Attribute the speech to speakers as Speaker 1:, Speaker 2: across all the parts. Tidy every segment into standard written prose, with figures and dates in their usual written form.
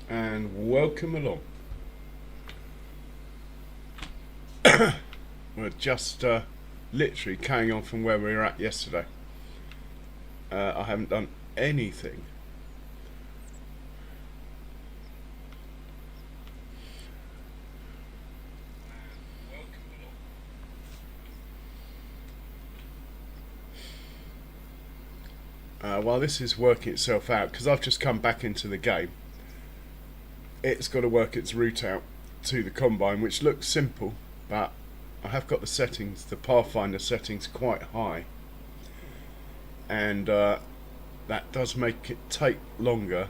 Speaker 1: and welcome along. We're just literally carrying on from where we were at yesterday. I haven't done anything. While this is working itself out, because I've just come back into the game, it's got to work its route out to the combine, which looks simple, but I have got the settings, the Pathfinder settings, quite high, and that does make it take longer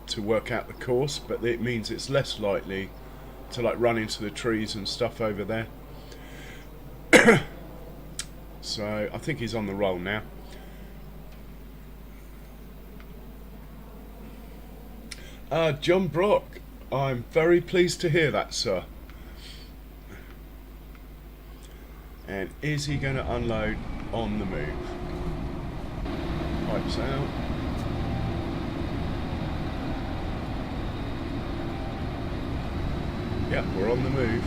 Speaker 1: to work out the course, but it means it's less likely to like run into the trees and stuff over there. So I think he's on the roll now. John Brock, I'm very pleased to hear that, sir. And is he going to unload on the move? Pipes out. Yep, we're on the move.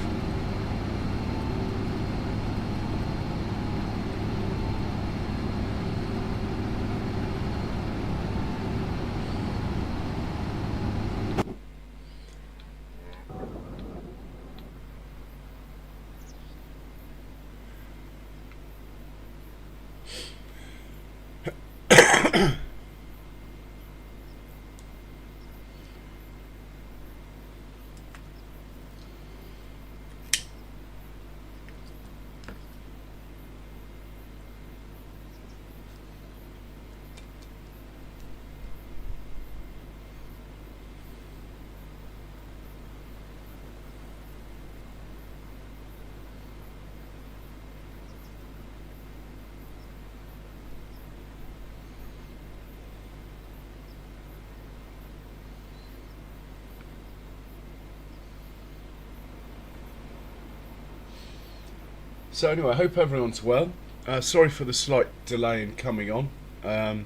Speaker 1: So anyway, I hope everyone's well. Sorry for the slight delay in coming on. I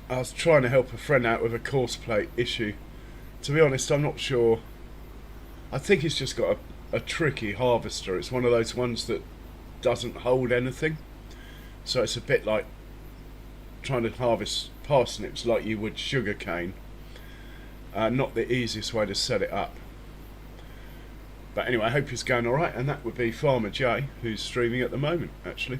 Speaker 1: was trying to help a friend out with a course plate issue. To be honest, I'm not sure. I think he's just got a tricky harvester. It's one of those ones that doesn't hold anything. So it's a bit like trying to harvest parsnips like you would sugar cane. Not the easiest way to set it up. But anyway, I hope he's going alright, and that would be Farmer Jay, who's streaming at the moment, actually.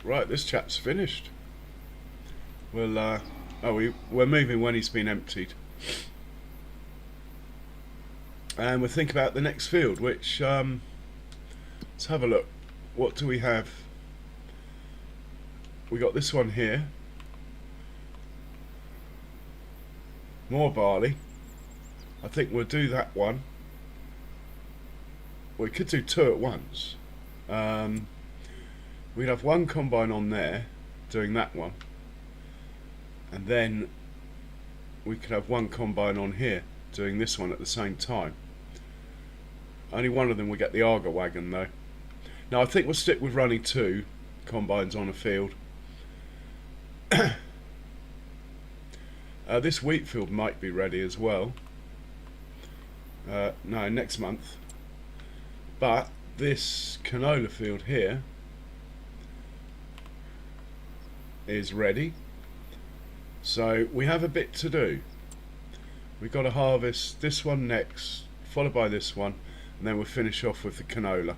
Speaker 1: Right, this chap's finished. We'll, we're moving when he's been emptied. And we'll think about the next field, which, let's have a look. What do we have? We got this one here. More barley. I think we'll do that one. We could do two at once. We'd have one combine on there doing that one, and then we could have one combine on here doing this one at the same time. Only one of them will get the Arga wagon though. Now I think we'll stick with running two combines on a field. This wheat field might be ready as well. No, next month. But this canola field here is ready. So we have a bit to do. We've got to harvest this one next, followed by this one, and then we'll finish off with the canola.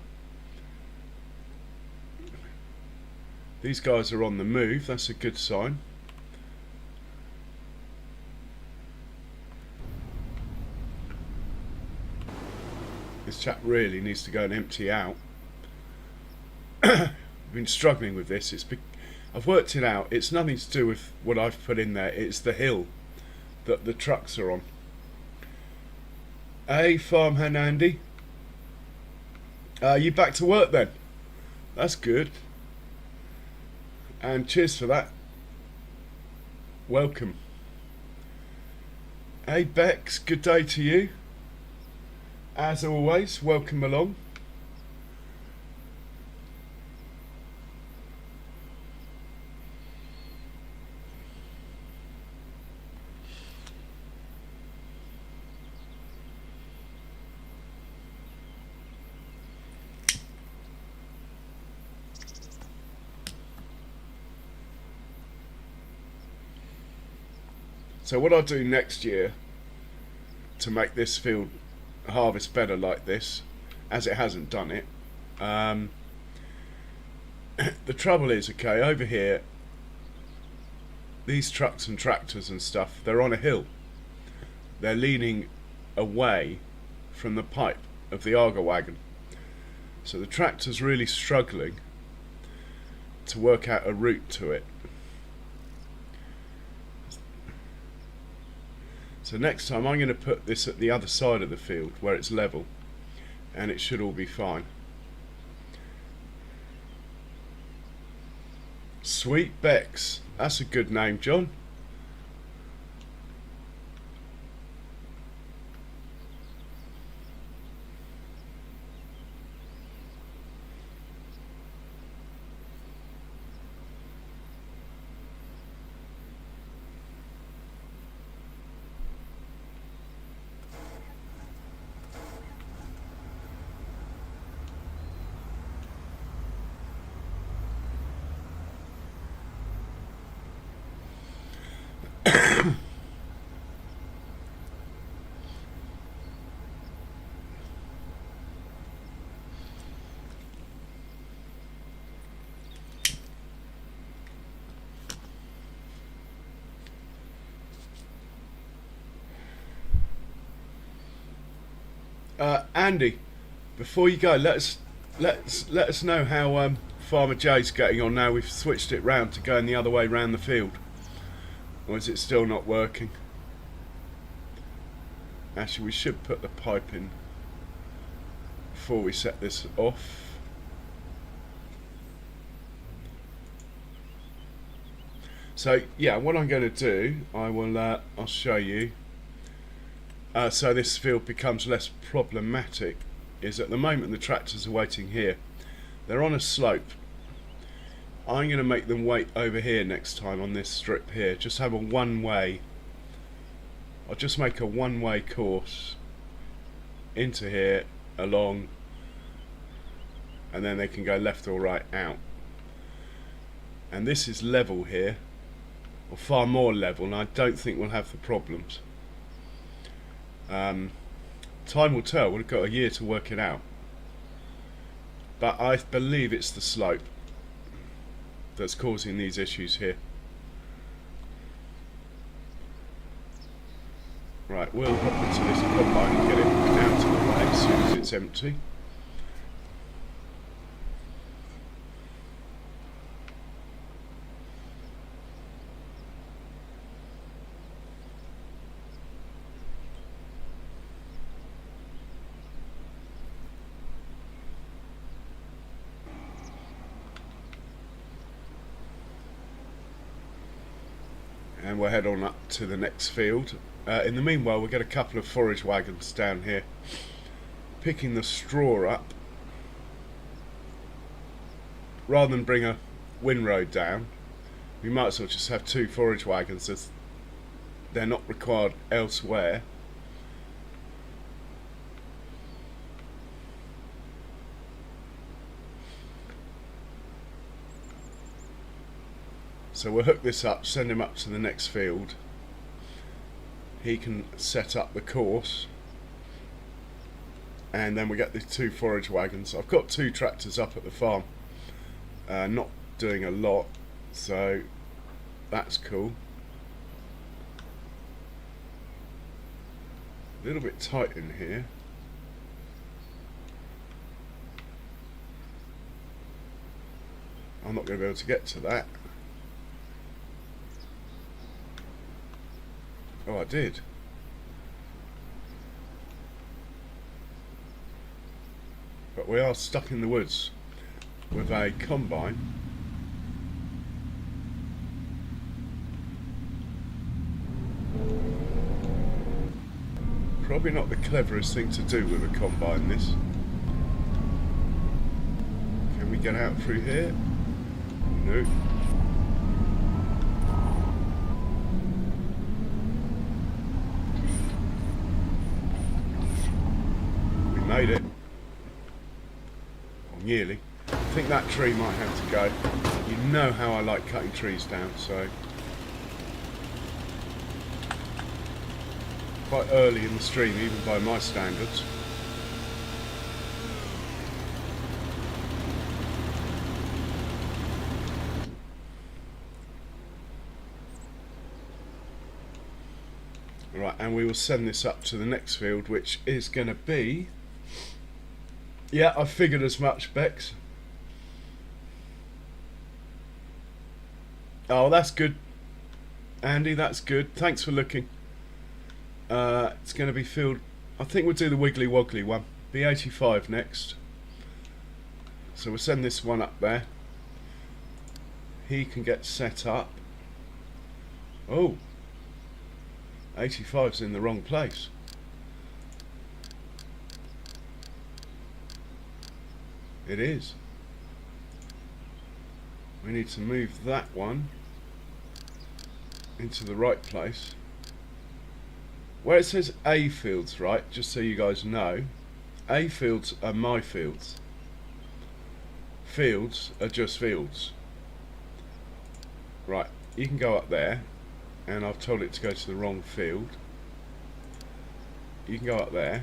Speaker 1: These guys are on the move, that's a good sign. This chap really needs to go and empty out. I've been struggling with this. I've worked it out. It's nothing to do with what I've put in there. It's the hill that the trucks are on. Hey, farmhand Andy. You back to work then? That's good. And cheers for that. Welcome. Hey Bex, good day to you. As always, welcome along. So what I'll do next year to make this field harvest better like this, as it hasn't done it, the trouble is, okay, over here, these trucks and tractors and stuff, they're on a hill. They're leaning away from the pipe of the Arga wagon. So the tractor's really struggling to work out a route to it. So next time I'm going to put this at the other side of the field where it's level, and it should all be fine. Sweet Bex, that's a good name, John. Andy, before you go, let us know how Farmer Jay's getting on now. We've switched it round to going the other way round the field, or is it still not working? Actually, we should put the pipe in before we set this off. So yeah, what I'm going to do, I'll show you. So this field becomes less problematic, is at the moment the tractors are waiting here. They're on a slope. I'm going to make them wait over here next time on this strip here. Just have a one-way. I'll just make a one-way course into here, along, and then they can go left or right out. And this is level here, or far more level, and I don't think we'll have the problems. Time will tell. We've got a year to work it out, but I believe it's the slope that's causing these issues here. Right, we'll hop into this combine and get it out of the way as soon as it's empty. And we'll head on up to the next field. In the meanwhile, we'll get a couple of forage wagons down here, picking the straw up. Rather than bring a windrow down, we might as well just have two forage wagons, as they're not required elsewhere. So we'll hook this up, send him up to the next field. He can set up the course, and then we get the two forage wagons. I've got two tractors up at the farm, not doing a lot, so that's cool. A little bit tight in here. I'm not going to be able to get to that. Oh, I did. But we are stuck in the woods with a combine. Probably not the cleverest thing to do with a combine, this. Can we get out through here? No. We made it. Or nearly. I think that tree might have to go. You know how I like cutting trees down, so... Quite early in the stream, even by my standards. Right, and we will send this up to the next field, which is going to be... Yeah, I figured as much, Bex. Oh, that's good. Andy, that's good. Thanks for looking. It's going to be filled... I think we'll do the Wiggly Woggly one. B85 next. So we'll send this one up there. He can get set up. Oh. 85's in the wrong place. It is. We need to move that one into the right place. Where it says A fields, right, just so you guys know, A fields are my fields. Fields are just fields. Right, you can go up there, and I've told it to go to the wrong field. You can go up there.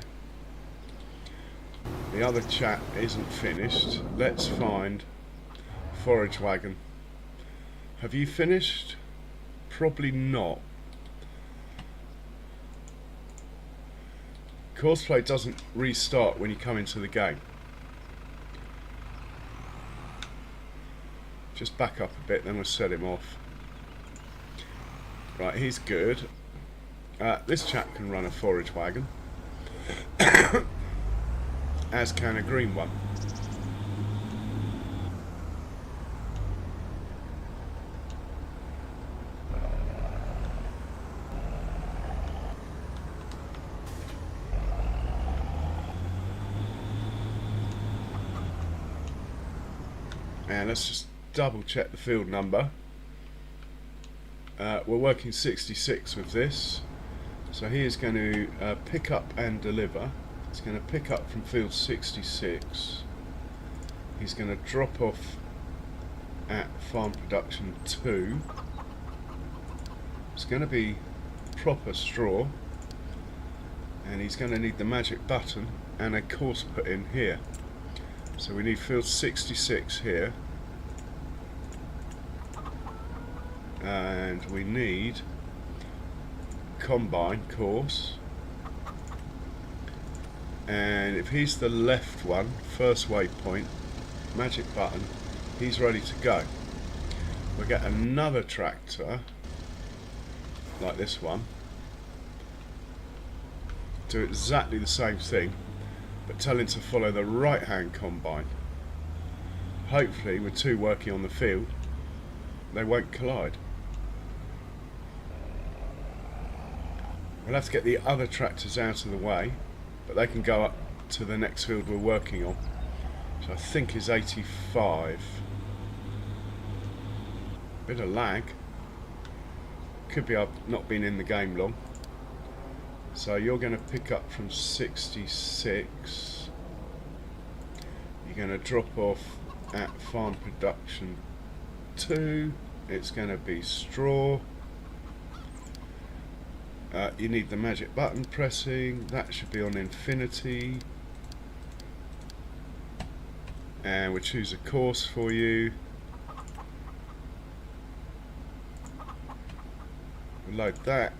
Speaker 1: The other chat isn't finished. Let's find forage wagon. Have you finished? Probably not. Courseplay doesn't restart when you come into the game. Just back up a bit, then we'll set him off. Right, he's good. This chap can run a forage wagon. As can a green one. And let's just double check the field number. We're working 66 with this, so he is going to pick up and deliver. He's going to pick up from field 66. He's going to drop off at farm production 2. It's going to be proper straw, and he's going to need the magic button and a course put in here. So we need field 66 here, and we need combine course, and if he's the left one, first waypoint, magic button, he's ready to go. We'll get another tractor like this one, do exactly the same thing, but tell him to follow the right hand combine. Hopefully with two working on the field they won't collide. We'll have to get the other tractors out of the way, but they can go up to the next field we're working on, which I think is 85. Bit of lag. Could be I've not been in the game long. So you're going to pick up from 66. You're going to drop off at farm production 2. It's going to be straw. You need the magic button pressing. That should be on infinity. And we'll choose a course for you. We'll load that.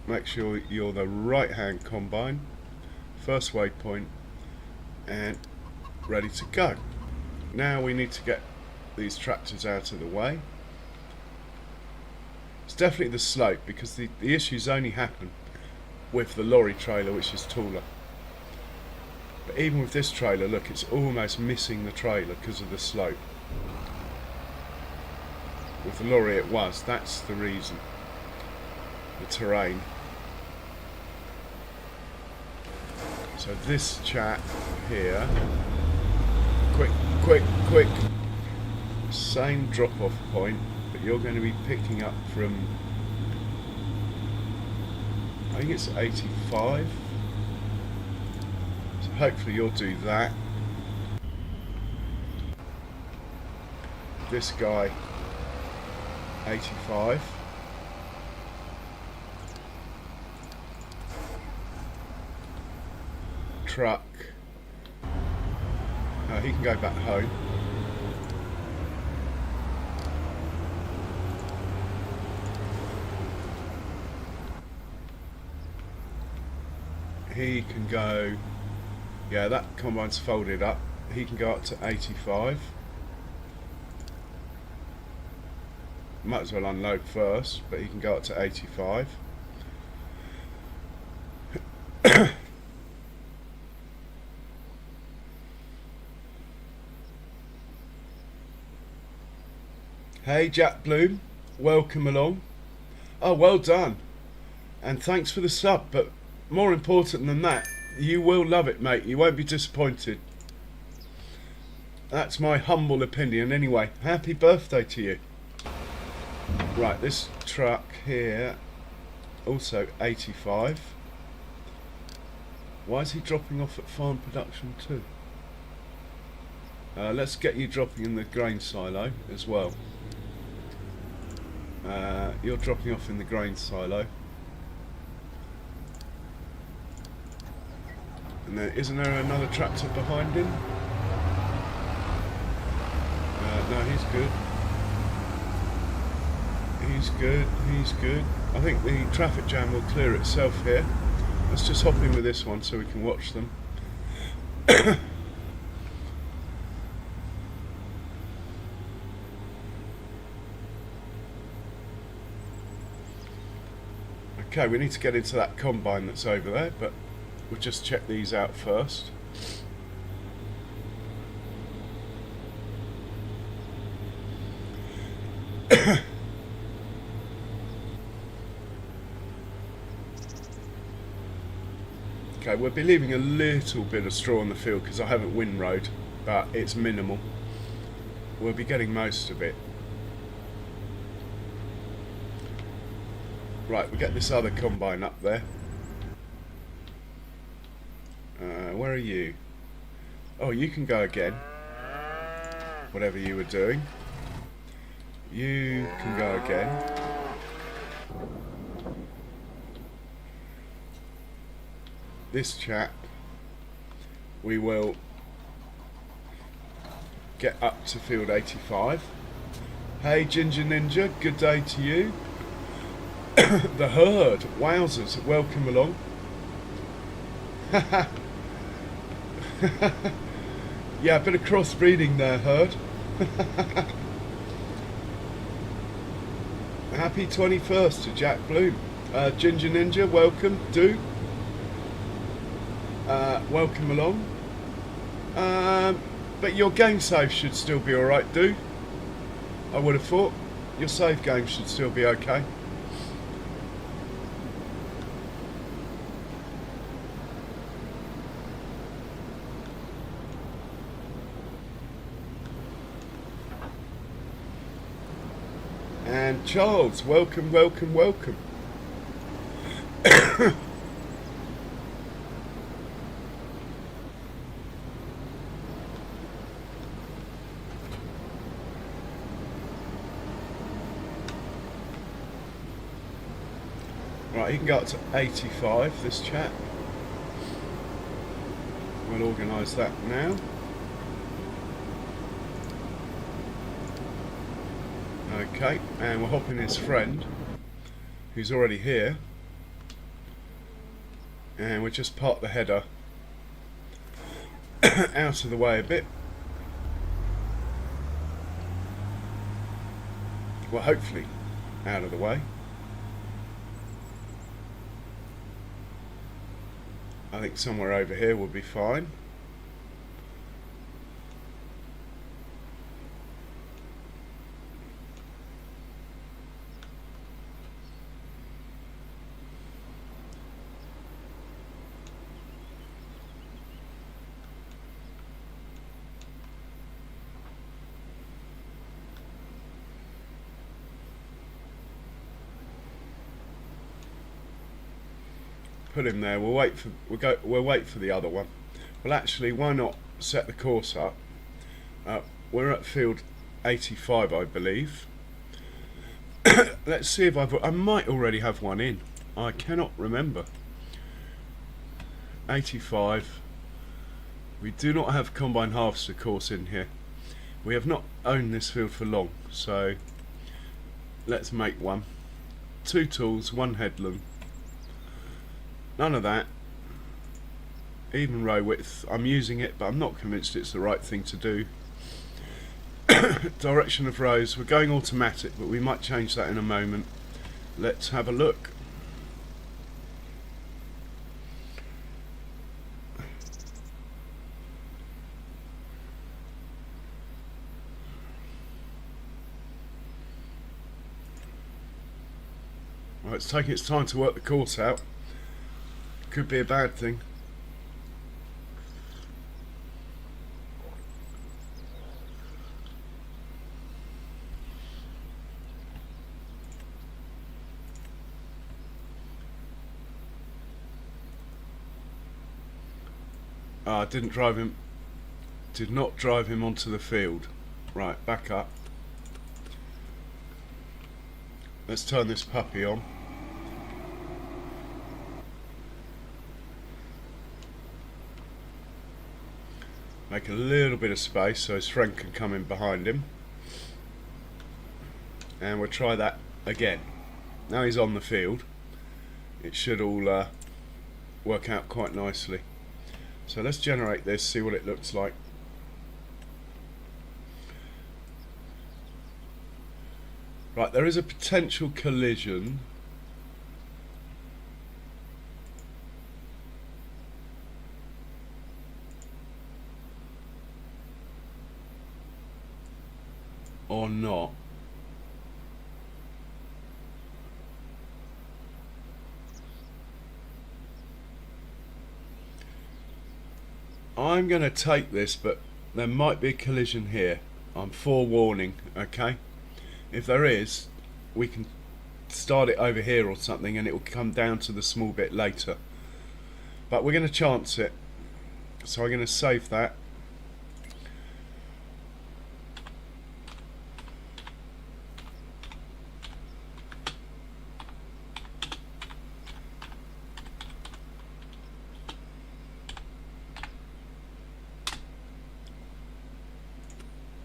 Speaker 1: Make sure you're the right hand combine, first waypoint, and ready to go. Now we need to get these tractors out of the way. It's definitely the slope, because the issues only happen with the lorry trailer, which is taller. But even with this trailer, look, it's almost missing the trailer because of the slope. With the lorry it was, that's the reason. The terrain. So this chap here, quick, same drop-off point, but you're going to be picking up from, I think it's 85. So hopefully you'll do that. This guy, 85. Truck. He can go back home. He can go, yeah, that combine's folded up. He can go up to 85. Might as well unload first, but he can go up to 85. Hey Jack Bloom, welcome along. Oh, well done. And thanks for the sub, but more important than that, you will love it, mate. You won't be disappointed. That's my humble opinion anyway. Happy birthday to you. Right, this truck here, also 85. Why is he dropping off at farm production too? Let's get you dropping in the grain silo as well. You're dropping off in the grain silo. And then, isn't there another tractor behind him? No, he's good. He's good. I think the traffic jam will clear itself here. Let's just hop in with this one so we can watch them. Okay, we need to get into that combine that's over there, but we'll just check these out first. Okay, we'll be leaving a little bit of straw on the field because I haven't windrowed, but it's minimal. We'll be getting most of it. Right, we get this other combine up there. Where are you? Oh, you can go again. Whatever you were doing. You can go again. This chap, we will get up to field 85. Hey Ginger Ninja, good day to you. The herd, wowzers, welcome along. Yeah, a bit of crossbreeding there, herd. Happy 21st to Jack Bloom. Ginger Ninja, welcome, do. Welcome along. But your game save should still be alright, do. I would have thought. Your save game should still be okay. And Charles, welcome. Right, he can go up to 85, this chap. We'll organise that now. Okay, and we'll hop in his friend, who's already here. And we'll just park the header out of the way a bit. Well, hopefully out of the way. I think somewhere over here will be fine. put him there. We'll wait for the other one. Well, actually, why not set the course up? We're at field 85, I believe. Let's see if I might already have one in. I cannot remember. 85. We do not have combine harvester course in here. We have not owned this field for long, so let's make one. 2 tools, 1 headland. None of that. Even row width. I'm using it, but I'm not convinced it's the right thing to do. Direction of rows. We're going automatic, but we might change that in a moment. Let's have a look. Well, it's taking its time to work the course out. Could be a bad thing. Did not drive him onto the field. Right, back up. Let's turn this puppy on. Make a little bit of space so his friend can come in behind him. And we'll try that again. Now he's on the field. It should all work out quite nicely. So let's generate this, see what it looks like. Right, there is a potential collision. Or not. I'm going to take this, but there might be a collision here. I'm forewarning, okay? If there is, we can start it over here or something and it will come down to the small bit later. But we're going to chance it. So I'm going to save that.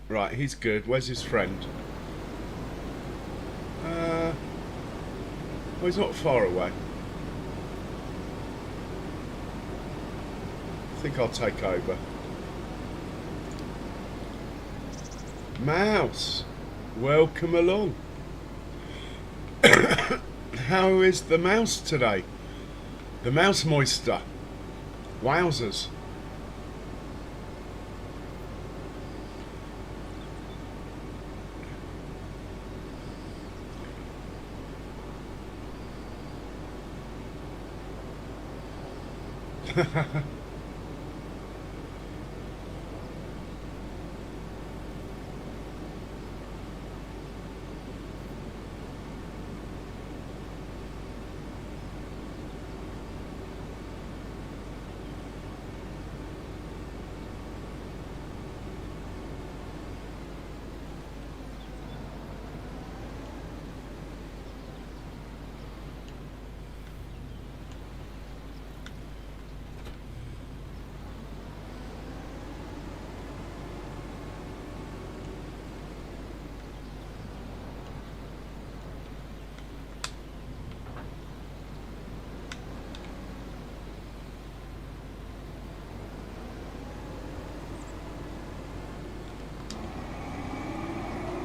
Speaker 1: Right, he's good. Where's his friend? Oh, he's not far away. I think I'll take over. Mouse, welcome along. How is the mouse today? The mouse moister. Wowzers.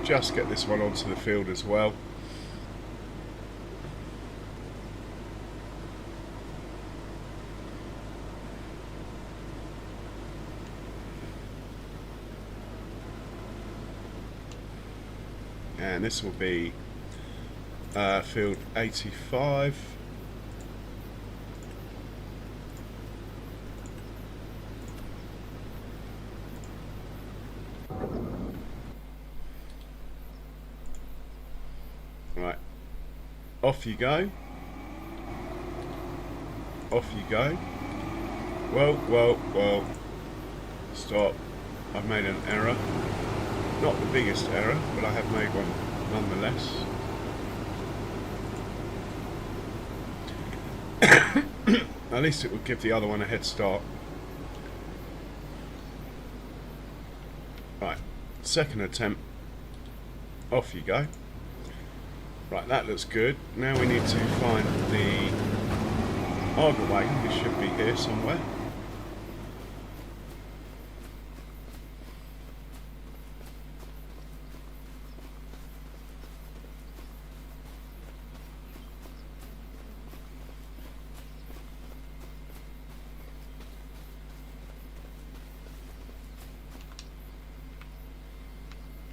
Speaker 1: Just get this one onto the field as well. And this will be field 85. Right, off you go. Off you go. Well. Stop. I've made an error. Not the biggest error, but I have made one nonetheless. At least it will give the other one a head start. Right, second attempt. Off you go. Right, that looks good. Now we need to find the auger wagon. It should be here somewhere.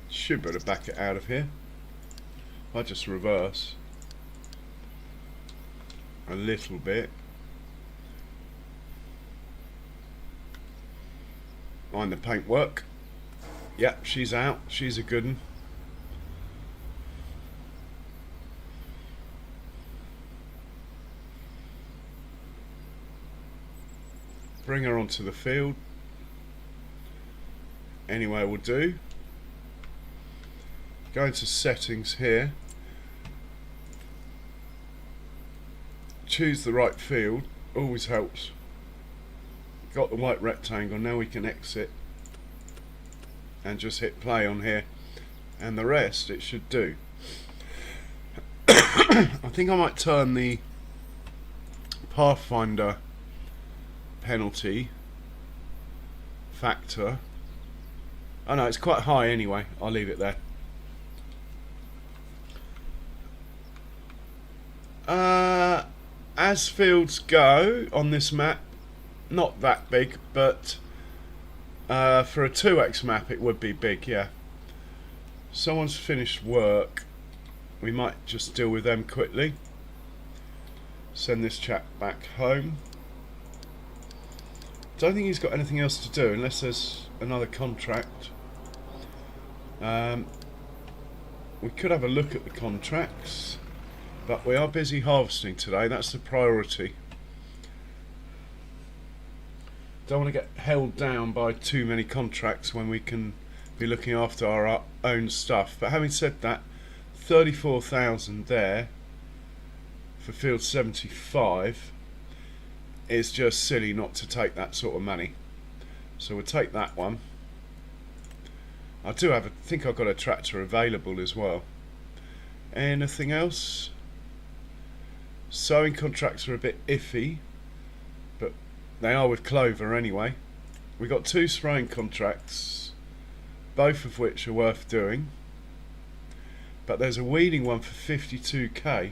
Speaker 1: Should better back it out of here. I just reverse a little bit. Mind the paintwork. Yep, she's out. She's a good one. Bring her onto the field. Anyway, will do. Go into settings here. Choose the right field. Always helps. Got the white rectangle. Now we can exit and just hit play on here, and the rest it should do. I think I might turn the Pathfinder penalty factor. Oh no, it's quite high anyway. I'll leave it there. As fields go on this map, not that big, but for a 2x map it would be big, yeah. Someone's finished work. We might just deal with them quickly. Send this chap back home. Don't think he's got anything else to do unless there's another contract. We could have a look at the contracts, but we are busy harvesting today. That's the priority. Don't want to get held down by too many contracts when we can be looking after our own stuff. But having said that, 34,000 there for field 75 is just silly not to take that sort of money. So we'll take that one. I think I've got a tractor available as well. Anything else? Sowing contracts are a bit iffy, but they are with clover anyway. We got 2 spraying contracts, both of which are worth doing. But there's a weeding one for 52k.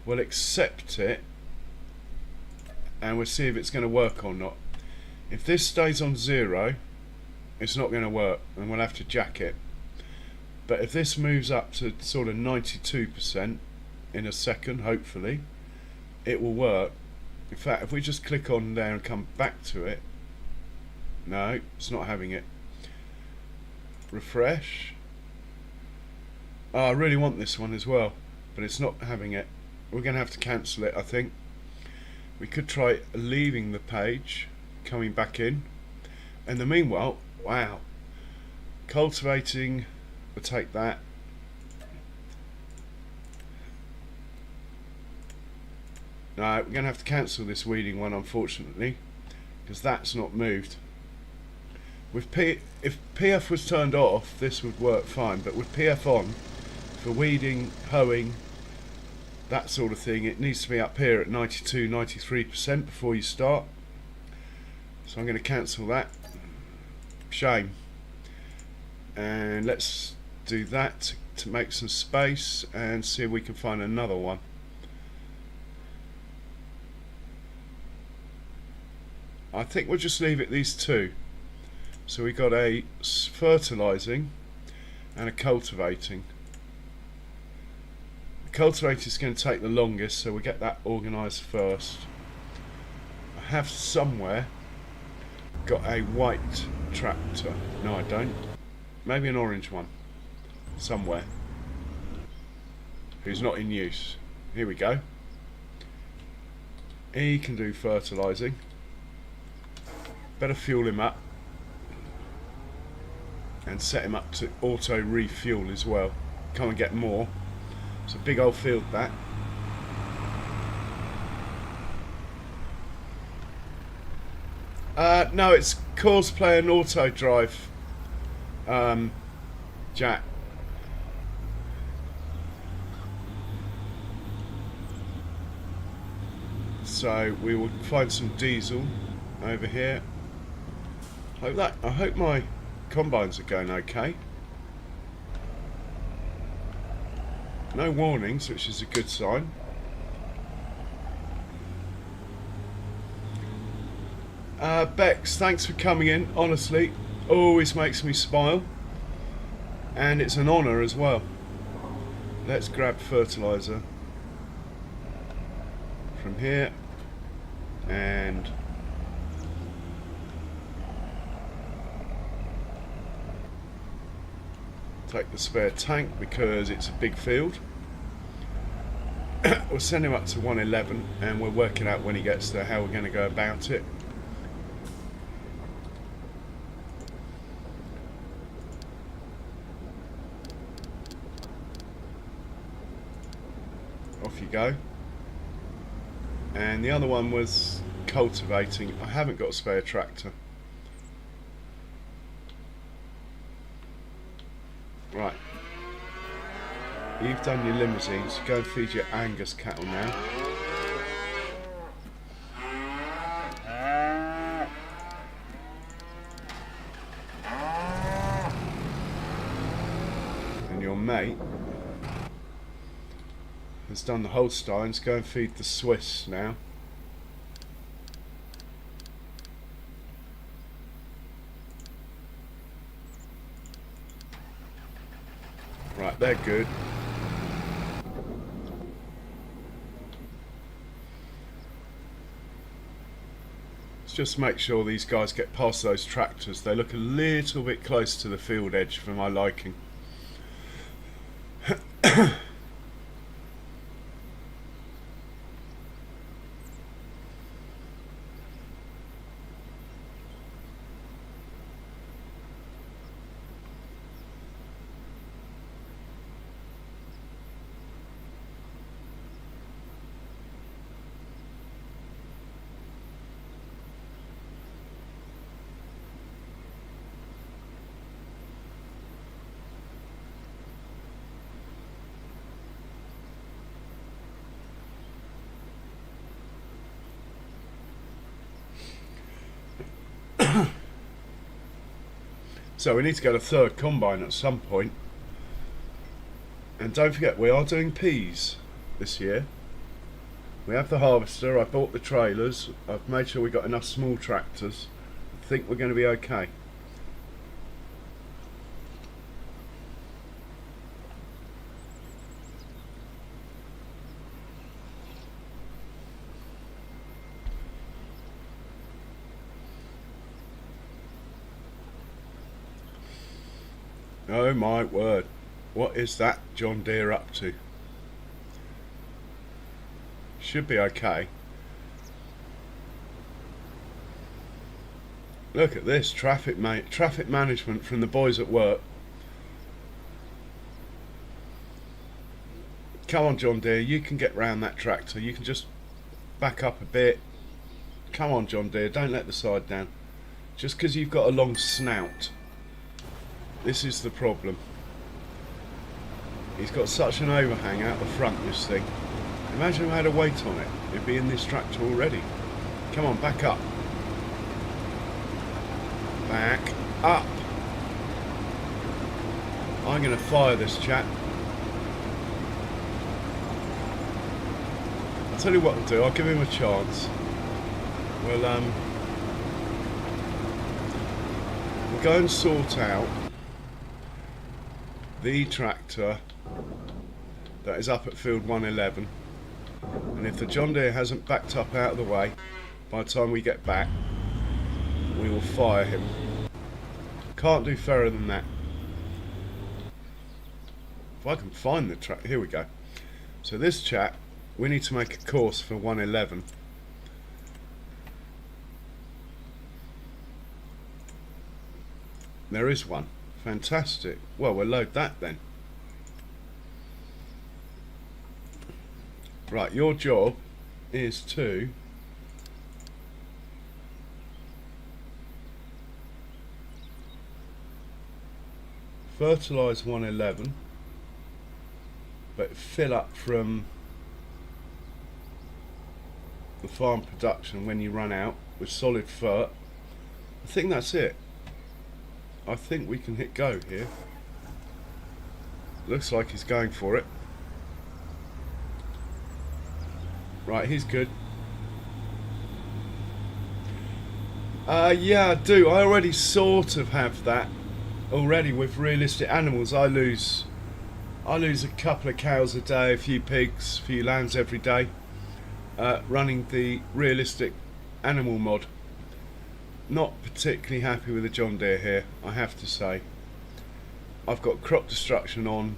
Speaker 1: We'll accept it, and we'll see if it's going to work or not. If this stays on 0, it's not going to work, and we'll have to jack it. But if this moves up to sort of 92% in a second, hopefully, it will work. In fact, if we just click on there and come back to it, no, it's not having it. Refresh. Oh, I really want this one as well, but it's not having it. We're going to have to cancel it, I think. We could try leaving the page, coming back in. In the meanwhile, wow, cultivating, we'll take that. No, we're going to have to cancel this weeding one, unfortunately, because that's not moved. With if PF was turned off, this would work fine, but with PF on, for weeding, hoeing, that sort of thing, it needs to be up here at 92-93% before you start. So I'm going to cancel that. Shame. And let's do that to make some space and see if we can find another one. I think we'll just leave it these 2. So we got a fertilizing and a cultivating. The cultivating is going to take the longest, so we'll get that organised first. I have somewhere got a white tractor. No, I don't. Maybe an orange one. Somewhere. Who's not in use. Here we go. He can do fertilising. Better fuel him up and set him up to auto refuel as well. Come and get more. It's a big old field that. No, it's cosplay and auto drive, Jack. So we will find some diesel over here. I hope my combines are going okay. No warnings, which is a good sign. Bex, thanks for coming in. Honestly, always makes me smile, and it's an honour as well. Let's grab fertiliser from here and take the spare tank because it's a big field. We'll send him up to 111 and we're working out when he gets there how we're going to go about it. Off you go. And the other one was cultivating. I haven't got a spare tractor. Right. You've done your limousines. Go and feed your Angus cattle now. And your mate has done the Holsteins. Go and feed the Swiss now. Right, they're good. Let's just make sure these guys get past those tractors. They look a little bit close to the field edge for my liking. So we need to get a third combine at some point. And don't forget, we are doing peas this year. We have the harvester, I bought the trailers, I've made sure we've got enough small tractors. I think we're going to be okay. Oh my word, what is that John Deere up to? Should be okay. Look at this, traffic management from the boys at work. Come on John Deere, you can get round that tractor, you can just back up a bit. Come on John Deere, don't let the side down. Just because you've got a long snout. This is the problem. He's got such an overhang out the front, this thing. Imagine if I had a weight on it. It'd be in this tractor already. Come on, back up. Back up. I'm going to fire this chap. I'll tell you what I'll do. I'll give him a chance. We'll go and sort out the tractor that is up at field 111, and if the John Deere hasn't backed up out of the way by the time we get back, we will fire him. Can't do fairer than that. If I can find the track, here we go. So this chap, we need to make a course for 111, There is one. Fantastic. Well, we'll load that then. Right, your job is to fertilise 111, but fill up from the farm production when you run out with solid fert. I think that's it. I think we can hit go here. Looks like he's going for it. Right, he's good. Yeah, I do. I already sort of have that already with realistic animals. I lose a couple of cows a day, a few pigs, a few lambs every day, running the realistic animal mod. Not particularly happy with the John Deere here, I have to say. I've got crop destruction on.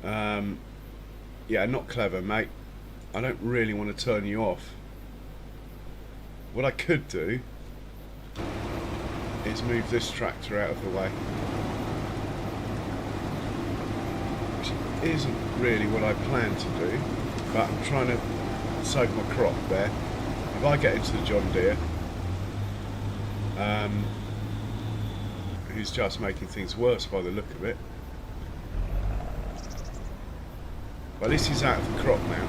Speaker 1: Yeah, not clever, mate. I don't really want to turn you off. What I could do is move this tractor out of the way, which isn't really what I plan to do, but I'm trying to save my crop there. If I get into the John Deere, who's just making things worse by the look of it, well, at least he's out of the crop now.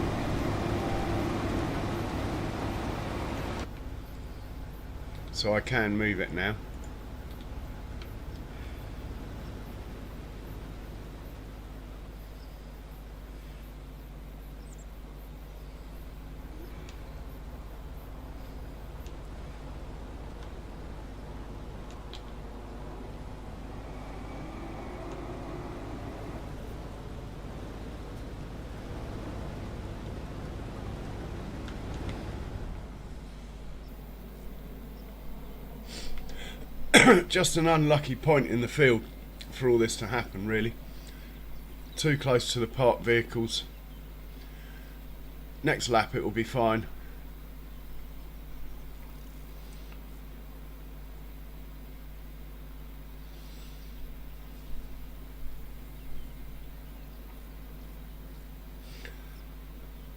Speaker 1: So I can move it now. Just an unlucky point in the field for all this to happen, really. Too close to the parked vehicles. Next lap it will be fine.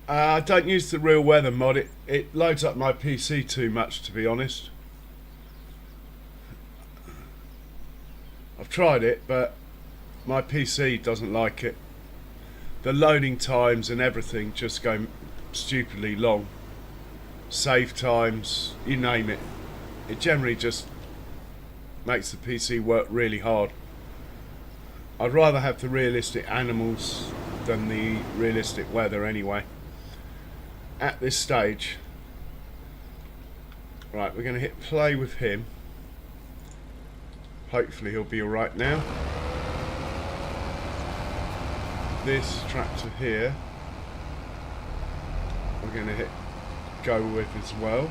Speaker 1: I don't use the real weather mod. It loads up my PC too much, to be honest. I've tried it, but my PC doesn't like it. The loading times and everything just go stupidly long. Save times, you name it. It generally just makes the PC work really hard. I'd rather have the realistic animals than the realistic weather anyway. At this stage. Right, we're going to hit play with him. Hopefully he'll be alright now. This tractor here we're going to hit go with as well.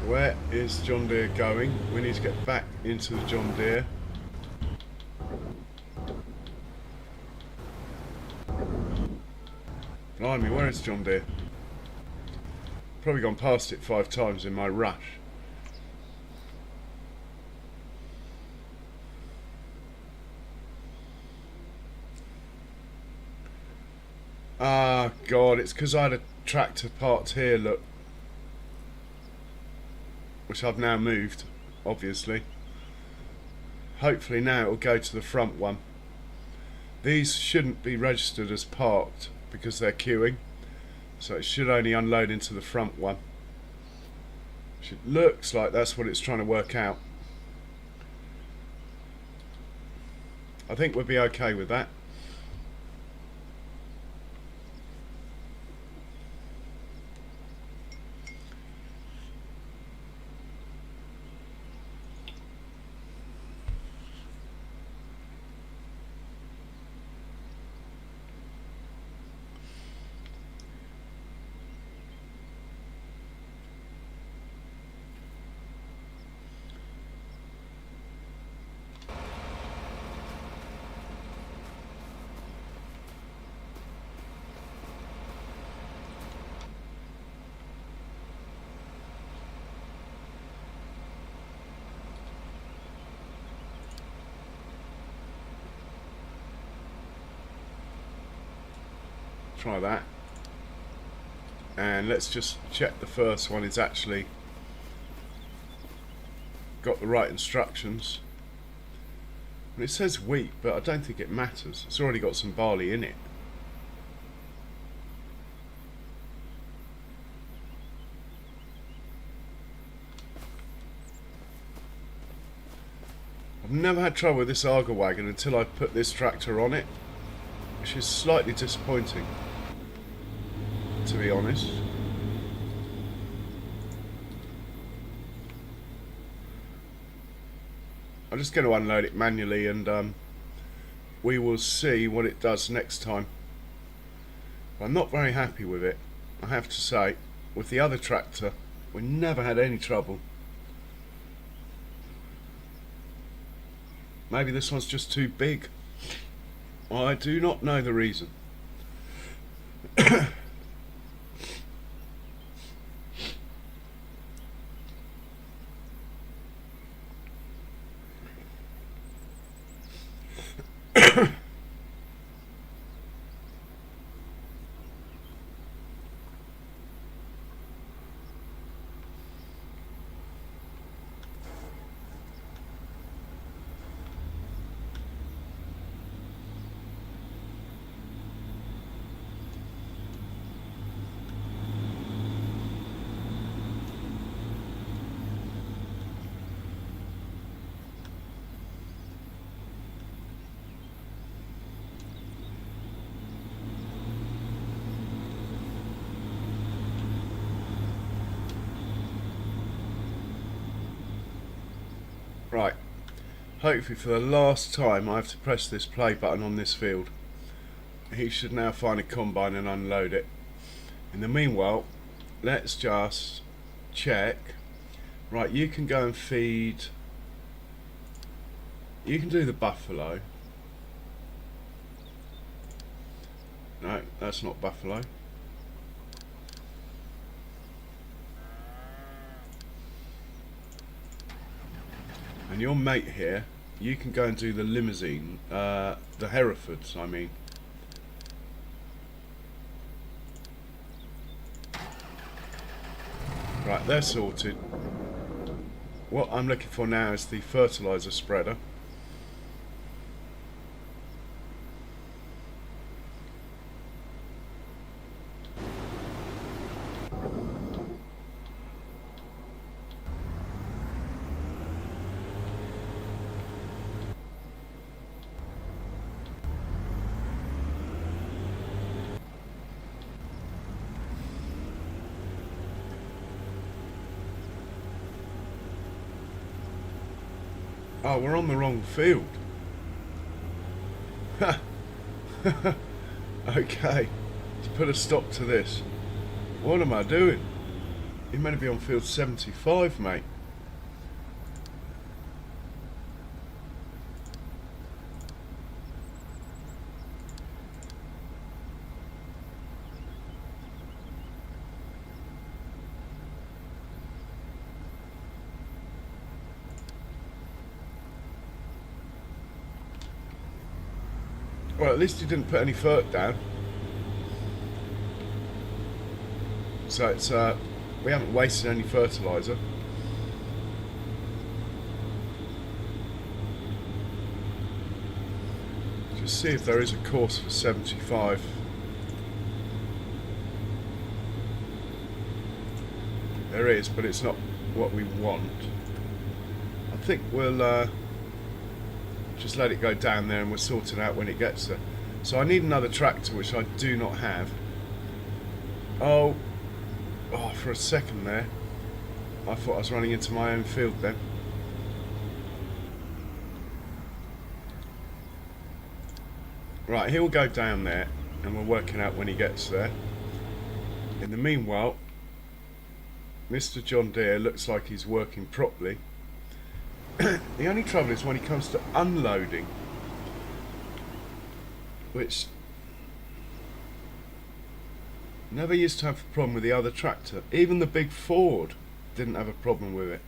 Speaker 1: Where is John Deere going? We need to get back into the John Deere. Blimey, where is John Deere? Probably gone past it 5 times in my rush. Ah, God, it's because I had a tractor parked here, look. Which I've now moved, obviously. Hopefully now it'll go to the front one. These shouldn't be registered as parked because they're queuing. So it should only unload into the front one. It looks like that's what it's trying to work out. I think we'll be okay with that. try that. And let's just check the first one is actually got the right instructions. And it says wheat, but I don't think it matters. It's already got some barley in it. I've never had trouble with this Arga wagon until I put this tractor on it, which is slightly disappointing, to be honest. I'm just going to unload it manually, and we will see what it does next time. I'm not very happy with it, I have to say. With the other tractor, we never had any trouble. Maybe this one's just too big. I do not know the reason. Right, hopefully for the last time I have to press this play button on this field. He should now find a combine and unload it. In the meanwhile, let's just check. Right, you can go and feed. You can do the buffalo. No, that's not buffalo. And your mate here, you can go and do the limousine, the Herefords, I mean. Right, they're sorted. What I'm looking for now is the fertiliser spreader. Oh, we're on the wrong field. Okay, to put a stop to this. What am I doing? You're meant to be on field 75, mate. Well, at least he didn't put any fert down. So it's we haven't wasted any fertiliser. Just see if there is a course for 75. There is, but it's not what we want. I think we'll just let it go down there and we'll sort it out when it gets there. So I need another tractor, which I do not have. Oh, for a second there, I thought I was running into my own field then. Right, he'll go down there and we'll work it out when he gets there. In the meanwhile, Mr. John Deere looks like he's working properly. The only trouble is when it comes to unloading, which never used to have a problem with the other tractor. Even the big Ford didn't have a problem with it.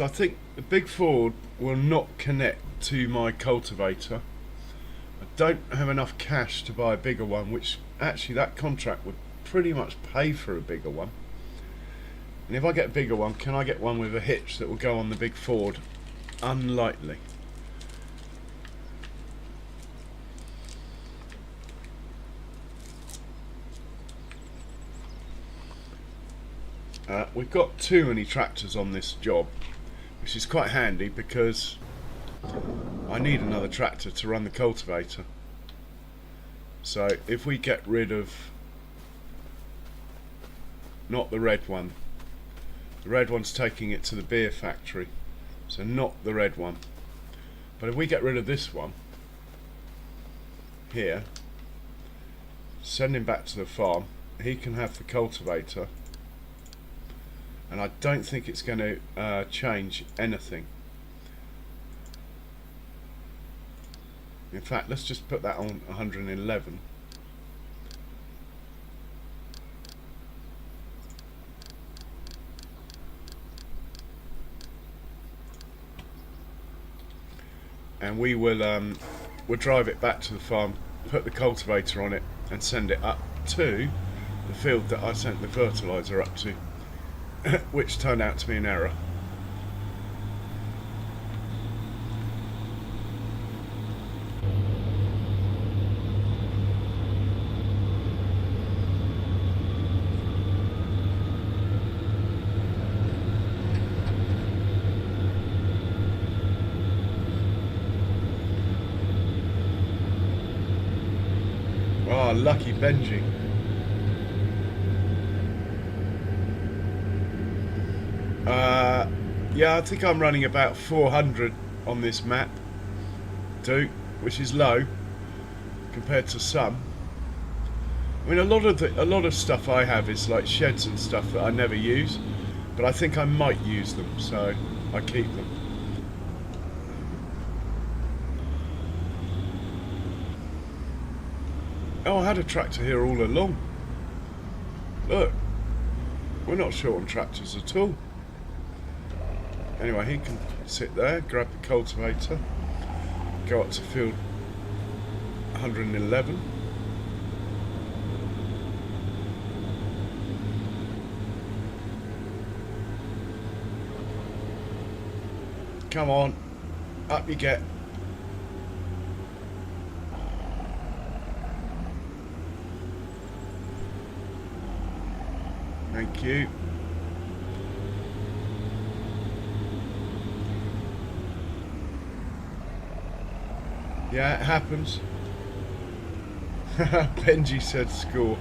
Speaker 1: So I think the big Ford will not connect to my cultivator. I don't have enough cash to buy a bigger one, which actually that contract would pretty much pay for a bigger one. And if I get a bigger one, can I get one with a hitch that will go on the big Ford? Unlikely. We've got too many tractors on this job, which is quite handy because I need another tractor to run the cultivator. So if we get rid of, not the red one, the red one's taking it to the beer factory, so not the red one, but if we get rid of this one here, send him back to the farm, he can have the cultivator, and I don't think it's going to change anything. In fact, let's just put that on 111. And we will we'll drive it back to the farm, put the cultivator on it, and send it up to the field that I sent the fertilizer up to, which turned out to be an error. Oh, lucky Benji. Yeah, I think I'm running about 400 on this map too, which is low compared to some. I mean, a lot of stuff I have is like sheds and stuff that I never use, but I think I might use them, so I keep them. Oh, I had a tractor here all along. Look, we're not short on tractors at all. Anyway, he can sit there, grab the cultivator, go up to field 111. Come on, up you get. Thank you. Yeah, it happens. Benji said score.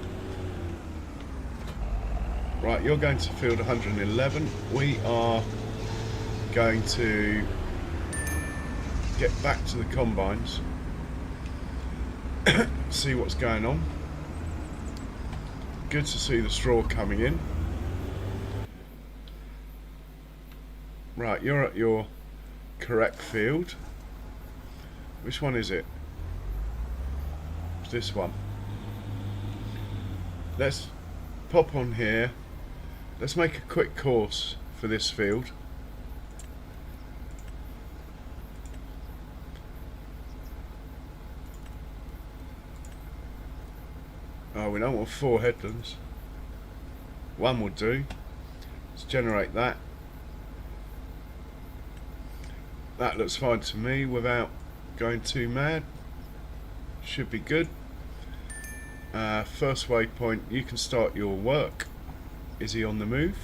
Speaker 1: Right, you're going to field 111. We are going to get back to the combines, see what's going on. Good to see the straw coming in. Right, you're at your correct field. Which one is it? It's this one. Let's pop on here. Let's make a quick course for this field. Oh, we don't want 4 headlands. One will do. Let's generate that. That looks fine to me without going too mad. Should be good. First waypoint, you can start your work. Is he on the move?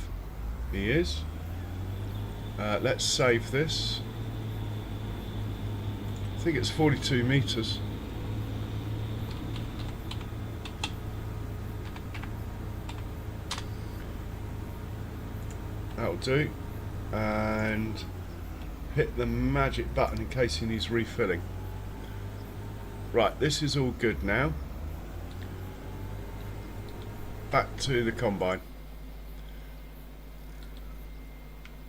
Speaker 1: He is. Let's save this. I think it's 42 meters. That'll do. And hit the magic button in case he needs refilling. Right, this is all good now. Back to the combine.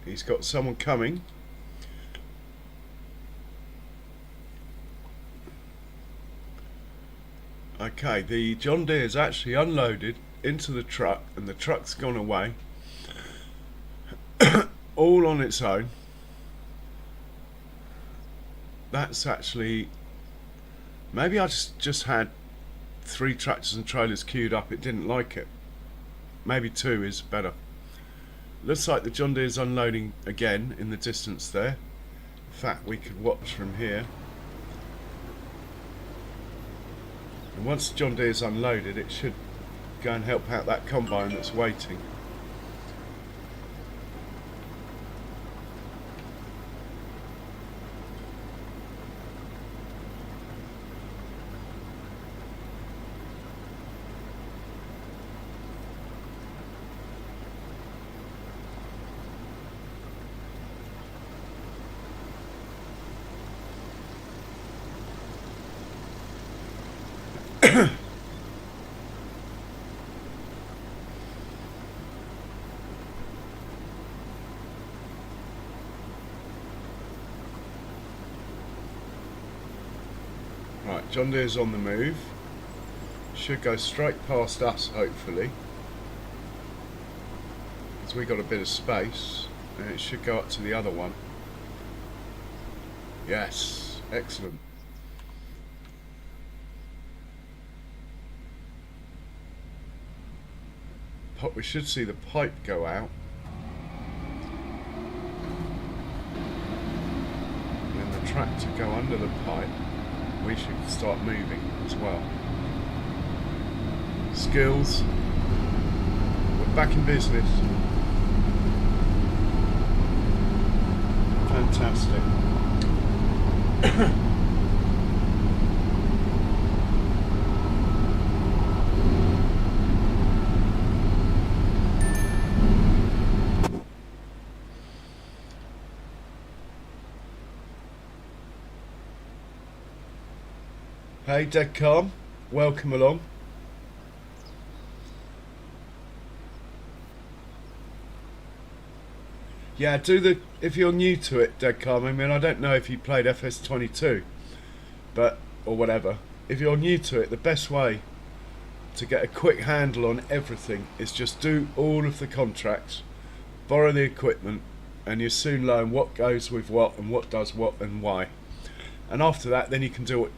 Speaker 1: He's got someone coming. Okay, the John Deere's actually unloaded into the truck and the truck's gone away all on its own. that's actually, maybe I just had 3 tractors and trailers queued up. It didn't like it. Maybe 2 is better. Looks like the John Deere's unloading again in the distance there. In fact, we could watch from here. And once the John Deere's unloaded, it should go and help out that combine that's waiting. Right, John Deere's on the move. Should go straight past us, hopefully, because we got a bit of space, and it should go up to the other one. Yes, excellent. We should see the pipe go out, and the tractor go under the pipe. We should start moving as well. Skills, we're back in business. Fantastic. Hey, Dead Calm, welcome along. Yeah, if you're new to it, Dead Calm, I mean, I don't know if you played FS22, but, or whatever. If you're new to it, the best way to get a quick handle on everything is just do all of the contracts, borrow the equipment, and you soon learn what goes with what and what does what and why. And after that, then you can do it,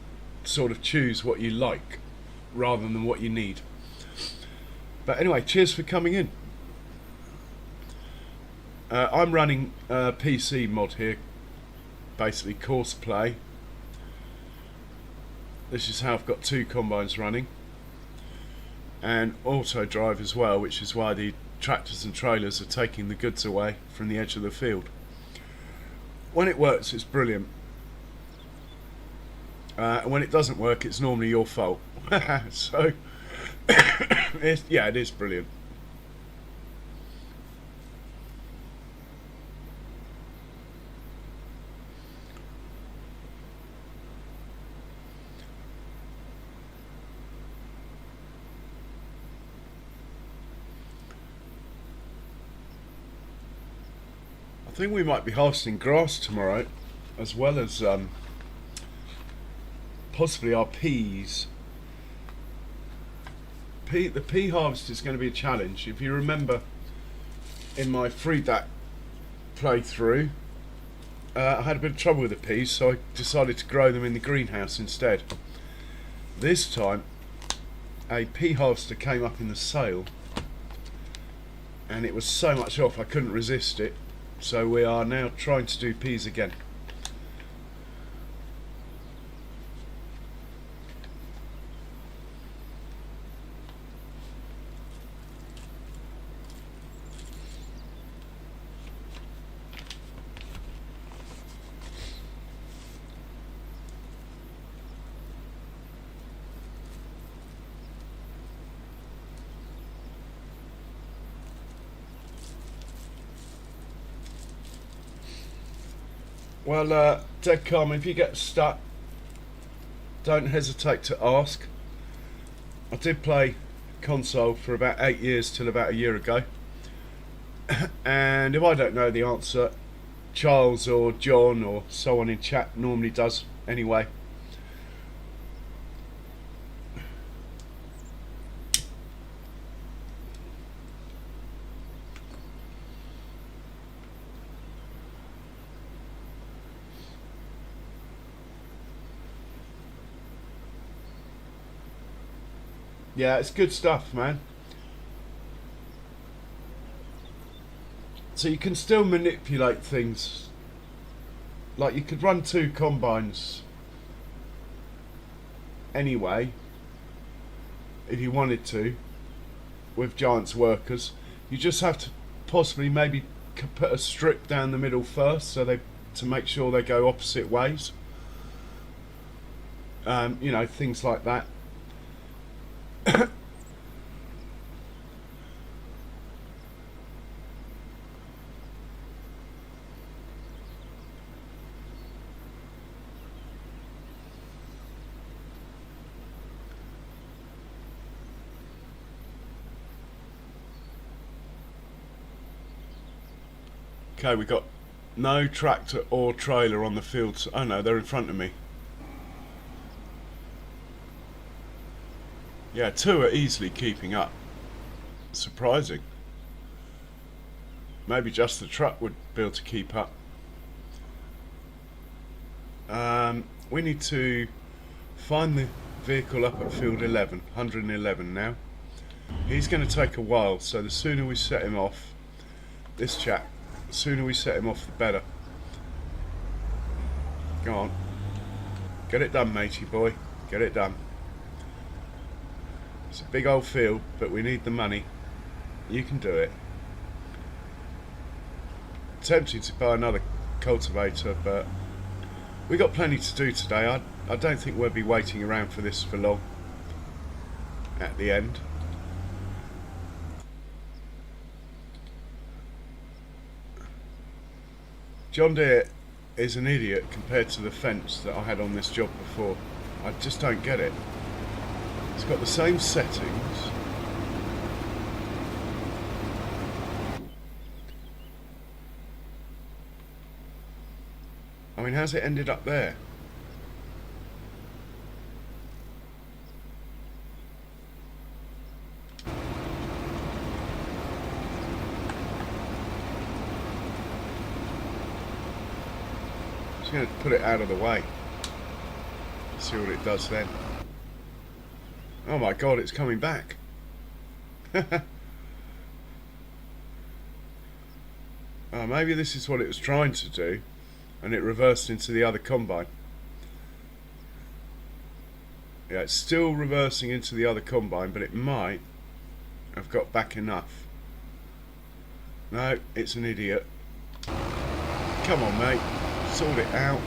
Speaker 1: sort of choose what you like rather than what you need. But anyway, cheers for coming in. I'm running a PC mod here, basically course play. This is how I've got 2 combines running, and auto drive as well, which is why the tractors and trailers are taking the goods away from the edge of the field. When it works, it's brilliant. And when it doesn't work, it's normally your fault. So, yeah, it is brilliant. I think we might be harvesting grass tomorrow, as well as possibly our peas. The pea harvest is going to be a challenge. If you remember, in my free DAC playthrough, I had a bit of trouble with the peas, so I decided to grow them in the greenhouse instead. This time, a pea harvester came up in the sale, and it was so much off I couldn't resist it. So we are now trying to do peas again. Well, Dead Calm, if you get stuck, don't hesitate to ask. I did play console for about 8 years till about a year ago. And if I don't know the answer, Charles or John or someone in chat normally does anyway. Yeah, it's good stuff, man. So you can still manipulate things. Like you could run two combines anyway, if you wanted to, with Giant's workers. You just have to possibly maybe put a strip down the middle first, so they to make sure they go opposite ways. You know, things like that. Okay, we got no tractor or trailer on the field. Oh no, they're in front of me. Yeah, two are easily keeping up. Surprising. Maybe just the truck would be able to keep up. We need to find the vehicle up at field 11, 111 now. He's going to take a while, so the sooner we set him off, this chap, the sooner we set him off the better. Go on. Get it done, matey boy. Get it done. It's a big old field, but we need the money. You can do it. Tempted to buy another cultivator, but we got plenty to do today. I don't think we'll be waiting around for this for long at the end. John Deere is an idiot compared to the fence that I had on this job before. I just don't get it. It's got the same settings. I mean, how's it ended up there? Just going to put it out of the way. See what it does then. Oh my god, it's coming back. Oh, maybe this is what it was trying to do, and it reversed into the other combine. Yeah, it's still reversing into the other combine, but it might have got back enough. No, it's an idiot. Come on, mate. Sort it out.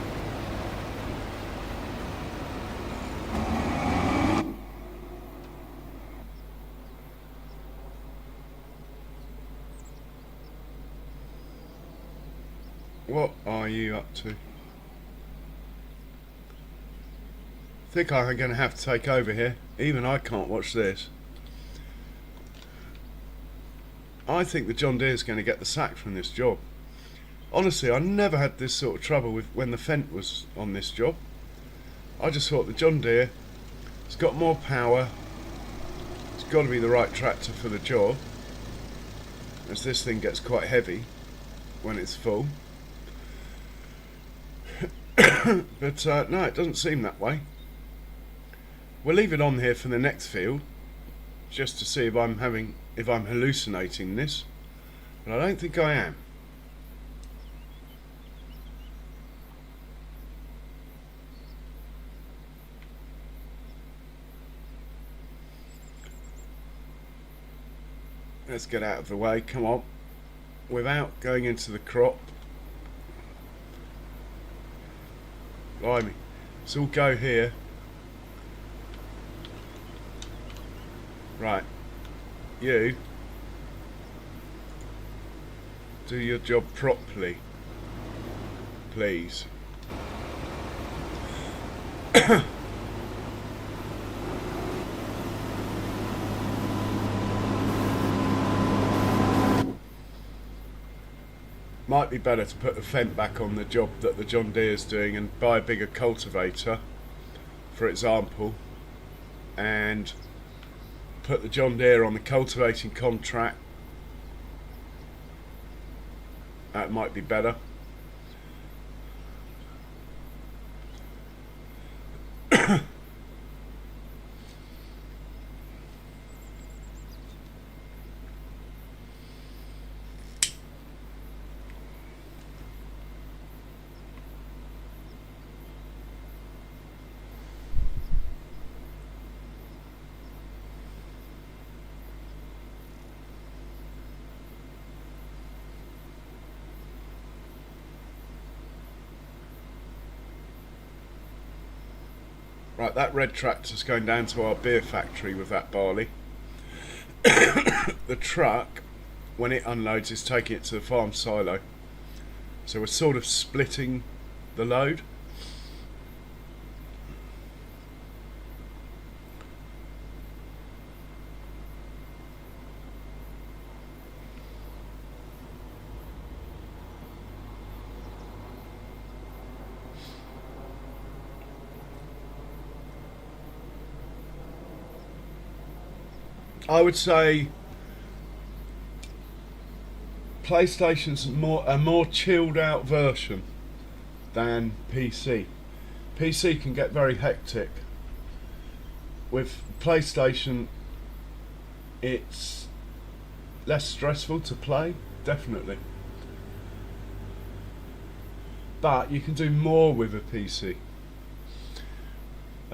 Speaker 1: What are you up to? I think I'm going to have to take over here. Even I can't watch this. I think the John Deere's going to get the sack from this job. Honestly, I never had this sort of trouble with when the Fendt was on this job. I just thought the John Deere, it's got more power. It's got to be the right tractor for the job, as this thing gets quite heavy when it's full. But no, it doesn't seem that way. We'll leave it on here for the next field, just to see if I'm hallucinating this. But I don't think I am. Let's get out of the way, come on. Without going into the crop. Blimey. So we'll go here. Right. You do your job properly, please. Might be better to put the Fendt back on the job that the John Deere's doing and buy a bigger cultivator, for example, and put the John Deere on the cultivating contract. That might be better. Right, that red tractor's going down to our beer factory with that barley. The truck, when it unloads, is taking it to the farm silo. So we're sort of splitting the load. I would say PlayStation's a more chilled out version than PC. PC can get very hectic. With PlayStation, it's less stressful to play, definitely. But you can do more with a PC.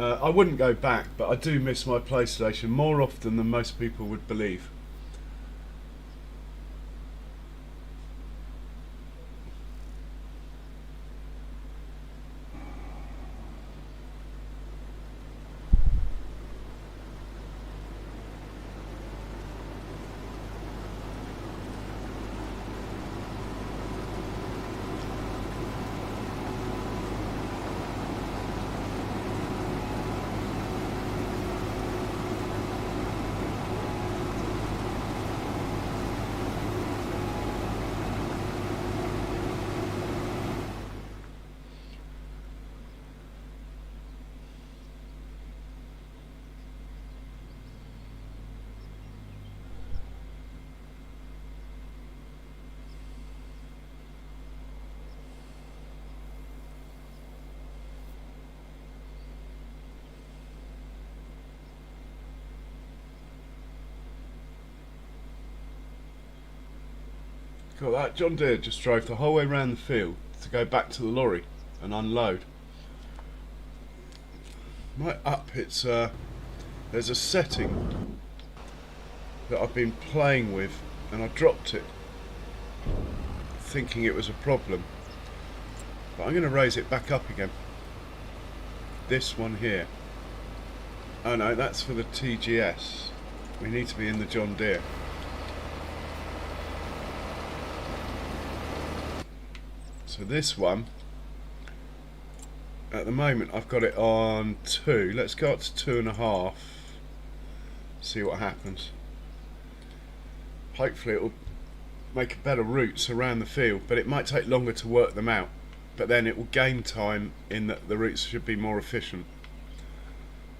Speaker 1: I wouldn't go back, but I do miss my PlayStation more often than most people would believe. Got that. John Deere just drove the whole way around the field to go back to the lorry and unload. Right up, it's there's a setting that I've been playing with, and I dropped it, thinking it was a problem. But I'm going to raise it back up again. This one here. Oh no, that's for the TGS. We need to be in the John Deere. So this one, at the moment I've got it on 2. Let's go up to 2.5. See what happens. Hopefully it will make better routes around the field, but it might take longer to work them out. But then it will gain time in that the routes should be more efficient.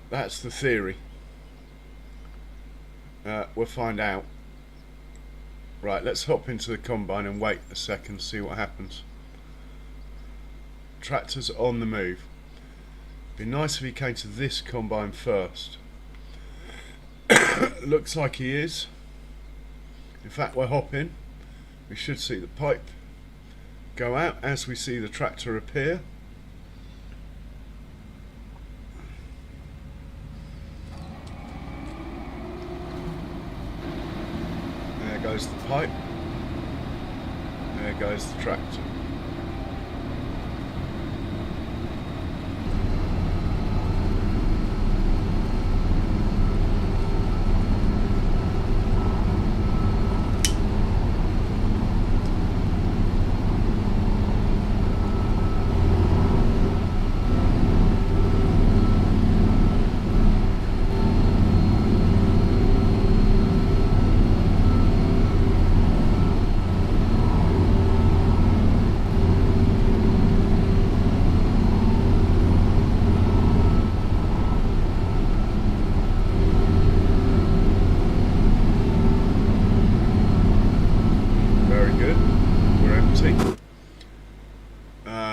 Speaker 1: That's the theory. We'll find out. Right, let's hop into the combine and wait a second, see what happens. Tractor's on the move. Be nice if he came to this combine first. Looks like he is. In fact, we're hopping. We should see the pipe go out as we see the tractor appear. There goes the pipe. There goes the tractor.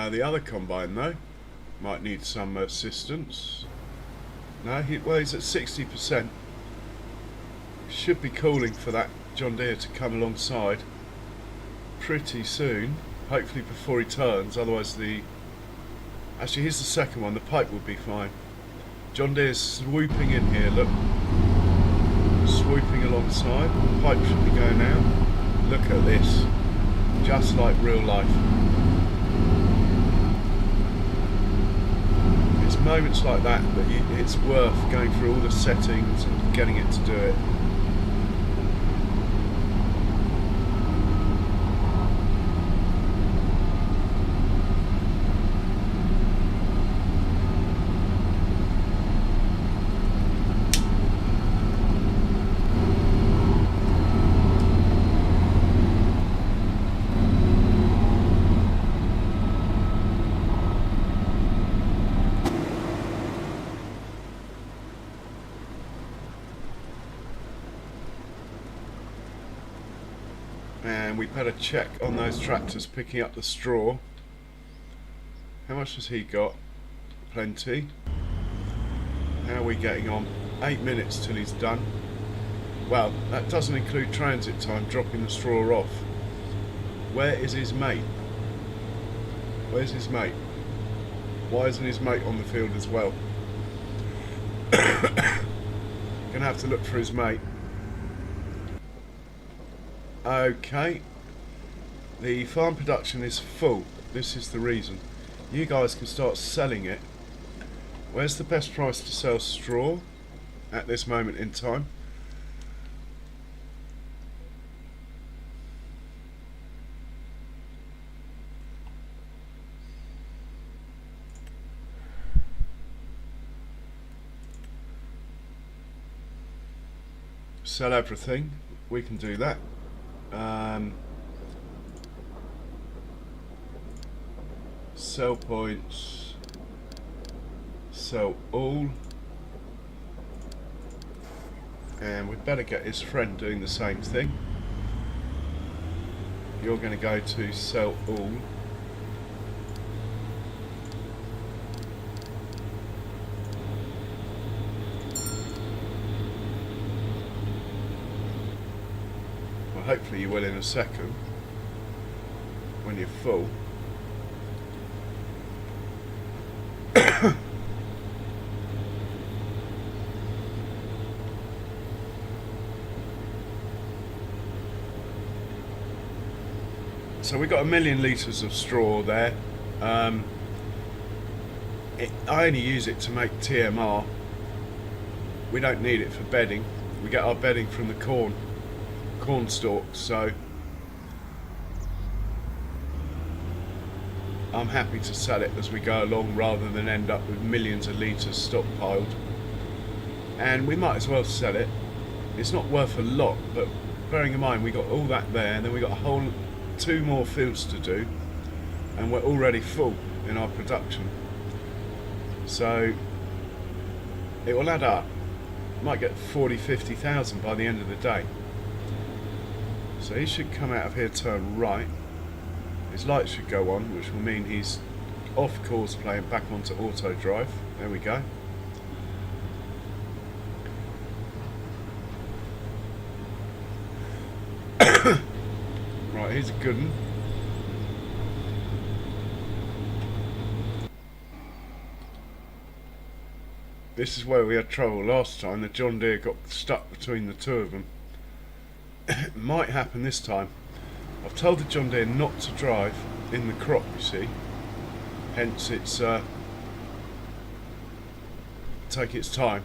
Speaker 1: The other combine though might need some assistance. No, well, he's at 60%. Should be calling for that John Deere to come alongside pretty soon, hopefully before he turns. Otherwise actually here's the second one, the pipe will be fine. John Deere's swooping in here, look, swooping alongside. The pipe should be going out. Look at this, just like real life. It's moments like that it's worth going through all the settings and getting it to do it. And we better check on those tractors picking up the straw. How much has he got? Plenty. How are we getting on? 8 minutes till he's done. Well, that doesn't include transit time, dropping the straw off. Where is his mate? Where's his mate? Why isn't his mate on the field as well? Gonna have to look for his mate. Okay, the farm production is full. This is the reason. You guys can start selling it. Where's the best price to sell straw at this moment in time? Sell everything. We can do that. Sell points, sell all, and we'd better get his friend doing the same thing. You're going to go to sell all. Well, hopefully you will in a second when you're full. So we got 1 million litres of straw there. I only use it to make TMR. We don't need it for bedding. We get our bedding from the corn stalks, so I'm happy to sell it as we go along rather than end up with millions of litres stockpiled. And we might as well sell it. It's not worth a lot, but bearing in mind we got all that there, and then we got a whole 2 more fields to do, and we're already full in our production, so it will add up. Might get 40,000-50,000 by the end of the day. So he should come out of here, turn right, his lights should go on, which will mean he's off course play and back onto auto drive. There we go. Right, here's a good one. This is where we had trouble last time. The John Deere got stuck between the two of them. It might happen this time. I've told the John Deere not to drive in the crop, you see. Hence it's take its time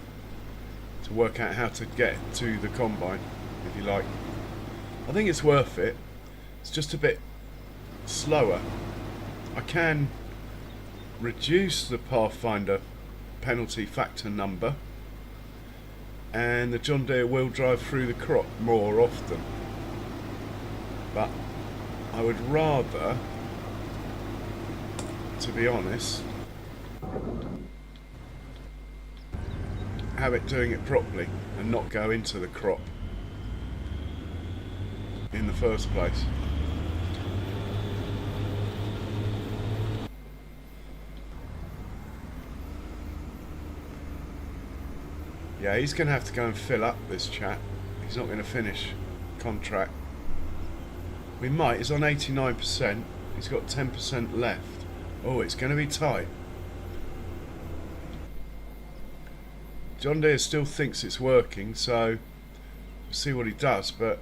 Speaker 1: to work out how to get to the combine, if you like. I think it's worth it. It's just a bit slower. I can reduce the Pathfinder penalty factor number, and the John Deere will drive through the crop more often, but I would rather, to be honest, have it doing it properly and not go into the crop in the first place. Yeah, he's going to have to go and fill up this chap. He's not going to finish contract. We might. He's on 89%. He's got 10% left. Oh, it's going to be tight. John Deere still thinks it's working, so we'll see what he does, but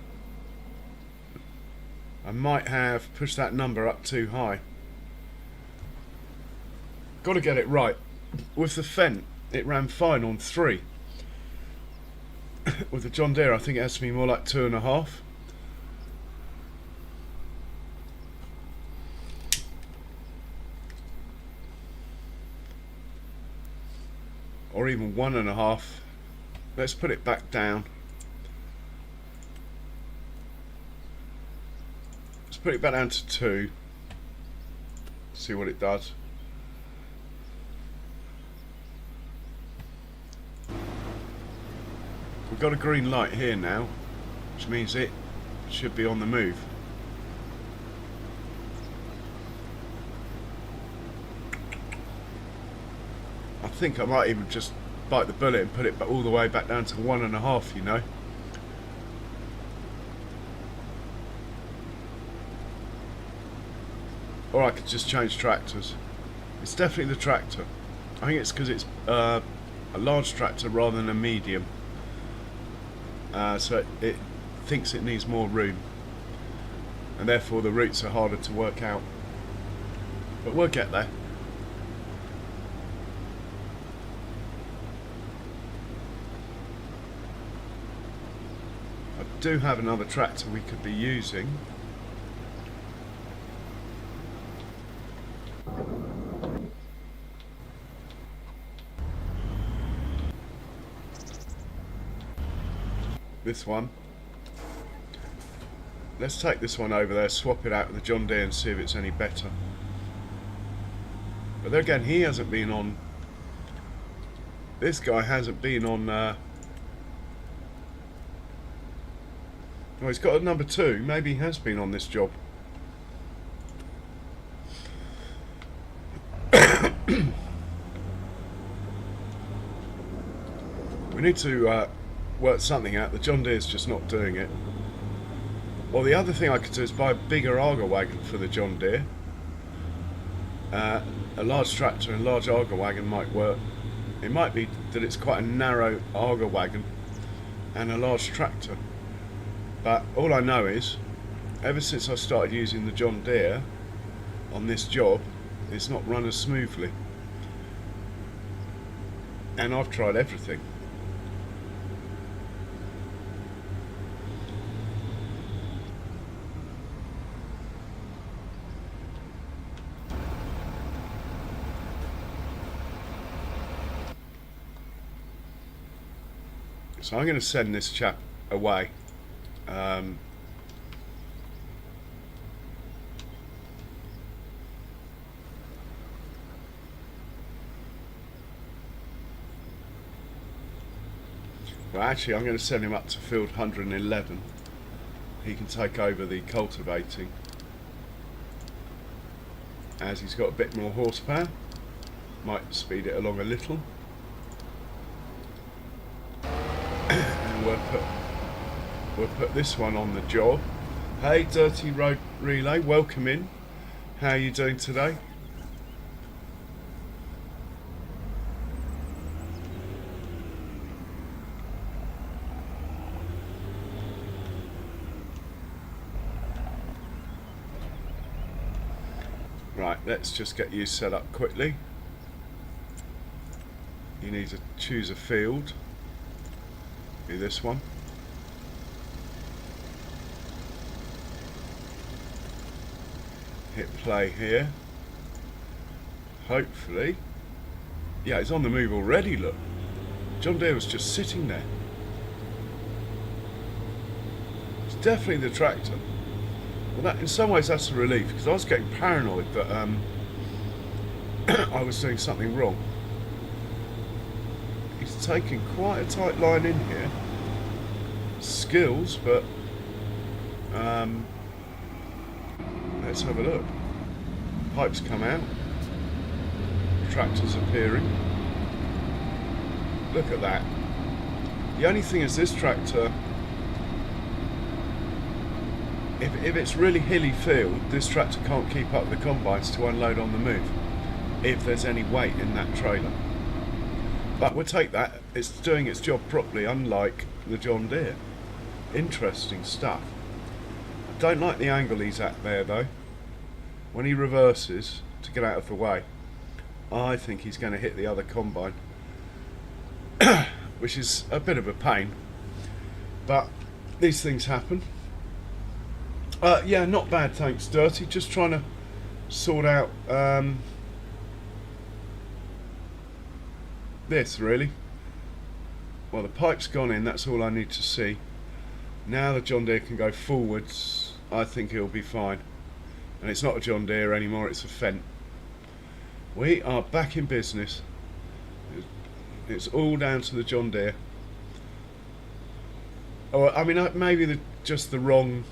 Speaker 1: I might have pushed that number up too high. Got to get it right. with the Fendt, it ran fine on 3. With the John Deere, I think it has to be more like 2.5. Or even 1.5. Let's put it back down. Let's put it back down to 2. See what it does. We've got a green light here now, which means it should be on the move. I think I might even just bite the bullet and put it all the way back down to 1.5, you know. Or I could just change tractors. It's definitely the tractor. I think it's because it's a large tractor rather than a medium. So it thinks it needs more room, and therefore the routes are harder to work out. But we'll get there. I do have another tractor we could be using. This one. Let's take this one over there, swap it out with the John Deere and see if it's any better. But then again, he hasn't been on. This guy hasn't been on. Well, he's got a number 2. Maybe he has been on this job. We need to work something out. The John Deere's just not doing it. Well, the other thing I could do is buy a bigger auger wagon for the John Deere. A large tractor and large auger wagon might work. It might be that it's quite a narrow auger wagon and a large tractor. But all I know is, ever since I started using the John Deere on this job, it's not run as smoothly. And I've tried everything. So I'm going to send this chap away. Well, actually, I'm going to send him up to field 111. He can take over the cultivating, as he's got a bit more horsepower. Might speed it along a little. And we'll put this one on the job. Hey, Dirty Road Relay, welcome in. How are you doing today? Right, let's just get you set up quickly. You need to choose a field. Be this one. Hit play here. Hopefully. Yeah, it's on the move already, look. John Deere was just sitting there. It's definitely the tractor. Well, that, in some ways that's a relief, because I was getting paranoid that I was doing something wrong. He's taking quite a tight line in here. Skills, but let's have a look. Pipes come out. Tractor's appearing. Look at that. The only thing is this tractor, if it's really hilly field, this tractor can't keep up with the combines to unload on the move, if there's any weight in that trailer. But we'll take that. It's doing its job properly, unlike the John Deere. Interesting stuff. I don't like the angle he's at there though. When he reverses to get out of the way, I think he's going to hit the other combine, which is a bit of a pain, but these things happen. Yeah, not bad, thanks, Dirty. Just trying to sort out this, really. Well, the pipe's gone in, that's all I need to see. Now the John Deere can go forwards. I think he'll be fine. And it's not a John Deere anymore, it's a Fendt. We are back in business. It's all down to the John Deere. Oh, I mean, maybe it's just the wrong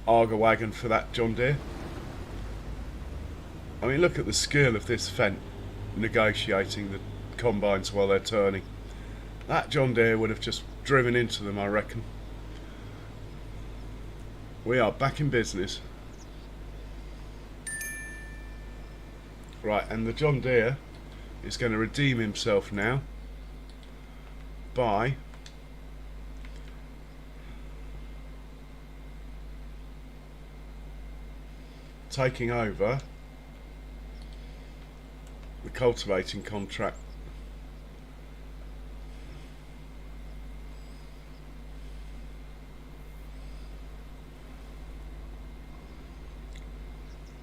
Speaker 1: Arga wagon for that John Deere. I mean, look at the skill of this Fendt negotiating the combines while they're turning. That John Deere would have just driven into them, I reckon. We are back in business. Right, and the John Deere is going to redeem himself now by taking over the cultivating contract.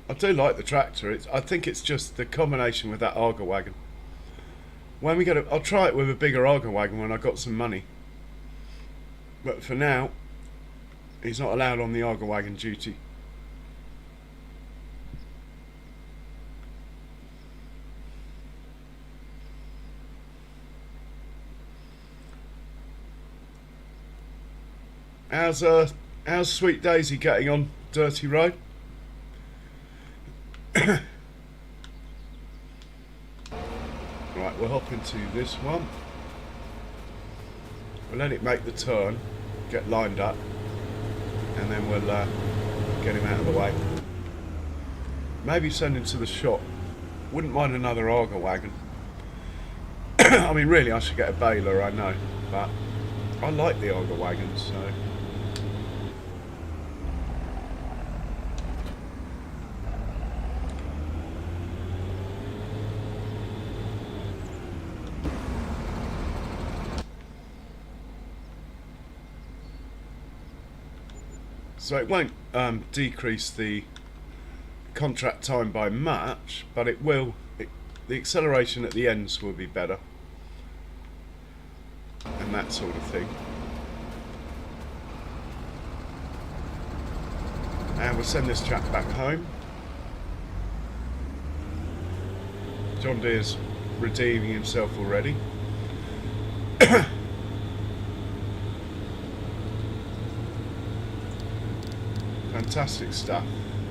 Speaker 1: I do like the tractor. I think it's just the combination with that Arga wagon. When we get I'll try it with a bigger Arga wagon when I've got some money. But for now, he's not allowed on the Arga wagon duty. How's Sweet Daisy getting on, Dirty Road? Right, we'll hop into this one. We'll let it make the turn, get lined up, and then we'll get him out of the way. Maybe send him to the shop. Wouldn't mind another Arga wagon. I mean, really, I should get a baler, I know, but I like the Arga wagons, so. So it won't decrease the contract time by much, but it will. The acceleration at the ends will be better, and that sort of thing. And we'll send this chap back home. John Deere's redeeming himself already. Fantastic stuff.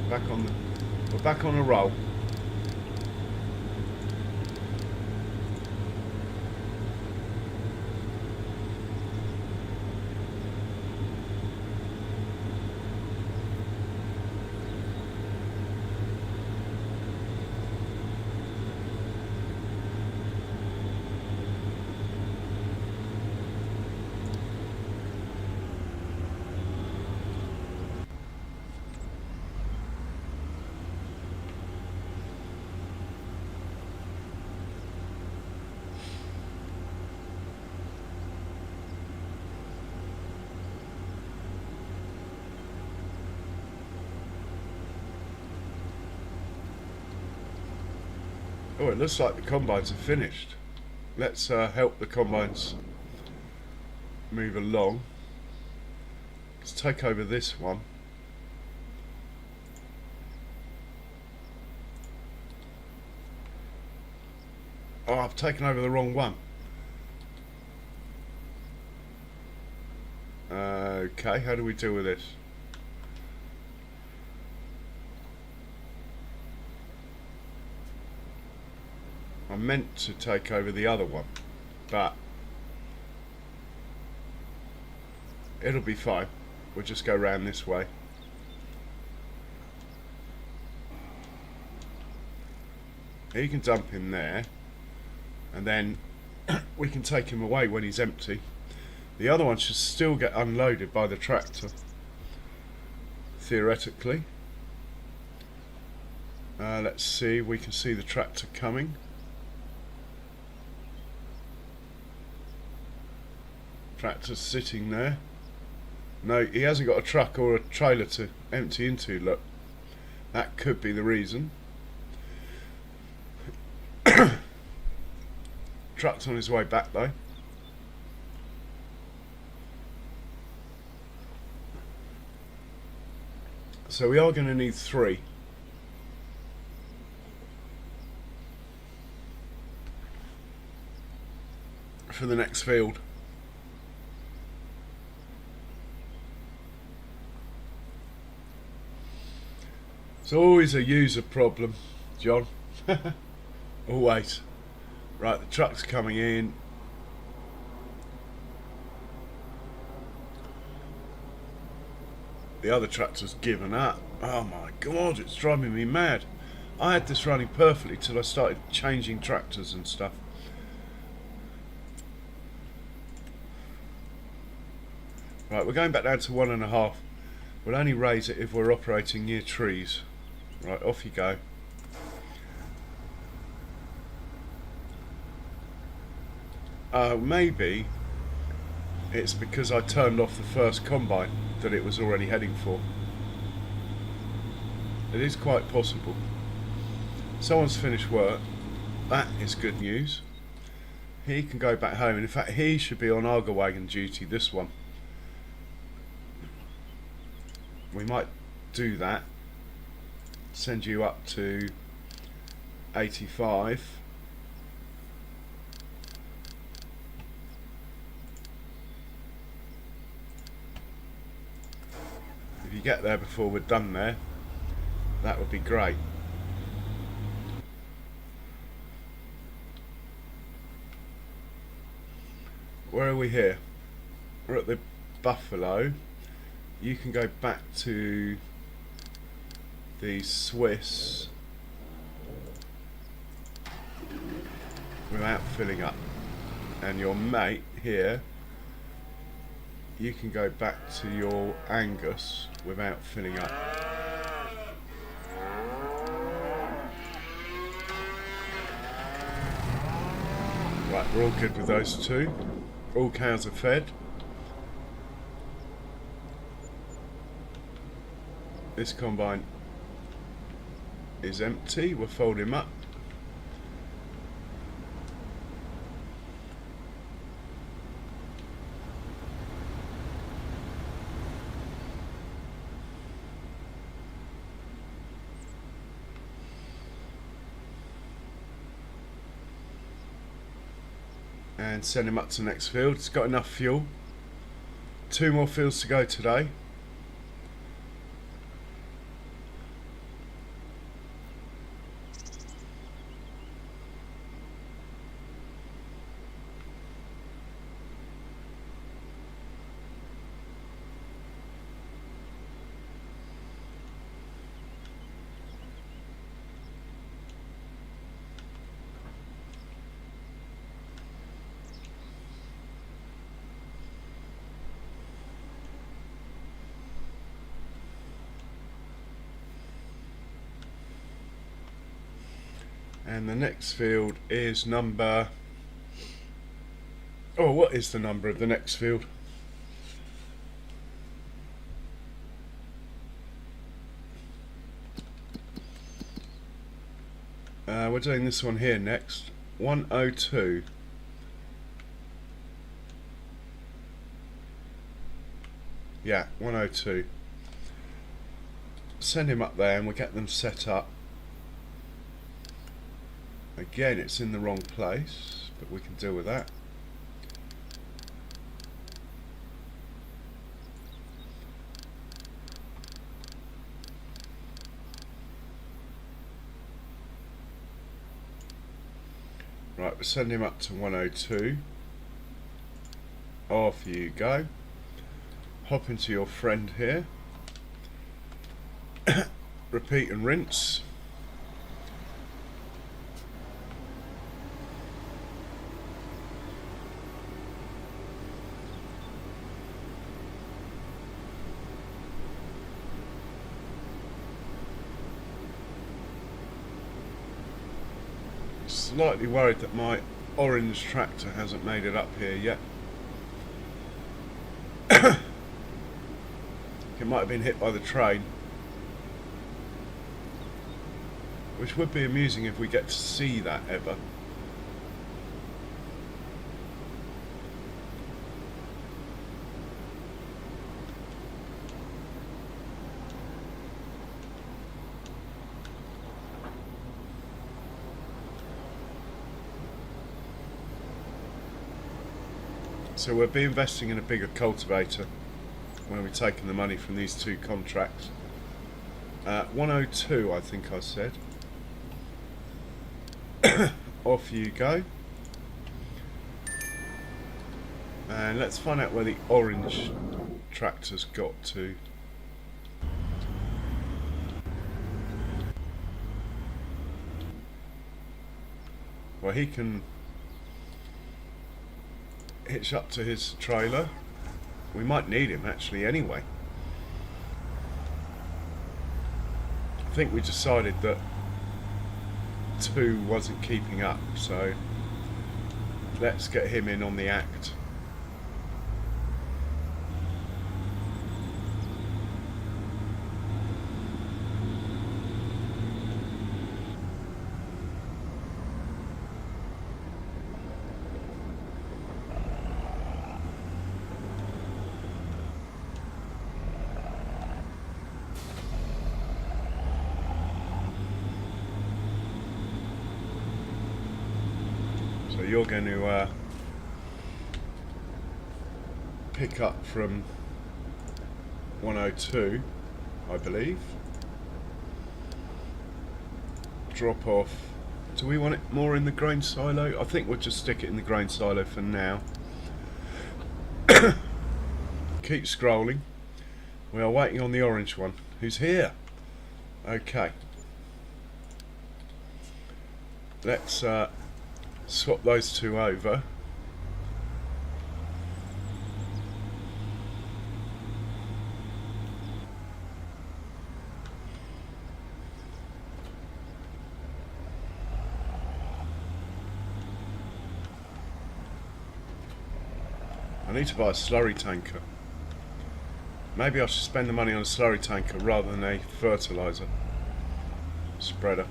Speaker 1: We're back on a roll. Oh, it looks like the combines are finished. Let's help the combines move along. Let's take over this one. Oh, I've taken over the wrong one. Okay, how do we deal with this? I meant to take over the other one, but it'll be fine. We'll just go round this way. You can dump him there, and then we can take him away when he's empty. The other one should still get unloaded by the tractor, theoretically. Let's see, we can see the tractor coming. Tractor's sitting there. No, he hasn't got a truck or a trailer to empty into, look. That could be the reason. Truck's on his way back though. So we are going to need 3. For the next field. It's always a user problem, John. Always. Right, the truck's coming in. The other tractor's given up. Oh my god, it's driving me mad. I had this running perfectly till I started changing tractors and stuff. Right, we're going back down to 1.5. We'll only raise it if we're operating near trees. Right, off you go. Maybe it's because I turned off the first combine that it was already heading for. It is quite possible. Someone's finished work. That is good news. He can go back home, and in fact he should be on Argo wagon duty, this one. We might do that. Send you up to 85. If you get there before we're done there, that would be great. Where are we here? We're at the Buffalo. You can go back to the Swiss without filling up, and your mate here, you can go back to your Angus without filling up. Right, we're all good with those two. All cows are fed. This combine is empty. We'll fold him up. And send him up to the next field. It's got enough fuel. 2 more fields to go today. And the next field is number... Oh, what is the number of the next field? We're doing this one here next. 102. Yeah, 102. Send him up there and we'll get them set up. Again, it's in the wrong place, but we can deal with that. Right, we'll send him up to 102. Off you go. Hop into your friend here. Repeat and rinse. Slightly worried that my orange tractor hasn't made it up here yet. It might have been hit by the train, which would be amusing if we get to see that ever. So we'll be investing in a bigger cultivator when we're taking the money from these two contracts. 102, I think I said. Off you go. And let's find out where the orange tractor's got to. Well, he can hitch up to his trailer. We might need him actually anyway. I think we decided that 2 wasn't keeping up, so let's get him in on the act. So you're going to pick up from 102, I believe. Drop off. Do we want it more in the grain silo? I think we'll just stick it in the grain silo for now. Keep scrolling. We are waiting on the orange one. Who's here? Okay. Let's swap those 2 over. I need to buy a slurry tanker. Maybe I should spend the money on a slurry tanker rather than a fertilizer spreader.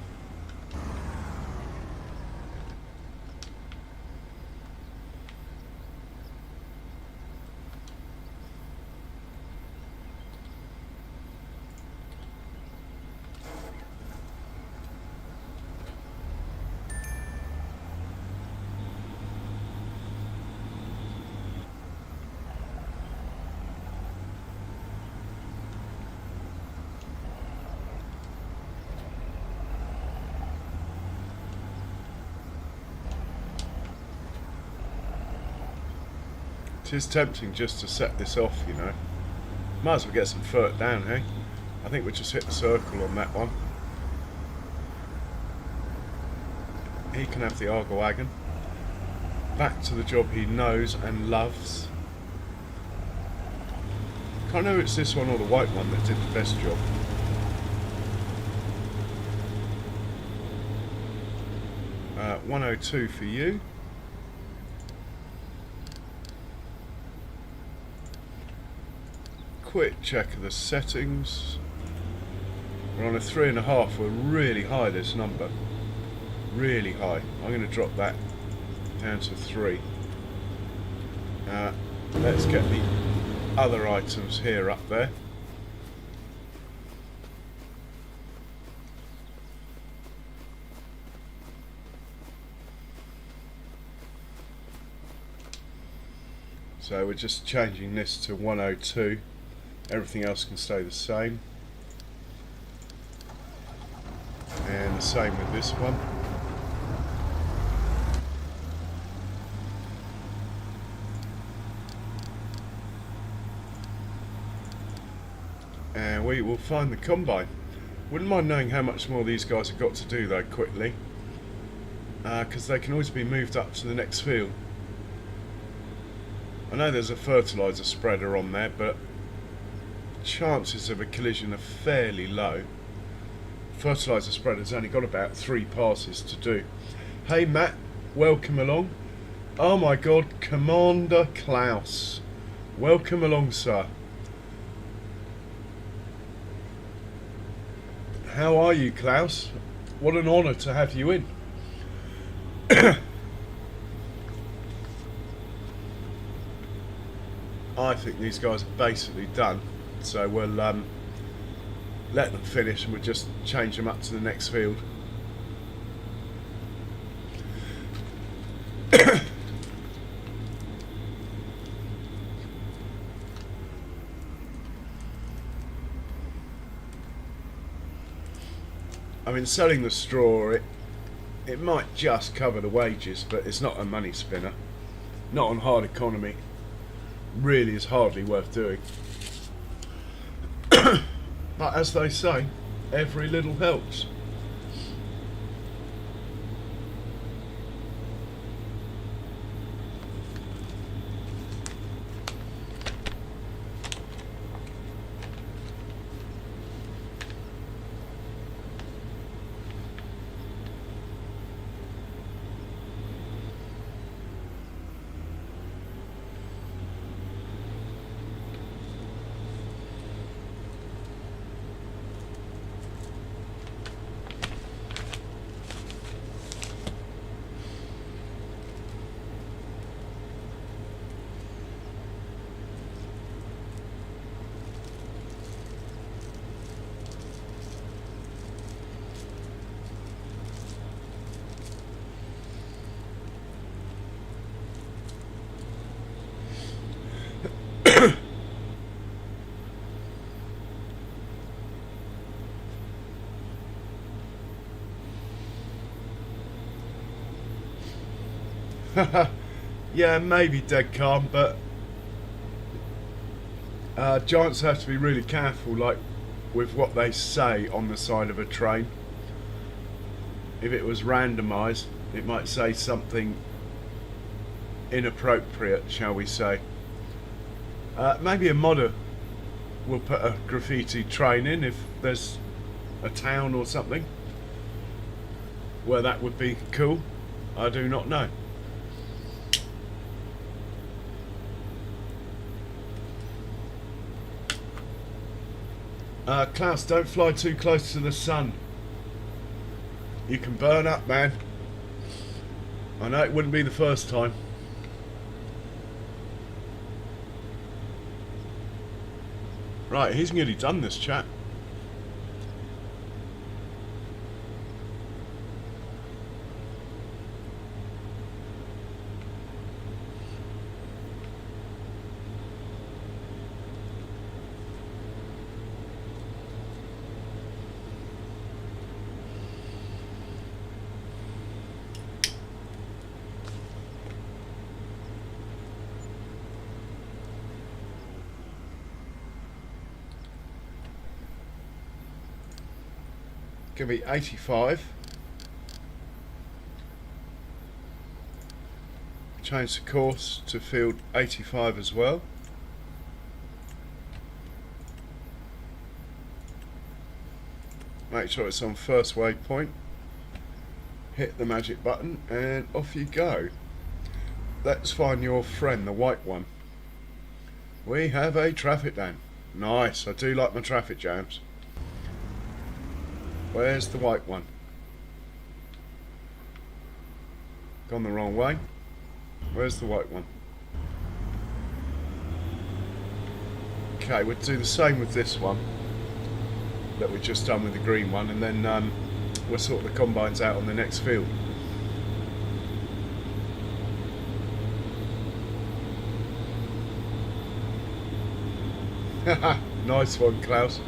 Speaker 1: It is tempting just to set this off, you know. Might as well get some fert down, hey? I think we just hit the circle on that one. He can have the Argo wagon. Back to the job he knows and loves. Can't know if it's this one or the white one that did the best job. Uh, 102 for you. Quick check of the settings. We're on a 3.5. We're really high, this number. Really high. I'm going to drop that down to 3. Let's get the other items here up there. So we're just changing this to 102. Everything else can stay the same. And the same with this one. And we will find the combine. Wouldn't mind knowing how much more these guys have got to do though quickly. Because they can always be moved up to the next field. I know there's a fertiliser spreader on there, but chances of a collision are fairly low. Fertiliser spreader's only got about 3 passes to do. Hey Matt, welcome along. Oh my god, Commander Klaus. Welcome along, sir. How are you, Klaus? What an honour to have you in. I think these guys are basically done, so we'll let them finish and we'll just change them up to the next field. I mean, selling the straw, it might just cover the wages, but it's not a money spinner. Not on hard economy. Really is hardly worth doing. But as they say, every little helps. Yeah, maybe dead calm, but giants have to be really careful, like with what they say on the side of a train. If it was randomised, it might say something inappropriate, shall we say. Maybe a modder will put a graffiti train in if there's a town or something where that would be cool. I do not know. Klaus, don't fly too close to the sun. You can burn up, man. I know it wouldn't be the first time. Right, he's nearly done this, chat. Give me 85. Change the course to field 85 as well. Make sure it's on first waypoint. Hit the magic button and off you go. Let's find your friend, the white one. We have a traffic jam. Nice, I do like my traffic jams. Where's the white one? Gone the wrong way. Where's the white one? Okay, we'll do the same with this one that we've just done with the green one, and then we'll sort the combines out on the next field. Haha, nice one, Klaus.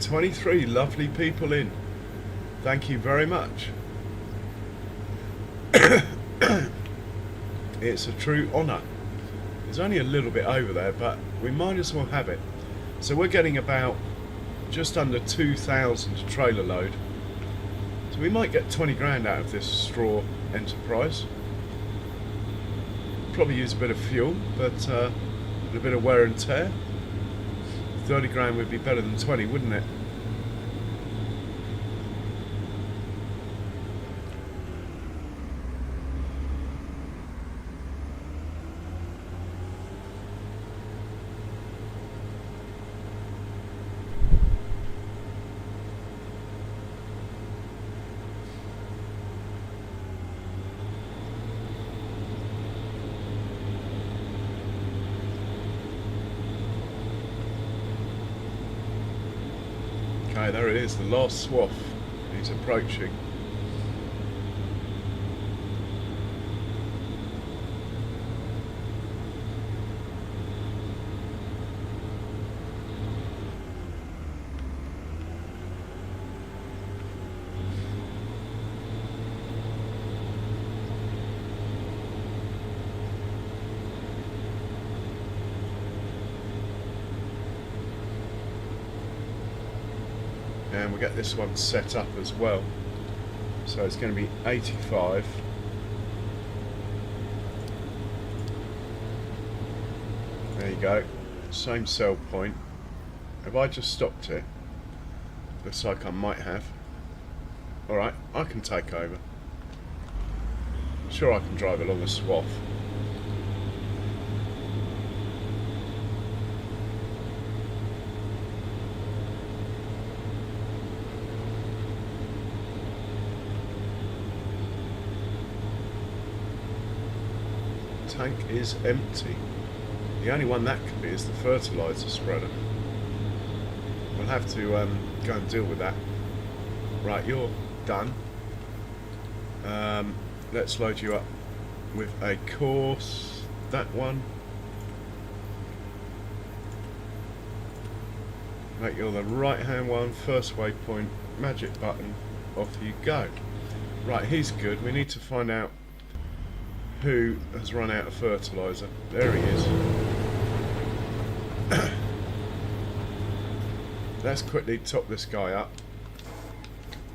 Speaker 1: 23 lovely people in. Thank you very much. It's a true honour. There's only a little bit over there, but we might as well have it. So we're getting about just under 2,000 trailer load. So we might get 20 grand out of this straw enterprise. Probably use a bit of fuel, but a bit of wear and tear. 30 grand would be better than 20, wouldn't it? Okay, there it is, the last swath. He's approaching. And we'll get this one set up as well. So it's going to be 85. There you go. Same sell point. Have I just stopped it? Looks like I might have. Alright, I can take over. I'm sure I can drive along a swath. Tank is empty. The only one that could be is the fertiliser spreader. We'll have to go and deal with that. Right, you're done. Let's load you up with a course. That one. Make you the right hand one, first waypoint, magic button, off you go. Right, he's good. We need to find out who has run out of fertiliser. There he is. Let's quickly top this guy up.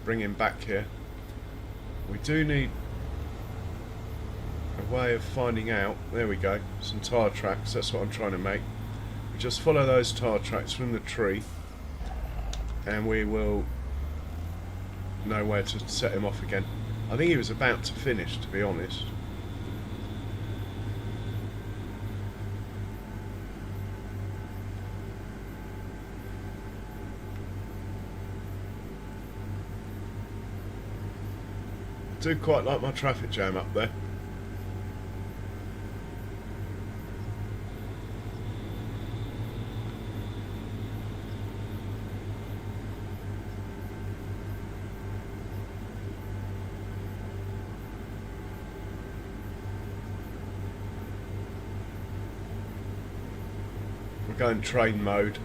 Speaker 1: Bring him back here. We do need a way of finding out. There we go. Some tyre tracks. That's what I'm trying to make. We just follow those tyre tracks from the tree, and we will know where to set him off again. I think he was about to finish, to be honest. I do quite like my traffic jam up there. We're going train mode.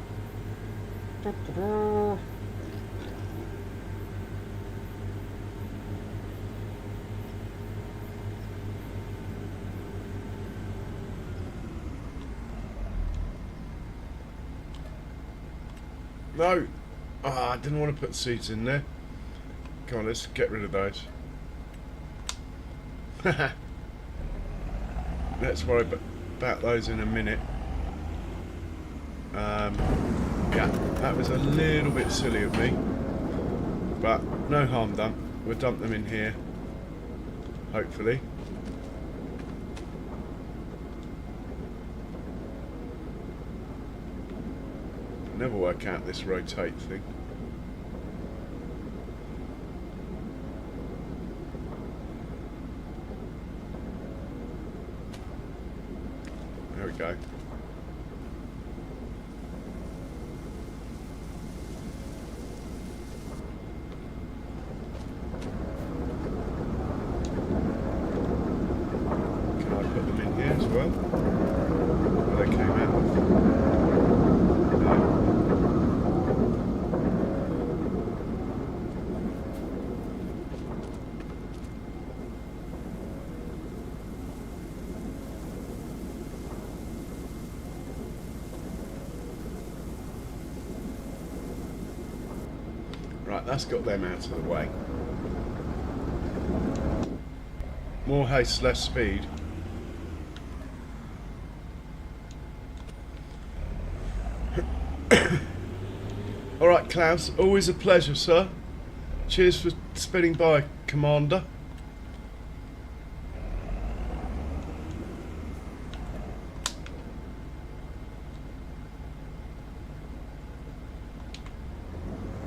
Speaker 1: No! Ah, I didn't want to put seeds in there. Come on, let's get rid of those. Let's worry about those in a minute. Yeah, that was a little bit silly of me. But no harm done. We'll dump them in here. Hopefully. Never work out this rotate thing. There we go. Can I put them in here as well? Where they came out of? No. Right, that's got them out of the way. More haste, less speed. Alright, Klaus, always a pleasure, sir. Cheers for spinning by, Commander.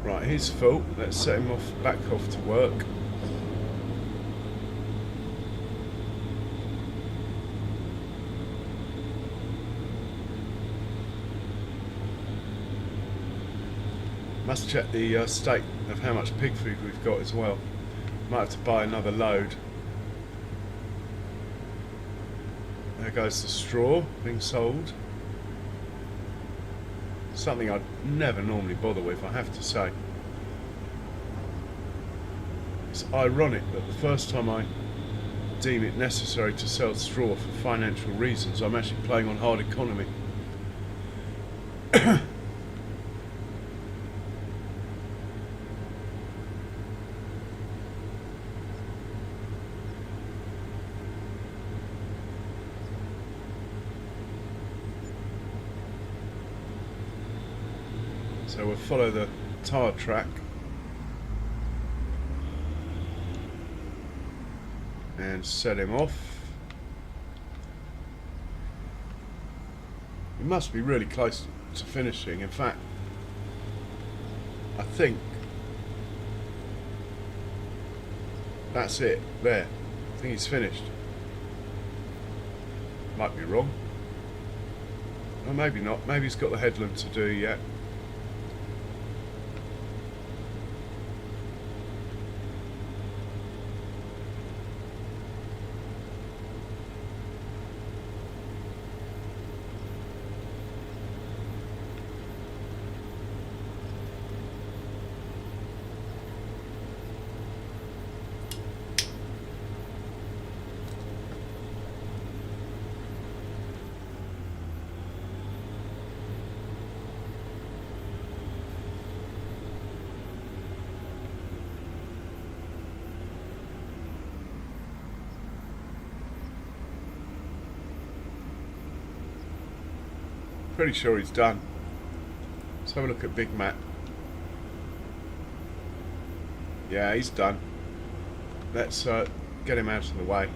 Speaker 1: Right, he's full. Let's set him off, back off to work. Must check the state of how much pig food we've got as well. Might have to buy another load. There goes the straw being sold. Something I'd never normally bother with, I have to say. It's ironic that the first time I deem it necessary to sell straw for financial reasons, I'm actually playing on hard economy. So we'll follow the tyre track and set him off. He must be really close to finishing. In fact, I think that's it, there. I think he's finished. Might be wrong. Or maybe not. Maybe he's got the headland to do yet. Pretty sure he's done. Let's have a look at Big Mac. Yeah, he's done. Let's get him out of the way.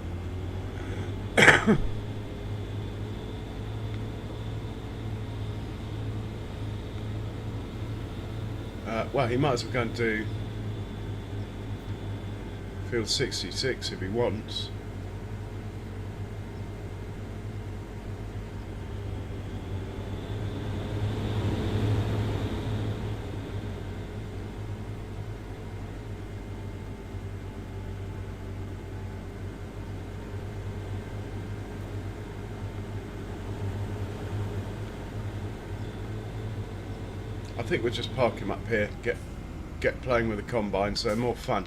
Speaker 1: Well, he might as well go and do field 66 if he wants. I think we'll just park him up here, get playing with the combines, so they're more fun.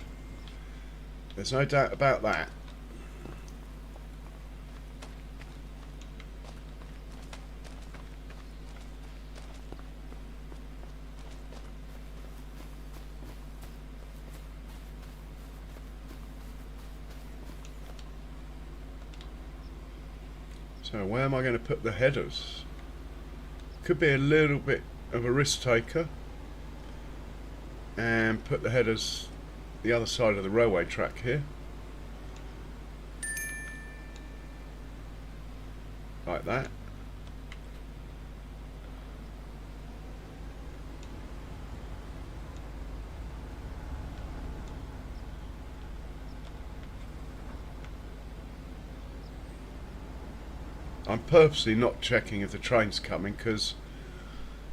Speaker 1: There's no doubt about that. So where am I going to put the headers? Could be a little bit of a risk taker and put the headers the other side of the railway track here, like that. I'm purposely not checking if the train's coming because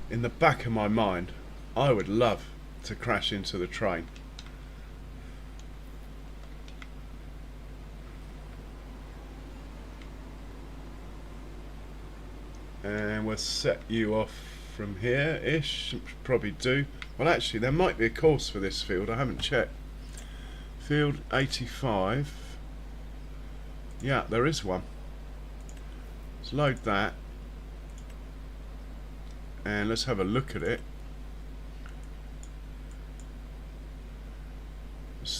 Speaker 1: in the back of my mind I would love to crash into the train. And we'll set you off from here-ish, probably do. Well, actually there might be a course for this field, I haven't checked. Field 85. Yeah, there is one. Let's load that. And let's have a look at it.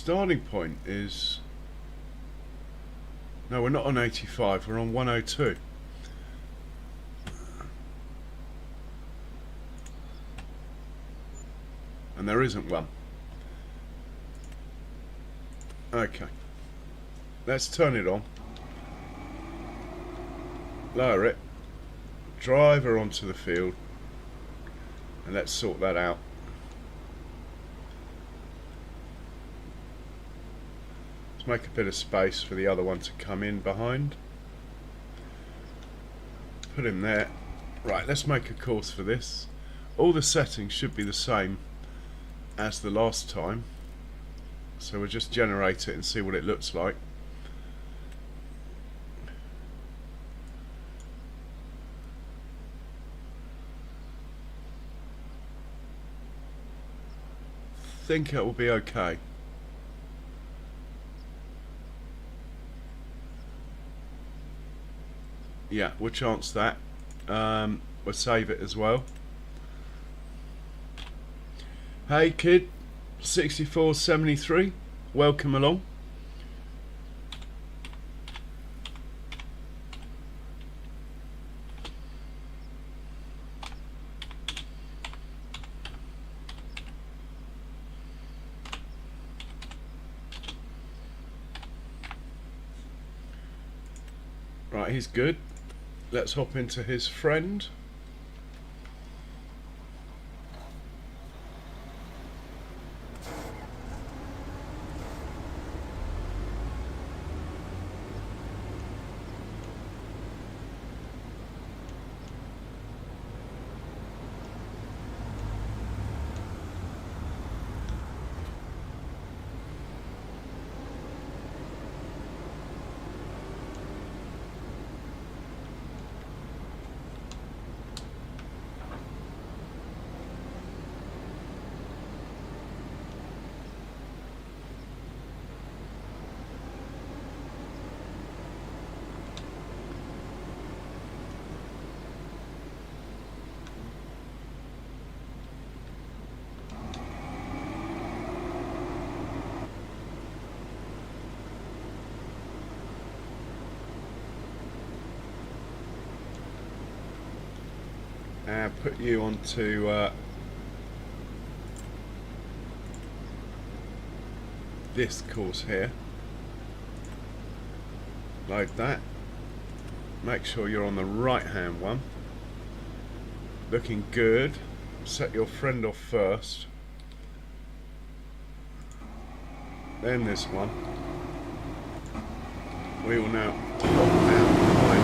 Speaker 1: starting point is... No, we're not on 85, we're on 102. And there isn't one. Okay. Let's turn it on. Lower it. Drive her onto the field. And let's sort that out. Let's make a bit of space for the other one to come in behind. Put him there. Right, let's make a course for this. All the settings should be the same as the last time. So we'll just generate it and see what it looks like. Think it will be okay. Yeah, we'll chance that. We'll save it as well. Hey kid, 6473, welcome along. Right, he's good. Let's hop into his friend. And put you onto this course here. Load that. Make sure you're on the right hand one. Looking good. Set your friend off first. Then this one. We will now pop out behind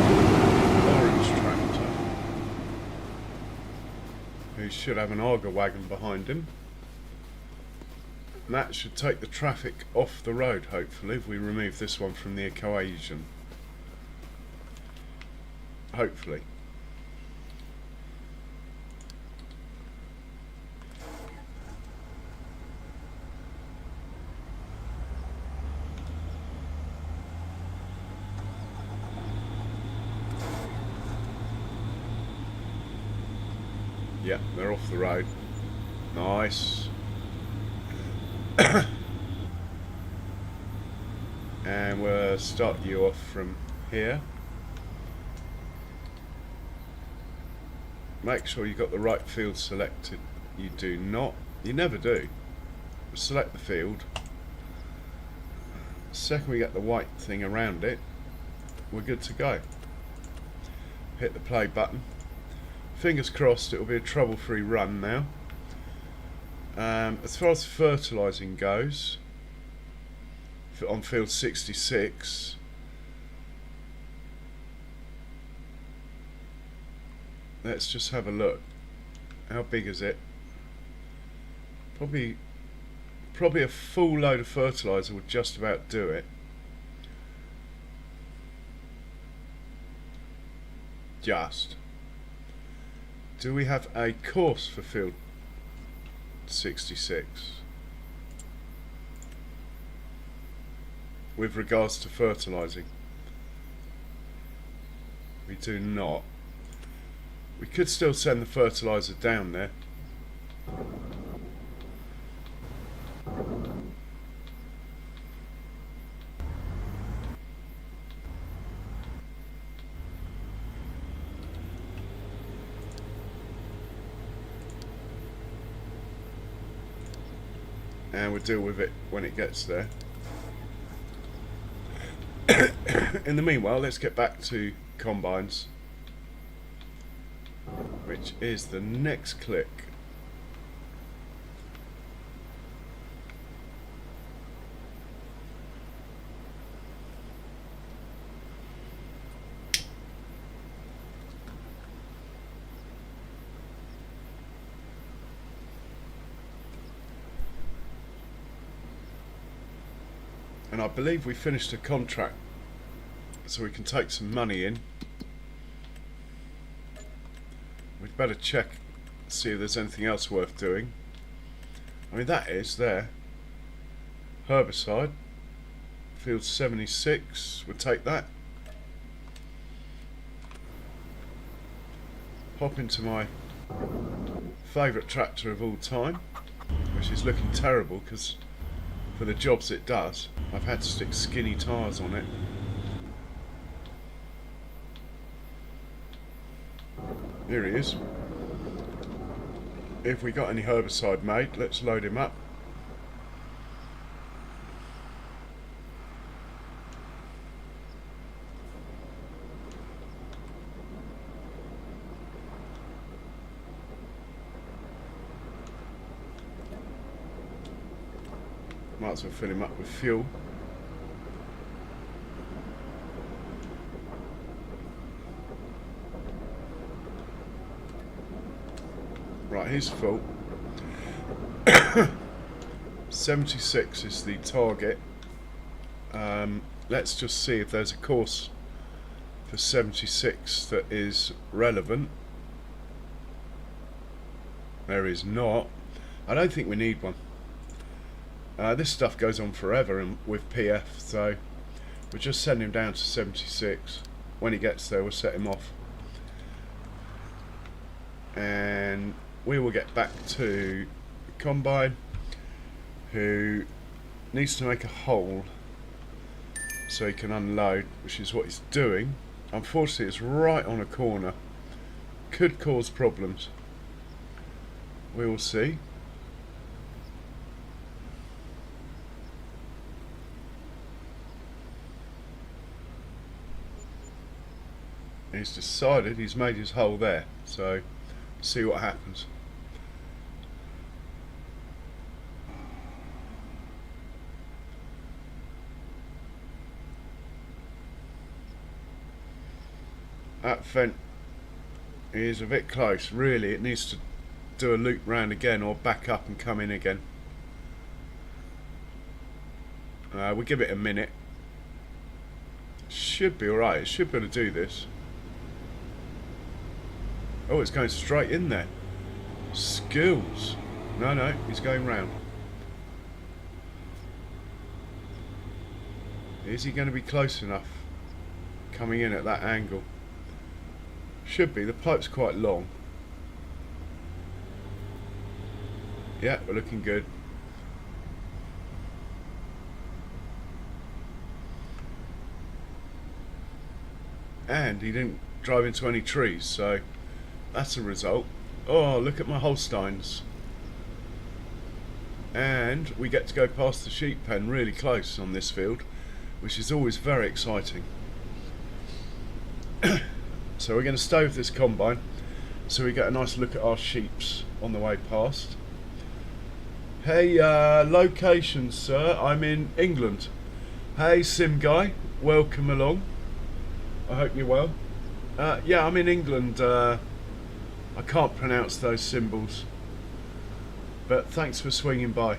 Speaker 1: the orange tractor, who should have an auger wagon behind him. And that should take the traffic off the road, hopefully, if we remove this one from the equation. Hopefully. Yeah, they're off the road. Nice. And we'll start you off from here. Make sure you've got the right field selected. You do not. You never do. Select the field. Second we get the white thing around it, we're good to go. Hit the play button. Fingers crossed it will be a trouble-free run now. As far as fertilising goes, on field 66, let's just have a look. How big is it? Probably a full load of fertiliser would just about do it. Just. Do we have a course for field 66 with regards to fertilising? We do not. We could still send the fertiliser down there. and we'll deal with it when it gets there. In the meanwhile, let's get back to combines, which is the next click. And I believe we finished a contract, so we can take some money in. We'd better check, see if there's anything else worth doing. I mean, that is there. Herbicide, field 76, we'll take that. Hop into my favourite tractor of all time, which is looking terrible because for the jobs it does, I've had to stick skinny tyres on it. Here he is. If we got any herbicide made, let's load him up. Might as well fill him up with fuel. Right, he's full. 76 is the target. Let's just see if there's a course for 76 that is relevant. There is not. I don't think we need one. This stuff goes on forever and with PF, so we'll just send him down to 76. When he gets there, we'll set him off. And we will get back to the combine, who needs to make a hole so he can unload, which is what he's doing. Unfortunately, it's right on a corner. Could cause problems. We will see. He's decided, he's made his hole there, so see what happens. That vent is a bit close, really. It needs to do a loop round again or back up and come in again. We'll give it a minute. Should be alright, it should be able to do this. Oh, it's going straight in there. Skills. No, he's going round. Is he going to be close enough? Coming in at that angle. Should be. The pipe's quite long. Yeah, we're looking good. And he didn't drive into any trees, so that's a result. Oh, look at my Holsteins. And we get to go past the sheep pen really close on this field, which is always very exciting. So we're going to stay with this combine so we get a nice look at our sheeps on the way past. Hey, location, sir. I'm in England. Hey, Sim Guy. Welcome along. I hope you're well. Yeah, I'm in England. I can't pronounce those symbols, but thanks for swinging by.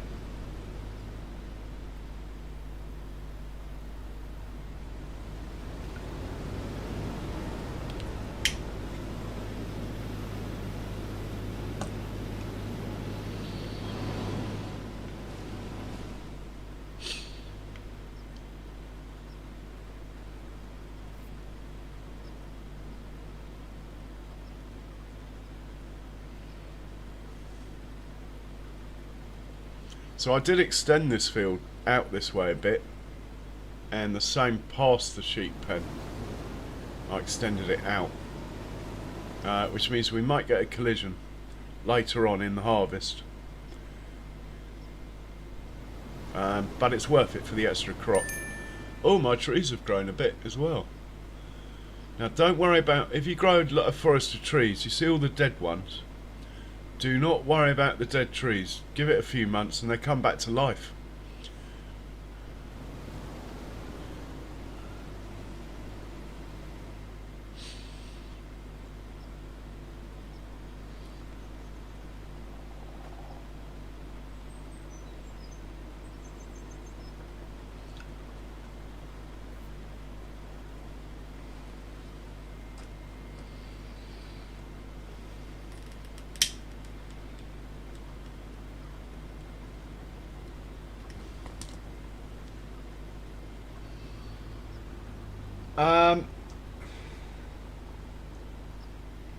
Speaker 1: So I did extend this field out this way a bit, and the same past the sheep pen. I extended it out, which means we might get a collision later on in the harvest. but it's worth it for the extra crop. Oh, my trees have grown a bit as well. Now don't worry about, if you grow a lot of forest of trees, you see all the dead ones, do not worry about the dead trees. Give it a few months and they come back to life.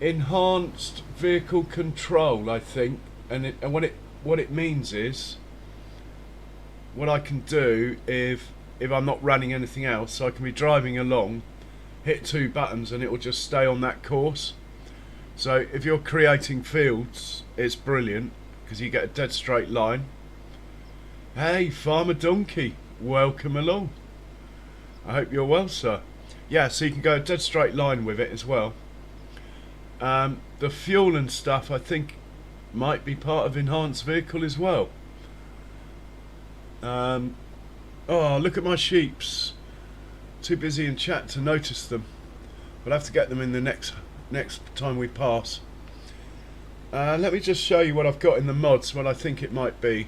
Speaker 1: Enhanced vehicle control, I think, and what it means is, what I can do if I'm not running anything else, so I can be driving along, hit 2 buttons, and it will just stay on that course. So if you're creating fields, it's brilliant because you get a dead straight line. Hey, Farmer Donkey, welcome along. I hope you're well, sir. Yeah, so you can go a dead straight line with it as well. The fuel and stuff, I think, might be part of enhanced vehicle as well. Oh, look at my sheeps. Too busy in chat to notice them. We'll have to get them in the next time we pass. Let me just show you what I've got in the mods, what I think it might be.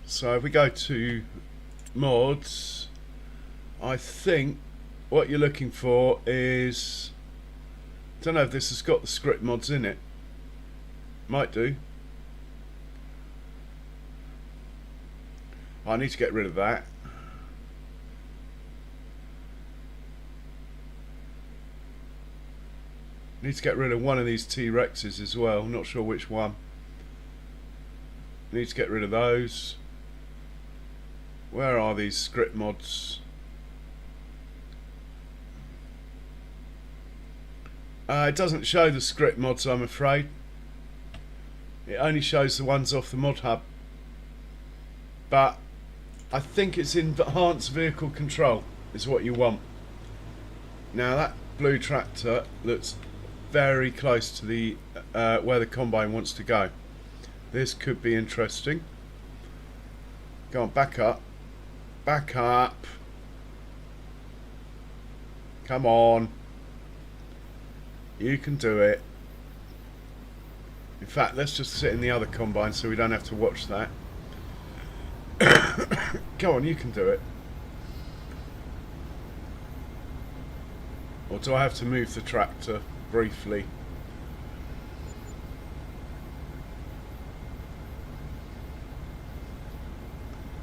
Speaker 1: So if we go to mods, I think what you're looking for is, I don't know if this has got the script mods in it. Might do. I need to get rid of that. Need to get rid of one of these T-Rexes as well. I'm not sure which one. Need to get rid of those. Where are these script mods? It doesn't show the script mods, I'm afraid. It only shows the ones off the mod hub. But I think it's enhanced vehicle control is what you want. Now that blue tractor looks very close to the where the combine wants to go. This could be interesting. Go on, back up. Back up. Come on. You can do it. In fact, let's just sit in the other combine so we don't have to watch that. Go on, you can do it. Or do I have to move the tractor briefly?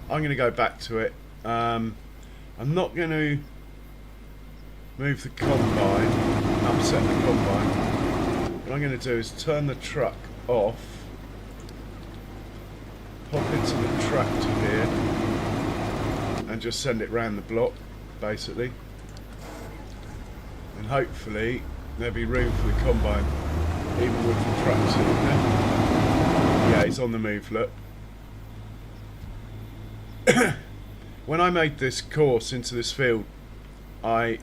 Speaker 1: I'm going to go back to it. I'm not going to move the combine, upset the combine. What I'm going to do is turn the truck off, pop into the tractor here, and just send it round the block, basically. And hopefully there'll be room for the combine, even with the tractor in there. Yeah, he's on the move, look. When I made this course into this field, I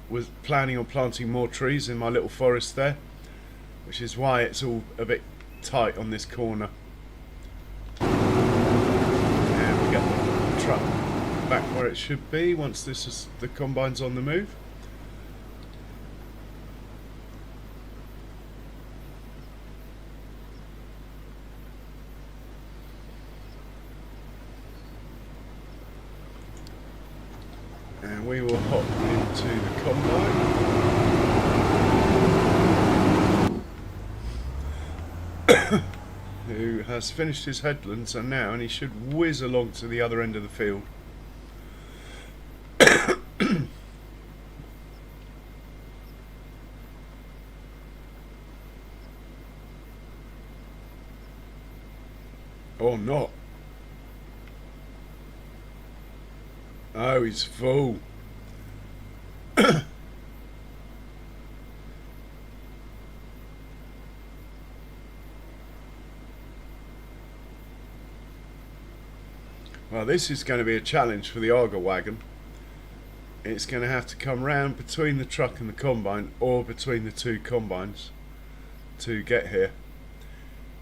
Speaker 1: was planning on planting more trees in my little forest there, which is why it's all a bit tight on this corner. And we get the truck back where it should be once the combine's on the move. And we will hop into the combine. Who has finished his headlands and he should whiz along to the other end of the field. Or not. Oh, he's full. Well, this is going to be a challenge for the auger wagon. It's going to have to come round between the truck and the combine, or between the two combines, to get here.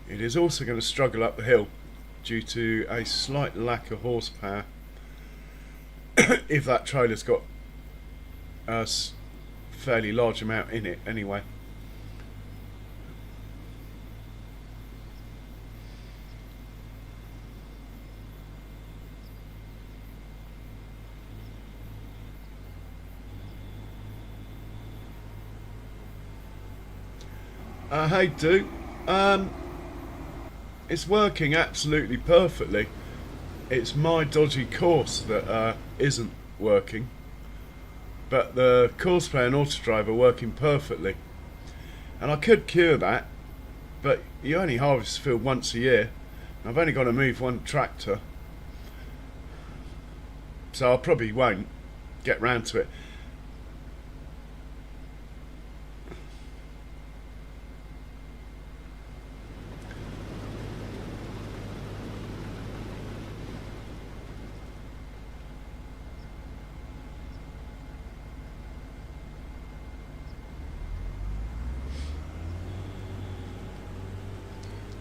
Speaker 1: It is also going to struggle up the hill due to a slight lack of horsepower if that trailer's got a fairly large amount in it anyway. Hey Duke, it's working absolutely perfectly. It's my dodgy course that isn't working, but the course play and auto drive are working perfectly, and I could cure that, but you only harvest the field once a year. I've only got to move one tractor, so I probably won't get round to it.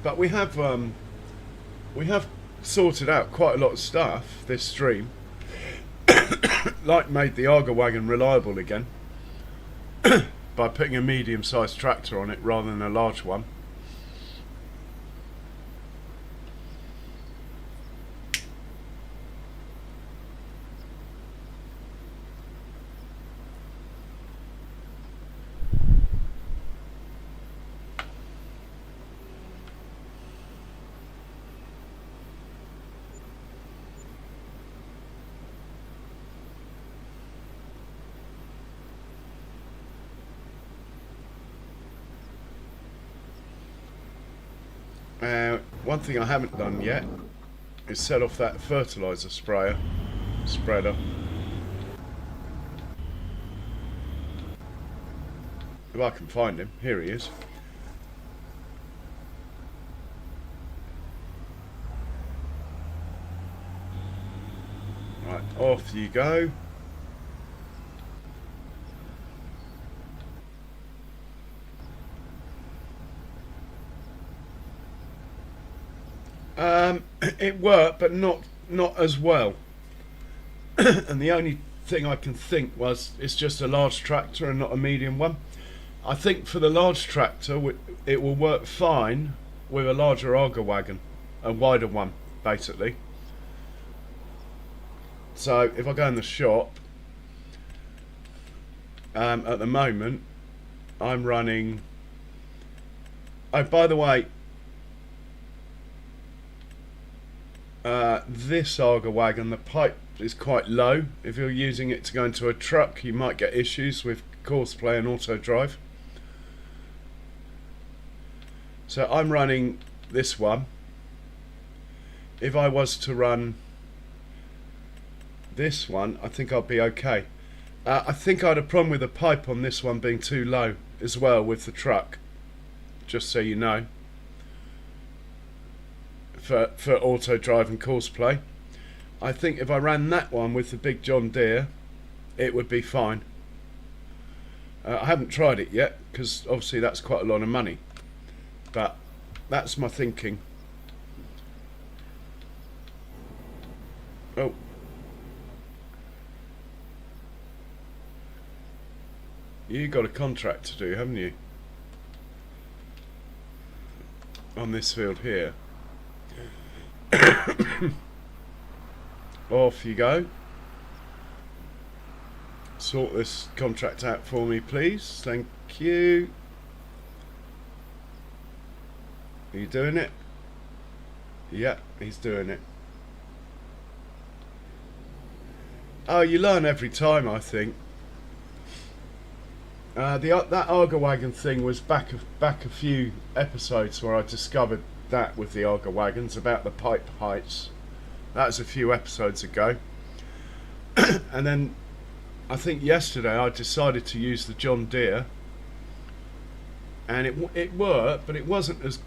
Speaker 1: But we have sorted out quite a lot of stuff this stream, like made the auger wagon reliable again by putting a medium-sized tractor on it rather than a large one. One thing I haven't done yet is set off that fertilizer spreader. If I can find him, here he is. Right, off you go. It worked, but not as well. And the only thing I can think was it's just a large tractor and not a medium one. I think for the large tractor it will work fine with a larger auger wagon, a wider one basically. So if I go in the shop, at the moment I'm running, oh by the way, this auger wagon, the pipe is quite low. If you're using it to go into a truck, you might get issues with course play and auto drive. So I'm running this one. If I was to run this one, I think I'll be okay. I think I had a problem with the pipe on this one being too low as well with the truck, just so you know, for auto drive and course play. I think if I ran that one with the big John Deere, it would be fine. I haven't tried it yet because obviously that's quite a lot of money, but that's my thinking. Oh, you got a contract to do, haven't you, on this field here? Off you go. Sort this contract out for me, please. Thank you. Are you doing it? Yeah, he's doing it. Oh, you learn every time, I think. That auger wagon thing was back a few episodes where I discovered that with the auger wagons about the pipe heights. That was a few episodes ago. And then I think yesterday I decided to use the John Deere, and it worked, but it wasn't as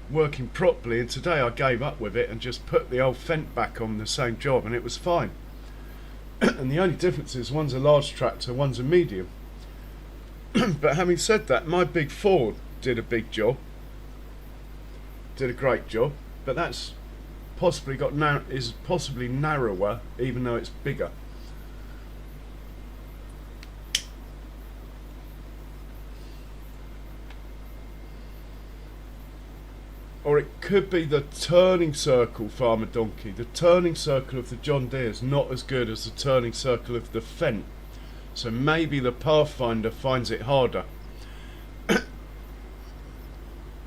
Speaker 1: working properly, and today I gave up with it and just put the old Fent back on the same job, and it was fine. And the only difference is one's a large tractor, one's a medium. But having said that, my big Ford did a big job, did a great job, but that's possibly is possibly narrower, even though it's bigger. Or it could be the turning circle, Farmer Donkey. The turning circle of the John Deere is not as good as the turning circle of the Fent. So maybe the Pathfinder finds it harder.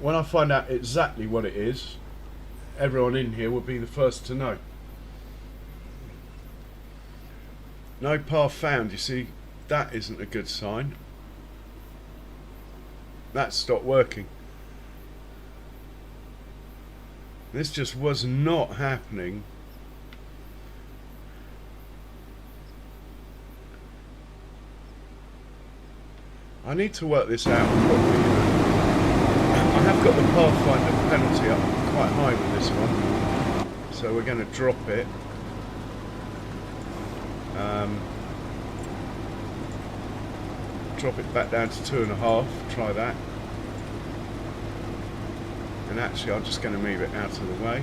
Speaker 1: When I find out exactly what it is, everyone in here will be the first to know. No path found, you see, that isn't a good sign. That stopped working. This just was not happening. I need to work this out properly. I have got the Pathfinder penalty up quite high with this one, so we're going to drop it. Drop it back down to 2.5. Try that. And actually, I'm just going to move it out of the way.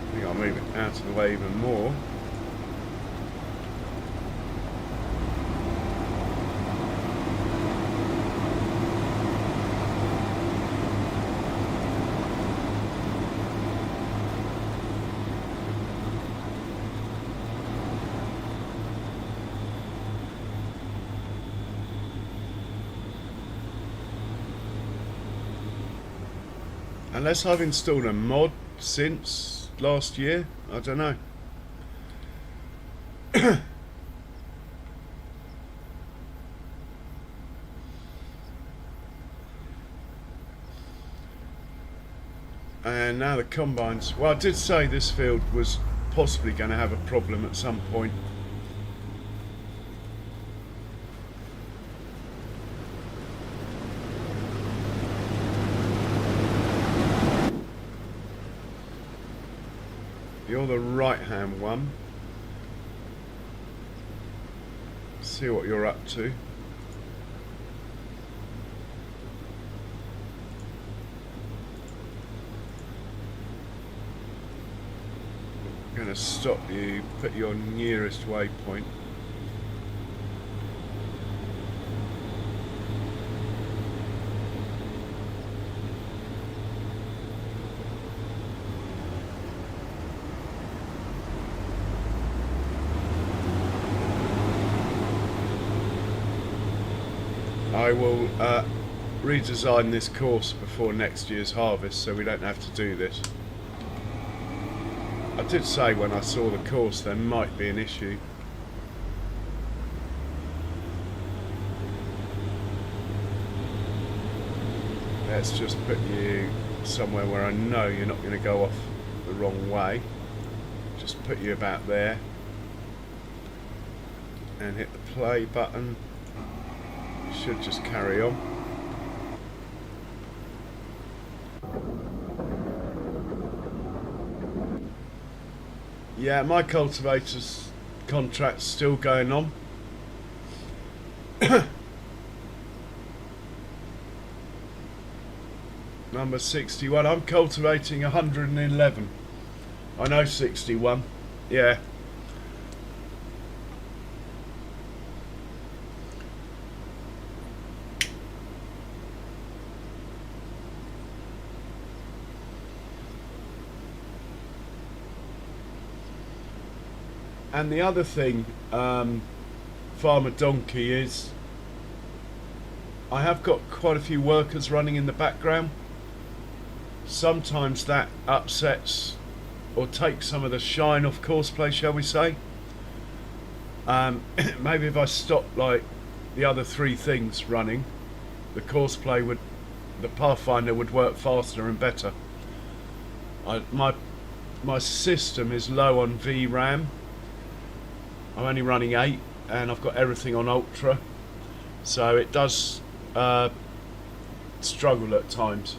Speaker 1: I think I'll move it out of the way even more. Unless I've installed a mod since last year, I don't know. And now the combines. Well, I did say this field was possibly going to have a problem at some point. You're the right-hand one. See what you're up to. I'm going to stop you, put your nearest waypoint. I will redesign this course before next year's harvest so we don't have to do this. I did say when I saw the course there might be an issue. Let's just put you somewhere where I know you're not going to go off the wrong way. Just put you about there and hit the play button. Should just carry on. Yeah, my cultivator's contract's still going on. Number 61. I'm cultivating 111. I know 61. Yeah. And the other thing, Farmer Donkey, is I have got quite a few workers running in the background. Sometimes that upsets or takes some of the shine off courseplay, shall we say. Maybe if I stop like the other three things running, the courseplay would, the Pathfinder would work faster and better. My my system is low on VRAM. I'm only running 8 and I've got everything on ultra, so it does struggle at times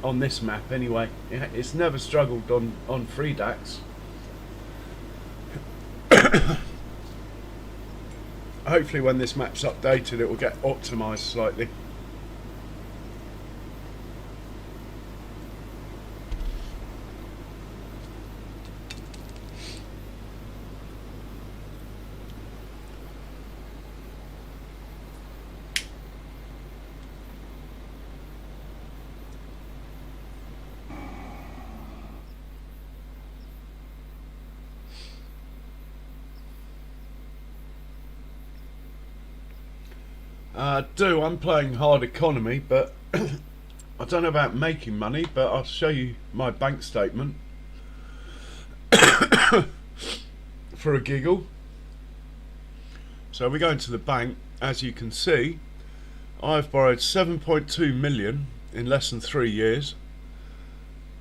Speaker 1: on this map anyway. It's never struggled on free DAX. Hopefully when this map's updated it will get optimised slightly. I'm playing hard economy, but I don't know about making money, but I'll show you my bank statement for a giggle. So we go into the bank. As you can see, I've borrowed 7.2 million in less than 3 years.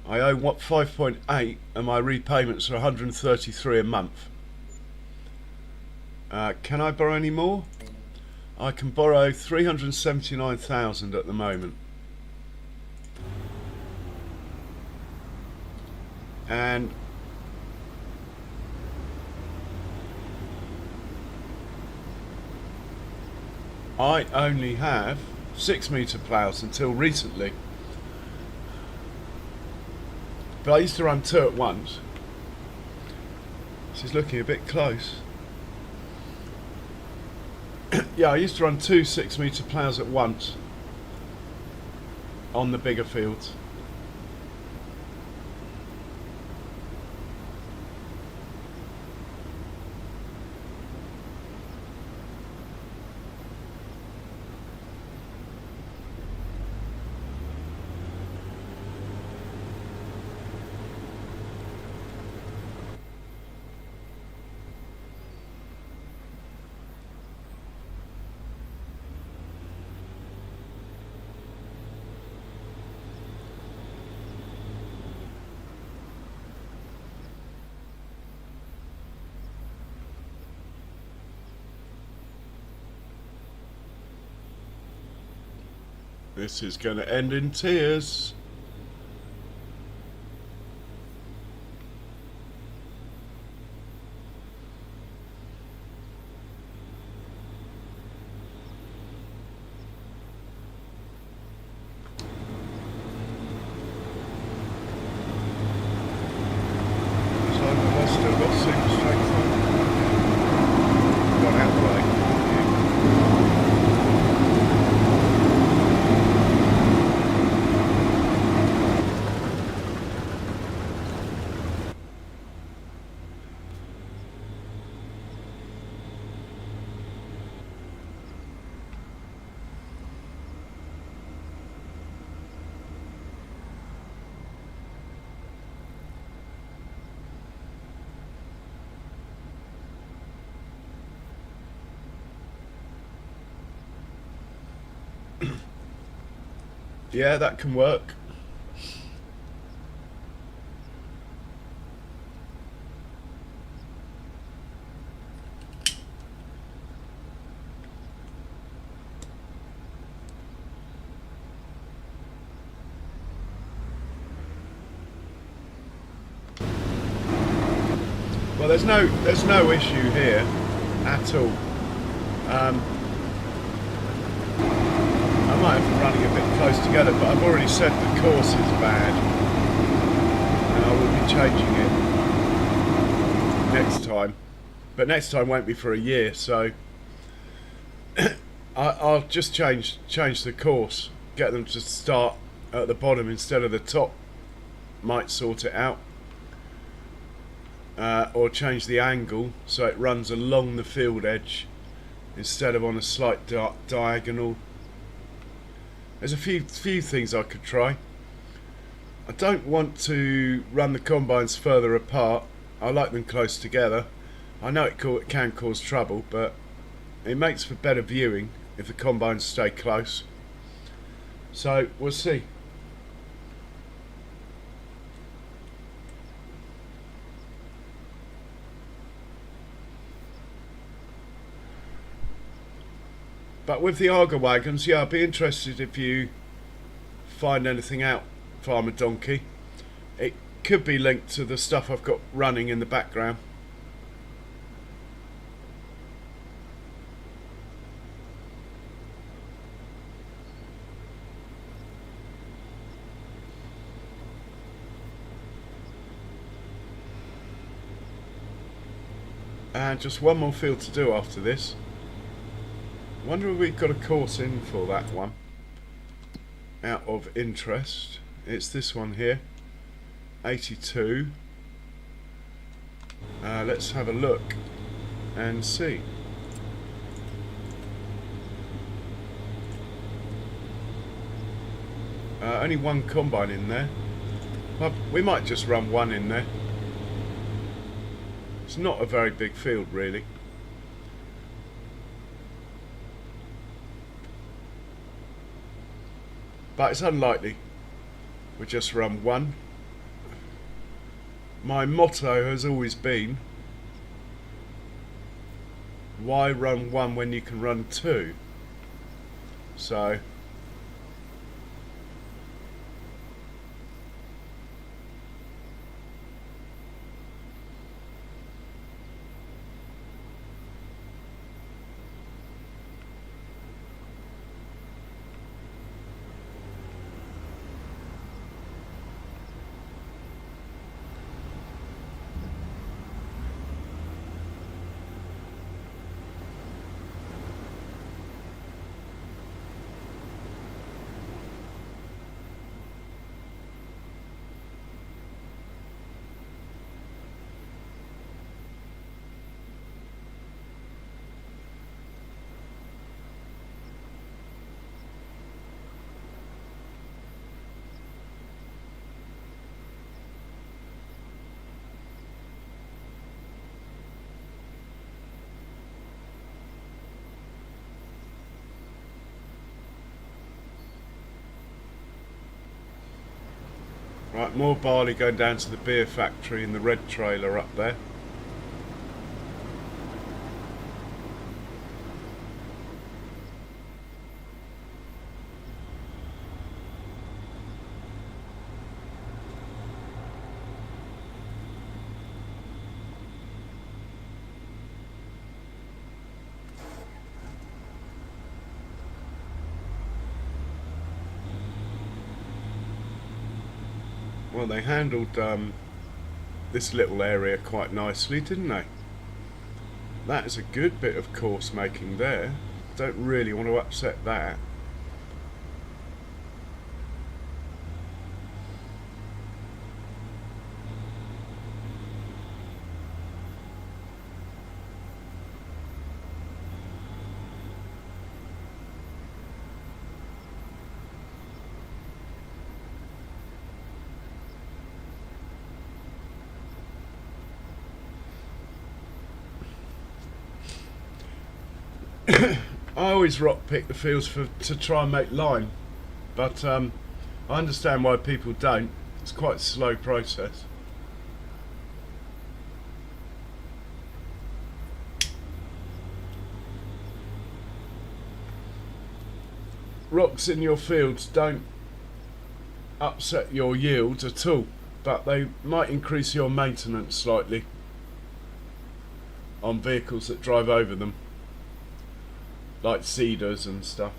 Speaker 1: I owe 5.8 and my repayments are 133 a month. Can I borrow any more? I can borrow 379,000 at the moment. And I only have 6-metre ploughs until recently. But I used to run 2 at once. This is looking a bit close. Yeah, I used to run 2 6-metre ploughs at once on the bigger fields. This is going to end in tears. So I've still got super strength on. Gone out the way. Yeah, that can work. Well, there's no issue here at all. I might have been running a bit close together, but I've already said the course is bad, and I will be changing it next time. But next time won't be for a year, so I'll just change the course, get them to start at the bottom instead of the top. Might sort it out. Or change the angle so it runs along the field edge instead of on a slight diagonal. There's a few things I could try. I don't want to run the combines further apart. I like them close together. I know it can cause trouble, but it makes for better viewing if the combines stay close. So we'll see. But with the Arga wagons, yeah, I'd be interested if you find anything out, Farmer Donkey. It could be linked to the stuff I've got running in the background. And just one more field to do after this. Wonder if we've got a course in for that one. Out of interest, it's this one here, 82. Let's have a look and see. Only one combine in there. Well, we might just run one in there. It's not a very big field, really. But it's unlikely. We just run one. My motto has always been, why run one when you can run two? So right, more barley going down to the beer factory in the red trailer up there. Well, they handled this little area quite nicely, didn't they? That is a good bit of course making there. Don't really want to upset that. I always rock pick the fields to try and make lime, but I understand why people don't. It's quite a slow process. Rocks in your fields don't upset your yields at all, but they might increase your maintenance slightly on vehicles that drive over them, like seeders and stuff.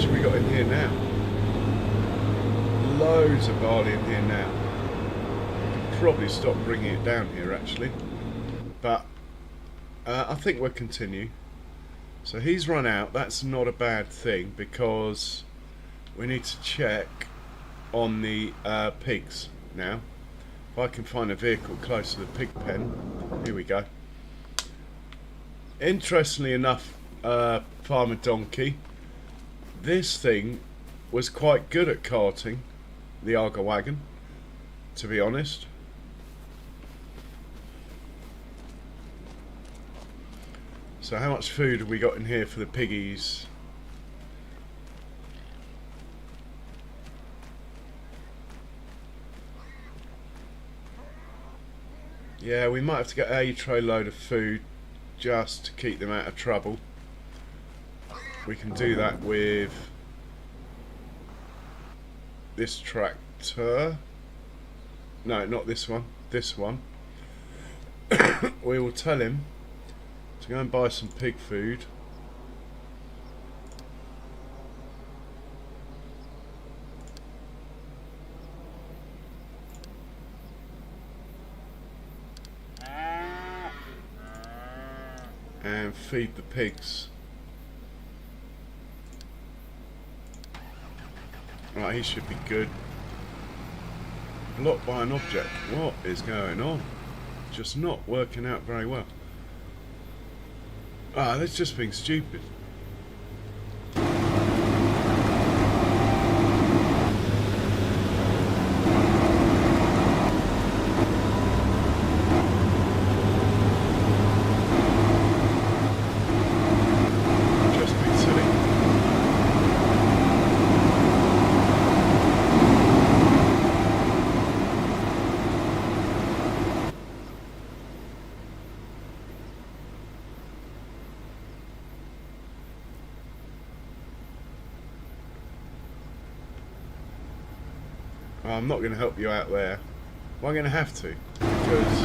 Speaker 1: much have we got in here now? Loads of barley in here now. Could probably stop bringing it down here actually, but I think we'll continue. So he's run out. That's not a bad thing because we need to check on the pigs now. If I can find a vehicle close to the pig pen. Here we go. Interestingly enough, Farmer Donkey, this thing was quite good at carting the Arga wagon, to be honest. So how much food have we got in here for the piggies? Yeah, we might have to get a tray load of food just to keep them out of trouble. We can do that with this tractor. No, not this one. This one. We will tell him to go and buy some pig food. And feed the pigs. Right, he should be good. Blocked by an object. What is going on? Just not working out very well. Ah, that's just being stupid. I'm not going to help you out there. Well, I'm going to have to, because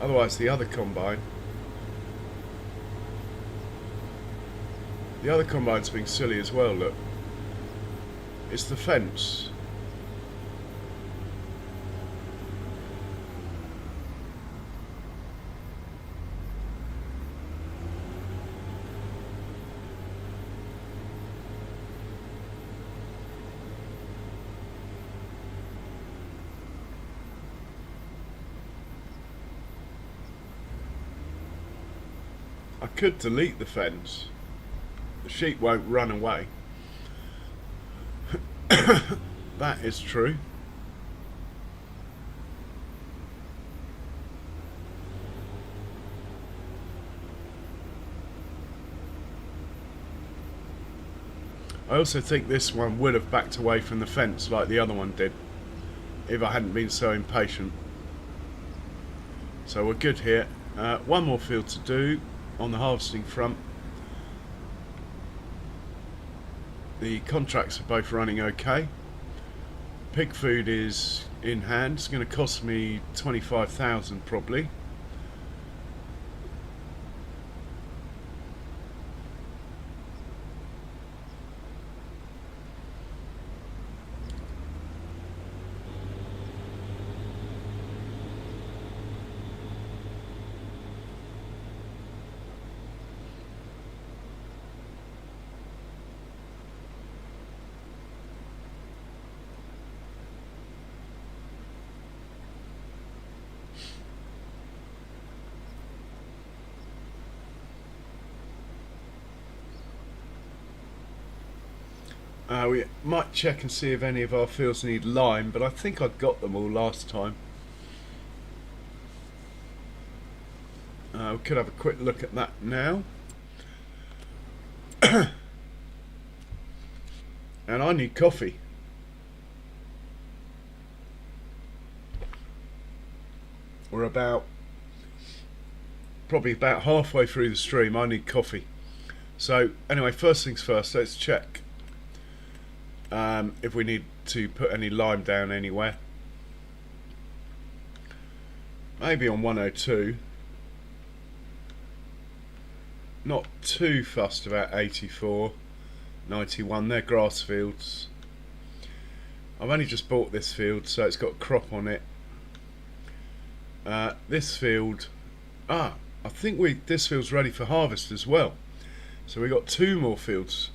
Speaker 1: otherwise the other combine's being silly as well. Look, it's the fence. I could delete the fence. The sheep won't run away. That is true. I also think this one would have backed away from the fence like the other one did if I hadn't been so impatient. So we're good here. One more field to do on the harvesting front. The contracts are both running okay. Pig food is in hand. It's going to cost me 25,000 probably. We might check and see if any of our fields need lime, but I think I got them all last time. We could have a quick look at that now. And I need coffee. We're probably about halfway through the stream. I need coffee. So anyway, first things first, let's check if we need to put any lime down anywhere. Maybe on 102. not too fussed about 84, 91. They're grass fields. I've only just bought this field, so it's got crop on it. This field, I think this field's ready for harvest as well. So we got 2 more fields.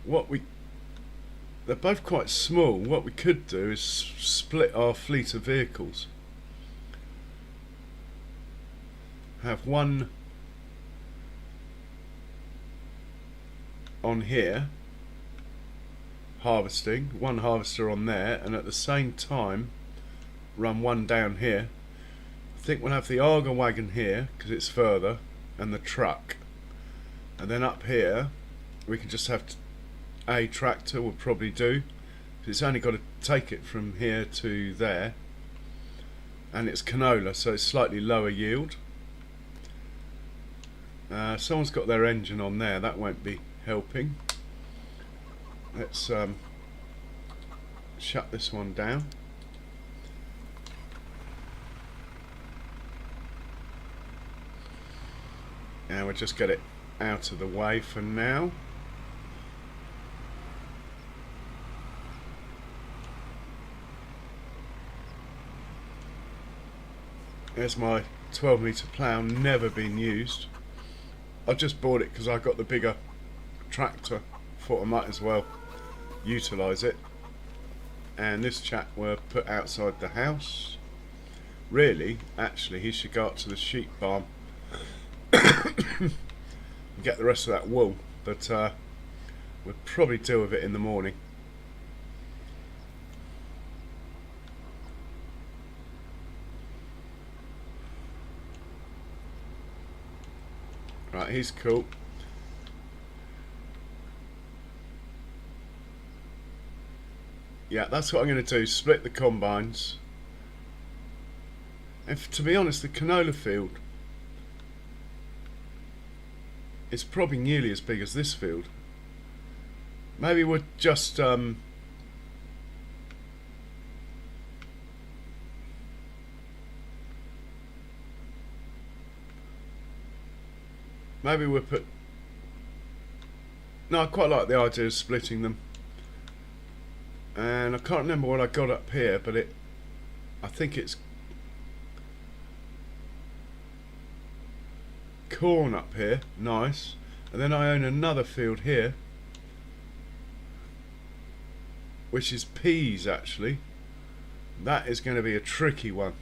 Speaker 1: They're both quite small. What we could do is split our fleet of vehicles. Have one on here harvesting, one harvester on there, and at the same time run one down here. I think we'll have the Arga wagon here because it's further, and the truck, and then up here we can just have a tractor. Will probably do. It's only got to take it from here to there, and it's canola, so it's slightly lower yield. Someone's got their engine on there, that won't be helping. Let's shut this one down. And we'll just get it out of the way for now. There's my 12 metre plough, never been used. I just bought it because I got the bigger tractor. Thought I might as well utilise it. And this chap were put outside the house. Really, actually, he should go up to the sheep farm and get the rest of that wool. But we'll probably deal with it in the morning. Right, he's cool. Yeah, that's what I'm going to do, split the combines. And to be honest, the canola field is probably nearly as big as this field. Maybe we'll just maybe we'll put... No, I quite like the idea of splitting them. And I can't remember what I got up here, but I think it's corn up here, nice. And then I own another field here, which is peas actually. That is going to be a tricky one.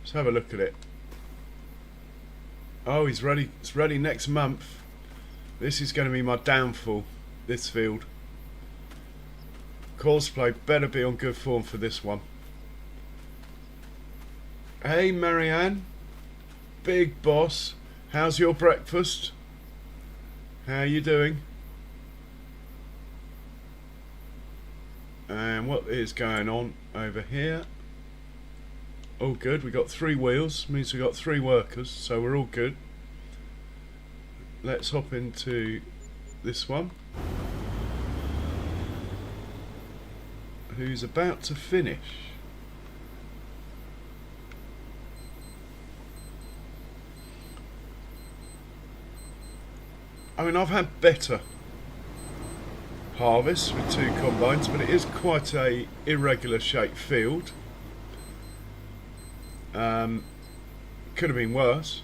Speaker 1: Let's have a look at it. Oh, he's ready. It's ready next month. This is going to be my downfall, this field. Cosplay better be on good form for this one. Hey Marianne, big boss, how's your breakfast? How you doing? And what is going on over here? All good, we got 3 wheels, means we got 3 workers, so we're all good. Let's hop into this one, who's about to finish. I mean, I've had better harvests with 2 combines, but it is quite a irregular shaped field. Could have been worse.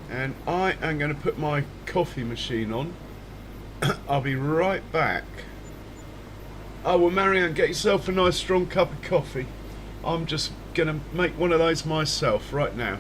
Speaker 1: And I am going to put my coffee machine on. I'll be right back. Oh well, Marianne, get yourself a nice strong cup of coffee. I'm just going to make one of those myself right now.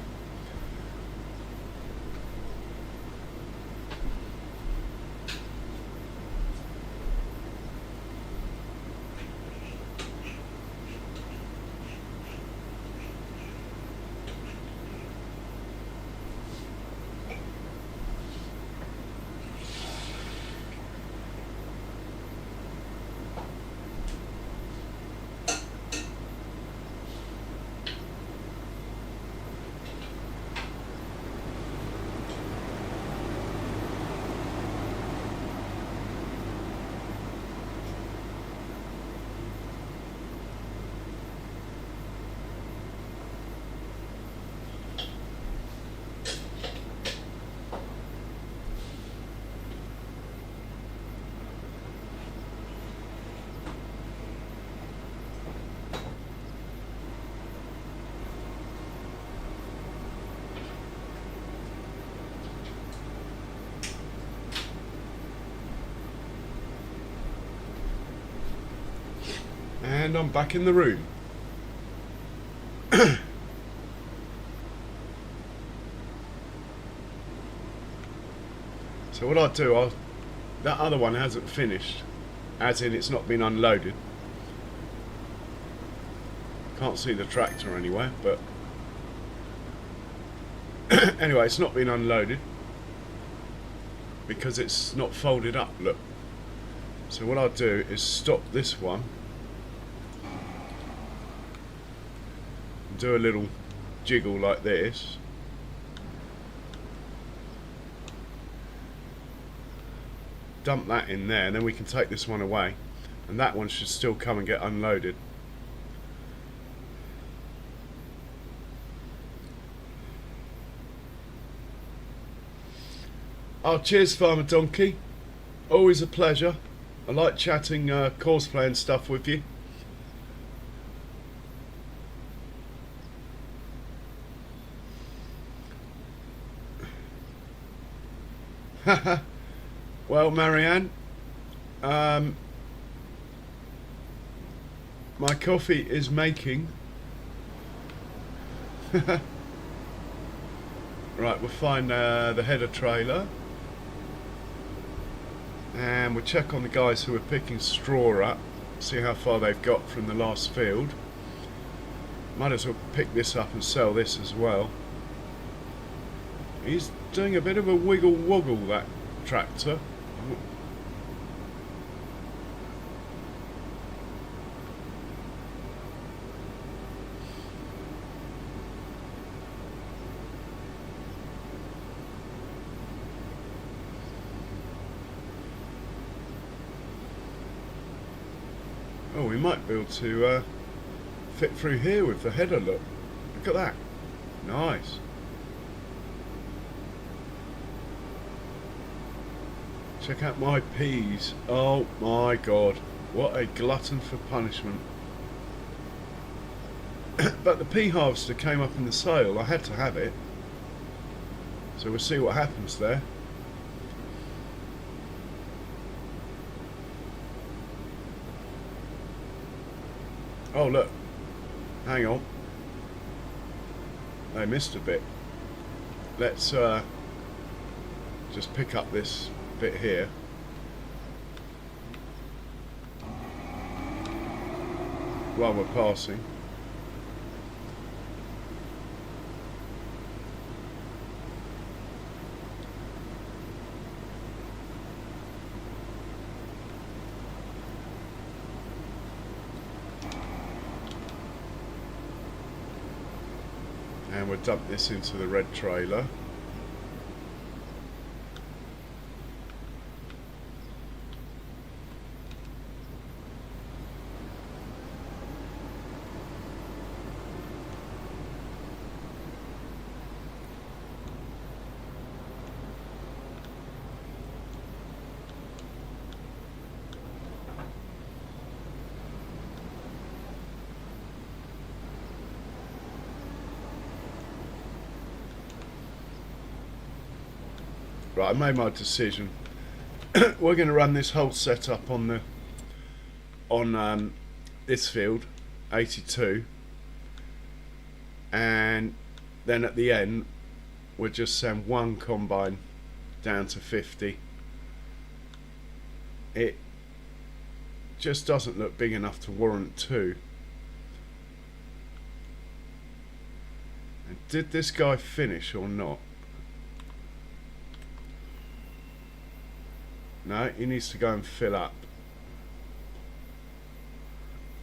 Speaker 1: And I'm back in the room. So what I'll do, that other one hasn't finished, as in it's not been unloaded. Can't see the tractor anywhere, but anyway, it's not been unloaded because it's not folded up, look. So what I'll do is stop this one, do a little jiggle like this, dump that in there, and then we can take this one away, and that one should still come and get unloaded. Oh, cheers, Farmer Donkey. Always a pleasure. I like chatting cosplay and stuff with you. Well, Marianne, my coffee is making. Right, we'll find the header trailer. And we'll check on the guys who are picking straw up, see how far they've got from the last field. Might as well pick this up and sell this as well. He's doing a bit of a wiggle woggle, that tractor. Oh, we might be able to fit through here with the header, look. Look at that. Nice. Check out my peas. Oh my god. What a glutton for punishment. But the pea harvester came up in the sale. I had to have it. So we'll see what happens there. Oh look, hang on, they missed a bit. Let's just pick up this bit here. While we're passing. And we'll dump this into the red trailer. Right, I made my decision. We're going to run this whole setup on this field, 82, and then at the end we'll just send one combine down to 50. It just doesn't look big enough to warrant two. And did this guy finish or not? No, he needs to go and fill up.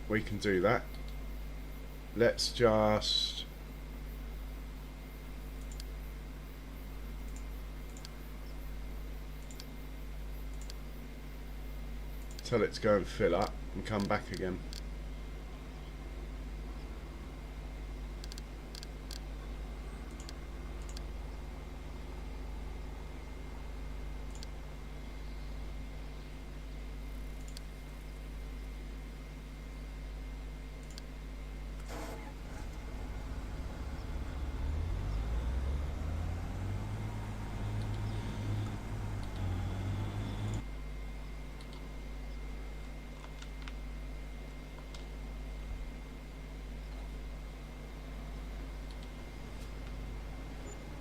Speaker 1: We can do that. Let's just tell it to go and fill up and come back again.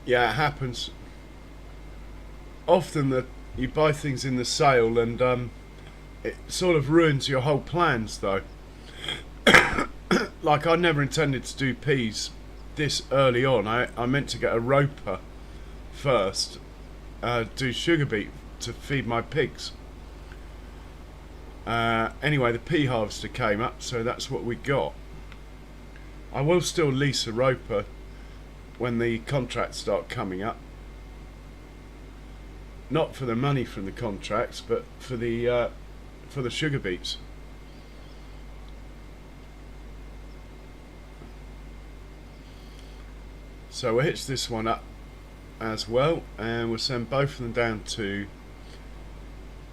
Speaker 1: Yeah, it happens. Often that you buy things in the sale and it sort of ruins your whole plans though. Like I never intended to do peas this early on. I meant to get a roper first, do sugar beet to feed my pigs. Anyway, the pea harvester came up, so that's what we got. I will still lease a roper when the contracts start coming up. Not for the money from the contracts, but for the sugar beets. So we'll hitch this one up as well, and we'll send both of them down to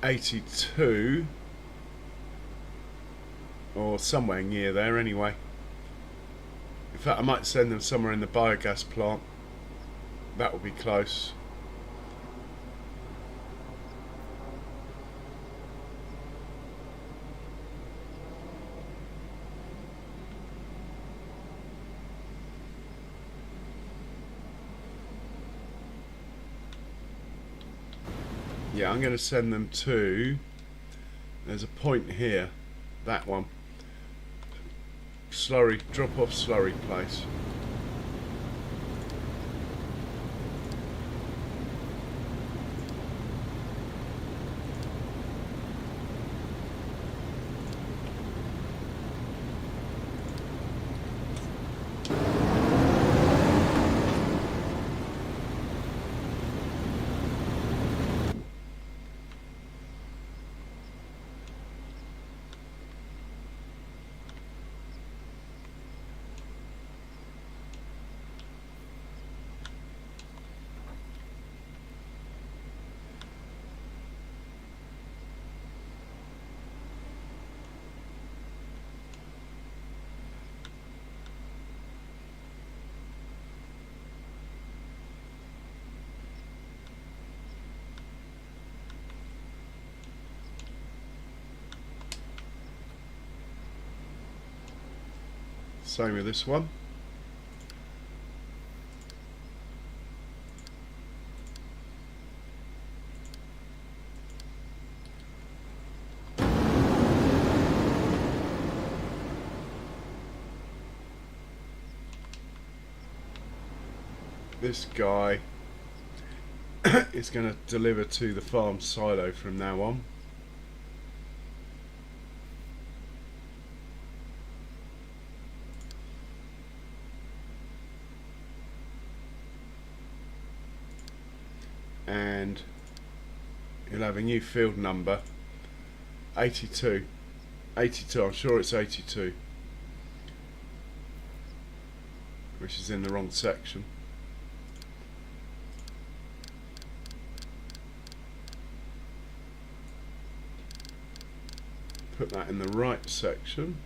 Speaker 1: 82, or somewhere near there anyway. In fact, I might send them somewhere in the biogas plant. That will be close. Yeah, I'm going to send them to, there's a point here, that one, slurry, drop off slurry place. Same with this one. This guy is going to deliver to the farm silo from now on. And you'll have a new field number, 82. 82, I'm sure it's 82, which is in the wrong section. Put that in the right section.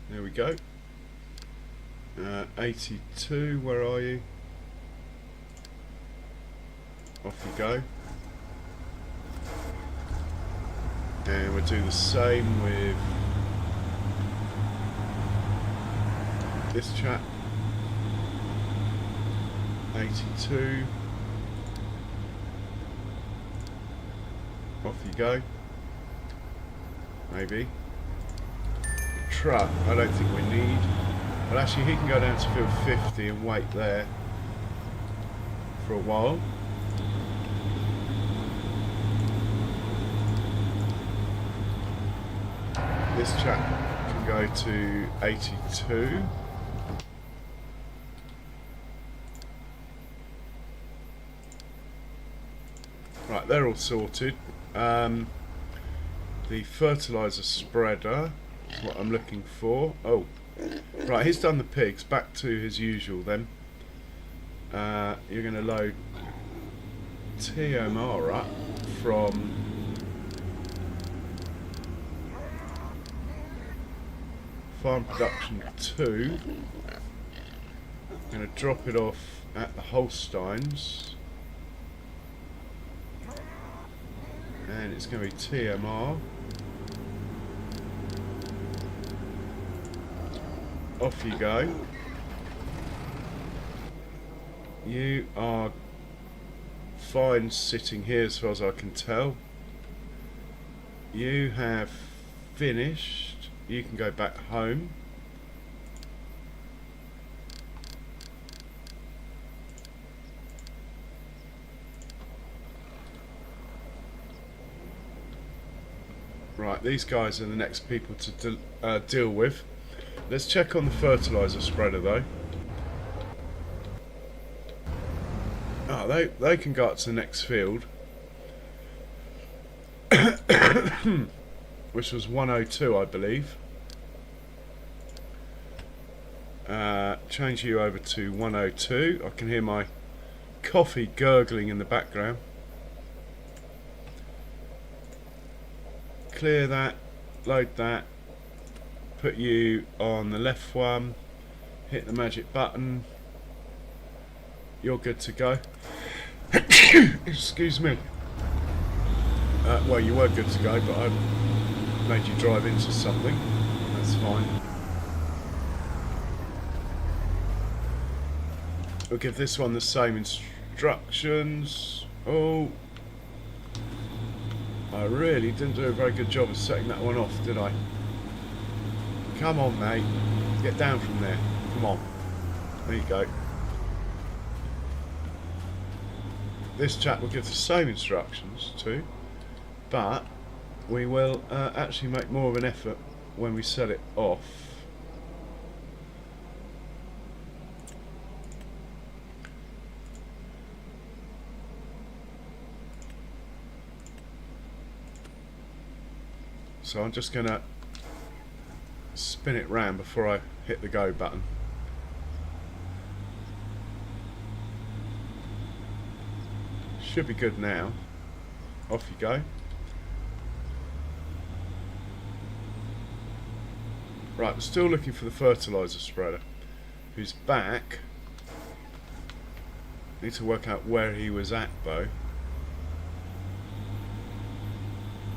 Speaker 1: There we go. 82, where are you? Off you go. And we'll do the same with this chap. 82. Off you go. Maybe. Truck, I don't think we need. But actually he can go down to field 50 and wait there for a while. This chap can go to 82. Right, they're all sorted. The fertiliser spreader is what I'm looking for. Oh, right, he's done the pigs. Back to his usual then. You're going to load TMR up from farm production 2. I'm going to drop it off at the Holsteins, and it's going to be TMR. Off you go. You are fine sitting here as far as I can tell. You have finished. You can go back home. Right, these guys are the next people to deal with. Let's check on the fertiliser spreader though. Oh, they can go up to the next field. Which was 102, I believe. Change you over to 102. I can hear my coffee gurgling in the background. Clear that, load that, put you on the left one, hit the magic button, you're good to go. Excuse me. Well, you were good to go, but I made you drive into something. That's fine. We'll give this one the same instructions. Oh, I really didn't do a very good job of setting that one off, did I? Come on, mate. Get down from there. Come on. There you go. This chap will give the same instructions too, but we will actually make more of an effort when we set it off. So I'm just going to spin it round before I hit the go button. Should be good now. Off you go. Right, we're still looking for the fertiliser spreader, who's back. Need to work out where he was at though.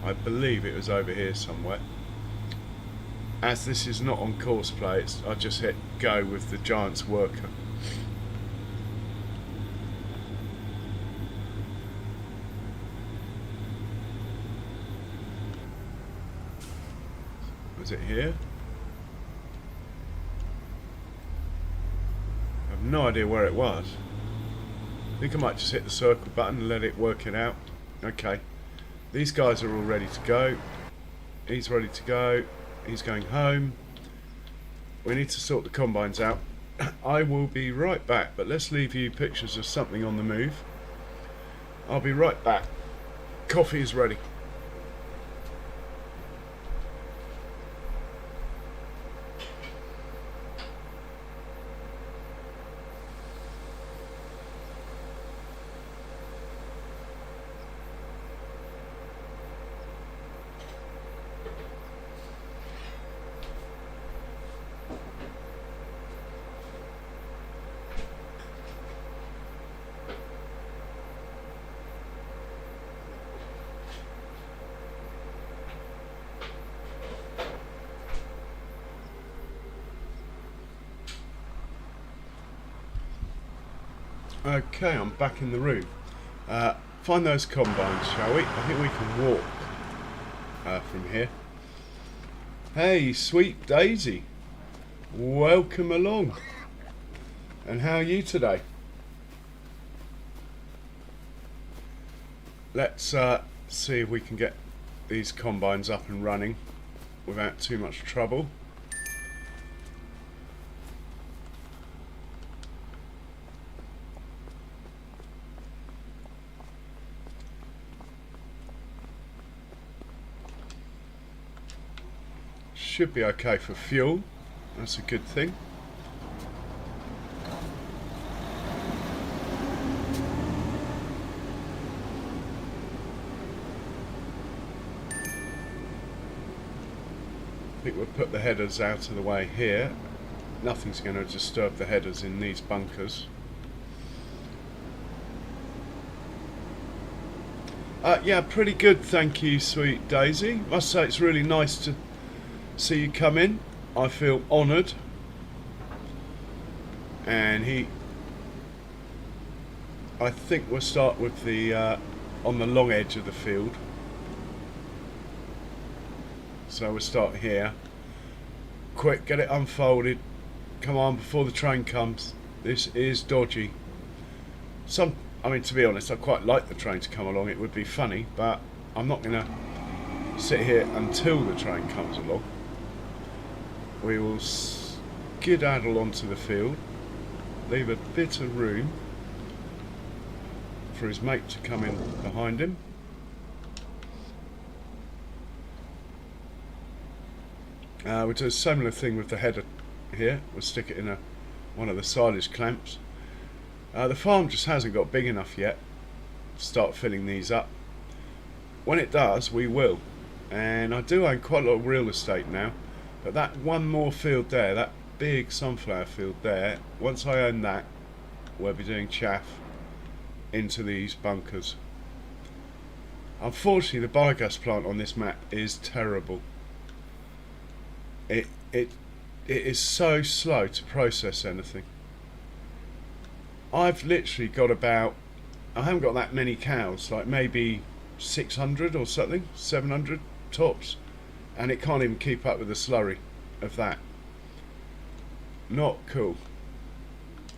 Speaker 1: I believe it was over here somewhere. As this is not on course play, I just hit go with the Giant's worker. Was it here? I have no idea where it was. I think I might just hit the circle button and let it work it out. Okay. These guys are all ready to go. He's ready to go. He's going home. We need to sort the combines out. I will be right back, but let's leave you pictures of something on the move. I'll be right back. Coffee is ready. Okay, I'm back in the room. Find those combines, shall we? I think we can walk from here. Hey, sweet Daisy. Welcome along. And how are you today? Let's see if we can get these combines up and running without too much trouble. Should be okay for fuel. That's a good thing. I think we'll put the headers out of the way here. Nothing's going to disturb the headers in these bunkers. Yeah, pretty good, thank you, sweet Daisy. Must say it's really nice to see you come in. I feel honoured. And I think we'll start with the on the long edge of the field. So we'll start here. Quick, get it unfolded. Come on, before the train comes. This is dodgy. I mean, to be honest, I quite like the train to come along. It would be funny, but I'm not going to sit here until the train comes along. We will skedaddle onto the field, leave a bit of room for his mate to come in behind him. We'll do a similar thing with the header here. We'll stick it in one of the silage clamps. The farm just hasn't got big enough yet to start filling these up. When it does, we will. And I do own quite a lot of real estate now, but that one more field there, that big sunflower field there, once I own that, we'll be doing chaff into these bunkers. Unfortunately, the biogas plant on this map is terrible. It is so slow to process anything. I've literally got I haven't got that many cows, like maybe 600 or something, 700 tops, and it can't even keep up with the slurry of that. Not cool.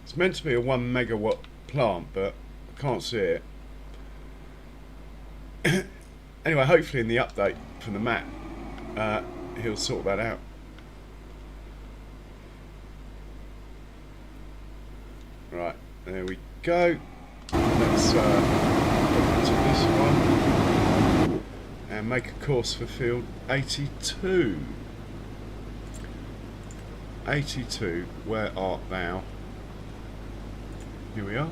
Speaker 1: It's meant to be a 1 megawatt plant, but I can't see it. Anyway, hopefully in the update from the map, he'll sort that out. Right, there we go. Let's look into this one and make a course for field 82. 82, where art thou? Here we are.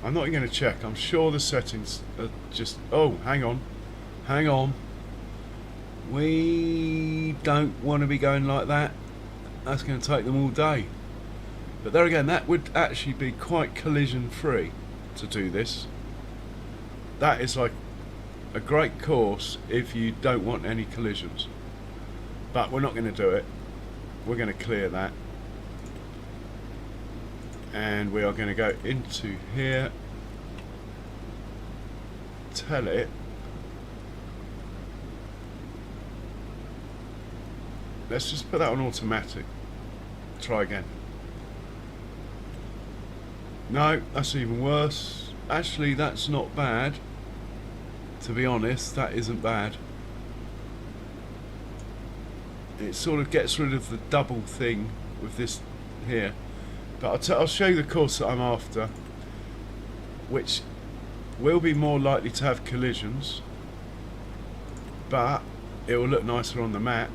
Speaker 1: I'm not going to check. I'm sure the settings are just... Oh, hang on. Hang on. We don't want to be going like that. That's going to take them all day. But there again, that would actually be quite collision free to do this. That is like a great course if you don't want any collisions. But we're not going to do it. We're going to clear that. And we are going to go into here. Tell it. Let's just put that on automatic. Try again. No, that's even worse. Actually, that's not bad. To be honest, that isn't bad. It sort of gets rid of the double thing with this here. But I'll show you the course that I'm after, which will be more likely to have collisions, but it will look nicer on the map.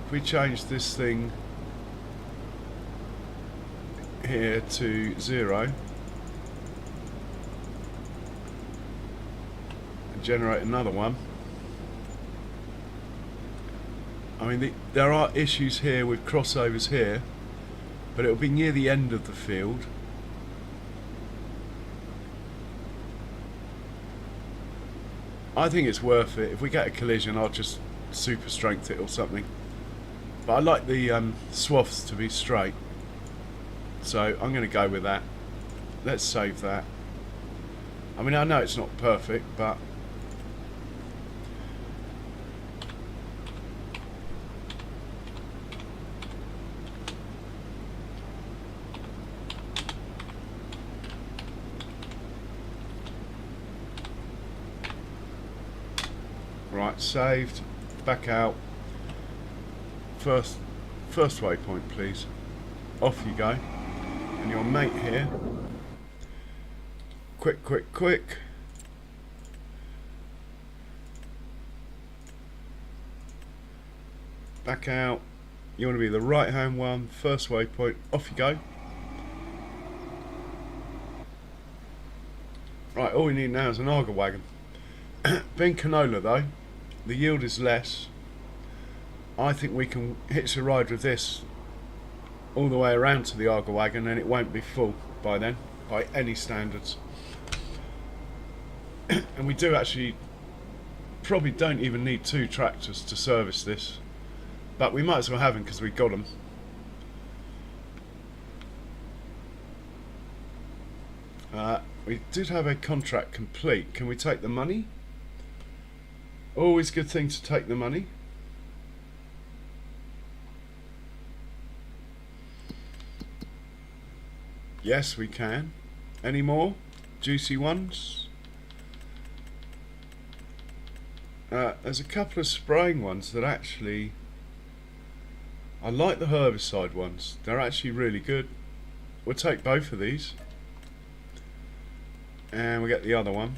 Speaker 1: If we change this thing here to 0 and generate another one. I mean, there are issues here with crossovers here, but it'll be near the end of the field. I think it's worth it. If we get a collision, I'll just super strength it or something. But I like the swaths to be straight, so I'm going to go with that. Let's save that. I mean, I know it's not perfect, but right, saved. Back out. First waypoint, please. Off you go. And your mate here. Quick, quick, quick. Back out. You want to be the right hand one. First waypoint. Off you go. Right, all we need now is an auger wagon. Being canola though, the yield is less. I think we can hitch a ride with this all the way around to the auger wagon and it won't be full by then, by any standards. And we do actually probably don't even need 2 tractors to service this. But we might as well have them because we got them. We did have a contract complete. Can we take the money? Always a good thing to take the money. Yes, we can. Any more juicy ones? There's a couple of spraying ones that actually... I like the herbicide ones. They're actually really good. We'll take both of these. And we get the other one.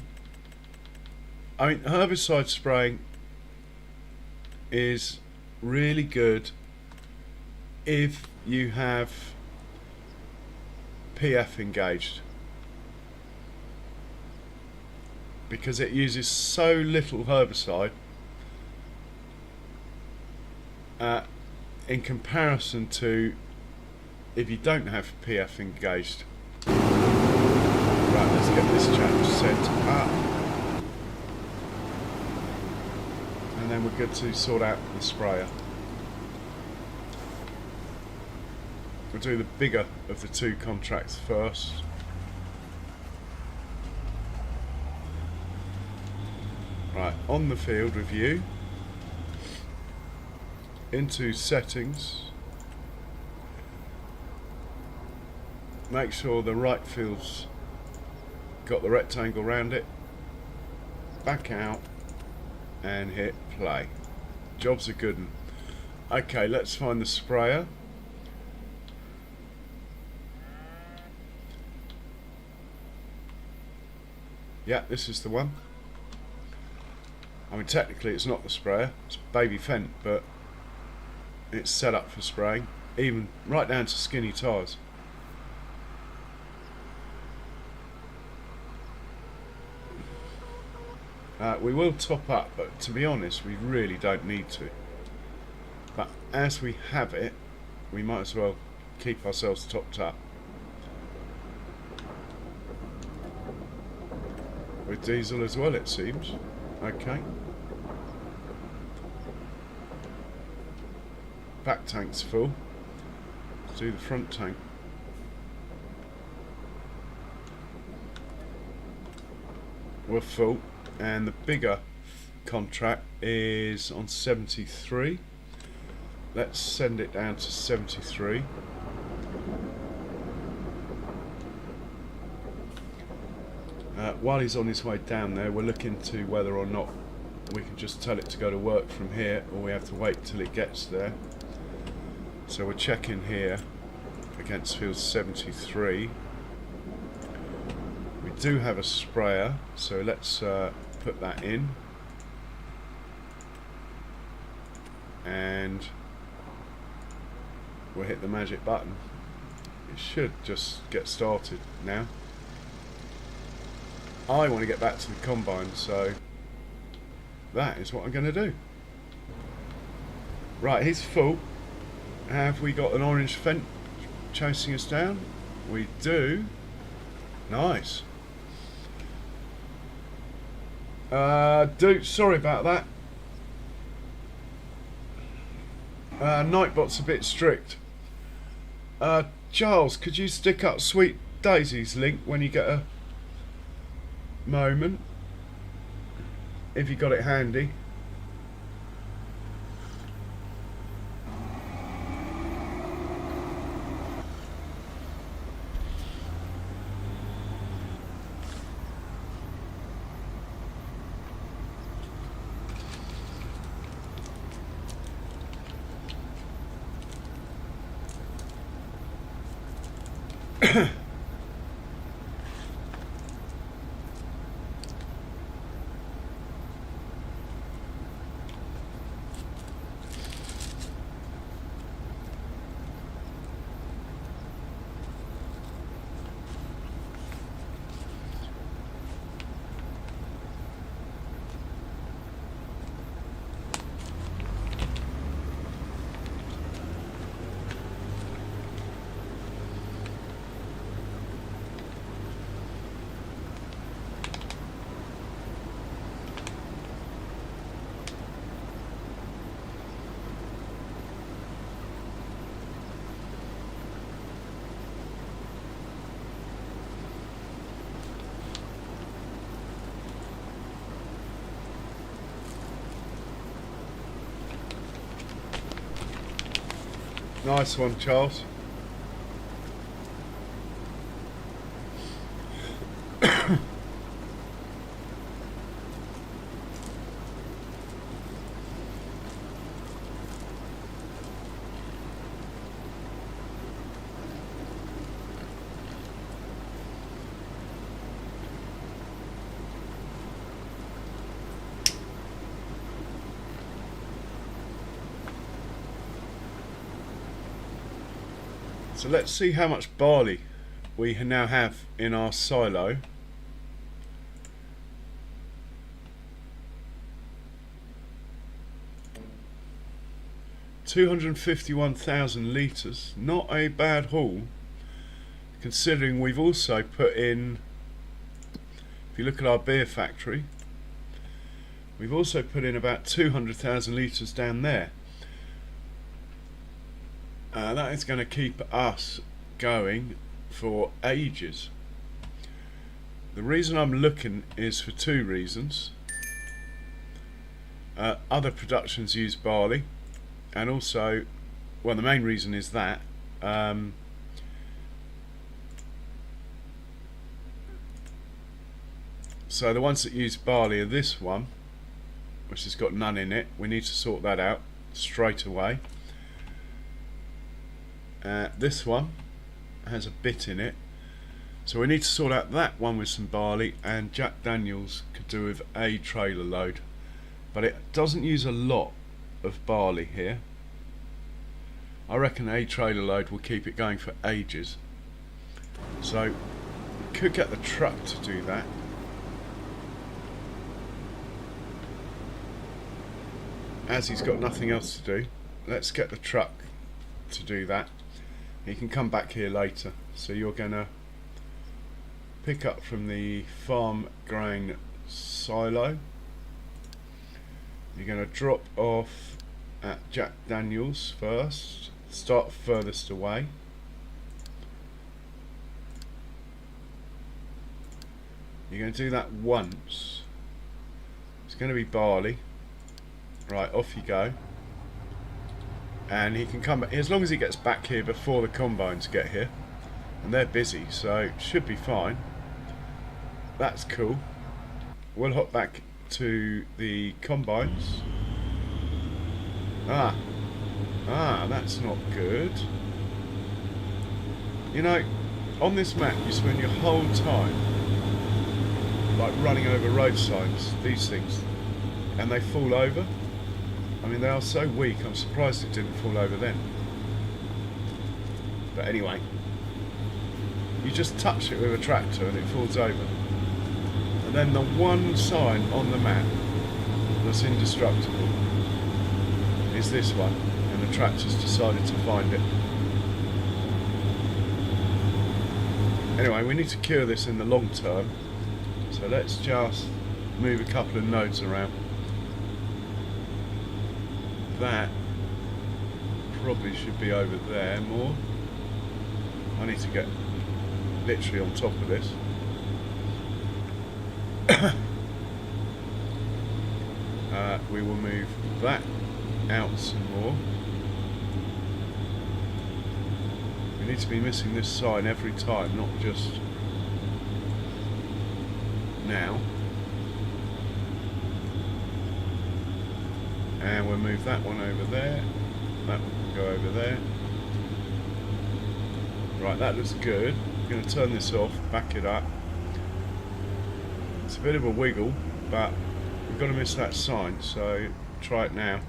Speaker 1: I mean, herbicide spraying is really good if you have PF engaged, because it uses so little herbicide in comparison to if you don't have PF engaged. Right, let's get this chap set up, and then we're good to sort out the sprayer. We'll do the bigger of the two contracts first. Right, on the field review, into settings, make sure the right field's got the rectangle around it, back out and hit play. Job's a good one. Okay, let's find the sprayer. Yeah, this is the one. I mean, technically it's not the sprayer, it's baby Fent, but it's set up for spraying, even right down to skinny tyres. We will top up, but to be honest, we really don't need to. But as we have it, we might as well keep ourselves topped up. With diesel as well, it seems. Okay. Back tank's full. Let's do the front tank. We're full, and the bigger contract is on 73. Let's send it down to 73. While he's on his way down there, we're looking to whether or not we can just tell it to go to work from here, or we have to wait till it gets there. So we're checking here against field 73. We do have a sprayer, so let's put that in. And we'll hit the magic button. It should just get started now. I want to get back to the combine, so that is what I'm going to do. Right, he's full. Have we got an orange Fent chasing us down? We do. Nice. Sorry about that. Nightbot's a bit strict. Charles, could you stick up Sweet Daisy's link when you get a moment, if you got it handy? Nice one, Charles. So let's see how much barley we now have in our silo. $251,000 litres, not a bad haul, considering we've also put in, if you look at our beer factory, we've also put in about 200,000 litres down there. That is going to keep us going for ages. The reason I'm looking is for two reasons. Other productions use barley, and also, well, the main reason is that so the ones that use barley are this one, which has got none in it. We need to sort that out straight away. This one has a bit in it, so we need to sort out that one with some barley, and Jack Daniels could do with a trailer load, but it doesn't use a lot of barley here. I reckon a trailer load will keep it going for ages, so we could get the truck to do that. As he's got nothing else to do, let's get the truck to do that. He can come back here later. So you're gonna pick up from the farm grain silo. You're gonna drop off at Jack Daniels first. Start furthest away. You're going to do that once. It's going to be barley. Right, off you go. And he can come back, as long as he gets back here before the combines get here. And they're busy, so it should be fine. That's cool. We'll hop back to the combines. That's not good. You know, on this map you spend your whole time like running over road signs, these things, and they fall over. I mean, they are so weak, I'm surprised it didn't fall over then. But anyway, you just touch it with a tractor and it falls over. And then the one sign on the map that's indestructible is this one, and the tractor's decided to find it. Anyway, we need to cure this in the long term, so let's just move a couple of nodes around. That probably should be over there more. I need to get literally on top of this. We will move that out some more. We need to be missing this sign every time, not just now. And we'll move that one over there. That one can go over there. Right, that looks good. I'm going to turn this off, back it up. It's a bit of a wiggle, but we've got to miss that sign, so try it now.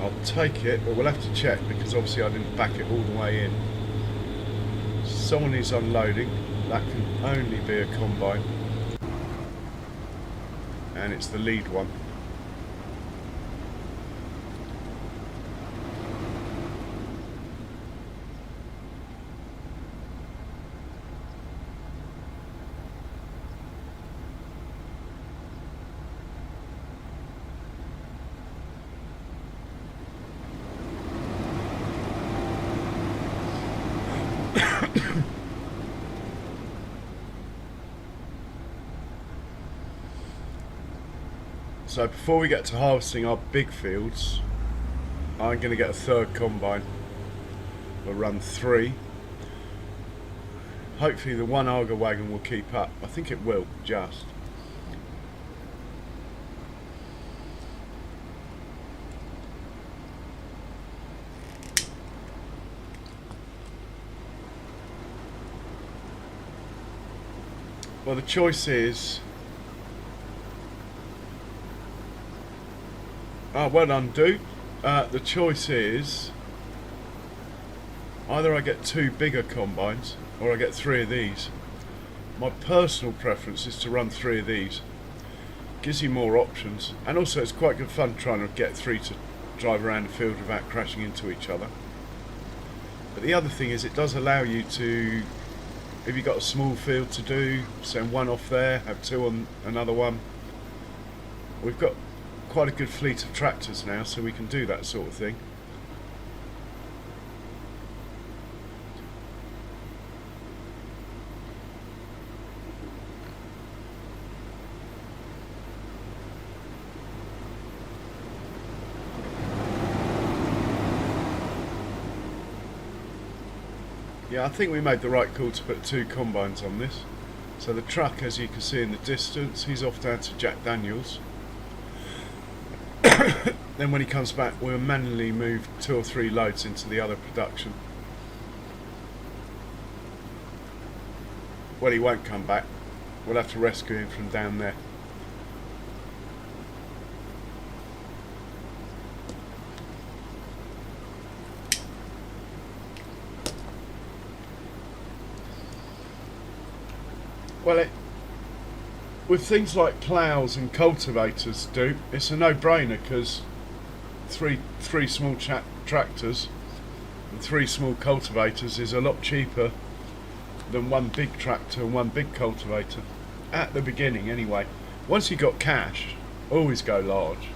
Speaker 1: I'll take it, but we'll have to check because obviously I didn't back it all the way in. Someone is unloading. That can only be a combine, and it's the lead one. So before we get to harvesting our big fields, I'm going to get a third combine. We'll run 3. Hopefully the one auger wagon will keep up. I think it will, just. Well, the choice is... well done, Duke. The choice is... either I get 2 bigger combines, or I get 3 of these. My personal preference is to run 3 of these. Gives you more options, and also it's quite good fun trying to get 3 to drive around the field without crashing into each other. But the other thing is it does allow you to, if you've got a small field to do, send 1 off there, have 2 on another one. We've got quite a good fleet of tractors now, so we can do that sort of thing. Yeah, I think we made the right call to put 2 combines on this. So the truck, as you can see in the distance, he's off down to Jack Daniels. Then when he comes back, we'll manually move 2 or 3 loads into the other production. Well, he won't come back. We'll have to rescue him from down there. Well, with things like ploughs and cultivators, it's a no-brainer, because three small tractors and 3 small cultivators is a lot cheaper than 1 big tractor and 1 big cultivator. At the beginning, anyway. Once you've got cash, always go large.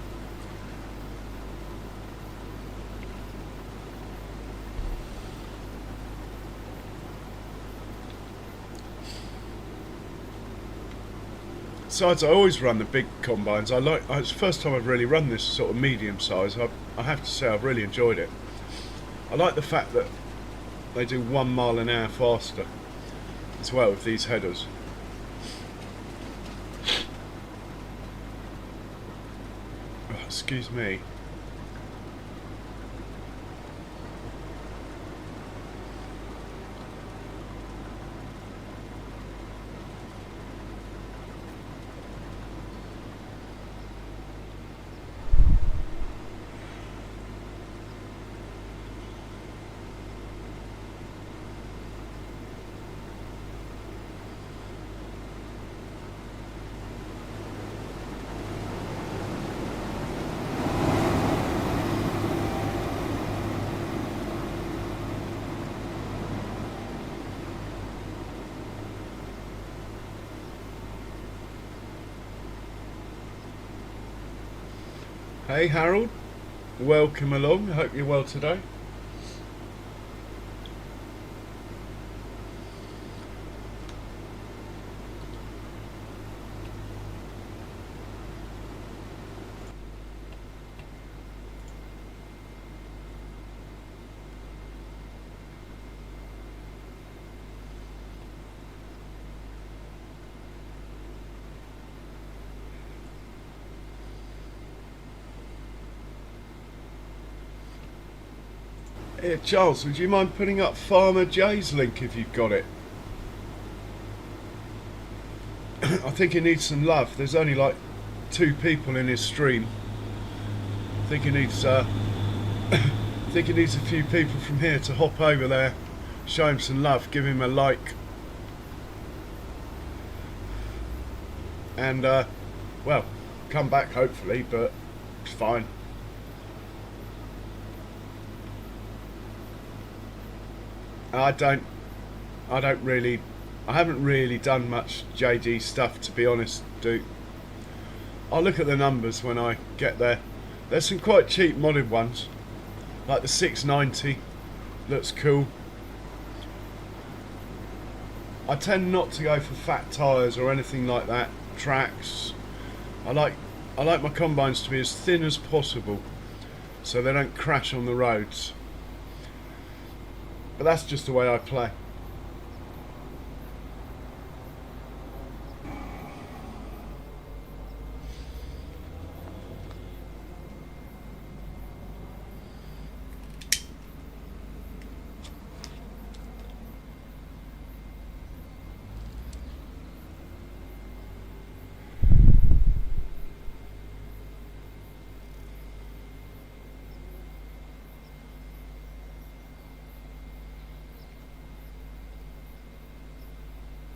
Speaker 1: Besides, I always run the big combines. It's the first time I've really run this sort of medium size. I have to say I've really enjoyed it. I like the fact that they do 1 mile an hour faster as well with these headers. Oh, excuse me. Hey Harold, welcome along. I hope you're well today. Here, Charles, would you mind putting up Farmer Jay's link if you've got it? I think he needs some love. There's only like 2 people in his stream. I think he needs I think he needs a few people from here to hop over there, show him some love, give him a like, and well, come back hopefully, but it's fine. I haven't really done much JD stuff, to be honest, Duke. I'll look at the numbers when I get there. There's some quite cheap modded ones, like the 690, looks cool. I tend not to go for fat tyres or anything like that, tracks. I like I like my combines to be as thin as possible so they don't crash on the roads. But that's just the way I play.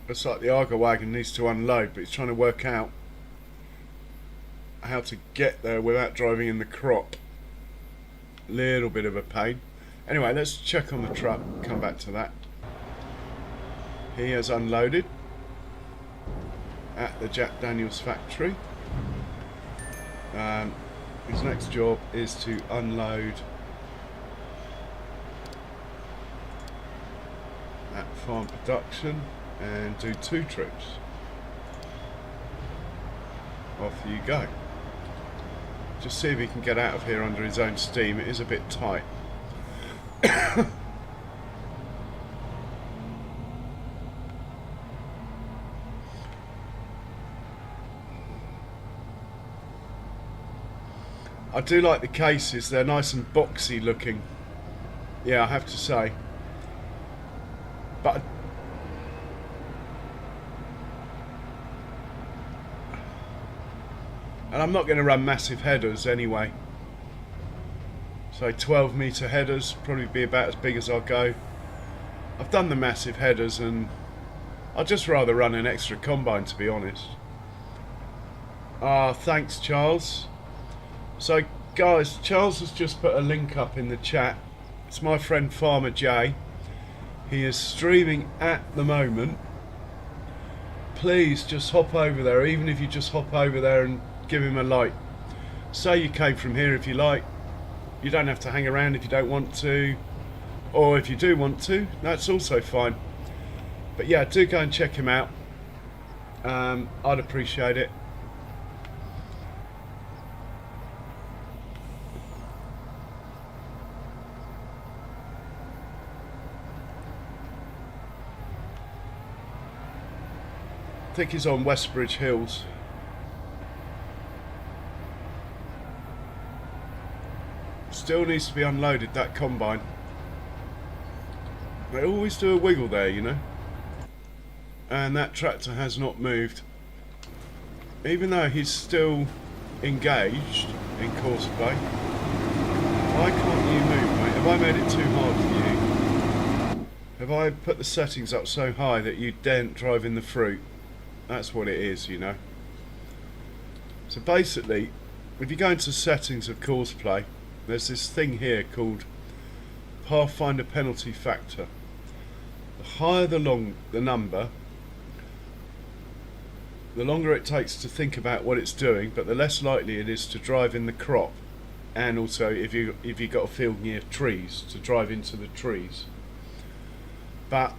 Speaker 1: Looks like the Arga wagon needs to unload, but he's trying to work out how to get there without driving in the crop. Little bit of a pain. Anyway, let's check on the truck, come back to that. He has unloaded at the Jack Daniels factory. His next job is to unload at farm production and do 2 trips. Off you go. Just see if he can get out of here under his own steam. It is a bit tight. I do like the cases, they're nice and boxy looking. Yeah, I have to say. But and I'm not going to run massive headers anyway. So 12 metre headers, probably be about as big as I'll go. I've done the massive headers and I'd just rather run an extra combine, to be honest. Thanks Charles. So guys, Charles has just put a link up in the chat. It's my friend Farmer Jay. He is streaming at the moment. Please just hop over there, even if you just hop over there and give him a like. Say you came from here if you like. You don't have to hang around if you don't want to, or if you do want to, that's also fine. But yeah, do go and check him out. I'd appreciate it. I think he's on Westbridge Hills. Still needs to be unloaded, that combine. They always do a wiggle there, you know. And that tractor has not moved. Even though he's still engaged in course play. Why can't you move, mate? Have I made it too hard for you? Have I put the settings up so high that you daren't drive in the fruit? That's what it is, you know. So basically, if you go into settings of course play, there's this thing here called Pathfinder penalty factor. The higher the number, the longer it takes to think about what it's doing, but the less likely it is to drive in the crop, and also if you've got a field near trees, to drive into the trees. But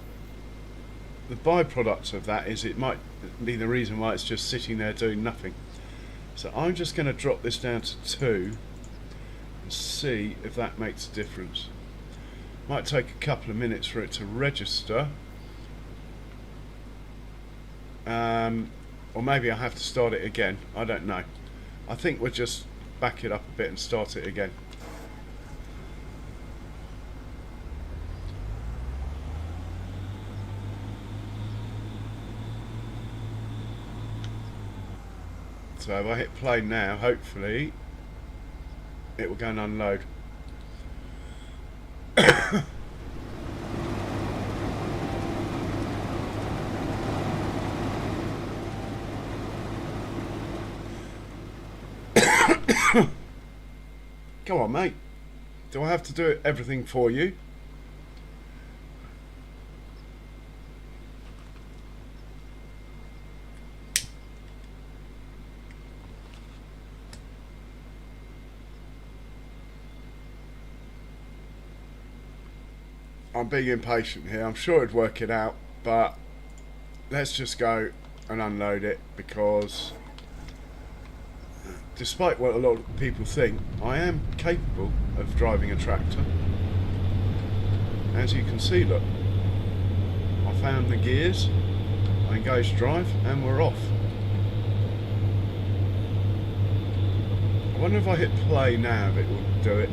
Speaker 1: the byproduct of that is it might be the reason why it's just sitting there doing nothing. So I'm just going to drop this down to 2 and see if that makes a difference. Might take a couple of minutes for it to register, or maybe I have to start it again. I don't know. I think we'll just back it up a bit and start it again. So if I hit play now, hopefully it will go and unload. Come on, mate. Do I have to do everything for you? I'm being impatient here. I'm sure it'd work it out, but let's just go and unload it because despite what a lot of people think, I am capable of driving a tractor. As you can see, look, I found the gears, I engaged drive, and we're off. I wonder if I hit play now if it will do it.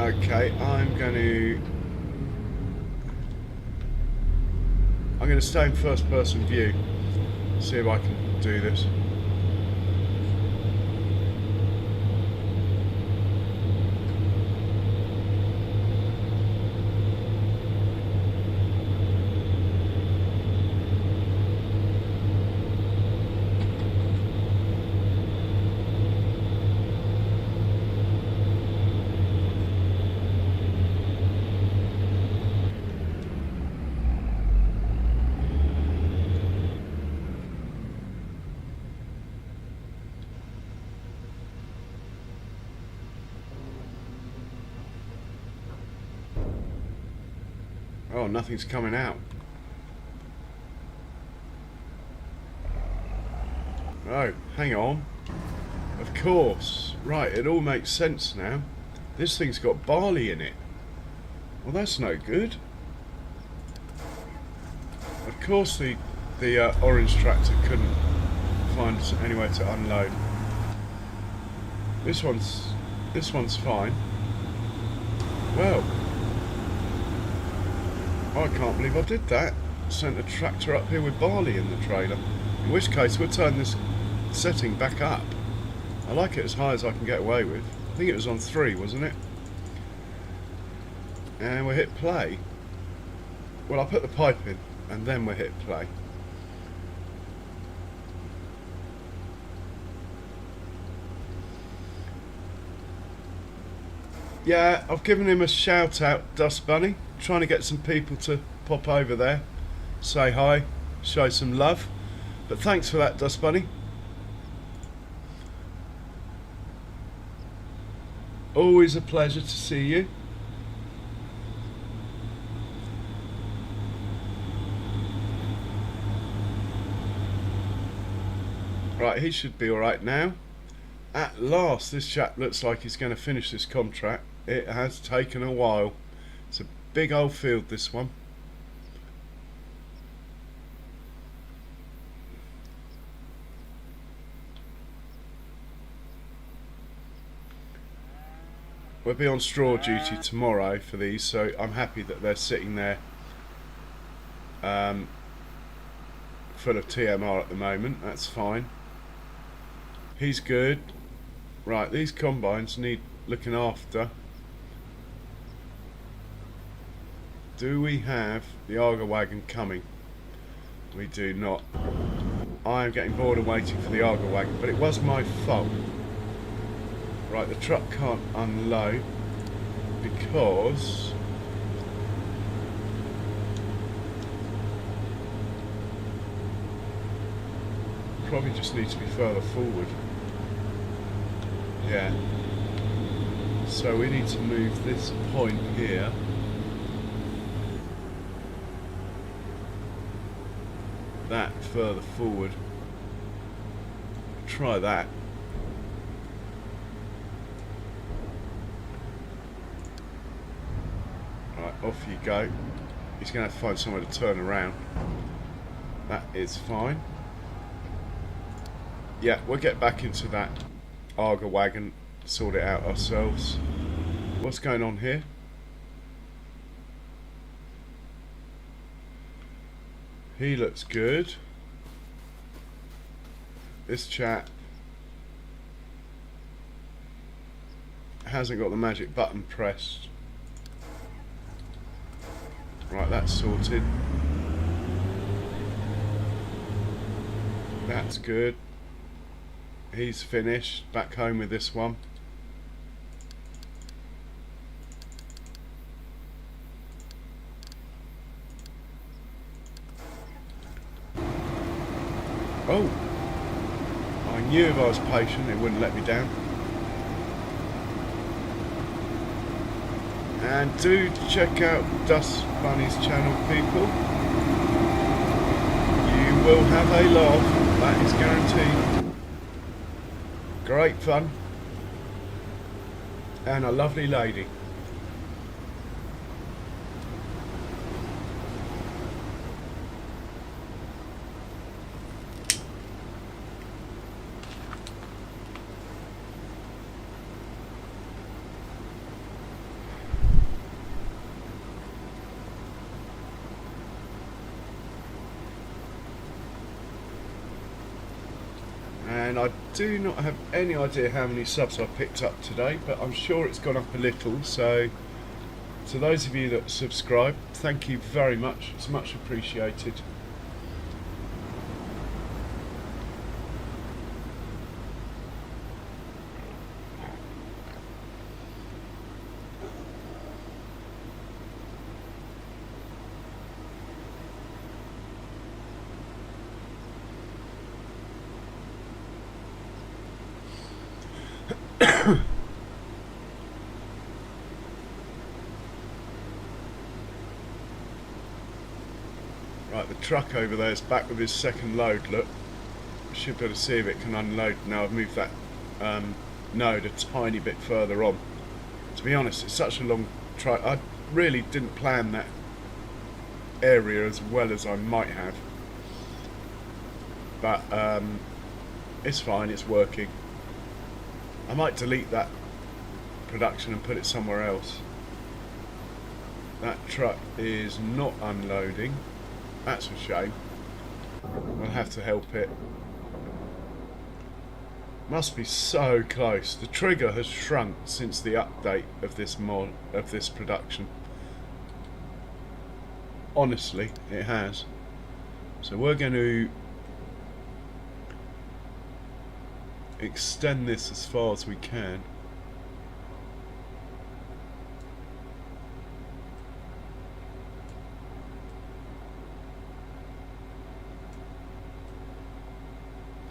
Speaker 1: Okay, I'm going to stay in first person view, see if I can do this. Oh, nothing's coming out. Oh, hang on. Of course. Right, it all makes sense now. This thing's got barley in it. Well, that's no good. Of course the orange tractor couldn't find anywhere to unload. This one's fine. Well, I can't believe I did that. Sent a tractor up here with barley in the trailer. In which case we'll turn this setting back up. I like it as high as I can get away with. I think it was on 3, wasn't it? And we'll hit play. Well, I'll put the pipe in and then we'll hit play. Yeah, I've given him a shout out, Dust Bunny. Trying to get some people to pop over there, say hi, show some love. But thanks for that, Dust Bunny. Always a pleasure to see you. Right, he should be alright now. At last, this chap looks like he's going to finish this contract. It has taken a while. It's a big old field, this one. We'll be on straw duty tomorrow for these, so I'm happy that they're sitting there full of TMR at the moment. That's fine. He's good. Right, these combines need looking after. Do we have the Arga wagon coming? We do not. I am getting bored of waiting for the Arga wagon, but it was my fault. Right, the truck can't unload because probably just needs to be further forward. Yeah. So we need to move this point here. That further forward. Try that. Right, off you go. He's going to have to find somewhere to turn around. That is fine. Yeah, we'll get back into that Arga wagon, sort it out ourselves. What's going on here? He looks good. This chap hasn't got the magic button pressed. Right, that's sorted. That's good. He's finished. Back home with this one. Oh, I knew if I was patient it wouldn't let me down. And do check out Dust Bunny's channel, people. You will have a laugh, that is guaranteed. Great fun. And a lovely lady. And I do not have any idea how many subs I picked up today, but I'm sure it's gone up a little. So to those of you that subscribe, thank you very much. It's much appreciated. Right, the truck over there is back with his second load, look. Should be able to see if it can unload. Now I've moved that node a tiny bit further on. To be honest, it's such a long truck. I really didn't plan that area as well as I might have. But it's fine, it's working. I might delete that production and put it somewhere else. That truck is not unloading. That's a shame. I'll have to help it. Must be so close. The trigger has shrunk since the update of this production. Honestly, it has. So we're going to extend this as far as we can.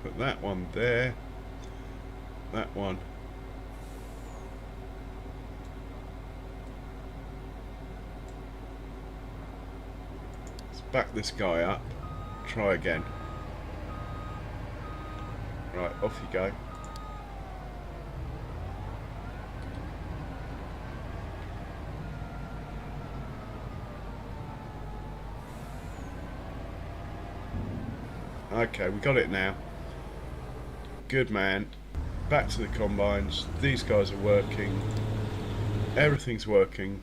Speaker 1: Put that one there. That one. Let's back this guy up. Try again. Right, off you go. Okay, we got it now. Good man. Back to the combines. These guys are working. Everything's working.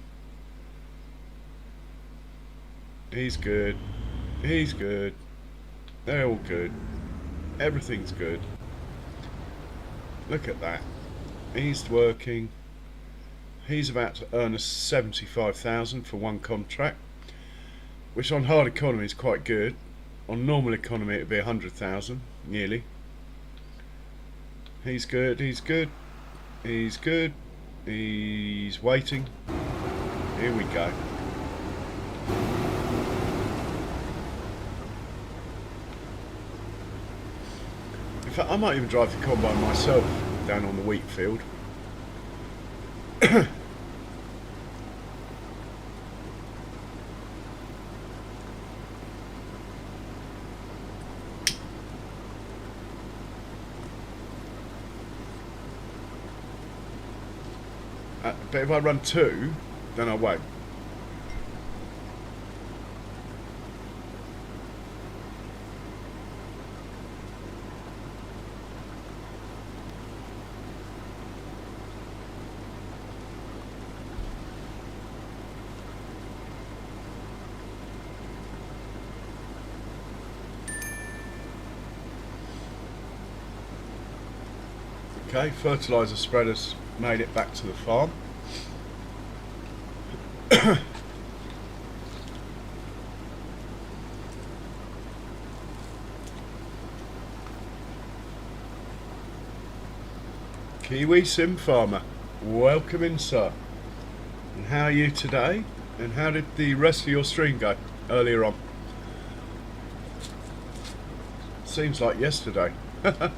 Speaker 1: He's good. He's good. They're all good. Everything's good. Look at that. He's working. He's about to earn us 75,000 for one contract, which on hard economy is quite good. On normal economy it'd be 100,000 nearly. He's good, he's good, he's good, he's waiting. Here we go. In fact, I might even drive the combine myself down on the wheat field. But if I run two, then I won't. Okay, fertiliser spreaders made it back to the farm. Kiwi Sim Farmer, welcome in, sir. And how are you today? And how did the rest of your stream go earlier on? seems like yesterday. I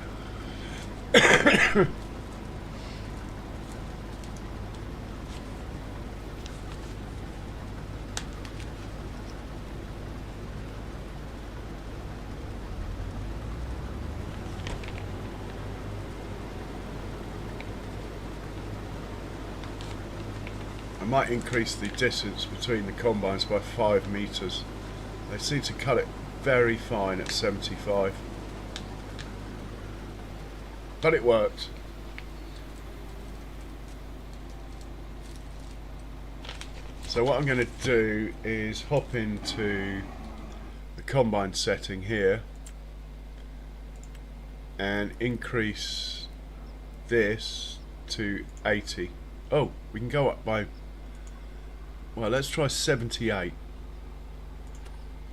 Speaker 1: might increase the distance between the combines by 5 meters. They seem to cut it very fine at 75. But it worked. So what I'm going to do is hop into the combine setting here and increase this to 80. Oh, we can go up by, well, let's try 78.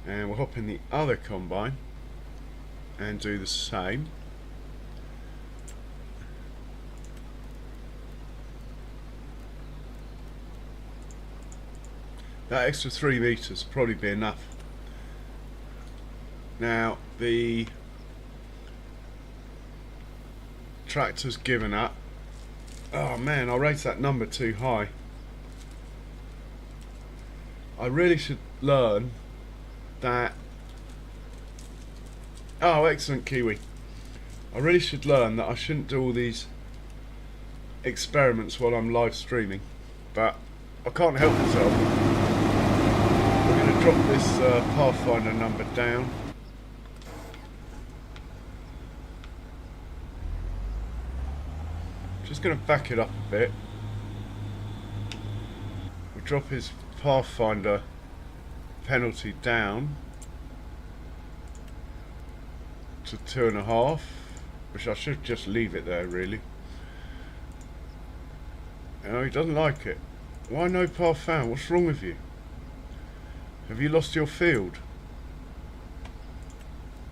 Speaker 1: And we'll hop in the other combine and do the same. That extra 3 meters will probably be enough. Now the tractor's given up. Oh man, I raised that number too high. I really should learn that. Oh, excellent, Kiwi. I really should learn that I shouldn't do all these experiments while I'm live streaming, but I can't help myself. We're going to drop this Pathfinder number down. Just going to back it up a bit. We'll drop his Pathfinder penalty down to 2.5, which I should just leave it there really. Oh, he doesn't like it. Why no path found? What's wrong with you? Have you lost your field?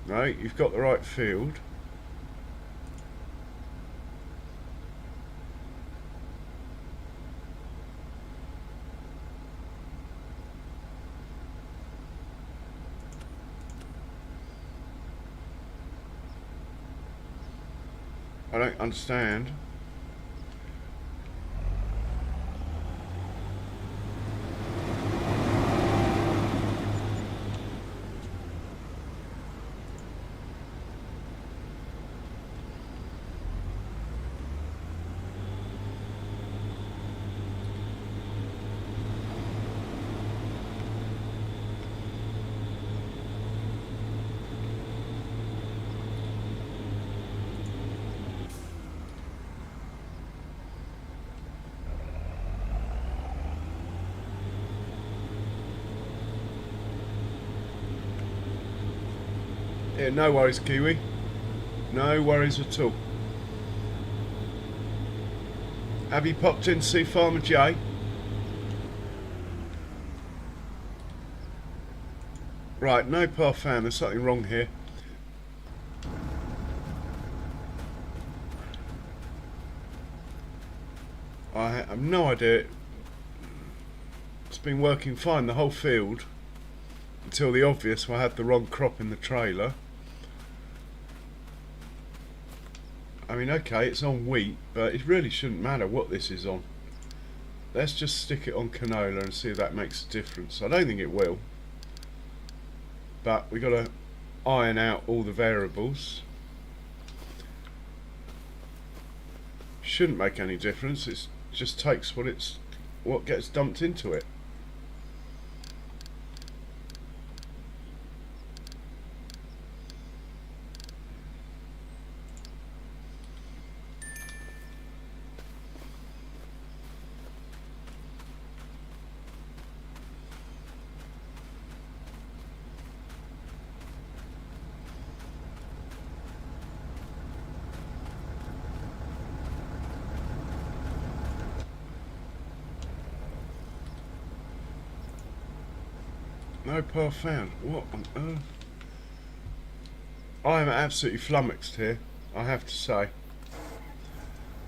Speaker 1: No, you've got the right field. I don't understand. Yeah, no worries, Kiwi. No worries at all. Have you popped in to see Farmer J? Right, no path found. There's something wrong here. I have no idea. It's been working fine the whole field until the obvious. I had the wrong crop in the trailer. I mean, okay, it's on wheat, but it really shouldn't matter what this is on. Let's just stick it on canola and see if that makes a difference. I don't think it will, but we got to iron out all the variables. Shouldn't make any difference. It just takes what gets dumped into it. No path found. What on earth? I am absolutely flummoxed here, I have to say.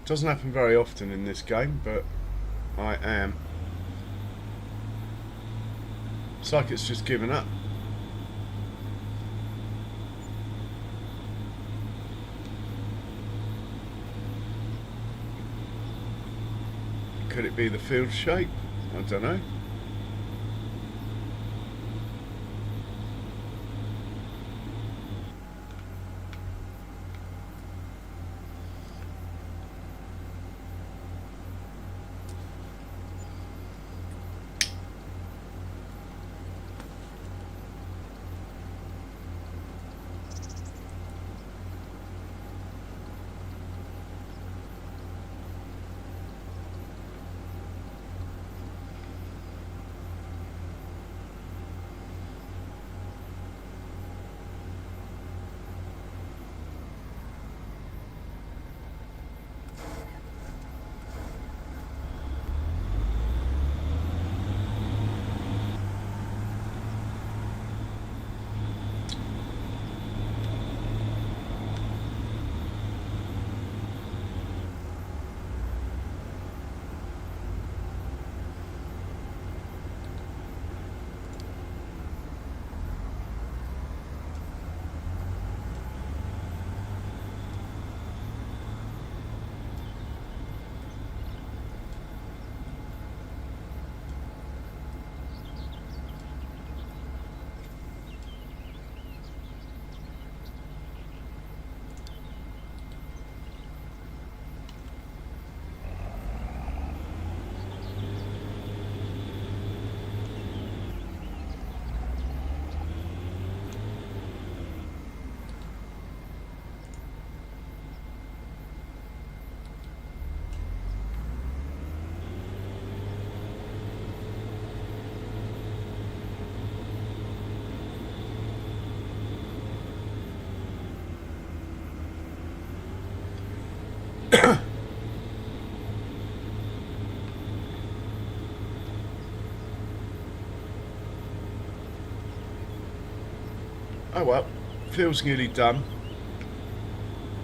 Speaker 1: Doesn't happen very often in this game, but I am. It's like it's just given up. Could it be the field shape? I don't know. Oh well, field's nearly done.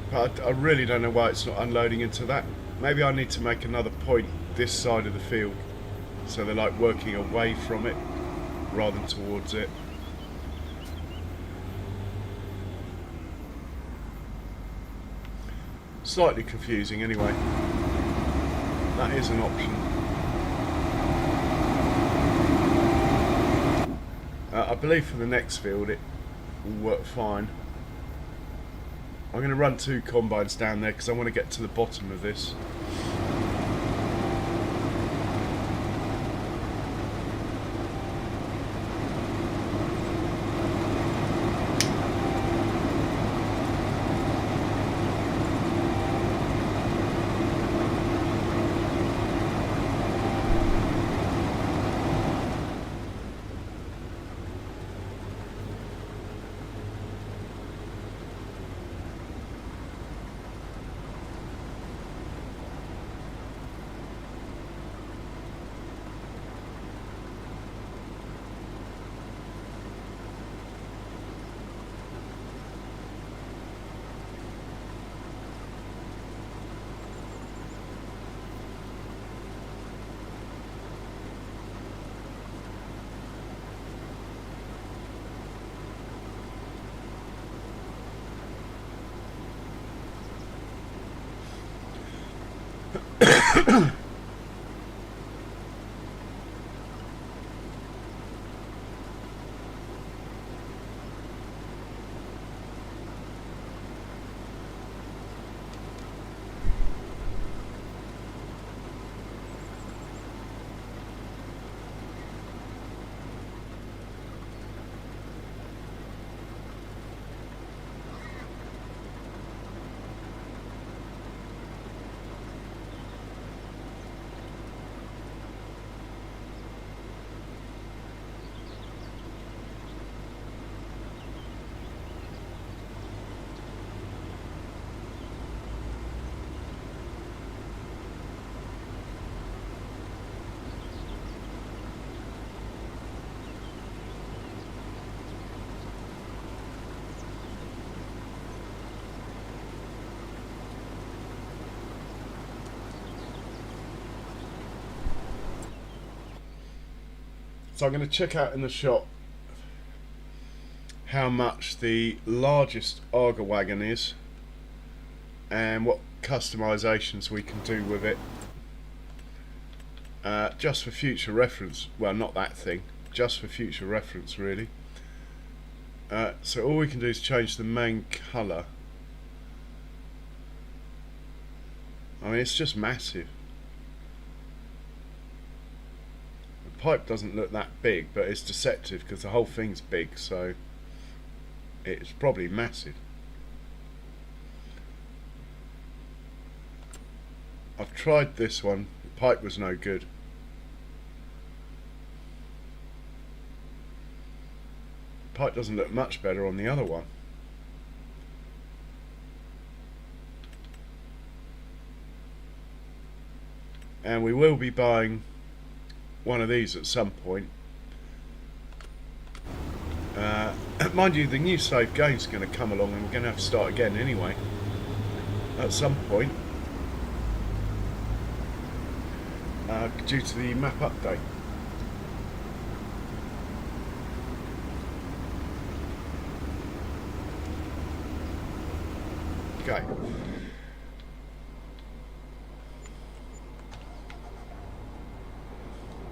Speaker 1: But I really don't know why it's not unloading into that. Maybe I need to make another point this side of the field, so they're like working away from it rather than towards it. Slightly confusing anyway. That is an option. I believe for the next field it will work fine. I'm going to run 2 combines down there because I want to get to the bottom of this. So I'm going to check out in the shop how much the largest auger wagon is and what customizations we can do with it. just for future reference. Well, not that thing, just for future reference really. So all we can do is change the main colour. I mean, it's just massive. The pipe doesn't look that big, but it's deceptive because the whole thing's big, so it's probably massive. I've tried this one, the pipe was no good. The pipe doesn't look much better on the other one. And we will be buying one of these at some point. Mind you, the new save game's going to come along and we're going to have to start again anyway at some point, due to the map update. Okay.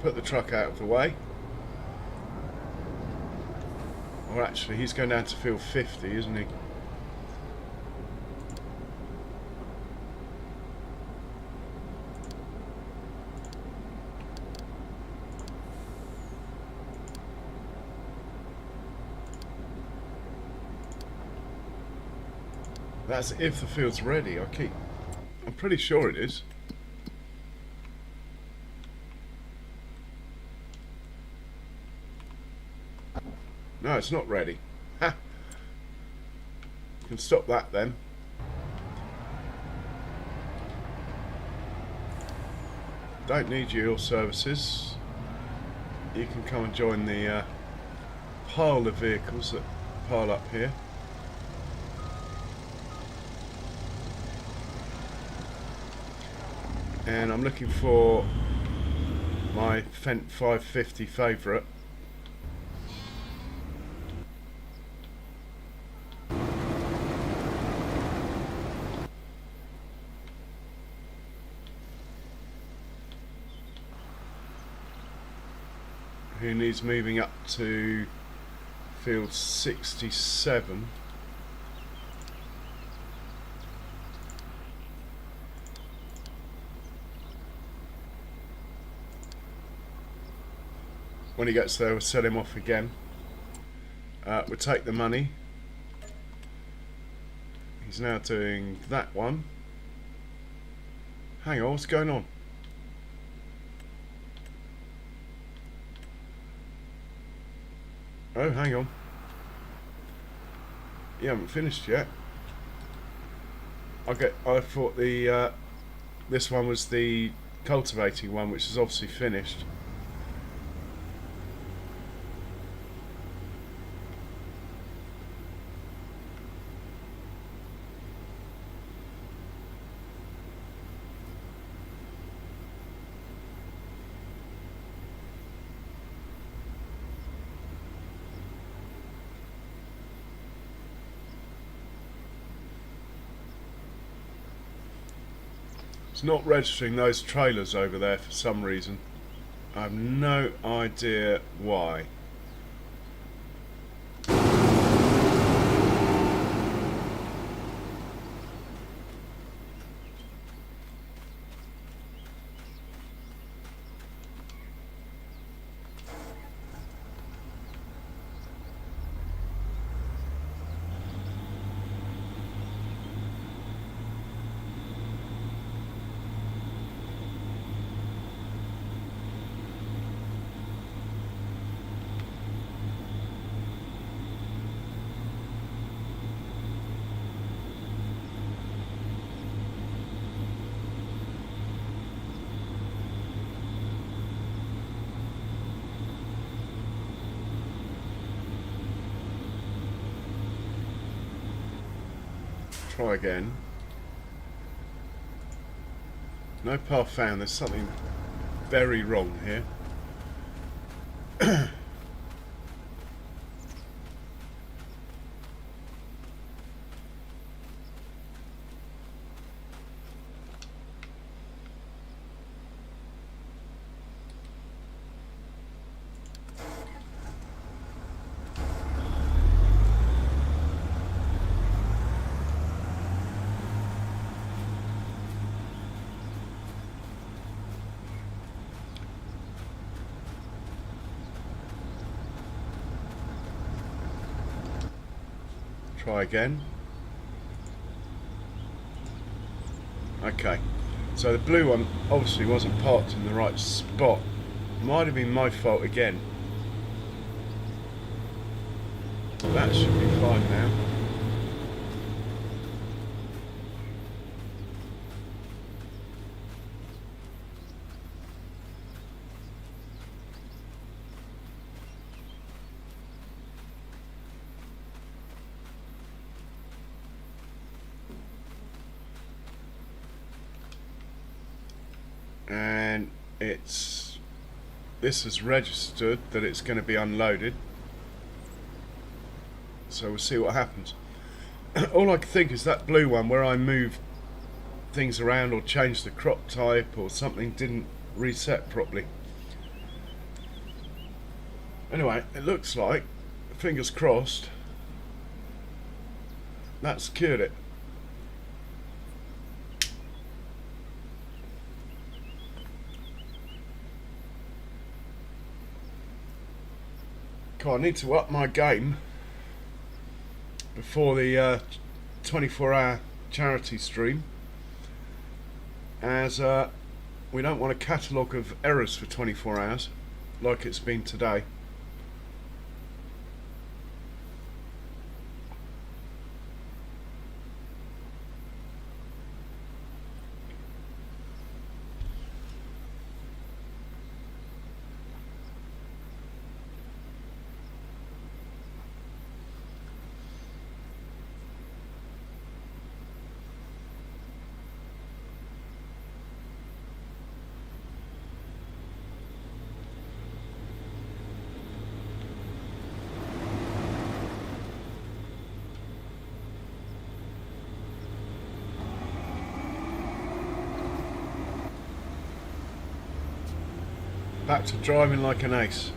Speaker 1: Put the truck out of the way. Or actually, he's going down to field 50, isn't he? That's if the field's ready. I'm pretty sure it is. No, it's not ready. Ha! You can stop that then. Don't need your services. You can come and join the pile of vehicles that pile up here. And I'm looking for my Fendt 550 favourite. Who needs moving up to field 67. When he gets there, we'll sell him off again. We'll take the money. He's now doing that one. Hang on, what's going on? Oh, hang on. You haven't finished yet. I thought the this one was the cultivating one, which is obviously finished. It's not registering those trailers over there for some reason. I have no idea why. Try again. No path found. There's something very wrong here. Try again. Okay, so the blue one obviously wasn't parked in the right spot. Might have been my fault again. That should be fine now. And this is registered that it's going to be unloaded, so we'll see what happens. All I can think is that blue one where I moved things around or changed the crop type or something didn't reset properly. Anyway, it looks like, fingers crossed, that secured it. I need to up my game before the 24-hour charity stream, as we don't want a catalogue of errors for 24 hours like it's been today. Back to driving like an ace.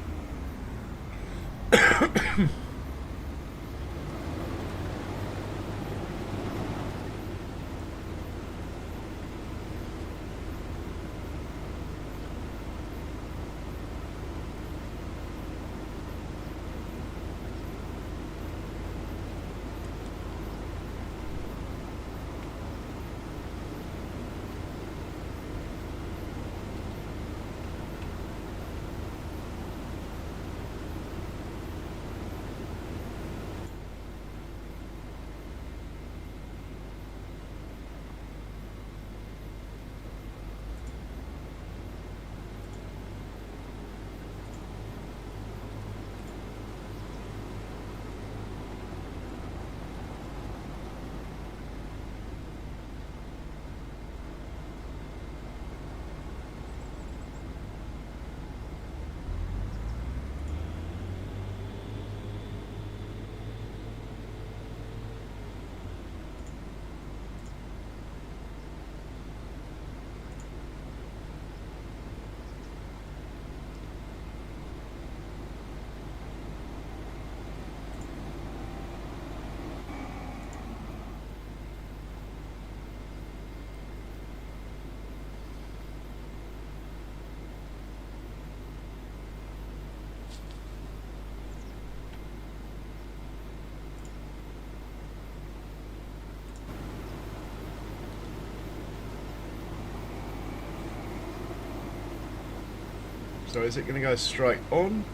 Speaker 1: So is it going to go straight on,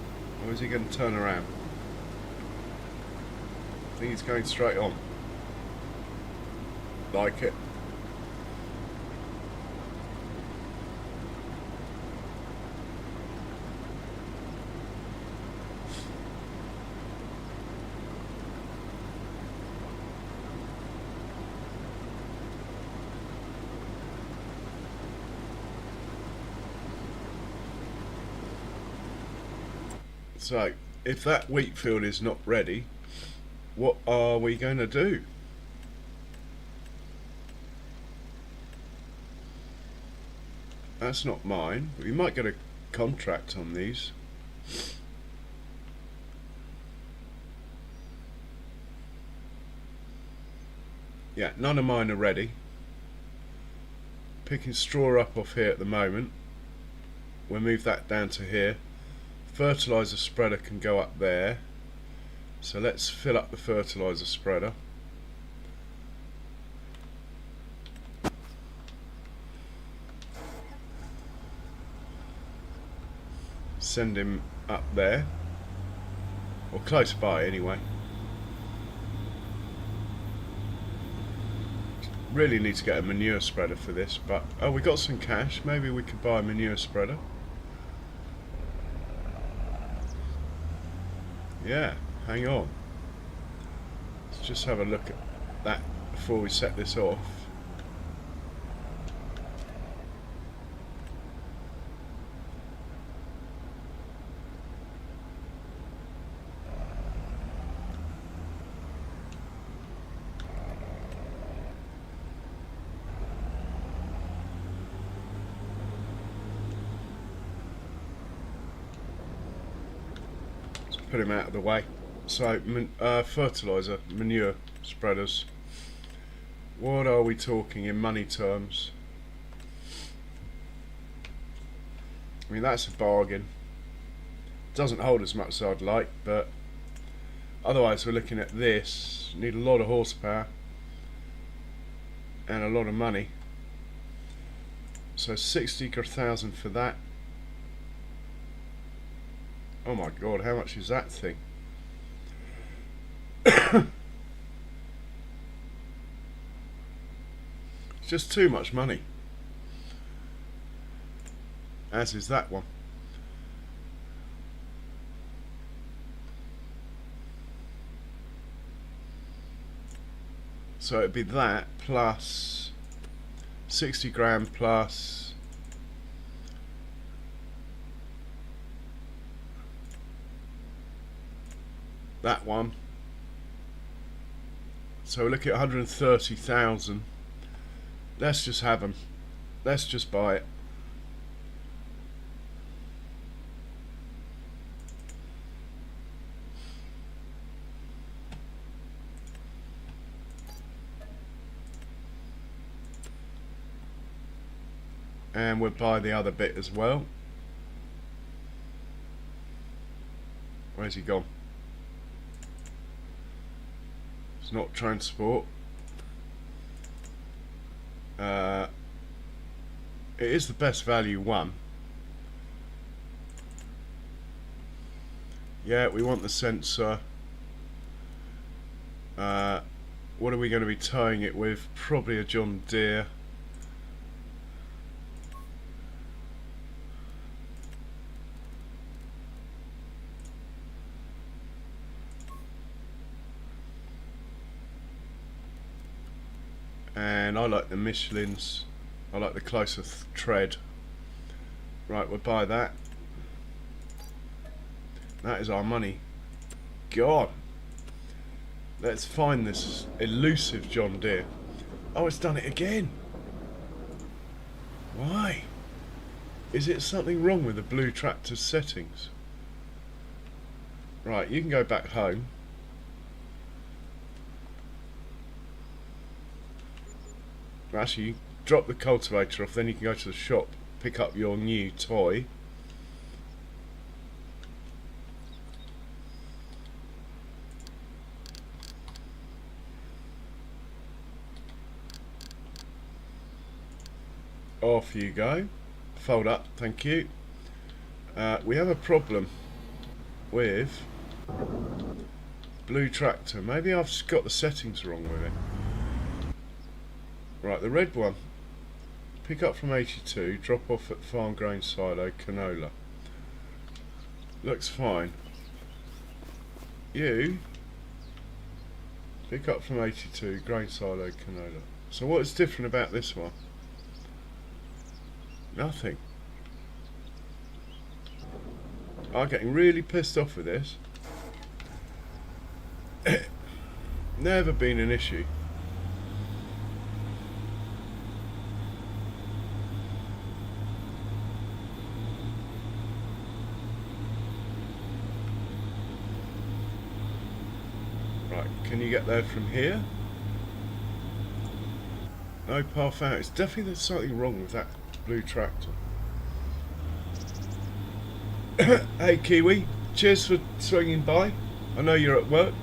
Speaker 1: or is he going to turn around? I think he's going straight on. Like it. So, if that wheat field is not ready, what are we going to do? That's not mine. We might get a contract on these. Yeah, none of mine are ready. Picking straw up off here at the moment. We'll move that down to here. Fertilizer spreader can go up there. So let's fill up the fertiliser spreader. Send him up there, or close by anyway. Really need to get a manure spreader for this, but oh, we got some cash. Maybe we could buy a manure spreader. Yeah, hang on. Let's just have a look at that before we set this off. Put him out of the way. So, fertiliser, manure spreaders. What are we talking in money terms? I mean, that's a bargain. Doesn't hold as much as I'd like, but otherwise we're looking at this. Need a lot of horsepower and a lot of money. So 60,000 for that. Oh my god, how much is that thing? It's just too much money. As is that one. So it'd be that plus 60 grand plus that one. So we're looking at 130,000. Let's just have them. Let's just buy it. And we'll buy the other bit as well. Where's he gone? It's not transport. It is the best value one. Yeah, we want the sensor. What are we going to be towing it with? Probably a John Deere. And I like the Michelins. I like the closer tread. Right, we'll buy that. That is our money. God. Let's find this elusive John Deere. Oh, it's done it again. Why? Is it something wrong with the blue tractor's settings? Right, you can go back home. Actually, you drop the cultivator off, then you can go to the shop, pick up your new toy. Off you go. Fold up, thank you. We have a problem with blue tractor. Maybe I've got the settings wrong with it. Right, the red one. Pick up from 82, drop off at farm grain silo, canola. Looks fine. You pick up from 82, grain silo, canola. So what is different about this one? Nothing. I'm getting really pissed off with this. Never been an issue. Right, can you get there from here? No path out. It's definitely there's something wrong with that blue tractor. Hey Kiwi, cheers for swinging by. I know you're at work.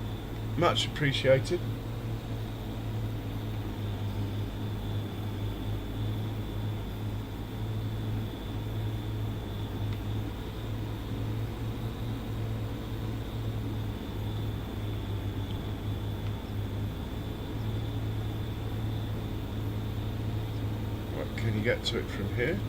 Speaker 1: Much appreciated. Right, can you get to it from here?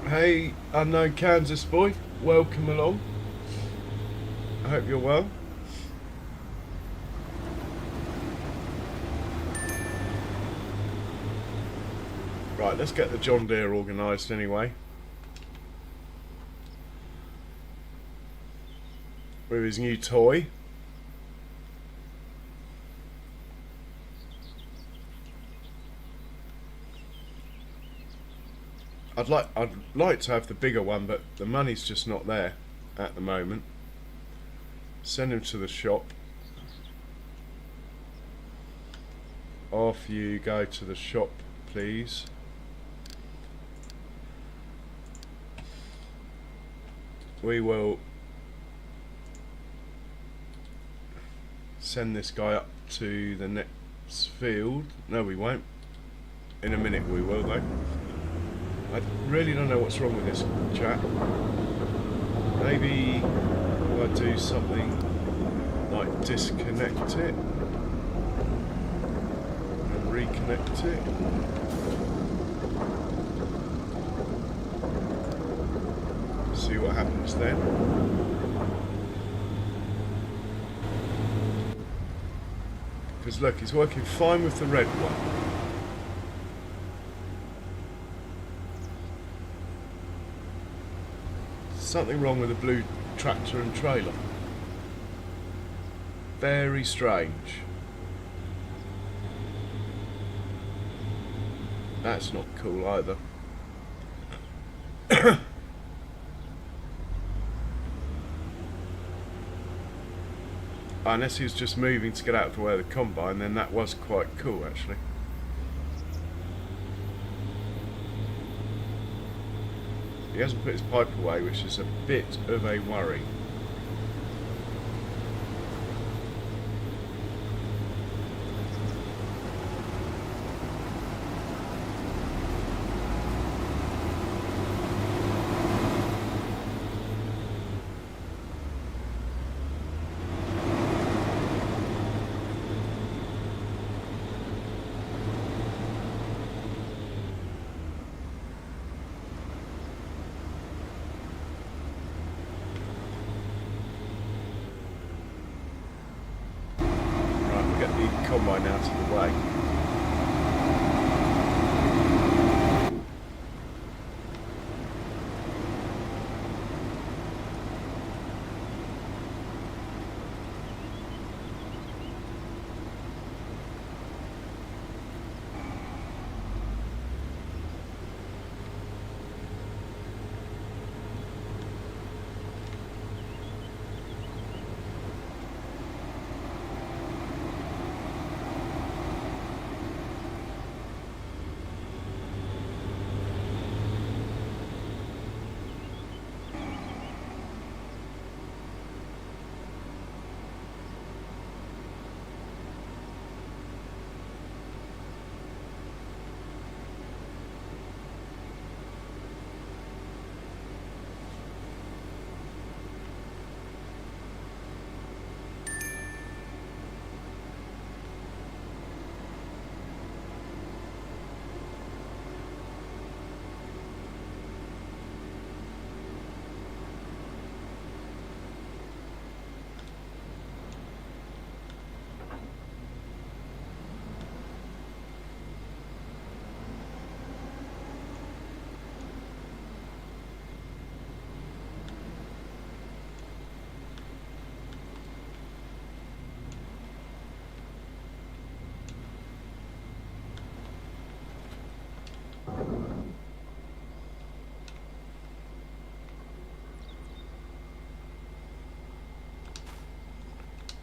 Speaker 1: Hey, unknown Kansas boy, welcome along. I hope you're well. Right, let's get the John Deere organised anyway. With his new toy. I'd like to have the bigger one, but the money's just not there at the moment. Send him to the shop. Off you go to the shop, please. We will send this guy up to the next field. No, we won't. In a minute we will, though. I really don't know what's wrong with this chat. Maybe I do something like disconnect it and reconnect it. See what happens then. Because look, it's working fine with the red one. Something wrong with the blue tractor and trailer. Very strange. That's not cool either. Unless he was just moving to get out of the way of the combine, then that was quite cool actually. He hasn't put his pipe away, which is a bit of a worry.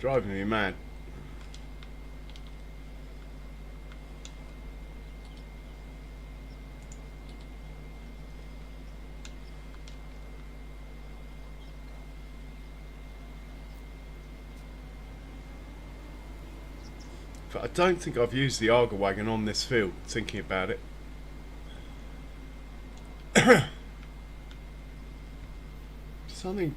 Speaker 1: driving me mad. But I don't think I've used the Arga wagon on this field, thinking about it. Something.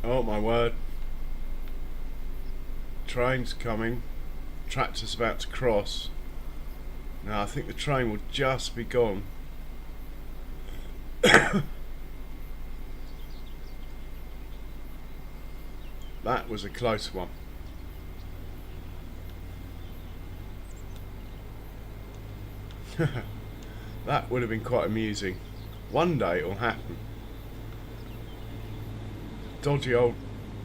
Speaker 1: Oh my word. Train's coming. Tractor's about to cross. Now I think the train will just be gone. That was a close one. That would have been quite amusing. One day it'll happen. Dodgy old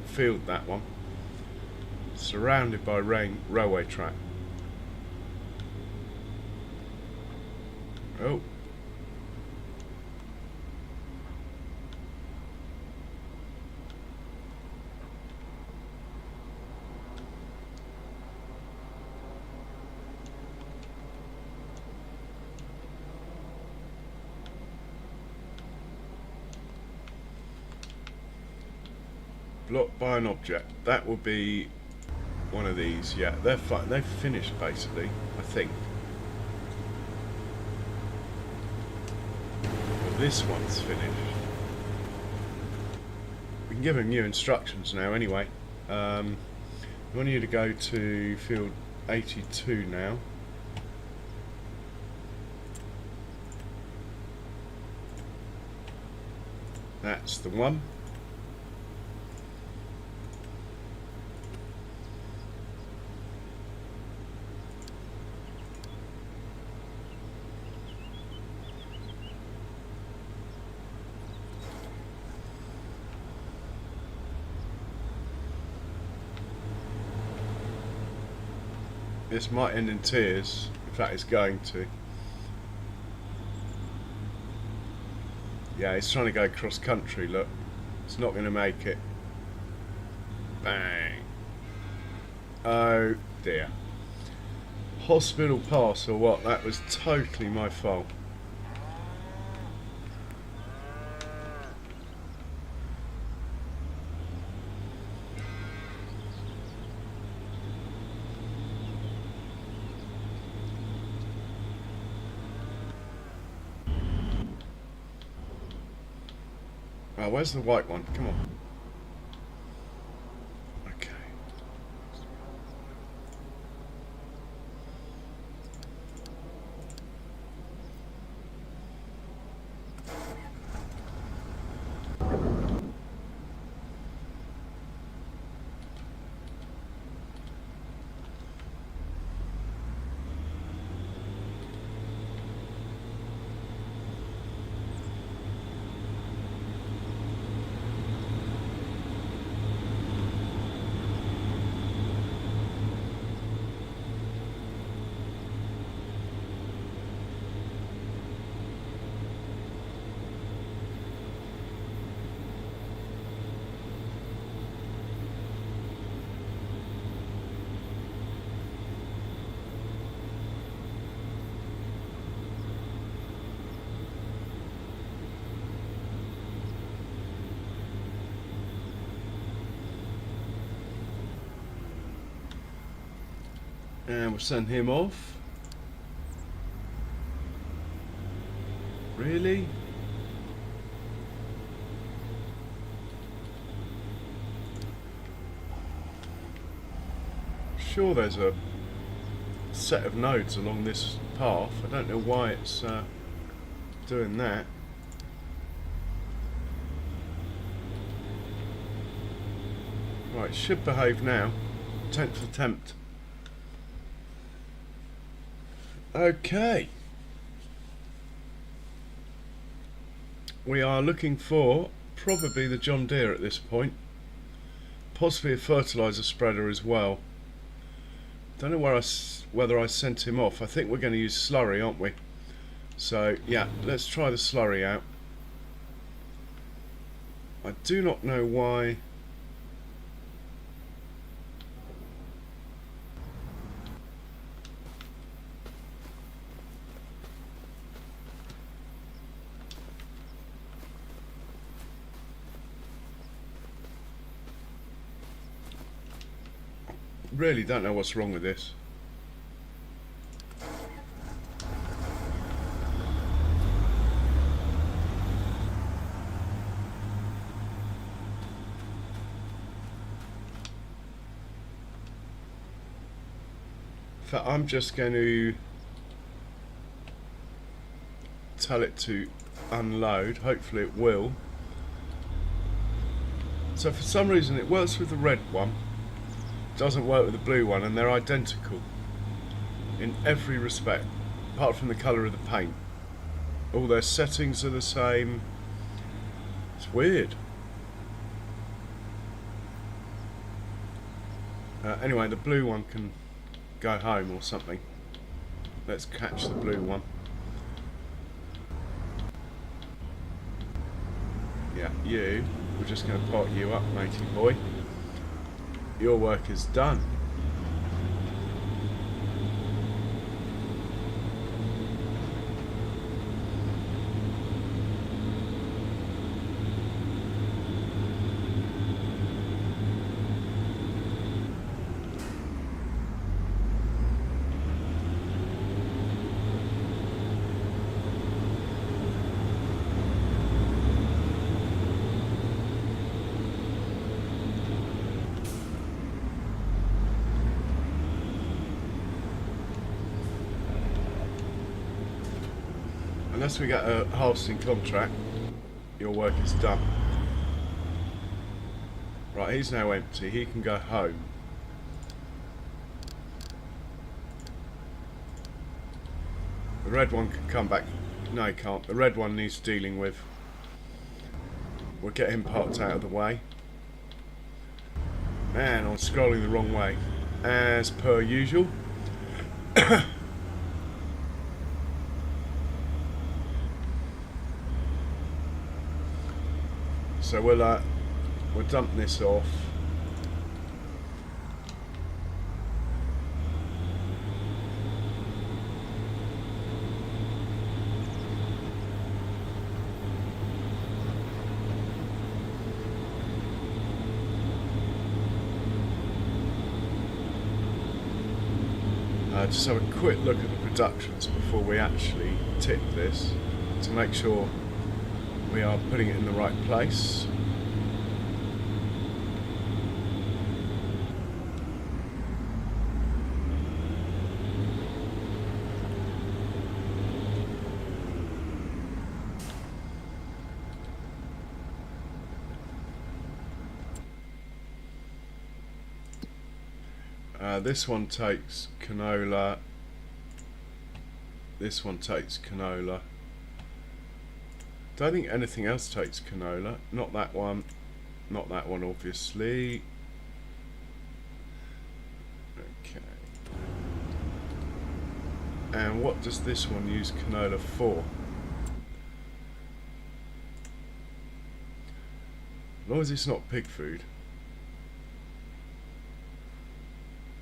Speaker 1: field, that one. Surrounded by railway track. Oh. Blocked by an object. That will be one of these. Yeah, they're fine. They've finished basically, I think. Well, this one's finished. We can give them new instructions now anyway. We want you to go to field 82 now. That's the one. This might end in tears. In fact, it's going to. Yeah, he's trying to go cross country, look. It's not going to make it. Bang. Oh dear. Hospital pass or what? That was totally my fault. Oh, where's the white one? Come on. Okay. And we'll send him off. Really? Sure, there's a set of nodes along this path. I don't know why it's doing that. Right, it should behave now. 10th attempt. Okay. We are looking for probably the John Deere at this point. Possibly a fertiliser spreader as well. Don't know whether I sent him off. I think we're going to use slurry, aren't we? So, yeah, let's try the slurry out. I do not know why. Really don't know what's wrong with this. In fact, I'm just going to tell it to unload. Hopefully it will. So for some reason it works with the red one, doesn't work with the blue one, and they're identical in every respect apart from the colour of the paint. All their settings are the same. It's weird. Anyway, the blue one can go home or something. Let's catch the blue one. Yeah, you. We're just going to pot you up, matey boy. Your work is done. Unless we get a harvesting contract, your work is done. Right, he's now empty. He can go home. The red one can come back. No, he can't. The red one needs dealing with. We'll get him parked out of the way. Man, I'm scrolling the wrong way, as per usual. So we'll dump this off. Just have a quick look at the productions before we actually tip this to make sure we are putting it in the right place. This one takes canola. This one takes canola. Don't think anything else takes canola. Not that one. Not that one, obviously. Okay. And what does this one use canola for? As long as it's not pig food.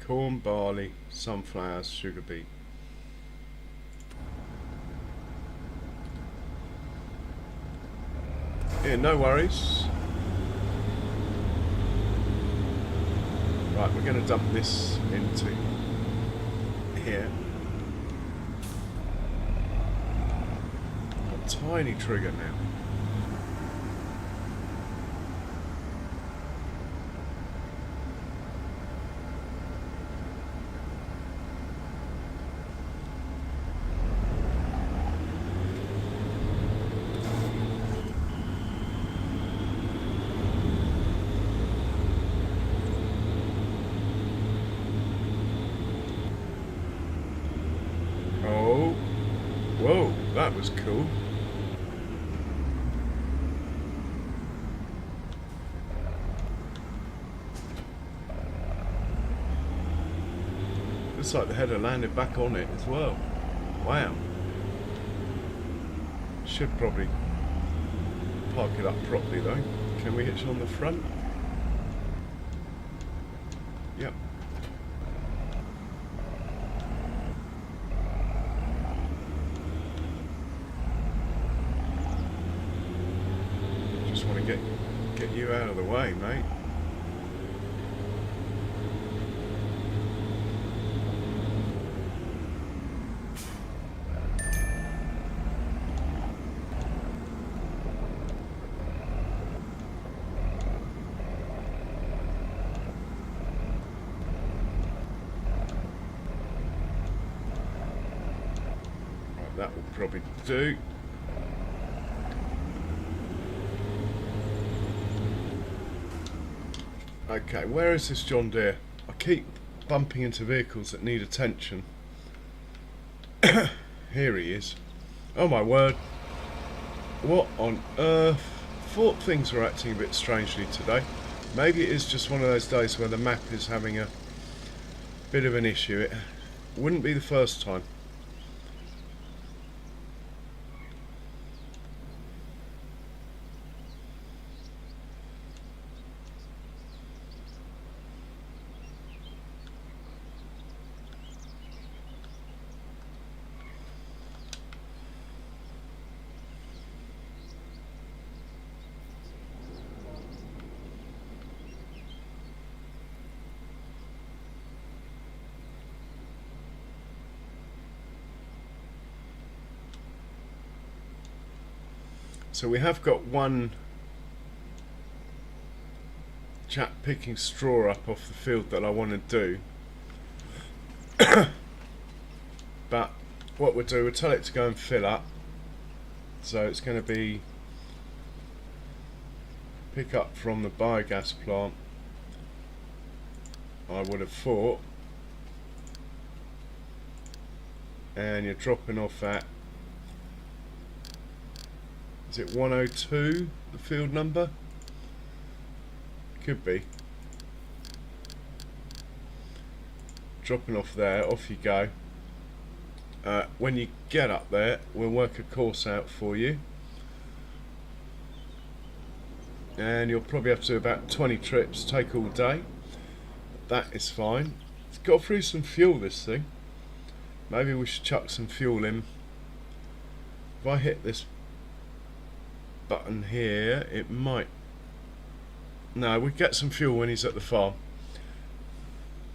Speaker 1: Corn, barley, sunflowers, sugar beet. Yeah, no worries. Right, we're going to dump this into here. tiny trigger now. Oh, whoa, that was cool. Looks like the header landed back on it as well. Wow. Should probably park it up properly though. Can we hitch on the front? Yep. Just want to get you out of the way, mate. That will probably do. Okay, where is this John Deere? I keep bumping into vehicles that need attention. Here he is. Oh my word. What on earth? Thought things were acting a bit strangely today. Maybe it is just one of those days where the map is having a bit of an issue. It wouldn't be the first time. So we have got one chap picking straw up off the field that I want to do. But what we'll do, we'll tell it to go and fill up. So it's going to be pick up from the biogas plant, I would have thought. And you're dropping off at, is it 102, the field number? Could be. Dropping off there, off you go. When you get up there, we'll work a course out for you. And you'll probably have to do about 20 trips, take all day. That is fine. It's got through some fuel, this thing. Maybe we should chuck some fuel in. If I hit this button here, it might... No, we get some fuel when he's at the farm.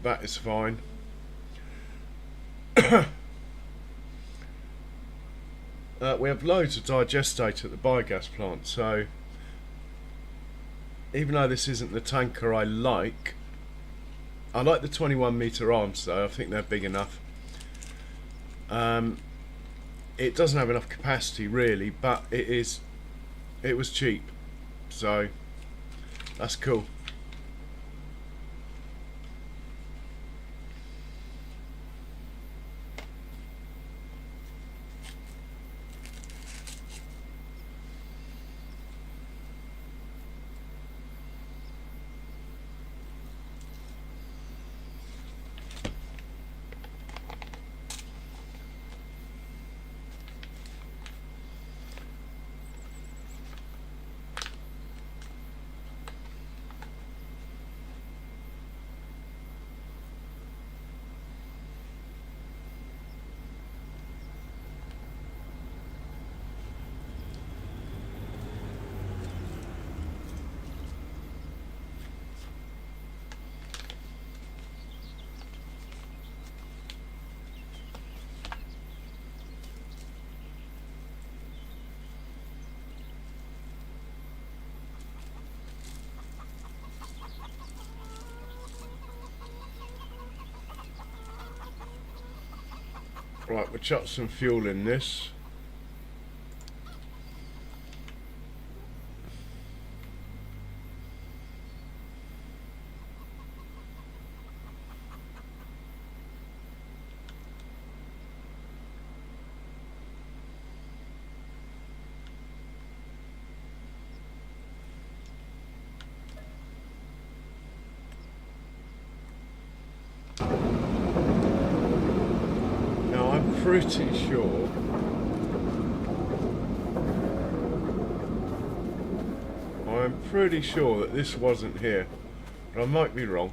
Speaker 1: That is fine. We have loads of digestate at the biogas plant, so even though this isn't the tanker I like the 21 metre arms though. I think they're big enough. It doesn't have enough capacity really, but it was cheap, so that's cool. Right, we'll chuck some fuel in this. Now I'm pretty sure that this wasn't here, but I might be wrong.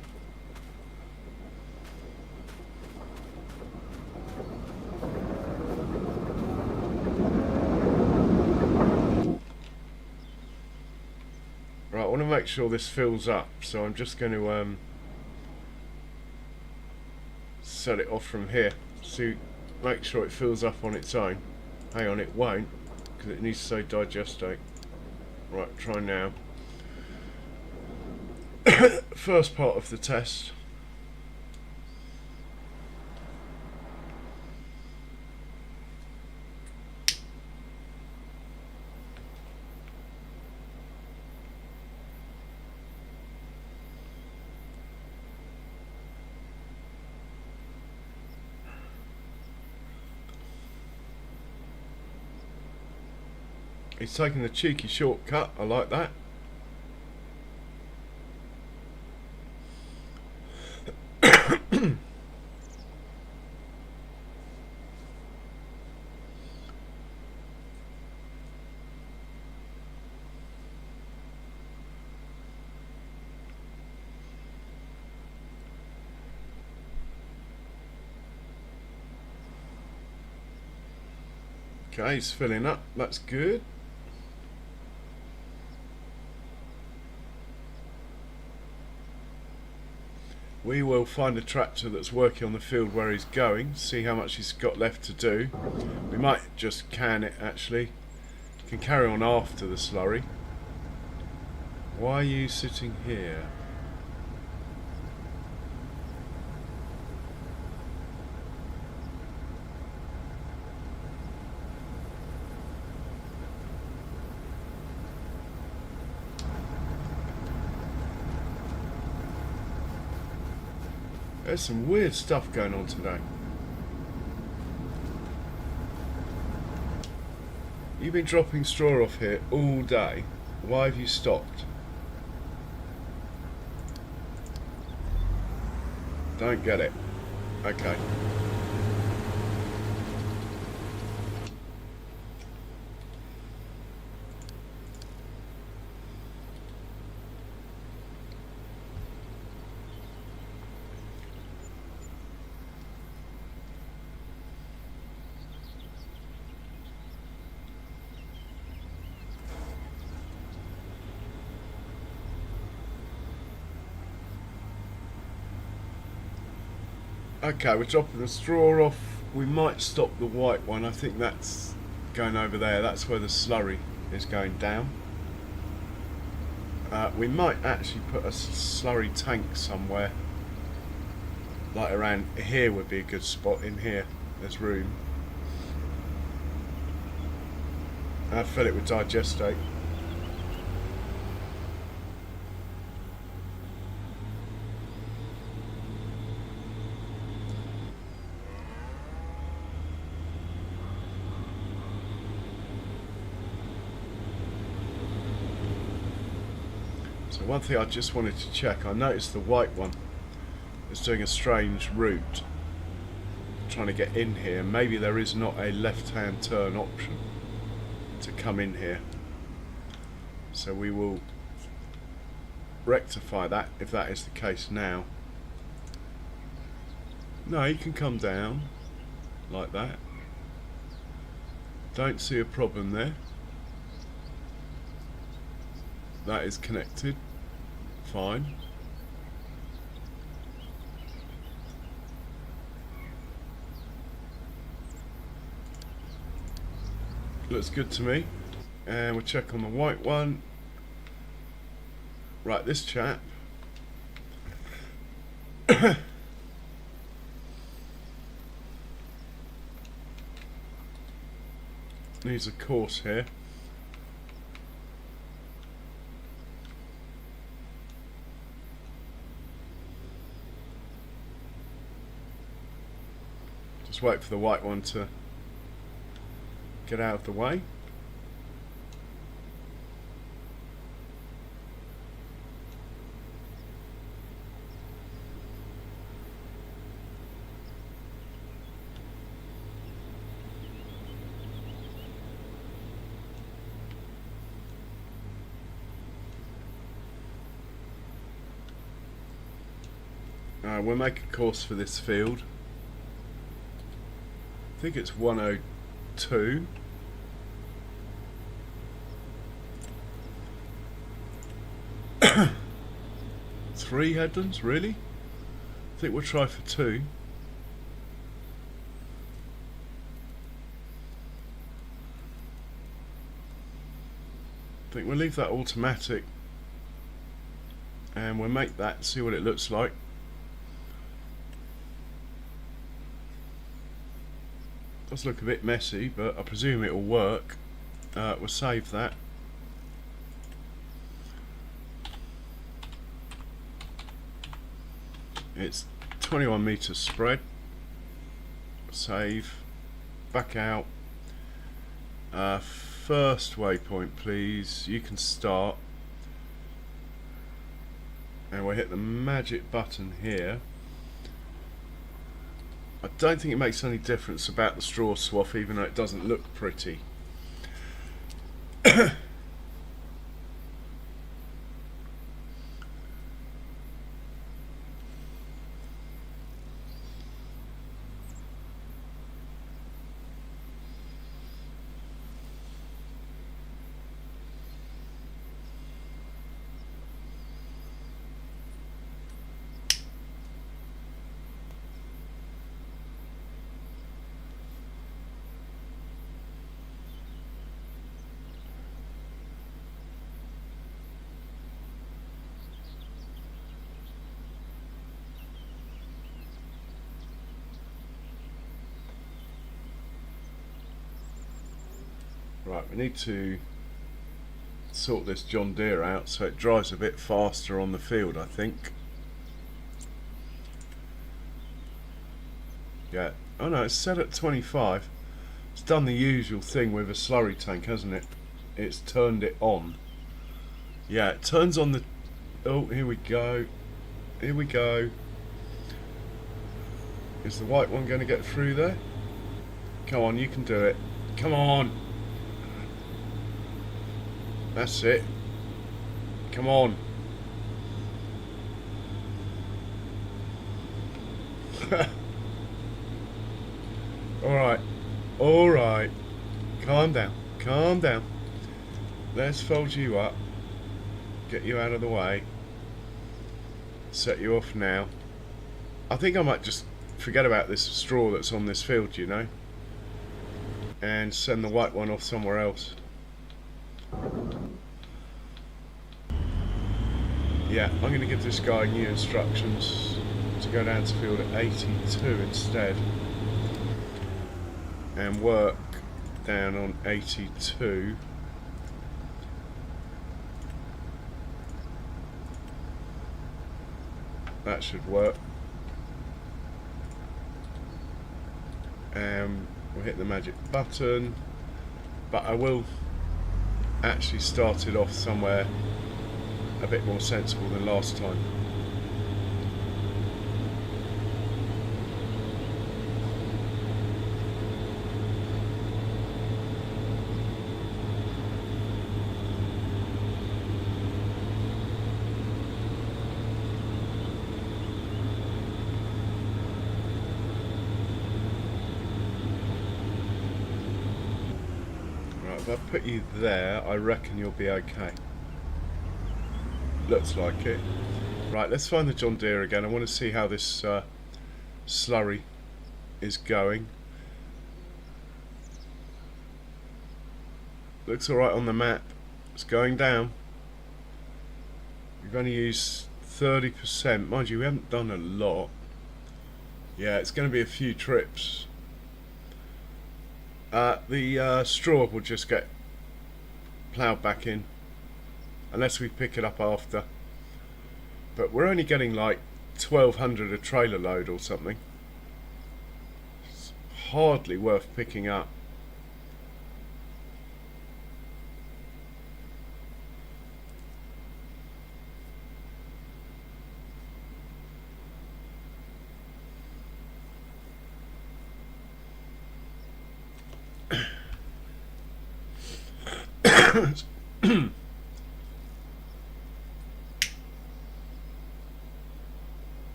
Speaker 1: Right, I want to make sure this fills up, so I'm just going to set it off from here. So make sure it fills up on its own. Hang on, it won't, because it needs to say digestate. Right, try now. First part of the test. He's taking the cheeky shortcut, I like that. Okay, he's filling up, that's good. We will find a tractor that's working on the field where he's going, see how much he's got left to do. We might just can it actually. You can carry on after the slurry. Why are you sitting here? There's some weird stuff going on today. You've been dropping straw off here all day. Why have you stopped? Don't get it. Okay. Okay, we're dropping the straw off. We might stop the white one. I think that's going over there. That's where the slurry is going down. We might actually put a slurry tank somewhere. Like around here would be a good spot. In here, there's room. I'd fill it with digestate. So one thing I just wanted to check, I noticed the white one is doing a strange route, trying to get in here. Maybe there is not a left-hand turn option to come in here. So we will rectify that if that is the case now. No, you can come down like that. Don't see a problem there. That is connected. Fine. Looks good to me. And we'll check on the white one. Right, this chap. needs a course here. Just wait for the white one to get out of the way. We'll make a course for this field. I think it's 102. Three headlands, really? I think we'll try for two. I think we'll leave that automatic and we'll make that, see what it looks like. Does look a bit messy, but I presume it will work. We'll save that. It's 21 meters spread. Save. Back out. First waypoint, please. You can start. And we'll hit the magic button here. I don't think it makes any difference about the straw swath, even though it doesn't look pretty. Right, we need to sort this John Deere out so it drives a bit faster on the field, I think. Yeah, oh no, it's set at 25. It's done the usual thing with a slurry tank, hasn't it? It's turned it on. Yeah, it turns on the... Oh, here we go. Here we go. Is the white one going to get through there? Come on, you can do it. Come on. That's it. Come on. Alright. Alright. Calm down. Calm down. Let's fold you up. Get you out of the way. Set you off now. I think I might just forget about this straw that's on this field, you know, and send the white one off somewhere else. Yeah, I'm going to give this guy new instructions to go down to field at 82 instead and work down on 82. That should work. And we'll hit the magic button, but I will actually start it off somewhere a bit more sensible than last time. Right, if I put you there, I reckon you'll be okay. Looks like it. Right, let's find the John Deere again. I want to see how this slurry is going. Looks alright on the map. It's going down. We've only used 30%. Mind you, we haven't done a lot. Yeah, it's going to be a few trips. The straw will just get ploughed back in unless we pick it up after. But we're only getting like 1,200 a trailer load or something. It's hardly worth picking up.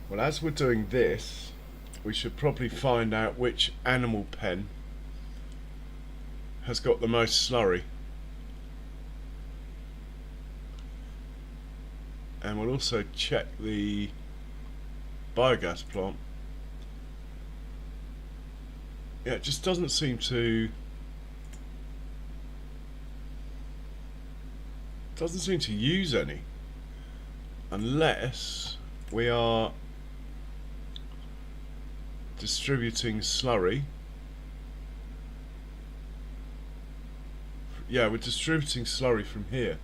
Speaker 1: Well, as we're doing this, we should probably find out which animal pen has got the most slurry. And we'll also check the biogas plant. Yeah, it just doesn't seem to use any unless we are distributing slurry. Yeah, we're distributing slurry from here.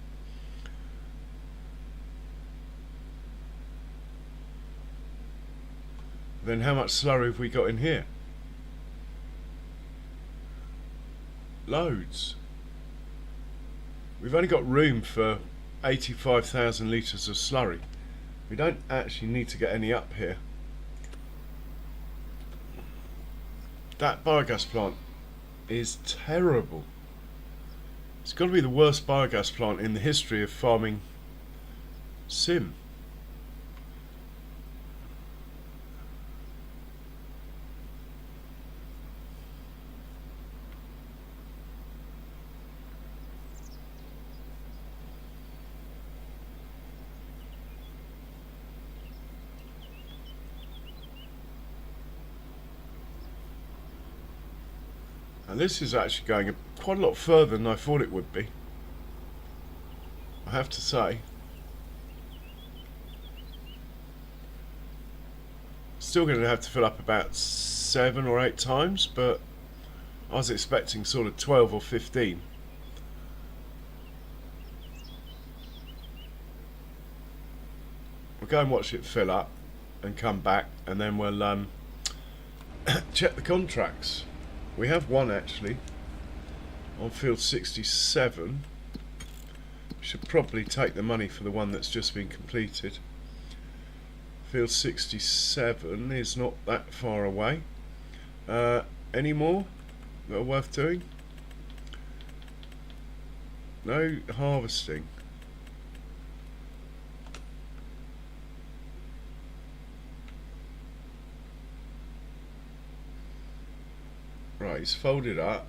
Speaker 1: Then how much slurry have we got in here? Loads. We've only got room for 85,000 litres of slurry. We don't actually need to get any up here. That biogas plant is terrible. It's got to be the worst biogas plant in the history of farming sim. And this is actually going quite a lot further than I thought it would be, I have to say. Still going to have to fill up about 7 or 8 times, but I was expecting sort of 12 or 15. We'll go and watch it fill up and come back, and then we'll check the contracts. We have one actually on field 67. Should probably take the money for the one that's just been completed. Field 67 is not that far away. Any more that are worth doing? No harvesting. Right, it's folded up.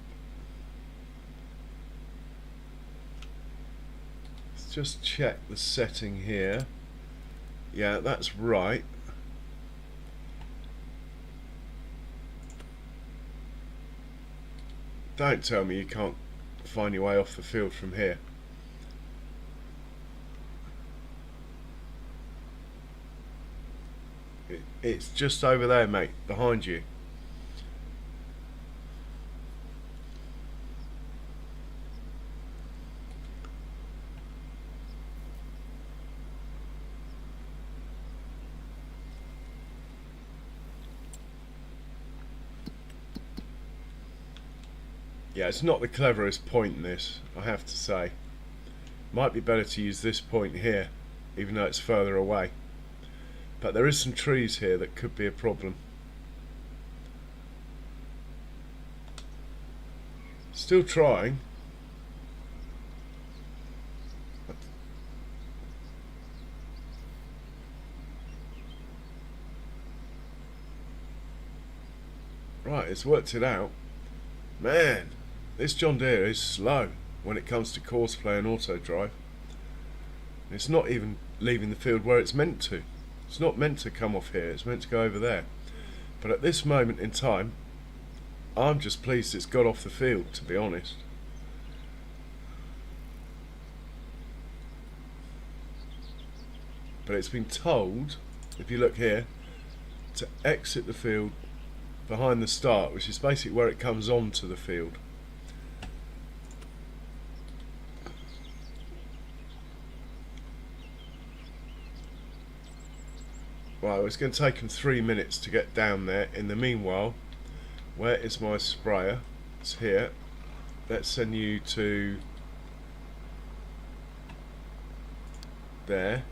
Speaker 1: Let's just check the setting here. Yeah, that's right. Don't tell me you can't find your way off the field from here. It's just over there, mate, behind you. Yeah, it's not the cleverest point in this, I have to say. Might be better to use this point here, even though it's further away. But there is some trees here that could be a problem. Still trying. Right, it's worked it out. Man, this John Deere is slow when it comes to course play and auto drive. It's not even leaving the field where it's meant to. It's not meant to come off here, it's meant to go over there. But at this moment in time, I'm just pleased it's got off the field, to be honest. But it's been told, if you look here, to exit the field behind the start, which is basically where it comes onto the field. Right, it's going to take them 3 minutes to get down there. In the meanwhile, where is my sprayer? It's here. Let's send you to there,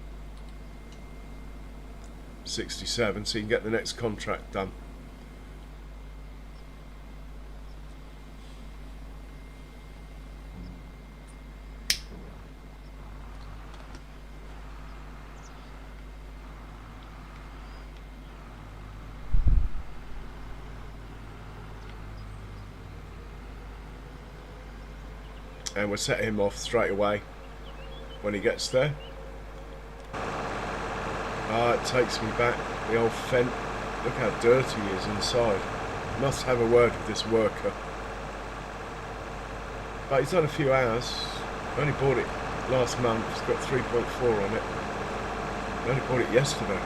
Speaker 1: 67, so you can get the next contract done. And we'll set him off straight away when he gets there. It takes me back, the old Fent. Look how dirty he is inside. Must have a word with this worker. But he's done a few hours. I only bought it last month. It's got 3.4 on it. I only bought it yesterday.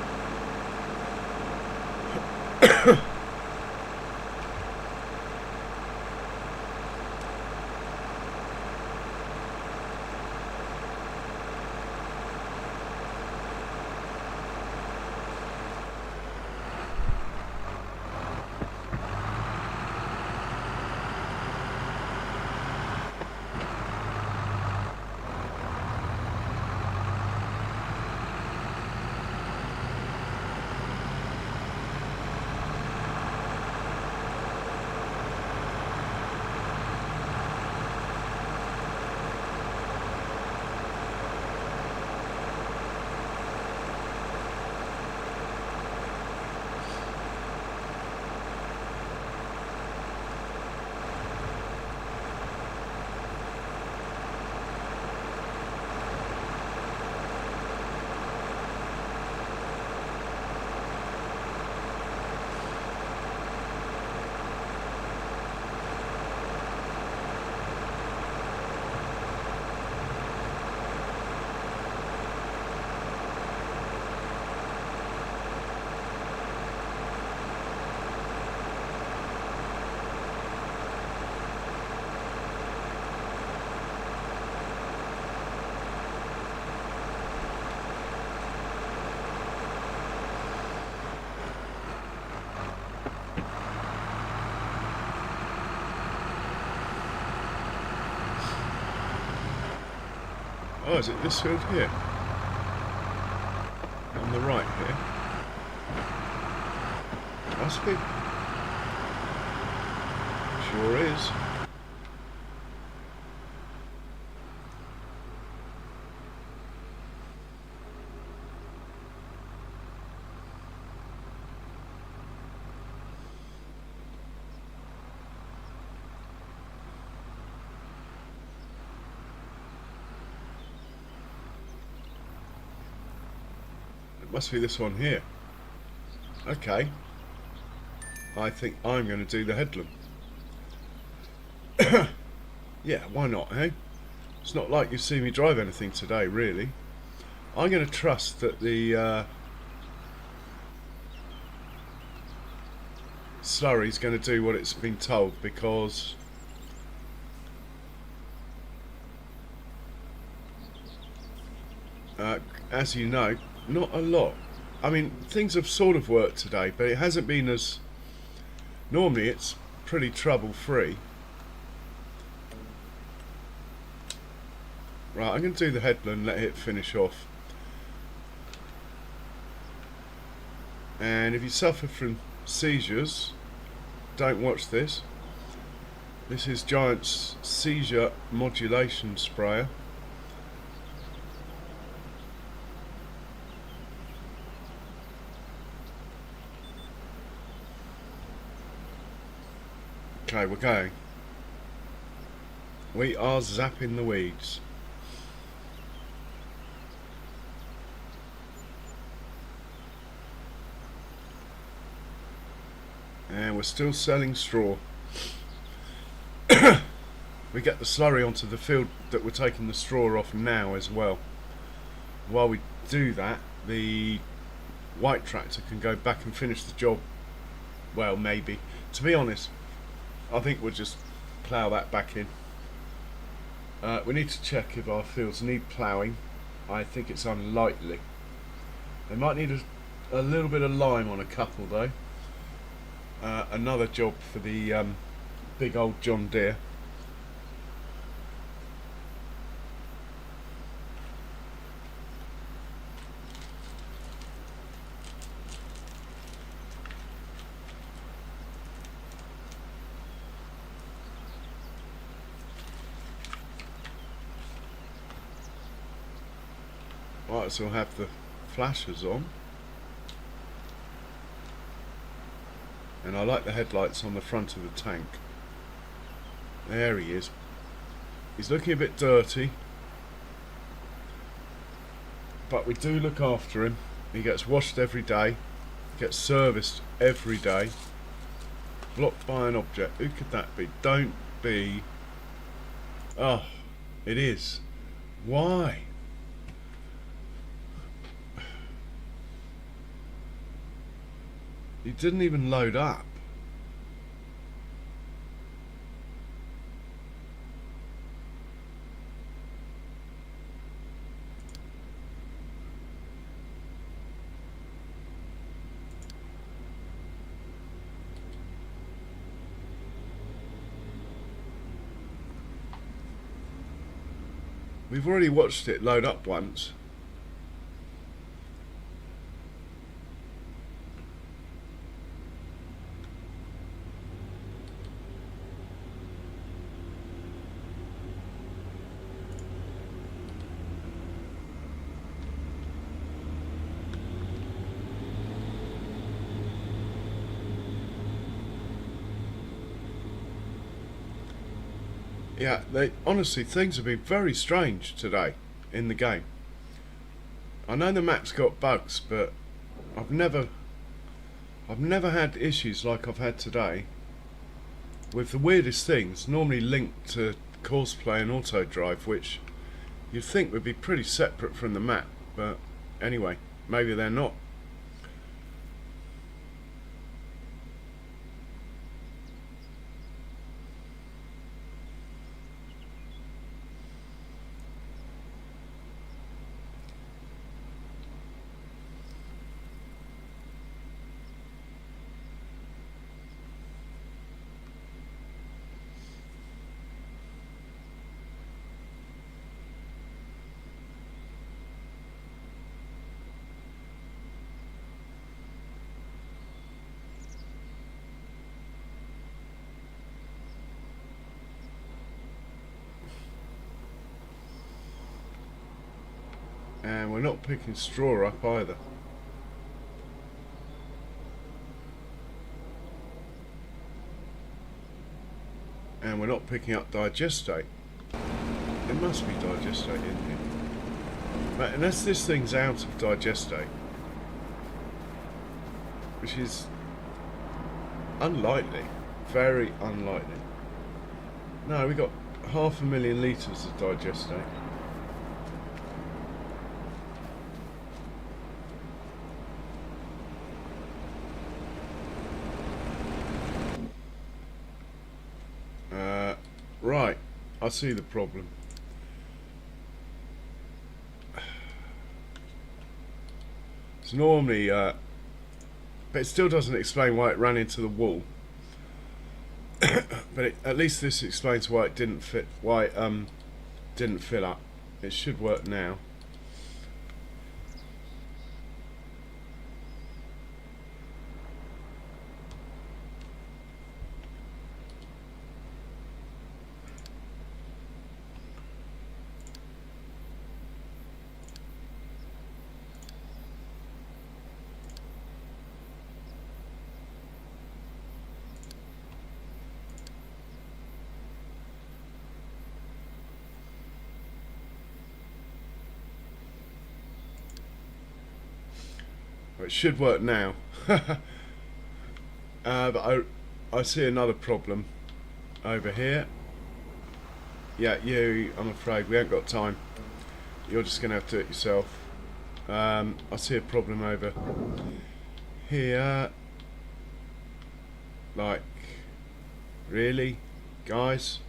Speaker 1: Oh, is it this field here? On the right here? Must be. Sure is. Must be this one here. Okay. I think I'm going to do the headland. Yeah, why not, eh? It's not like you've seen me drive anything today, really. I'm going to trust that the slurry's going to do what it's been told, because as you know, not a lot. I mean, things have sort of worked today, but it hasn't been as... Normally it's pretty trouble-free. Right, I'm going to do the headland, let it finish off. And if you suffer from seizures, don't watch this. This is Giant's seizure modulation sprayer. Okay, we're going. We are zapping the weeds. And we're still selling straw. We get the slurry onto the field that we're taking the straw off now as well. While we do that, the white tractor can go back and finish the job. Well, maybe. To be honest, I think we'll just plough that back in. We need to check if our fields need ploughing. I think it's unlikely. They might need a little bit of lime on a couple though. Another job for the big old John Deere. Right, so we'll have the flashers on. And I like the headlights on the front of the tank. There he is. He's looking a bit dirty, but we do look after him. He gets washed every day, gets serviced every day. Blocked by an object. Who could that be? Don't be. Oh, it is. Why? He didn't even load up. We've already watched it load up once. Yeah, honestly, things have been very strange today in the game. I know the map's got bugs, but I've never had issues like I've had today with the weirdest things, normally linked to courseplay and auto drive, which you'd think would be pretty separate from the map, but anyway, maybe they're not. And we're not picking straw up either. And we're not picking up digestate. It must be digestate in here. But unless this thing's out of digestate, which is unlikely, very unlikely. No, we got 500,000 litres of digestate. Right, I see the problem. So normally, but it still doesn't explain why it ran into the wall. But at least this explains why it didn't fit. Why it didn't fill up. It should work now. It should work now. But I see another problem over here. Yeah, I'm afraid we haven't got time. You're just going to have to do it yourself. I see a problem over here. Like Really, guys?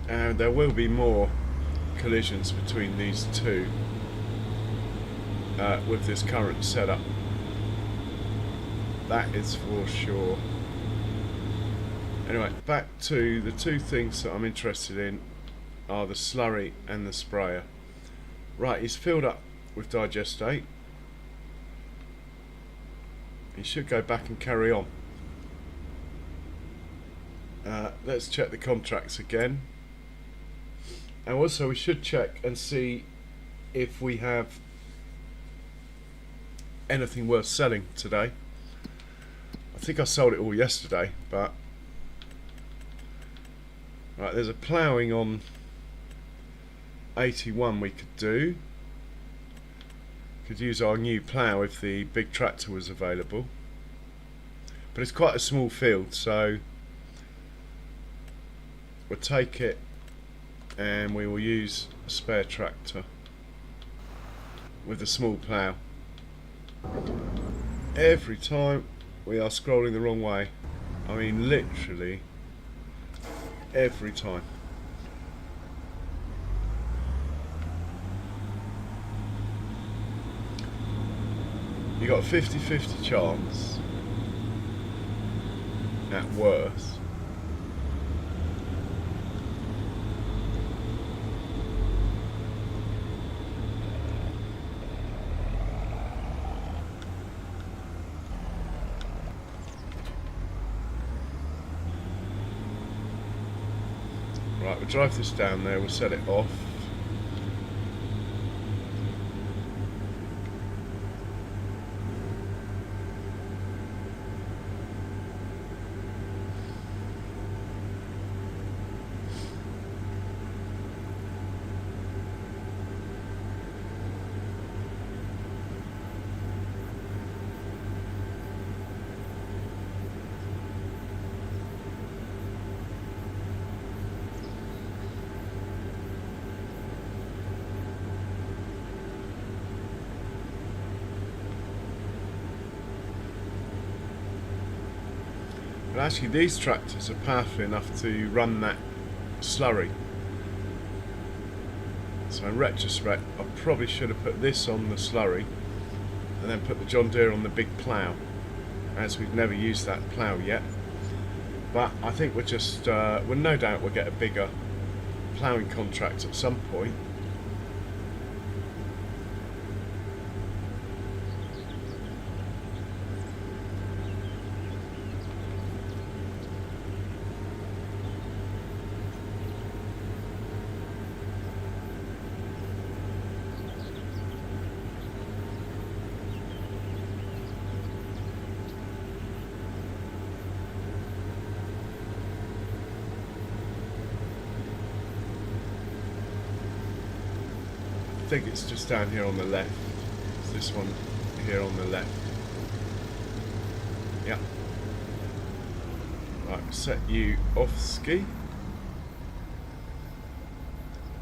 Speaker 1: And there will be more collisions between these two with this current setup. That is for sure. Anyway, back to the two things that I'm interested in are the slurry and the sprayer. Right, he's filled up with digestate. He should go back and carry on. Let's check the contracts again. And also we should check and see if we have anything worth selling today. I think I sold it all yesterday, but right, there's a ploughing on 81 we could do. Could use our new plough if the big tractor was available, but it's quite a small field, so we'll take it and we will use a spare tractor with a small plough. Every time we are scrolling the wrong way. I mean literally every time. You got a 50-50 chance at worst. Right, we'll drive this down there, we'll set it off. But actually these tractors are powerful enough to run that slurry. So in retrospect, I probably should have put this on the slurry and then put the John Deere on the big plough, as we've never used that plough yet. But I think we'll just, well, no doubt we'll get a bigger ploughing contract at some point. I think it's just down here on the left. It's this one here on the left. Yeah. Right, set you off ski.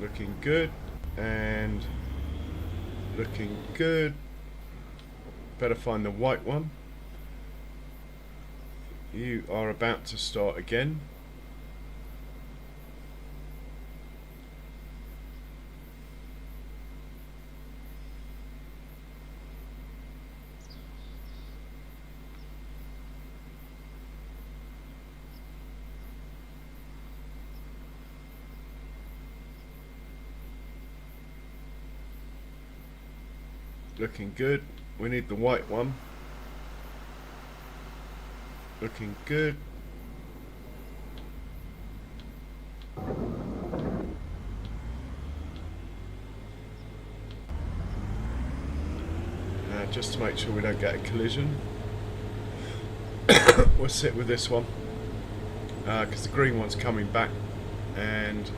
Speaker 1: Looking good and looking good. Better find the white one. You are about to start again. looking good. We need the white one. Looking good. Just to make sure we don't get a collision, we'll sit with this one because the green one's coming back and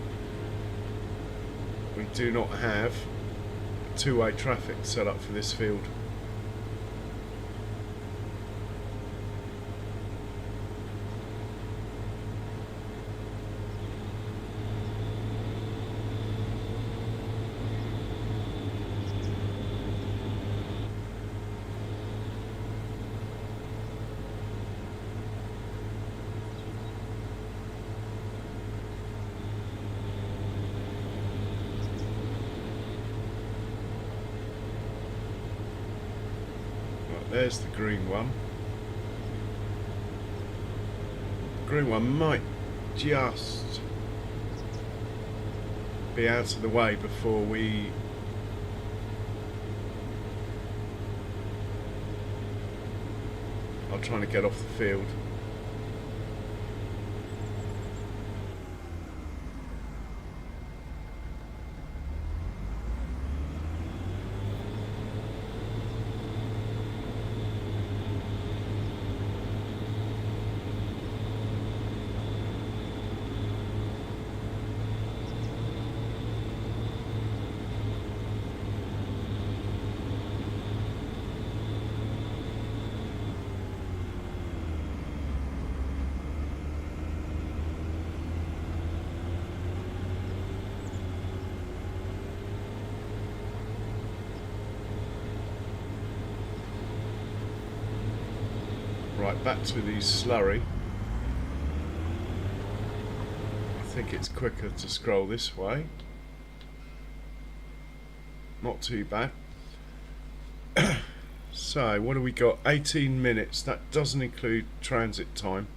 Speaker 1: we do not have two-way traffic set up for this field. There's the green one. The green one might just be out of the way before we are trying to get off the field. Right, back to the slurry. I think it's quicker to scroll this way. Not too bad. So, what do we got? 18 minutes. That doesn't include transit time.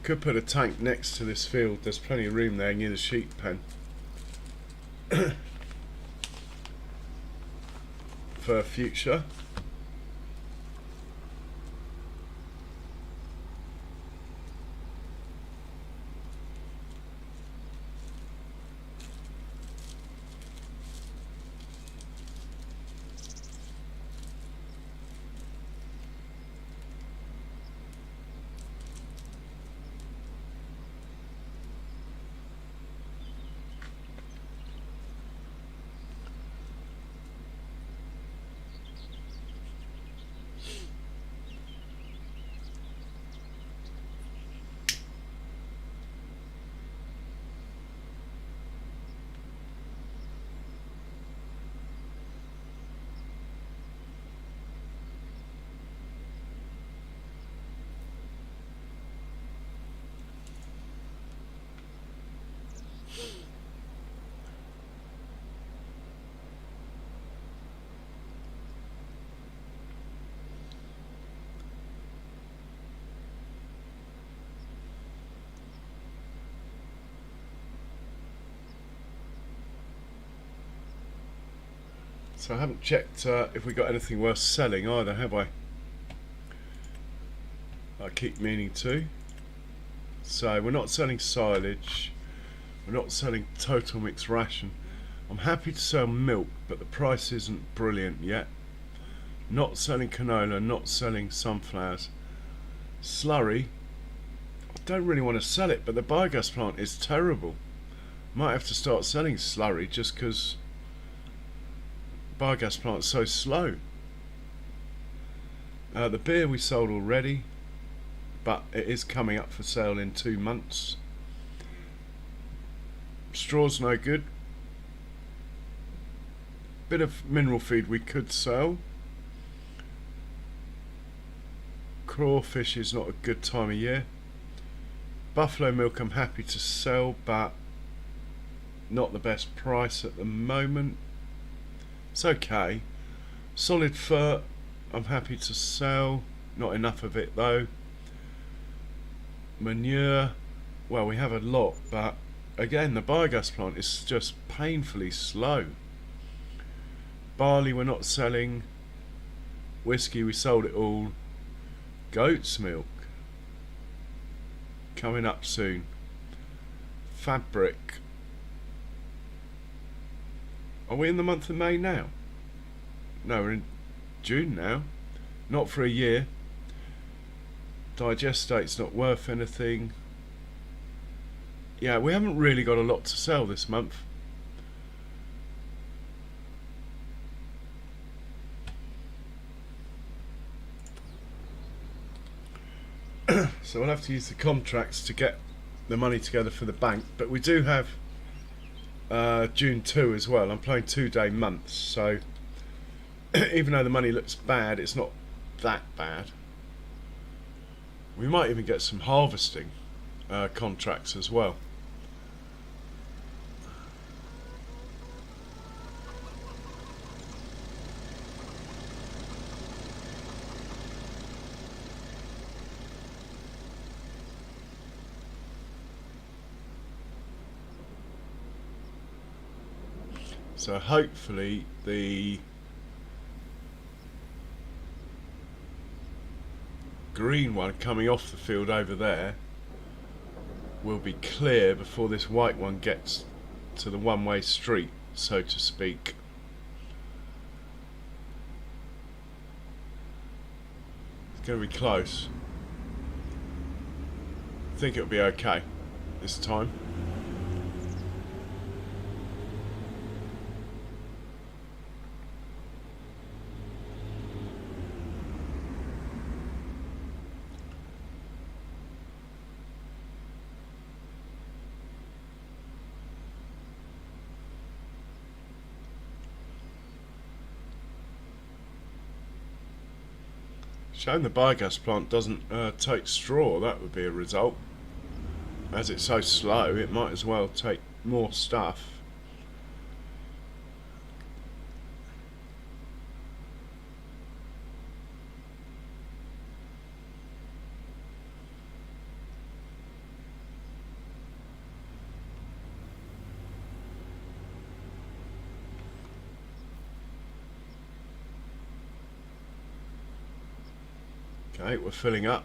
Speaker 1: Could put a tank next to this field. There's plenty of room there near the sheep pen for future. So I haven't checked if we got anything worth selling either, have I? I keep meaning to. So we're not selling silage, we're not selling total mixed ration. I'm happy to sell milk, but the price isn't brilliant yet. Not selling canola, not selling sunflowers. Slurry, I don't really want to sell it, but the biogas plant is terrible. Might have to start selling slurry just because biogas plant's so slow. The beer we sold already, but it is coming up for sale in 2 months. Straw's no good. Bit of mineral feed we could sell. Crawfish is not a good time of year. Buffalo milk I'm happy to sell, but not the best price at the moment. It's okay. Solid fur I'm happy to sell, not enough of it though. Manure, well, we have a lot, but again the biogas plant is just painfully slow. Barley we're not selling. Whisky we sold it all. Goat's milk coming up soon. Fabric, are we in the month of May now? No, we're in June now. Not for a year. Digestate's not worth anything. Yeah, we haven't really got a lot to sell this month. So we'll have to use the contracts to get the money together for the bank, but we do have June 2 as well. I'm playing 2-day months, so even though the money looks bad, it's not that bad. We might even get some harvesting contracts as well. So hopefully the green one coming off the field over there will be clear before this white one gets to the one-way street, so to speak. It's going to be close. I think it'll be okay this time. Shame the biogas plant doesn't take straw. That would be a result. As it's so slow, it might as well take more stuff. Okay, we're filling up.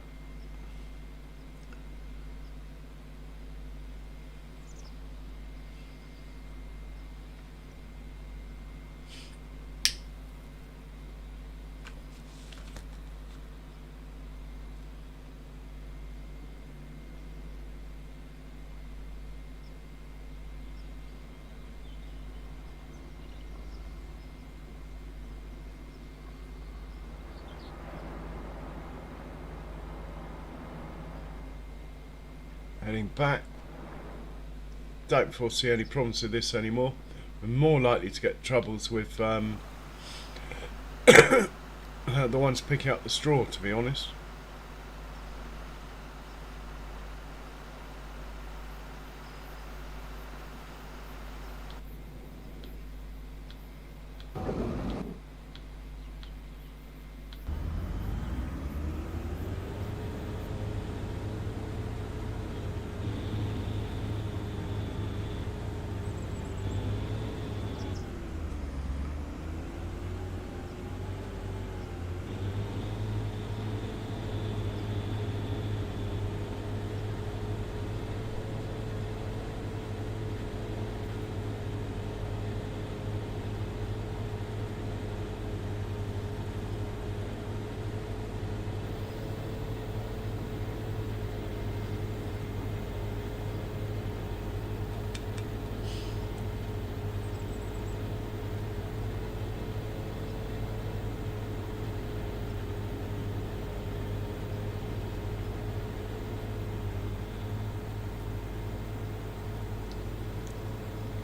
Speaker 1: Heading back. Don't foresee any problems with this anymore. We're more likely to get troubles with the ones picking up the straw, to be honest.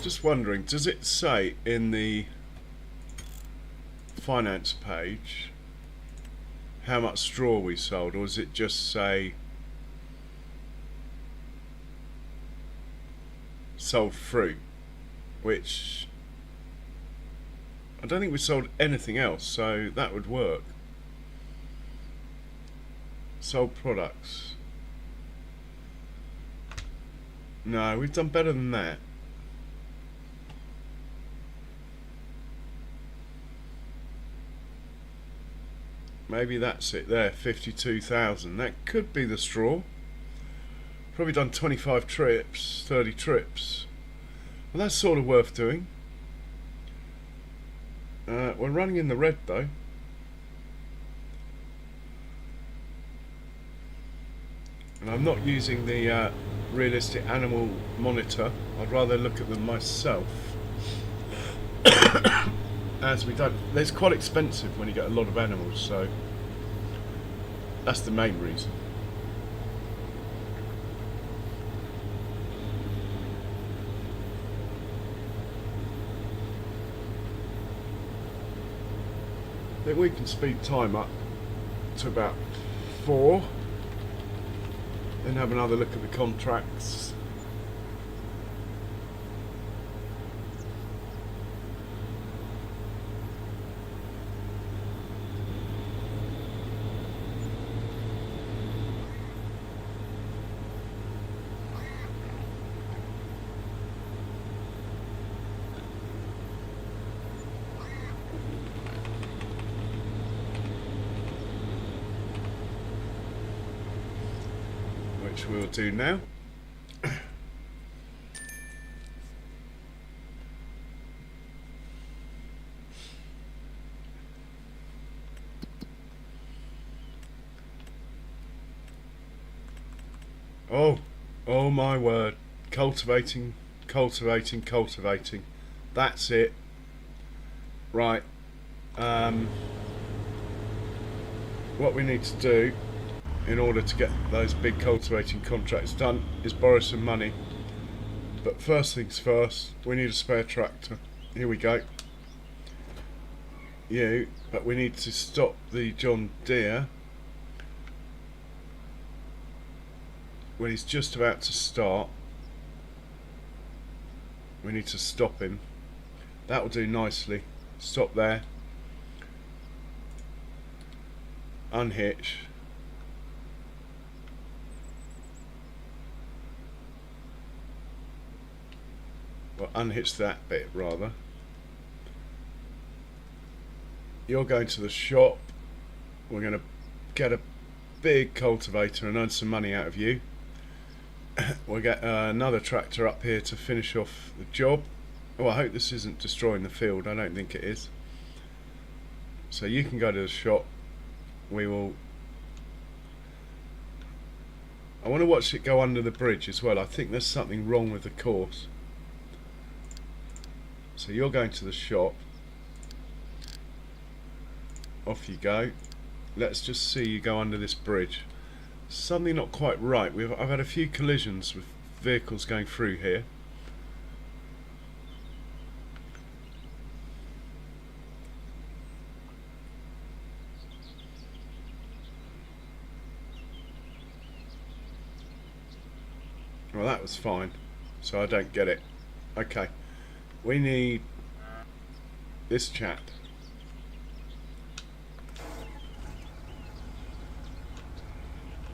Speaker 1: Just wondering, does it say in the finance page how much straw we sold, or does it just say sold fruit, which I don't think we sold anything else, so that would work. Sold products. No, we've done better than that. Maybe that's it there, 52,000. That could be the straw. Probably done 25 trips, 30 trips. Well, that's sort of worth doing. We're running in the red though. And I'm not using the realistic animal monitor. I'd rather look at them myself. As we don't, it's quite expensive when you get a lot of animals, so that's the main reason. I think we can speed time up to about 4, then have another look at the contracts. Which we'll do now. Oh my word. Cultivating, cultivating, cultivating. That's it. Right. What we need to do in order to get those big cultivating contracts done is borrow some money. But first things first, we need a spare tractor. Here we go. But we need to stop the John Deere when he's just about to start. We need to stop him. That will do nicely. Stop there. Unhitch. Well, unhitch that bit rather. You're going to the shop. We're going to get a big cultivator and earn some money out of you. We'll get another tractor up here to finish off the job. Oh, I hope this isn't destroying the field. I don't think it is. So you can go to the shop. We will... I want to watch it go under the bridge as well. I think there's something wrong with the course. So you're going to the shop. Off you go. Let's just see you go under this bridge. Something not quite right. I've had a few collisions with vehicles going through here. Well, that was fine. So I don't get it. Okay. We need this chap.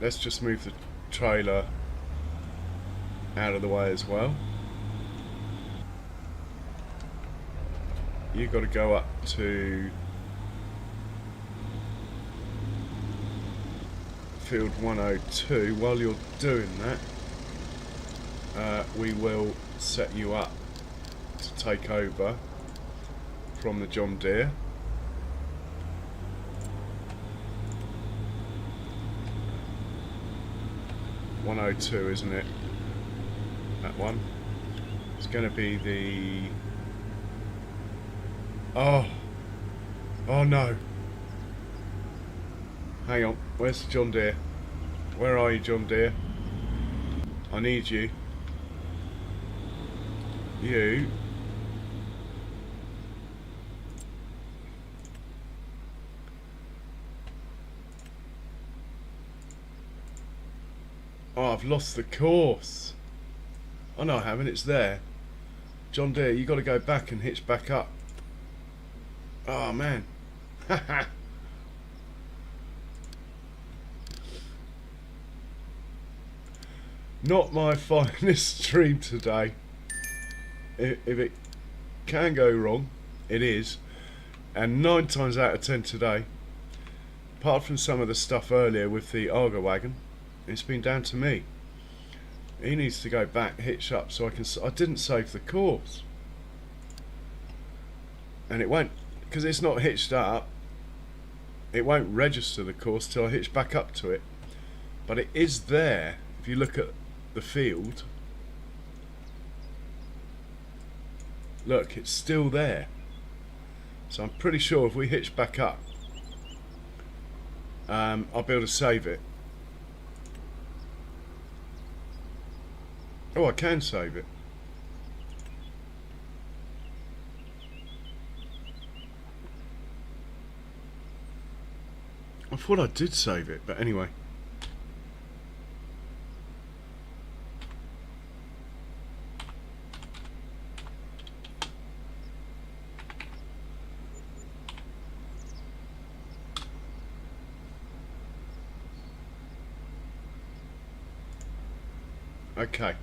Speaker 1: Let's just move the trailer out of the way as well. You've got to go up to field 102. While you're doing that, we will set you up to take over from the John Deere. .102, isn't it? That one. It's going to be the... Oh no. Hang on. Where's the John Deere? Where are you, John Deere? I need you. You. Oh, I've lost the course. Oh no, I haven't. It's there. John Deere, you got to go back and hitch back up. Oh man. Not my finest stream today. If it can go wrong, it is. And 9 times out of 10 today, apart from some of the stuff earlier with the Argo wagon, it's been down to me. He needs to go back, hitch up, so I didn't save the course. And it won't, because it's not hitched up, it won't register the course till I hitch back up to it. But it is there. If you look at the field, look, it's still there. So I'm pretty sure if we hitch back up, I'll be able to save it. Oh, I can save it. I thought I did save it, but anyway. Okay.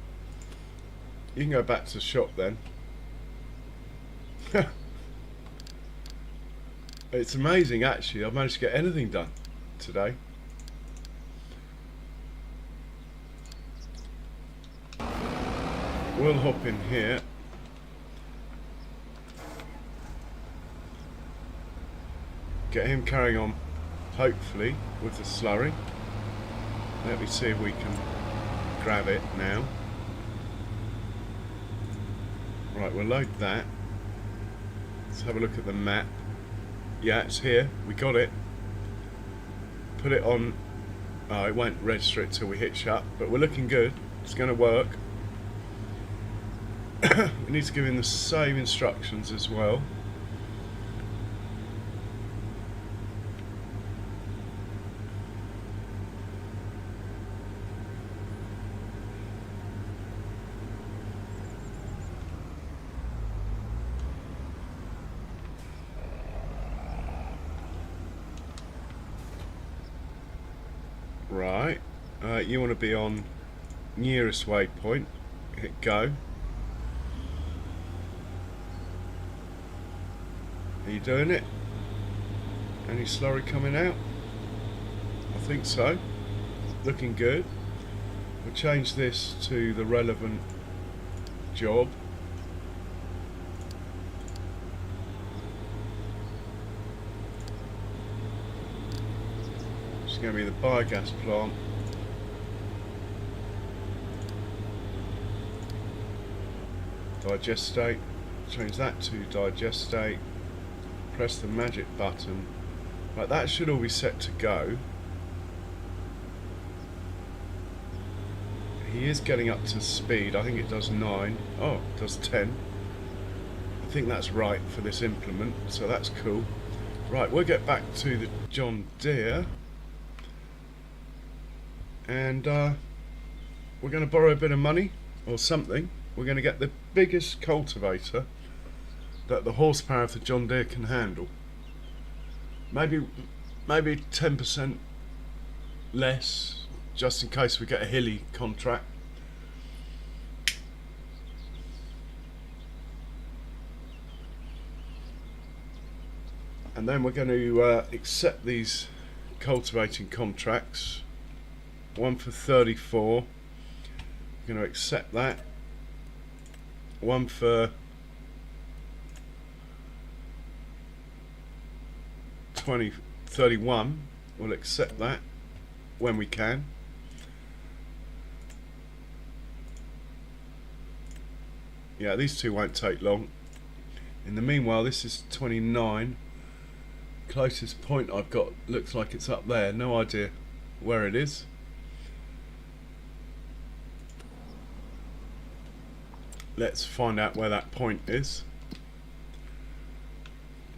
Speaker 1: You can go back to the shop then. It's amazing actually, I've managed to get anything done today. We'll hop in here. Get him carrying on, hopefully, with the slurry. Let me see if we can grab it now. Right, we'll load that. Let's have a look at the map. Yeah, it's here. We got it. Put it on. Oh, it won't register it till we hitch up, but we're looking good. It's going to work. We need to give him the same instructions as well. Right, you want to be on nearest waypoint. Hit go. Are you doing it? Any slurry coming out? I think so. Looking good. We'll change this to the relevant job. It's going to be the biogas plant. Digestate. Change that to digestate. Press the magic button. Right, that should all be set to go. He is getting up to speed. I think it does 9. Oh, it does 10. I think that's right for this implement, so that's cool. Right, we'll get back to the John Deere. And we're going to borrow a bit of money or something. We're going to get the biggest cultivator that the horsepower of the John Deere can handle. Maybe 10% less, just in case we get a hilly contract. And then we're going to accept these cultivating contracts. One for 34. We're going to accept that. One for 31. We'll accept that when we can. Yeah, these two won't take long. In the meanwhile, this is 29. Closest point I've got looks like it's up there. No idea where it is. Let's find out where that point is.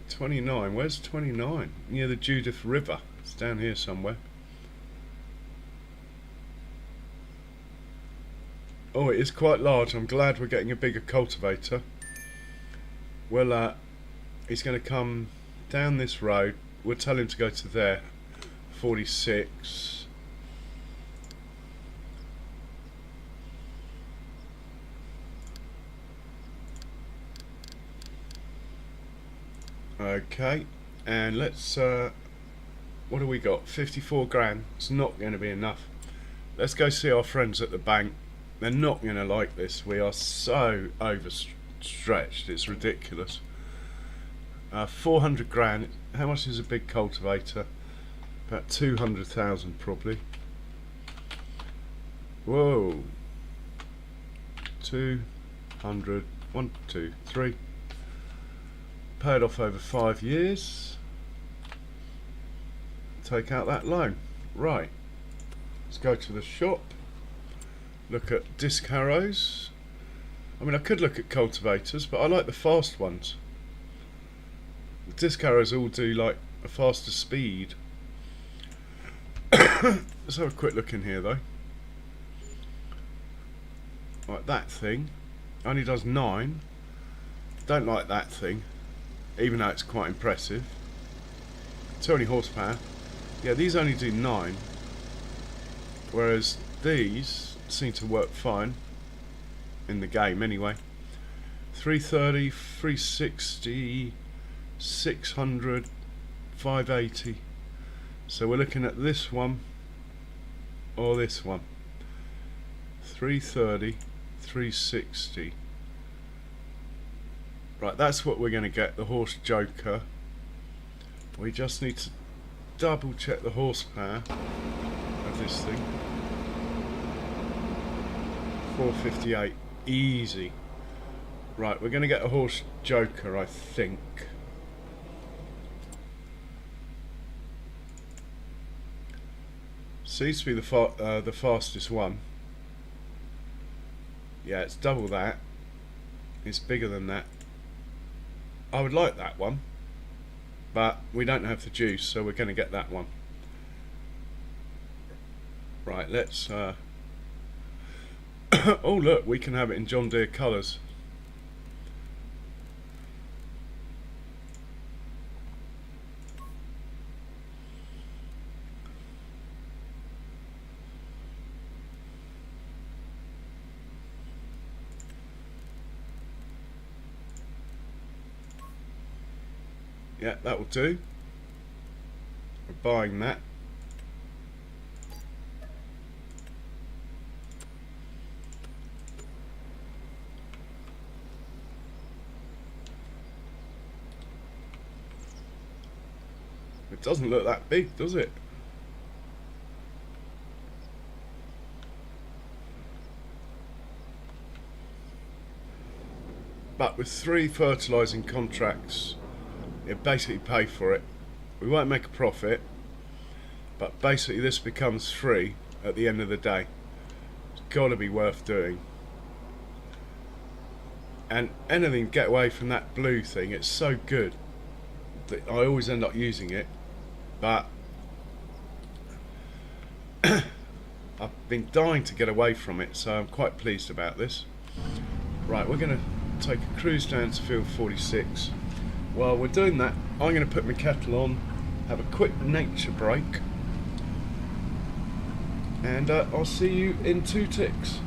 Speaker 1: 29. Where's 29? Near the Judith River. It's down here somewhere. Oh, it is quite large. I'm glad we're getting a bigger cultivator. Well, he's going to come down this road. We'll tell him to go to there. 46. Okay, and let's what do we got? 54 grand. It's not going to be enough. Let's go see our friends at the bank. They're not going to like this. We are so overstretched, it's ridiculous. 400 grand. How much is a big cultivator? About 200,000 probably. Whoa. 200. 1, 2, 3. Paid off over 5 years. Take out that loan. Right. Let's go to the shop. Look at disc harrows. I mean, I could look at cultivators, but I like the fast ones. The disc harrows all do like a faster speed. Let's have a quick look in here though. Like that thing only does 9. Don't like that thing, even though it's quite impressive. 20 horsepower. Yeah, these only do 9, whereas these seem to work fine in the game anyway. 330, 360, 600, 580. So we're looking at this one or this one. 330, 360. Right, that's what we're going to get, the horse joker. We just need to double check the horsepower of this thing. 458, easy. Right, we're going to get a horse joker, I think. Seems to be the fastest one. Yeah, it's double that. It's bigger than that. I would like that one, but we don't have the juice, so we're going to get that one. Right, let's oh look, we can have it in John Deere colours. Yeah, that will do. We're buying that. It doesn't look that big, does it? But with 3 fertilising contracts, it basically pay for it. We won't make a profit, but basically this becomes free at the end of the day. It's got to be worth doing. And anything get away from that blue thing, it's so good that I always end up using it. But I've been dying to get away from it, so I'm quite pleased about this. Right, we're going to take a cruise down to field 46. While we're doing that, I'm going to put my kettle on, have a quick nature break, and I'll see you in 2 ticks.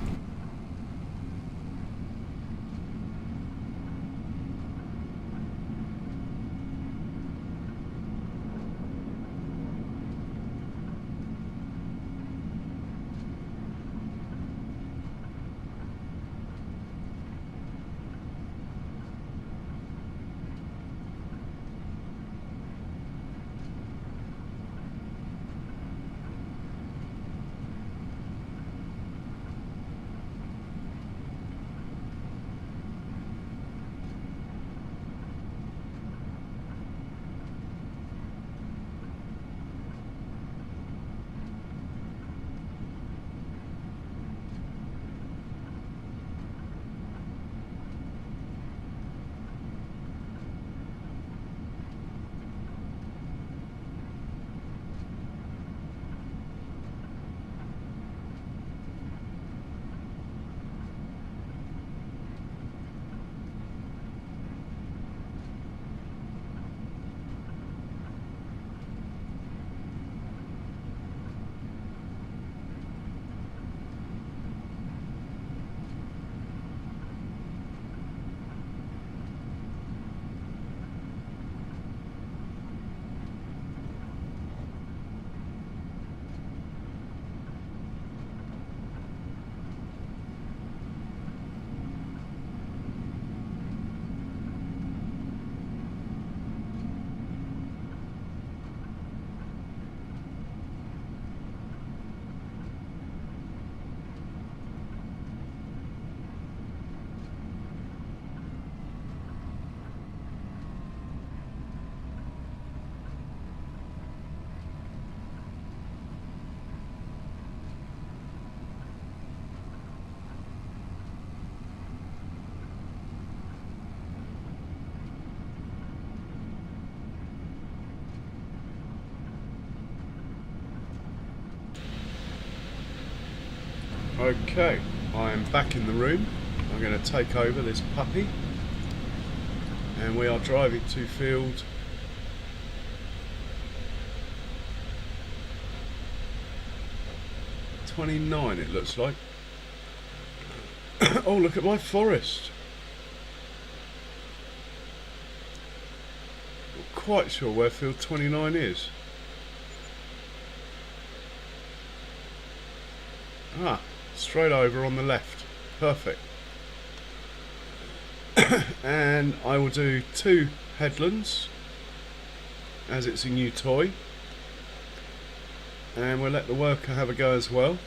Speaker 1: Okay, I'm back in the room. I'm going to take over this puppy, and we are driving to field 29, it looks like. Oh, look at my forest. Not quite sure where field 29 is. Ah, straight over on the left. Perfect. And I will do 2 headlands, as it's a new toy. And we'll let the worker have a go as well.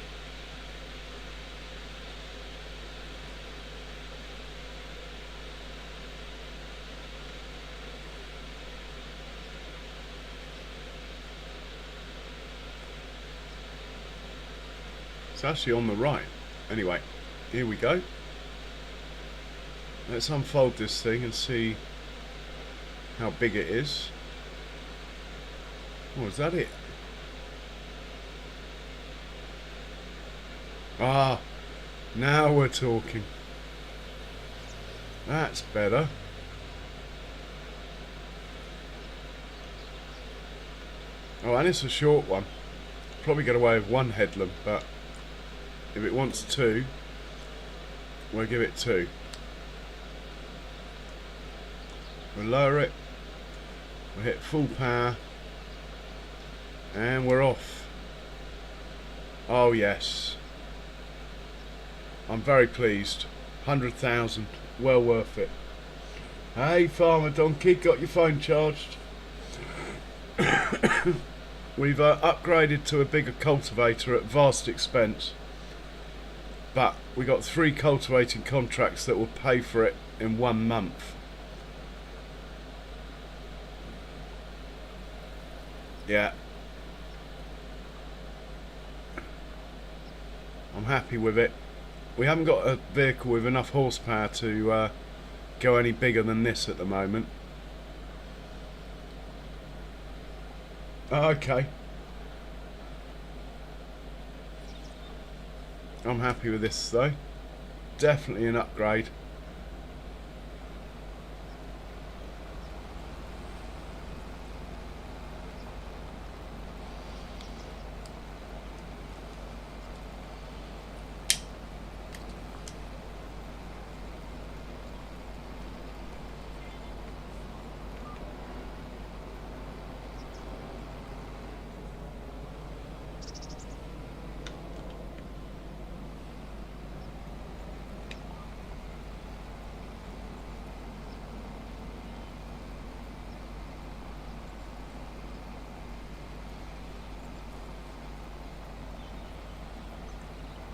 Speaker 1: It's actually on the right. Anyway, here we go. Let's unfold this thing and see how big it is. Oh, is that it? Ah, now we're talking. That's better. Oh, and it's a short one. Probably get away with 1 headland, but if it wants 2, we'll give it 2. We'll lower it. We'll hit full power. And we're off. Oh yes. I'm very pleased. 100,000. Well worth it. Hey Farmer Donkey, got your phone charged? We've upgraded to a bigger cultivator at vast expense. But we got 3 cultivating contracts that will pay for it in 1 month. Yeah. I'm happy with it. We haven't got a vehicle with enough horsepower to go any bigger than this at the moment. Okay. I'm happy with this though. Definitely an upgrade.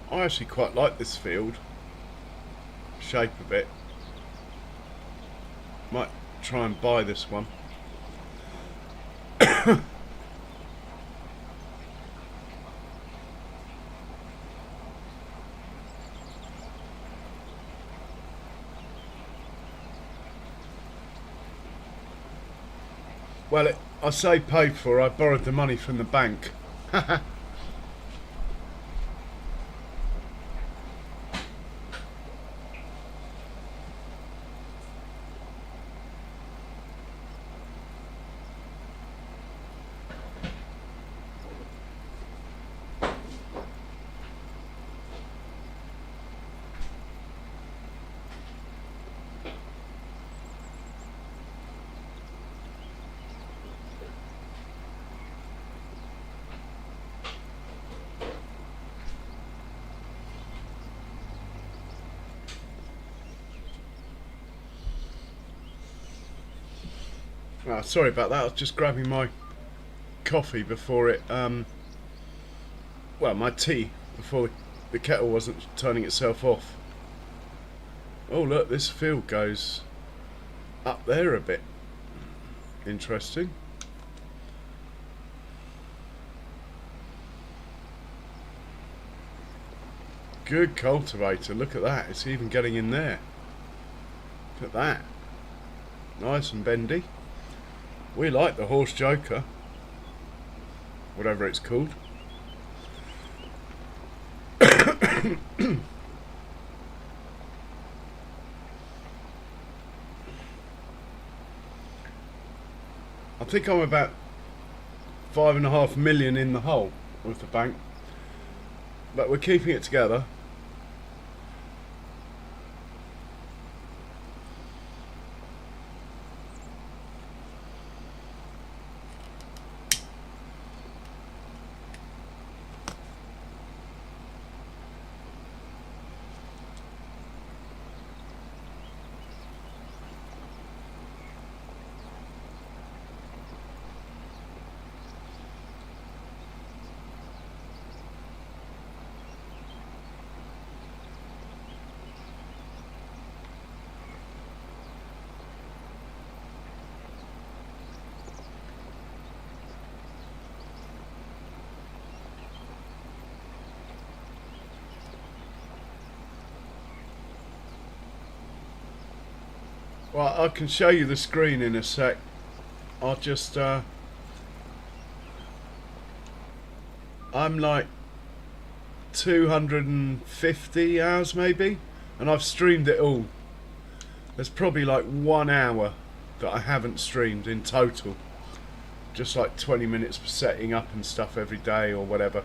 Speaker 1: I actually quite like this field shape of it. Might try and buy this one. Well, I say paid for, I borrowed the money from the bank. Oh, sorry about that, I was just grabbing my coffee before it, well, my tea, before the kettle wasn't turning itself off. Oh look, this field goes up there a bit. Interesting. Good cultivator, look at that, it's even getting in there. Look at that. Nice and bendy. We like the horse joker, whatever it's called. I think I'm about 5.5 million in the hole with the bank, but we're keeping it together. Well, I can show you the screen in a sec. I'll just I'm like 250 hours maybe, and I've streamed it all. There's probably like 1 hour that I haven't streamed in total, just like 20 minutes for setting up and stuff every day or whatever.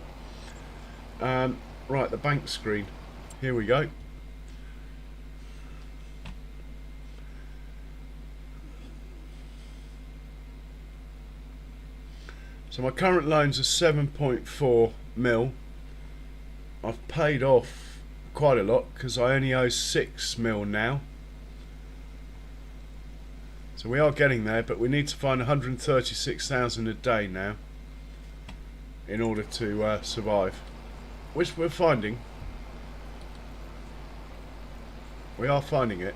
Speaker 1: Right, the bank screen, here we go. So my current loans are 7.4 mil. I've paid off quite a lot because I only owe 6 mil now. So we are getting there, but we need to find 136,000 a day now in order to survive, which we're finding. We are finding it.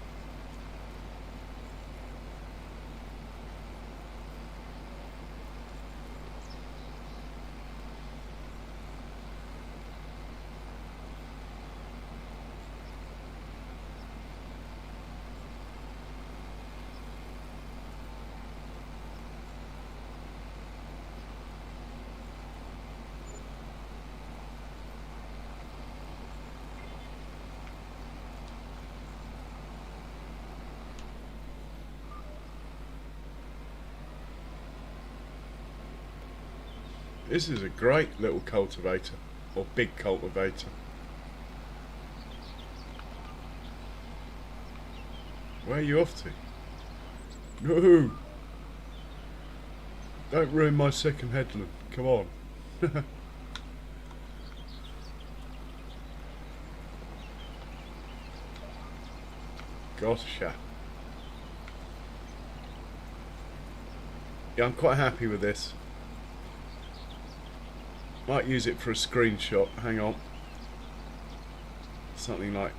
Speaker 1: This is a great little cultivator, or big cultivator. Where are you off to? No! Don't ruin my second headland, come on. Gotcha. Yeah, I'm quite happy with this. Might use it for a screenshot, hang on. Something like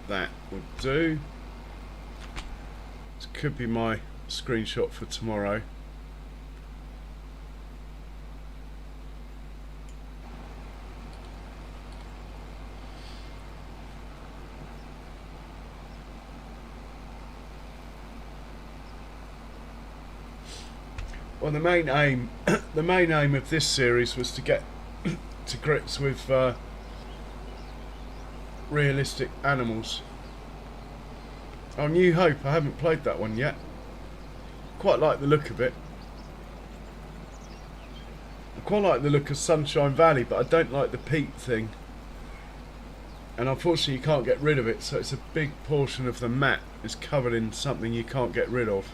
Speaker 1: that would do. This could be my screenshot for tomorrow. Well, the main aim of this series was to get to grips with realistic animals. Oh, New Hope, I haven't played that one yet. Quite like the look of it. I quite like the look of Sunshine Valley, but I don't like the peat thing. And unfortunately you can't get rid of it, so it's a big portion of the map is covered in something you can't get rid of.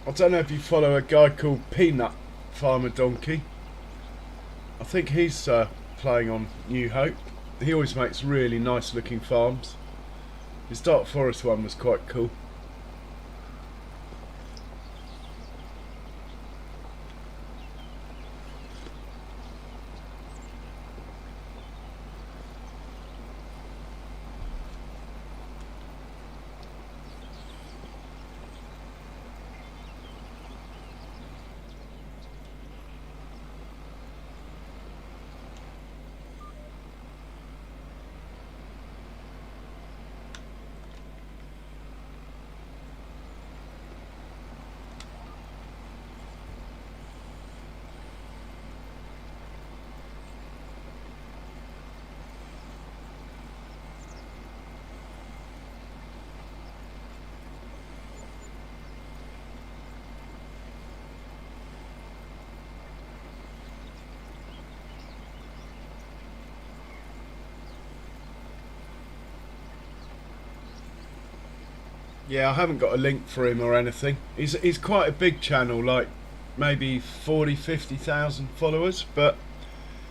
Speaker 1: I don't know if you follow a guy called Peanut Farmer Donkey. I think he's playing on New Hope. He always makes really nice looking farms. His Dark Forest one was quite cool. Yeah, I haven't got a link for him or anything. He's quite a big channel, like maybe 40-50,000 followers, but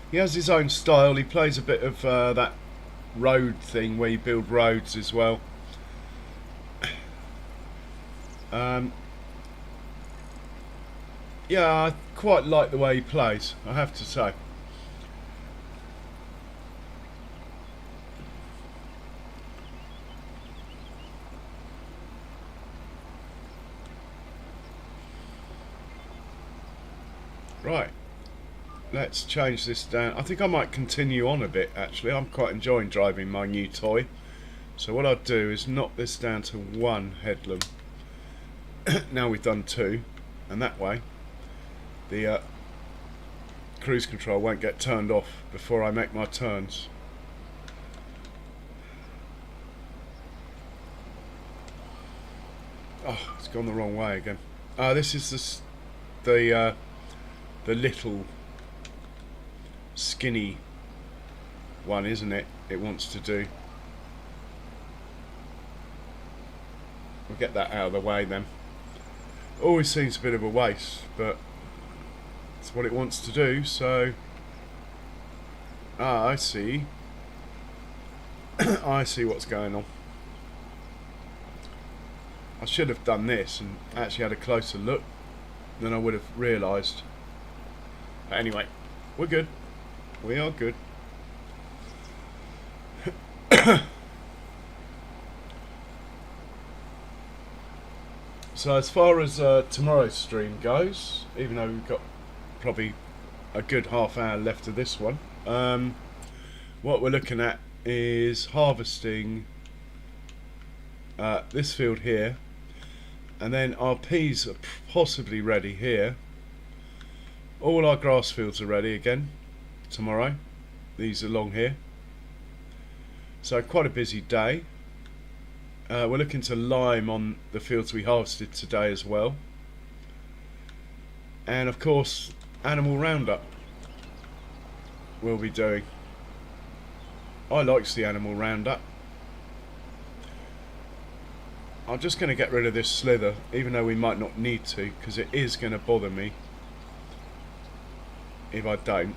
Speaker 1: he has his own style. He plays a bit of that road thing where you build roads as well. Yeah, I quite like the way he plays, I have to say. Right, let's change this down. I think I might continue on a bit actually. I'm quite enjoying driving my new toy. So what I'll do is knock this down to 1 headlam. Now we've done 2, and that way the cruise control won't get turned off before I make my turns. Oh, it's gone the wrong way again. This is the little skinny one, isn't it? It wants to do. We'll get that out of the way then. Always seems a bit of a waste, but it's what it wants to do, so... I see. I see what's going on. I should have done this and actually had a closer look, then I would have realised. But anyway, we're good. We are good. So as far as tomorrow's stream goes, even though we've got probably a good half hour left of this one, what we're looking at is harvesting this field here, and then our peas are possibly ready here. All our grass fields are ready again tomorrow. These are along here. So quite a busy day. We're looking to lime on the fields we harvested today as well. And of course, animal roundup we'll be doing. I likes the animal roundup. I'm just going to get rid of this slither, even though we might not need to, because it is going to bother me if I don't.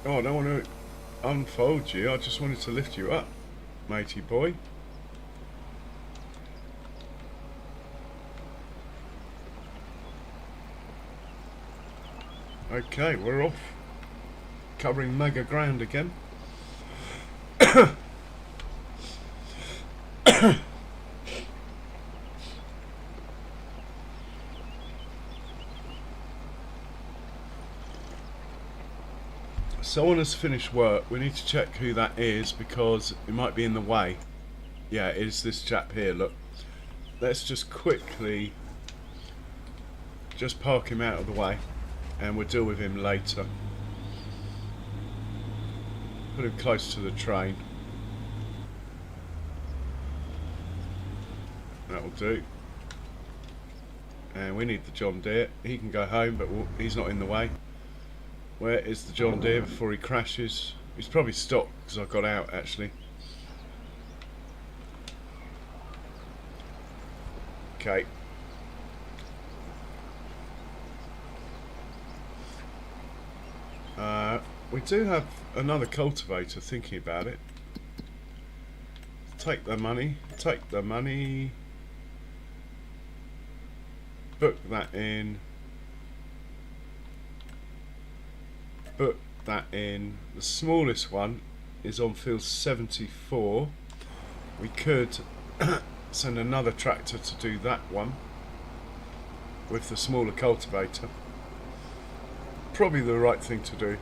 Speaker 1: Oh, I don't want to unfold you. I just wanted to lift you up, matey boy. Okay, we're off. Covering mega ground again. Someone has finished work. We need to check who that is because it might be in the way. Yeah, it is this chap here, look. Let's just quickly just park him out of the way and we'll deal with him later. Put him close to the train. That'll do. And we need the John Deere. He can go home, but he's not in the way. Where is the John Deere before he crashes? He's probably stopped because I got out actually. Okay. We do have another cultivator, thinking about it. Take the money, take the money. Book that in. Book that in. The smallest one is on field 74. We could send another tractor to do that one with the smaller cultivator. Probably the right thing to do.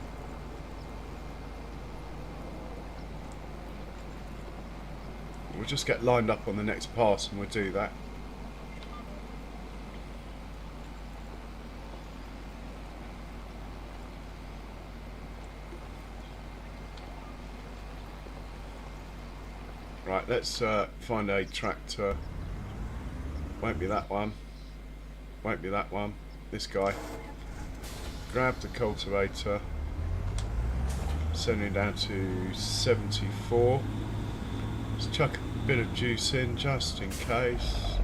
Speaker 1: We'll just get lined up on the next pass and we'll do that. Right, let's find a tractor. Won't be that one. Won't be that one. This guy. Grab the cultivator. Send it down to 74. Let's chuck a bit of juice in just in case.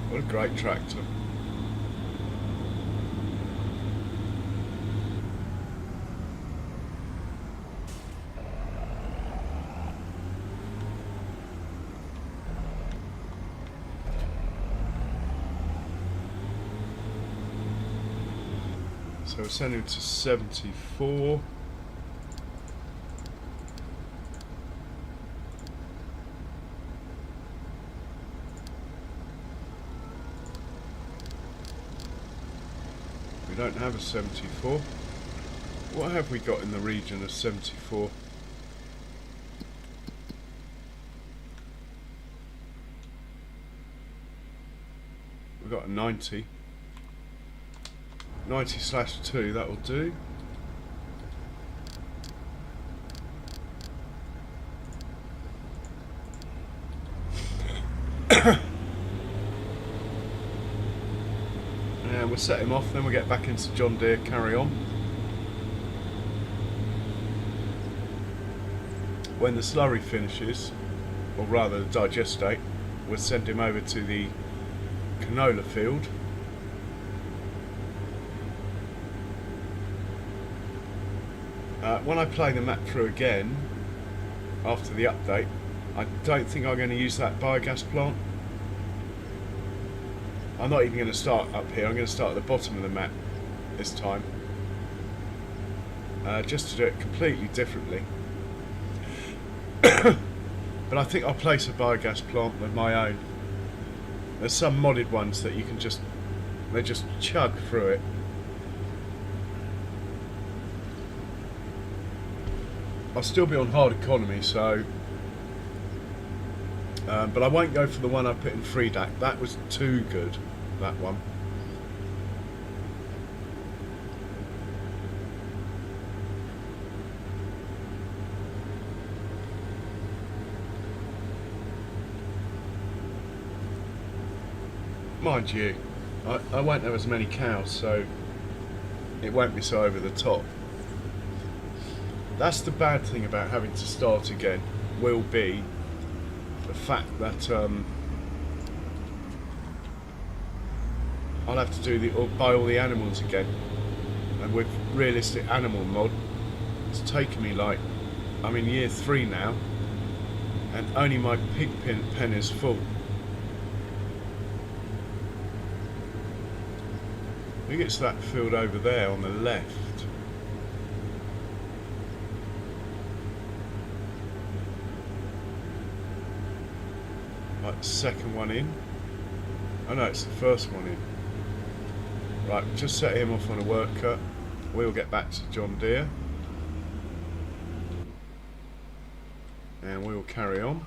Speaker 1: What a great tractor. So we're sending it to 74. We don't have a 74. What have we got in the region of 74? We've got a 90. 90/2, that'll do. And we'll set him off, then we'll get back into John Deere, carry on. When the slurry finishes, or rather the digestate, we'll send him over to the canola field. When I play the map through again, after the update, I don't think I'm going to use that biogas plant. I'm not even going to start up here, I'm going to start at the bottom of the map this time. Just to do it completely differently. But I think I'll place a biogas plant with my own. There's some modded ones that you can just, they just chug through it. I'll still be on hard economy, so but I won't go for the one I put in free DAC. That was too good, that one. Mind you, I won't have as many cows, so it won't be so over the top. That's the bad thing about having to start again, will be the fact that I'll have to do or buy all the animals again. And with realistic animal mod, it's taken me like, I'm in year 3 now, and only my pig pen is full. I think it's that field over there on the left. Like the second one in. Oh no, it's the first one in. Right, just set him off on a work cut. We'll get back to John Deere. And we'll carry on.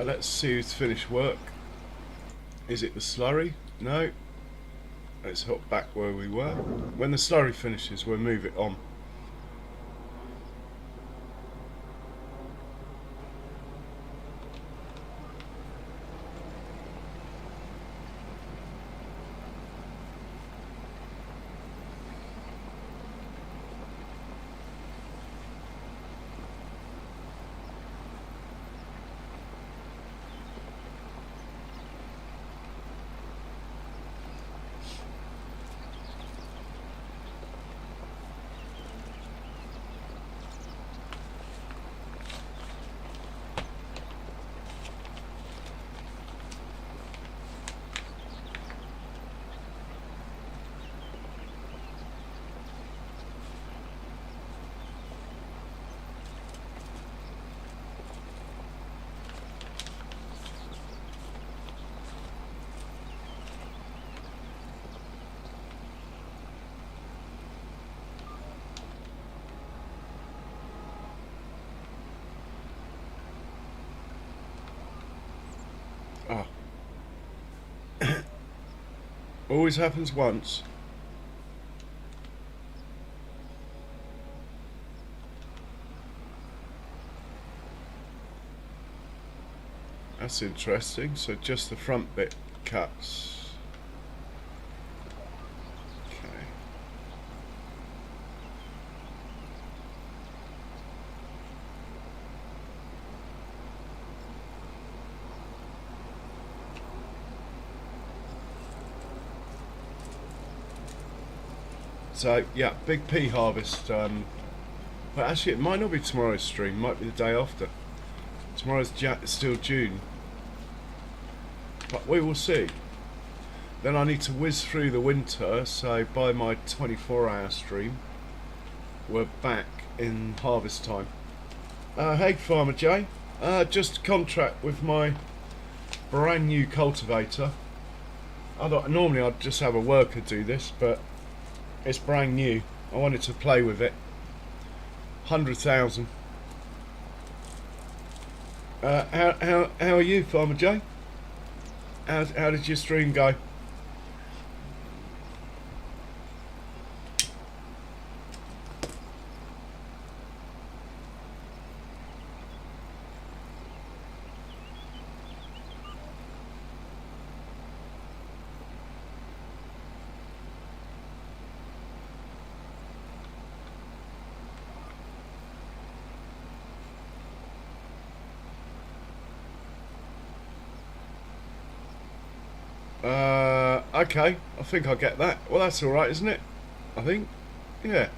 Speaker 1: Let's see who's finished work. Is it the slurry? No. Let's hop back where we were. When the slurry finishes, we'll move it on. Ah. Always happens once. That's interesting. So just the front bit cuts. Okay. So yeah, big pea harvest. But actually, it might not be tomorrow's stream. Might be the day after. Tomorrow's still June. But we will see. Then I need to whiz through the winter, so by my 24-hour stream, we're back in harvest time. Hey Farmer Jay, just contract with my brand new cultivator. Normally I'd just have a worker do this, but it's brand new. I wanted to play with it. 100,000. How are you, Farmer Jay? How did your stream go? Okay, I think I'll get that. Well, that's alright, isn't it? I think. Yeah.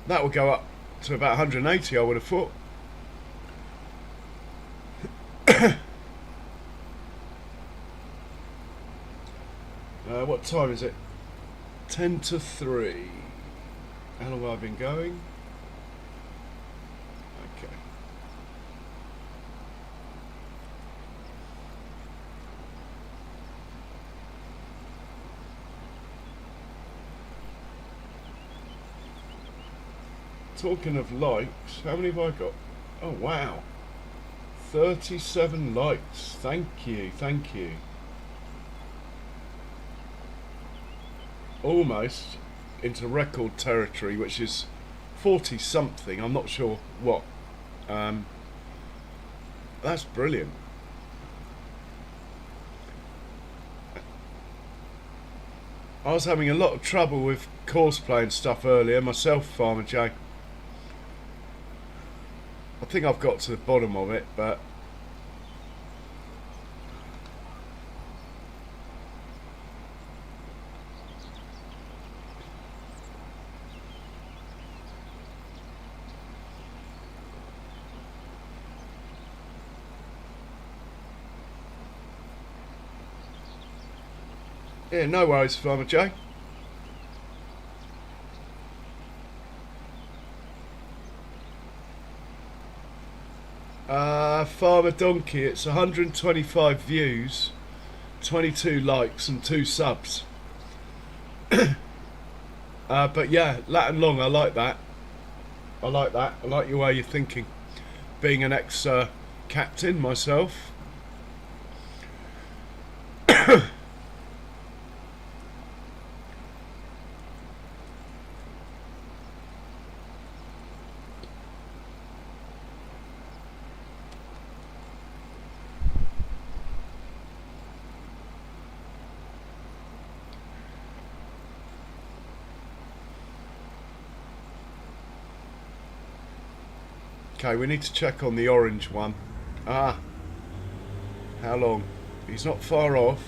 Speaker 1: That will go up to about 180, I would have thought. What time is it? 10 to 3. How long have I been going? Okay. Talking of likes, how many have I got? Oh wow, 37 likes. Thank you, thank you. Almost into record territory, which is 40 something. I'm not sure what. That's brilliant. I was having a lot of trouble with courseplay and stuff earlier myself, Farmer Jay. I think I've got to the bottom of it, but yeah, no worries, Farmer Jay. Farmer Donkey, it's 125 views, 22 likes and 2 subs. But yeah, Latin long, I like that. I like that. I like your way you're thinking. Being an ex-captain myself. Okay, we need to check on the orange one. Ah, how long? He's not far off.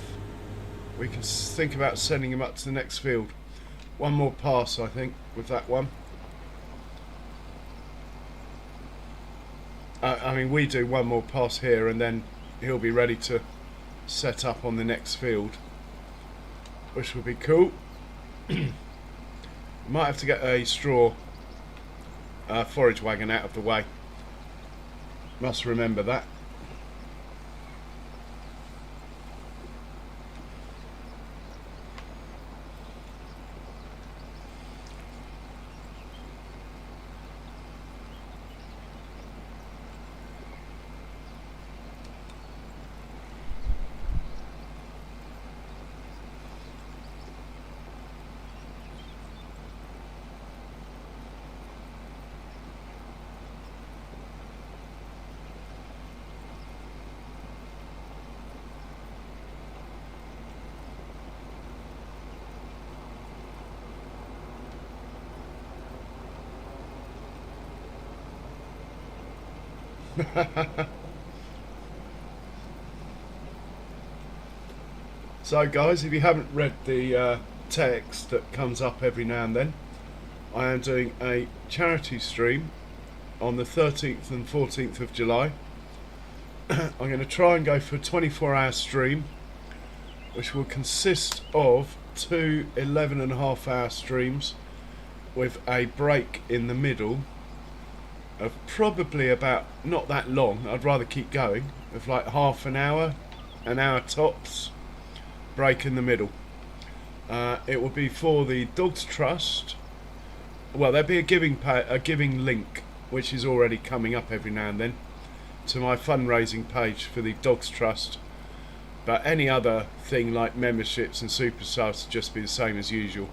Speaker 1: We can think about sending him up to the next field. One more pass, I think, with that one. I mean, we do one more pass here and then he'll be ready to set up on the next field, which would be cool. Might have to get a straw forage wagon out of the way. Must remember that. So guys, if you haven't read the text that comes up every now and then, I am doing a charity stream on the 13th and 14th of July. I'm going to try and go for a 24-hour stream, which will consist of two 11.5-hour streams with a break in the middle of probably about, not that long, I'd rather keep going, of like half an hour tops, break in the middle. It will be for the Dogs Trust. Well, there'll be a giving link, which is already coming up every now and then, to my fundraising page for the Dogs Trust. But any other thing like memberships and super subs will just be the same as usual.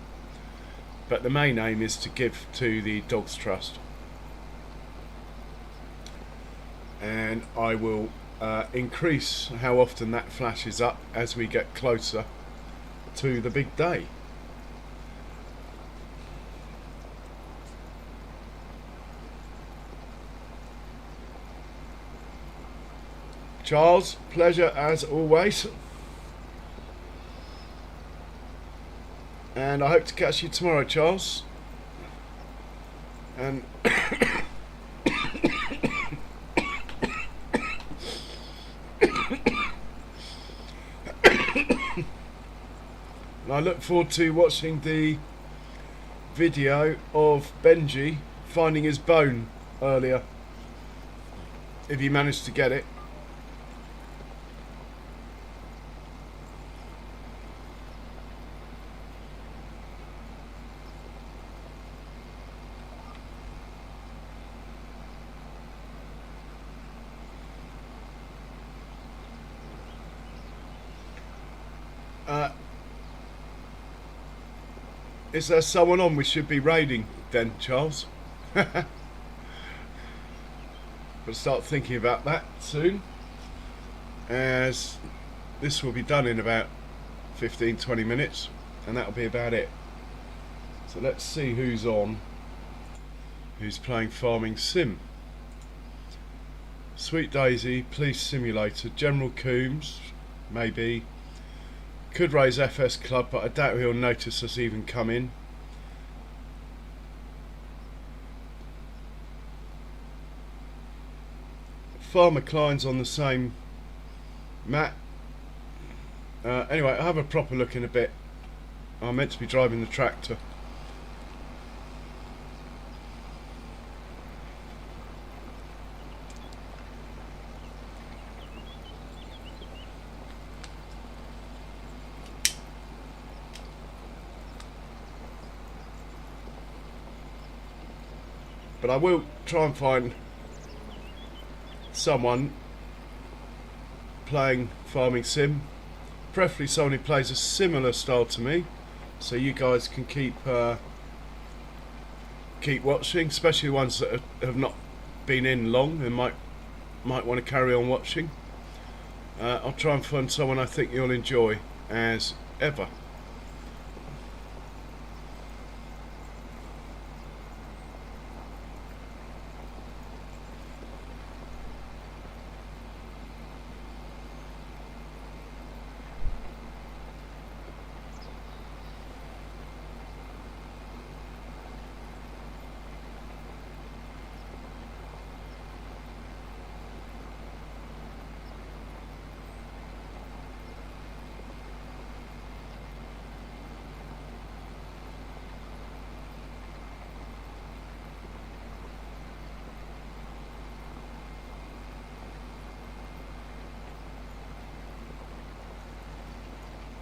Speaker 1: But the main aim is to give to the Dogs Trust. And I will increase how often that flashes up as we get closer to the big day. Charles, pleasure as always. And I hope to catch you tomorrow, Charles. And I look forward to watching the video of Benji finding his bone earlier, if he managed to get it. Is there someone on we should be raiding then, Charles? We'll start thinking about that soon, as this will be done in about 15-20 minutes, and that'll be about it. So let's see who's on, who's playing Farming Sim. Sweet Daisy, Police Simulator, General Coombs, maybe. Could raise FS Club, but I doubt he'll notice us even come in. Farmer Klein's on the same map. Anyway, I'll have a proper look in a bit. I'm meant to be driving the tractor. But I will try and find someone playing Farming Sim, preferably someone who plays a similar style to me, so you guys can keep watching, especially ones that have not been in long and might want to carry on watching. I'll try and find someone I think you'll enjoy as ever.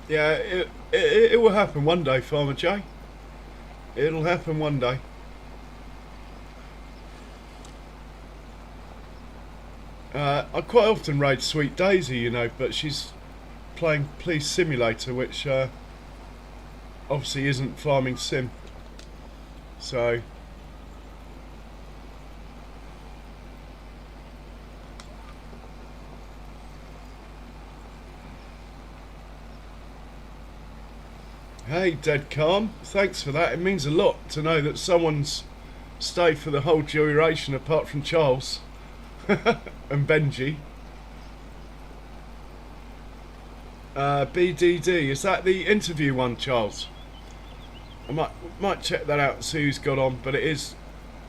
Speaker 1: Yeah, it will happen one day, Farmer J. It'll happen one day. I quite often raid Sweet Daisy, you know, but she's playing Police Simulator, which obviously isn't Farming Sim. So, hey, Dead Calm, thanks for that. It means a lot to know that someone's stayed for the whole duration apart from Charles and Benji. BDD, is that the interview one, Charles? I might check that out and see who's got on, but it is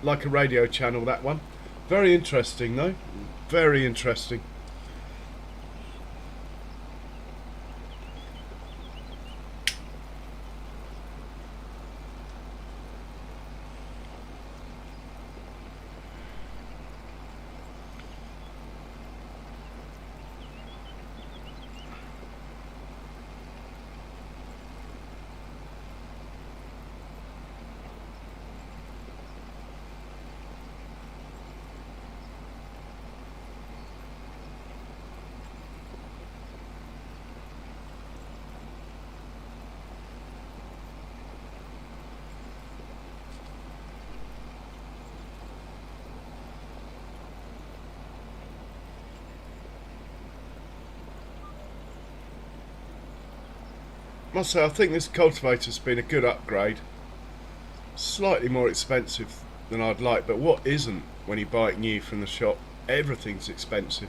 Speaker 1: like a radio channel, that one. Very interesting though, very interesting. Must say, I think this cultivator's been a good upgrade. Slightly more expensive than I'd like, but what isn't when you buy it new from the shop? Everything's expensive.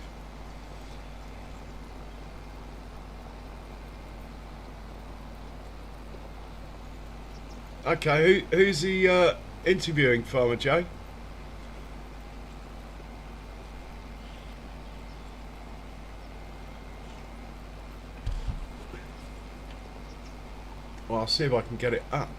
Speaker 1: Okay, who's he interviewing, Farmer J? Well, I'll see if I can get it up.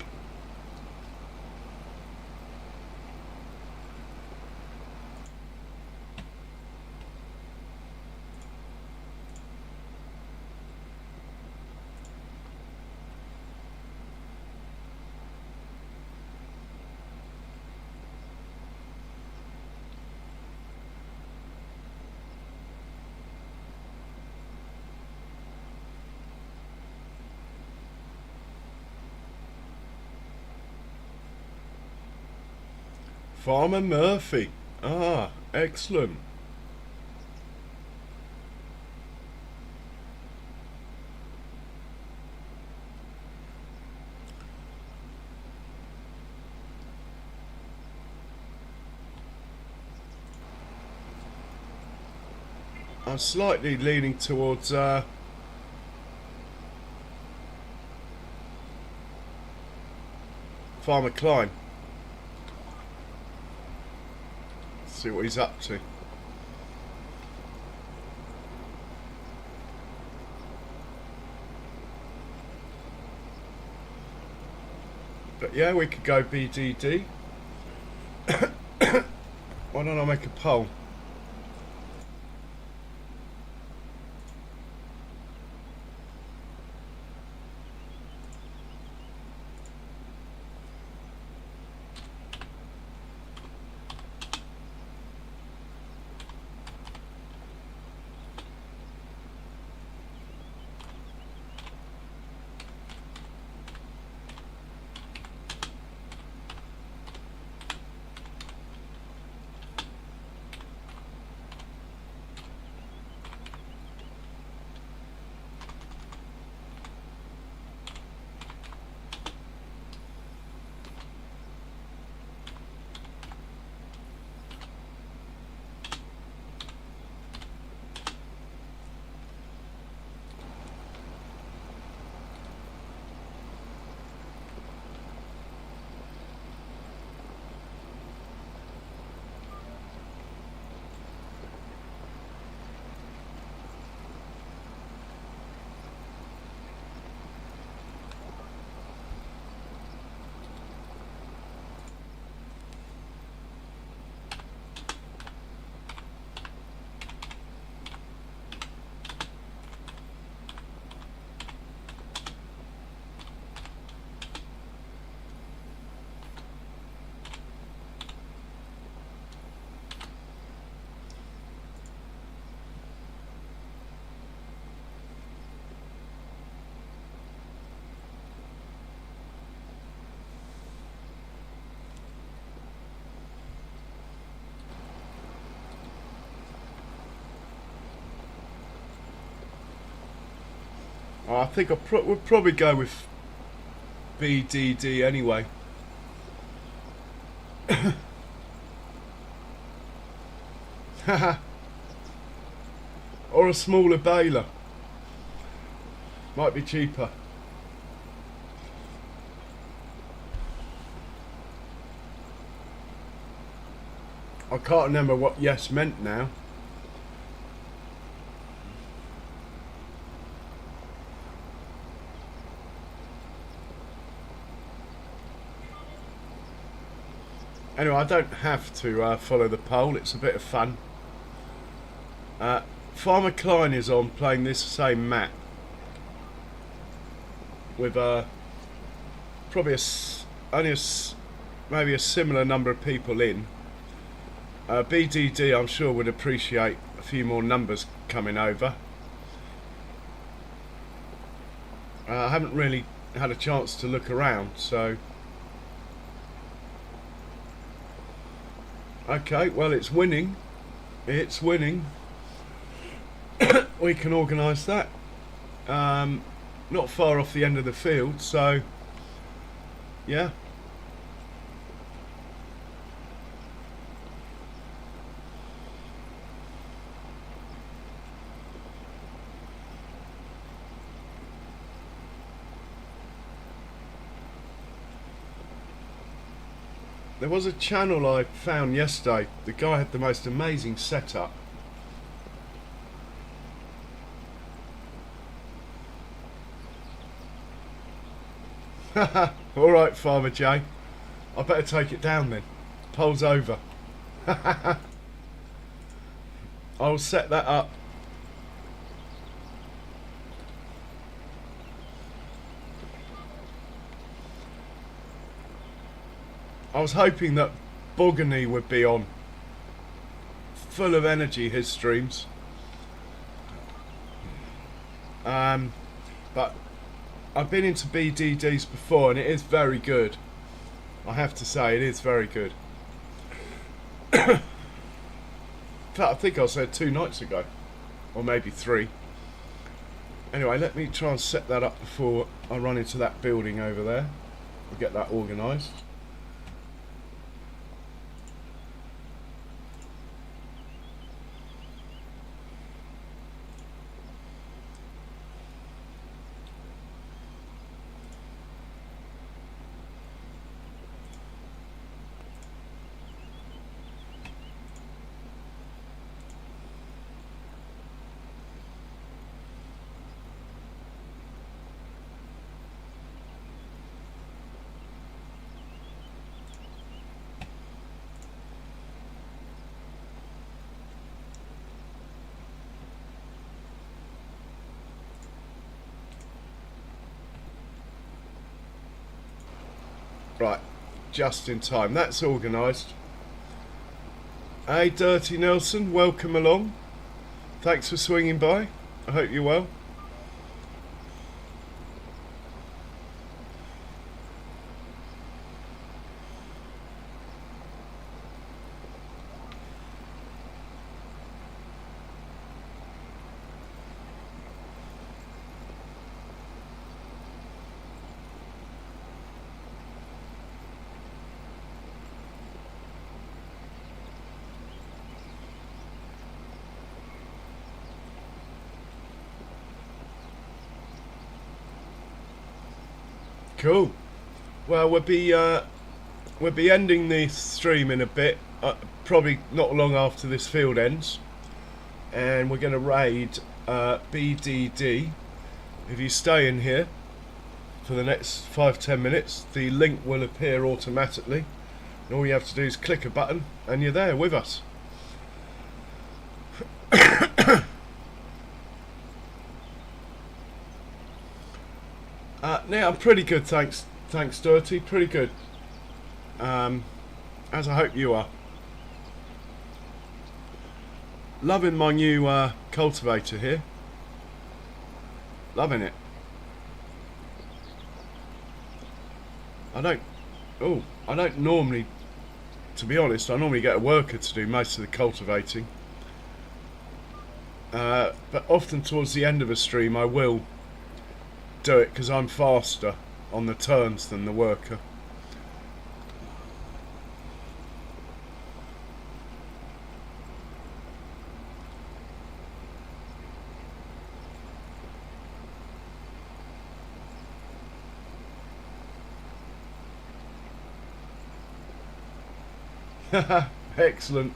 Speaker 1: Farmer Murphy. Ah, excellent. I'm slightly leaning towards Farmer Klein. See what he's up to. But yeah, we could go BDD. Why don't I make a poll? I think we'll probably go with BDD anyway. Or a smaller baler. Might be cheaper. I can't remember what yes meant now. Anyway, I don't have to follow the poll, it's a bit of fun. Farmer Klein is on playing this same map with probably maybe a similar number of people in. BDD I'm sure would appreciate a few more numbers coming over. I haven't really had a chance to look around, so okay, well it's winning. It's winning. We can organise that. Not far off the end of the field, so yeah. There was a channel I found yesterday. The guy had the most amazing setup. Alright, Farmer J. I better take it down then. Poll's over. I'll set that up. I was hoping that Bogany would be on. Full of energy, his streams. But I've been into BDDs before and it is very good. I have to say, it is very good. In fact, I think I said 2 nights ago. Or maybe 3. Anyway, let me try and set that up before I run into that building over there. We'll get that organised. Right, just in time. That's organised. Hey, Dirty Nelson, welcome along. Thanks for swinging by. I hope you're well. Cool. Well, we'll be ending the stream in a bit, probably not long after this field ends, and we're going to raid BDD. If you stay in here for the next 5-10 minutes, the link will appear automatically, and all you have to do is click a button, and you're there with us. Now I'm pretty good, thanks Dirty, pretty good, as I hope you are. Loving my new cultivator here, loving it. I don't normally, to be honest, I normally get a worker to do most of the cultivating, but often towards the end of a stream I will do it because I'm faster on the turns than the worker. Excellent.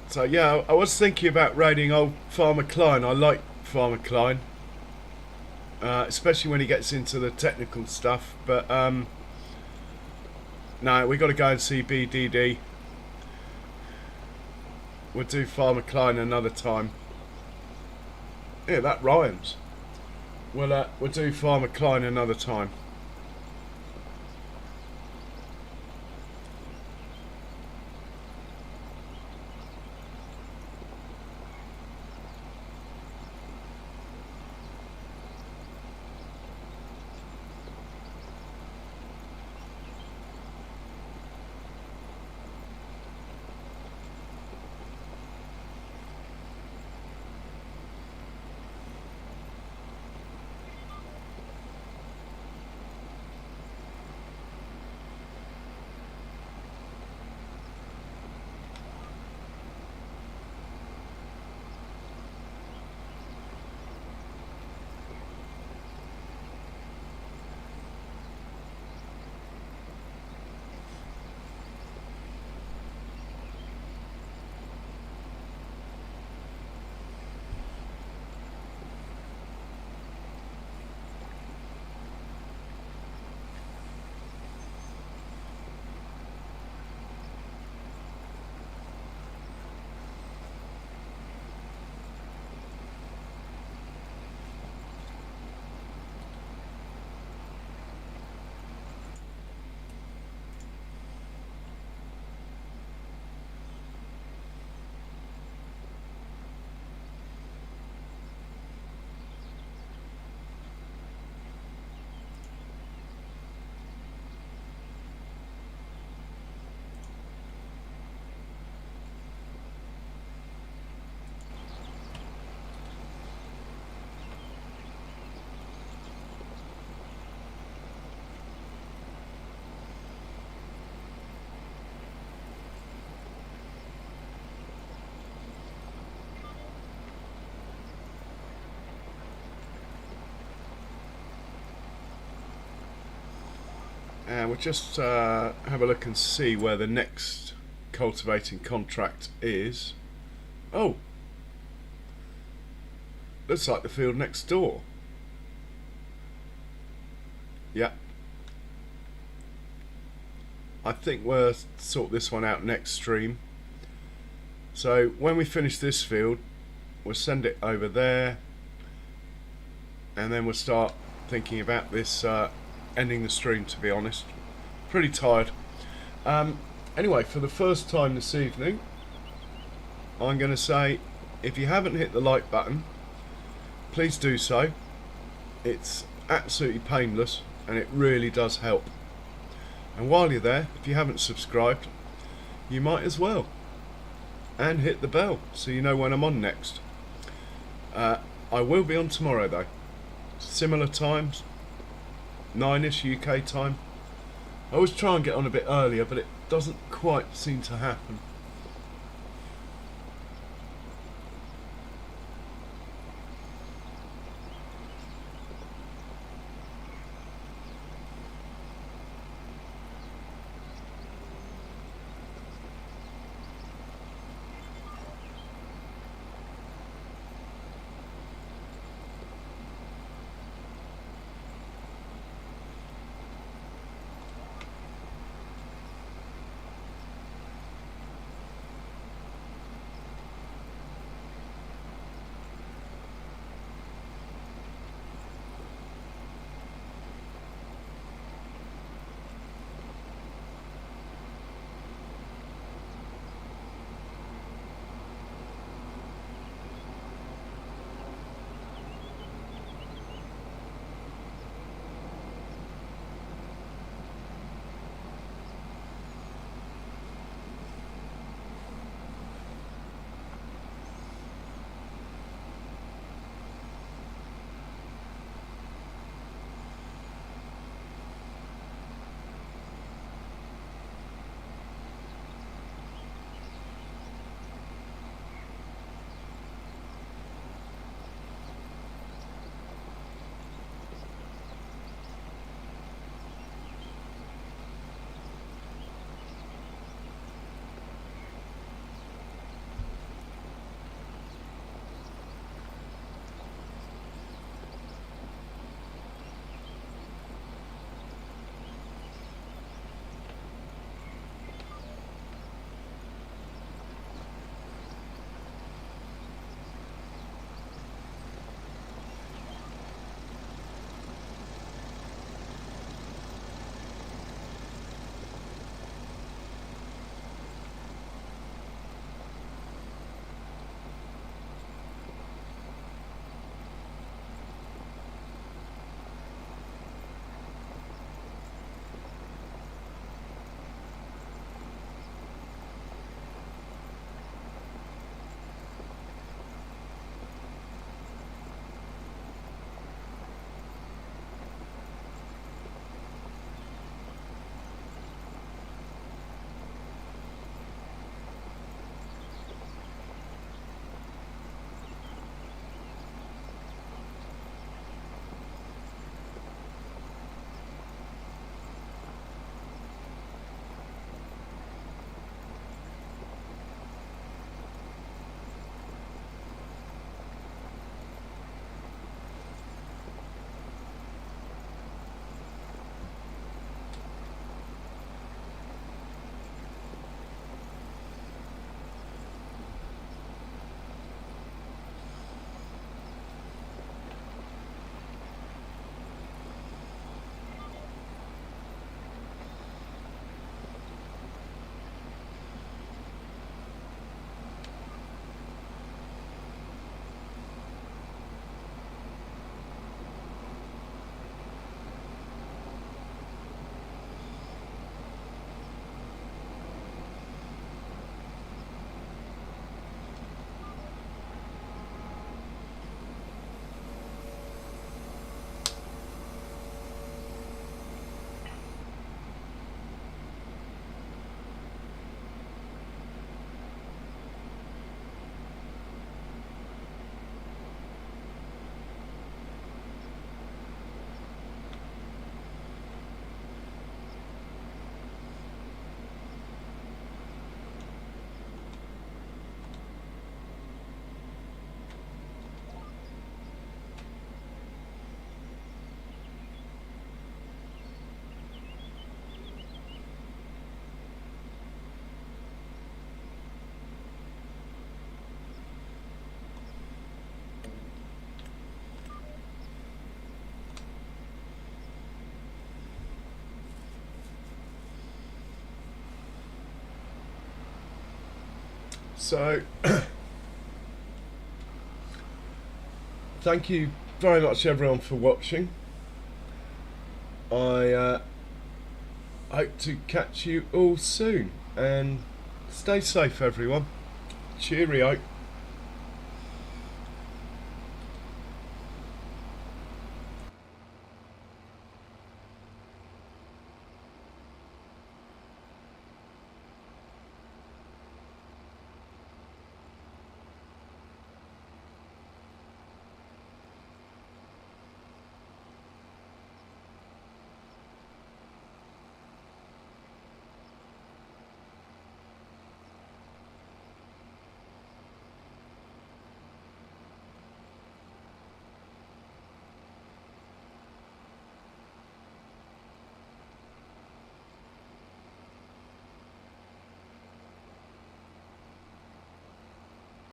Speaker 1: So yeah, I was thinking about raiding old Farmer Klein. I like Farmer Klein, especially when he gets into the technical stuff. But no, we got to go and see BDD. We'll do Farmer Klein another time. Yeah, that rhymes. We'll do Farmer Klein another time. And we'll just have a look and see where the next cultivating contract is. Oh, looks like the field next door. Yeah, I think we'll sort this one out next stream. So when we finish this field, we'll send it over there, and then we'll start thinking about this ending the stream, to be honest. Pretty tired. Anyway, for the first time this evening, I'm going to say, if you haven't hit the like button, please do so. It's absolutely painless and it really does help. And while you're there, if you haven't subscribed, you might as well. And hit the bell so you know when I'm on next. I will be on tomorrow though. Similar times, 9ish UK time. I always try and get on a bit earlier, but it doesn't quite seem to happen. So thank you very much everyone for watching. I hope to catch you all soon, and stay safe everyone. Cheerio.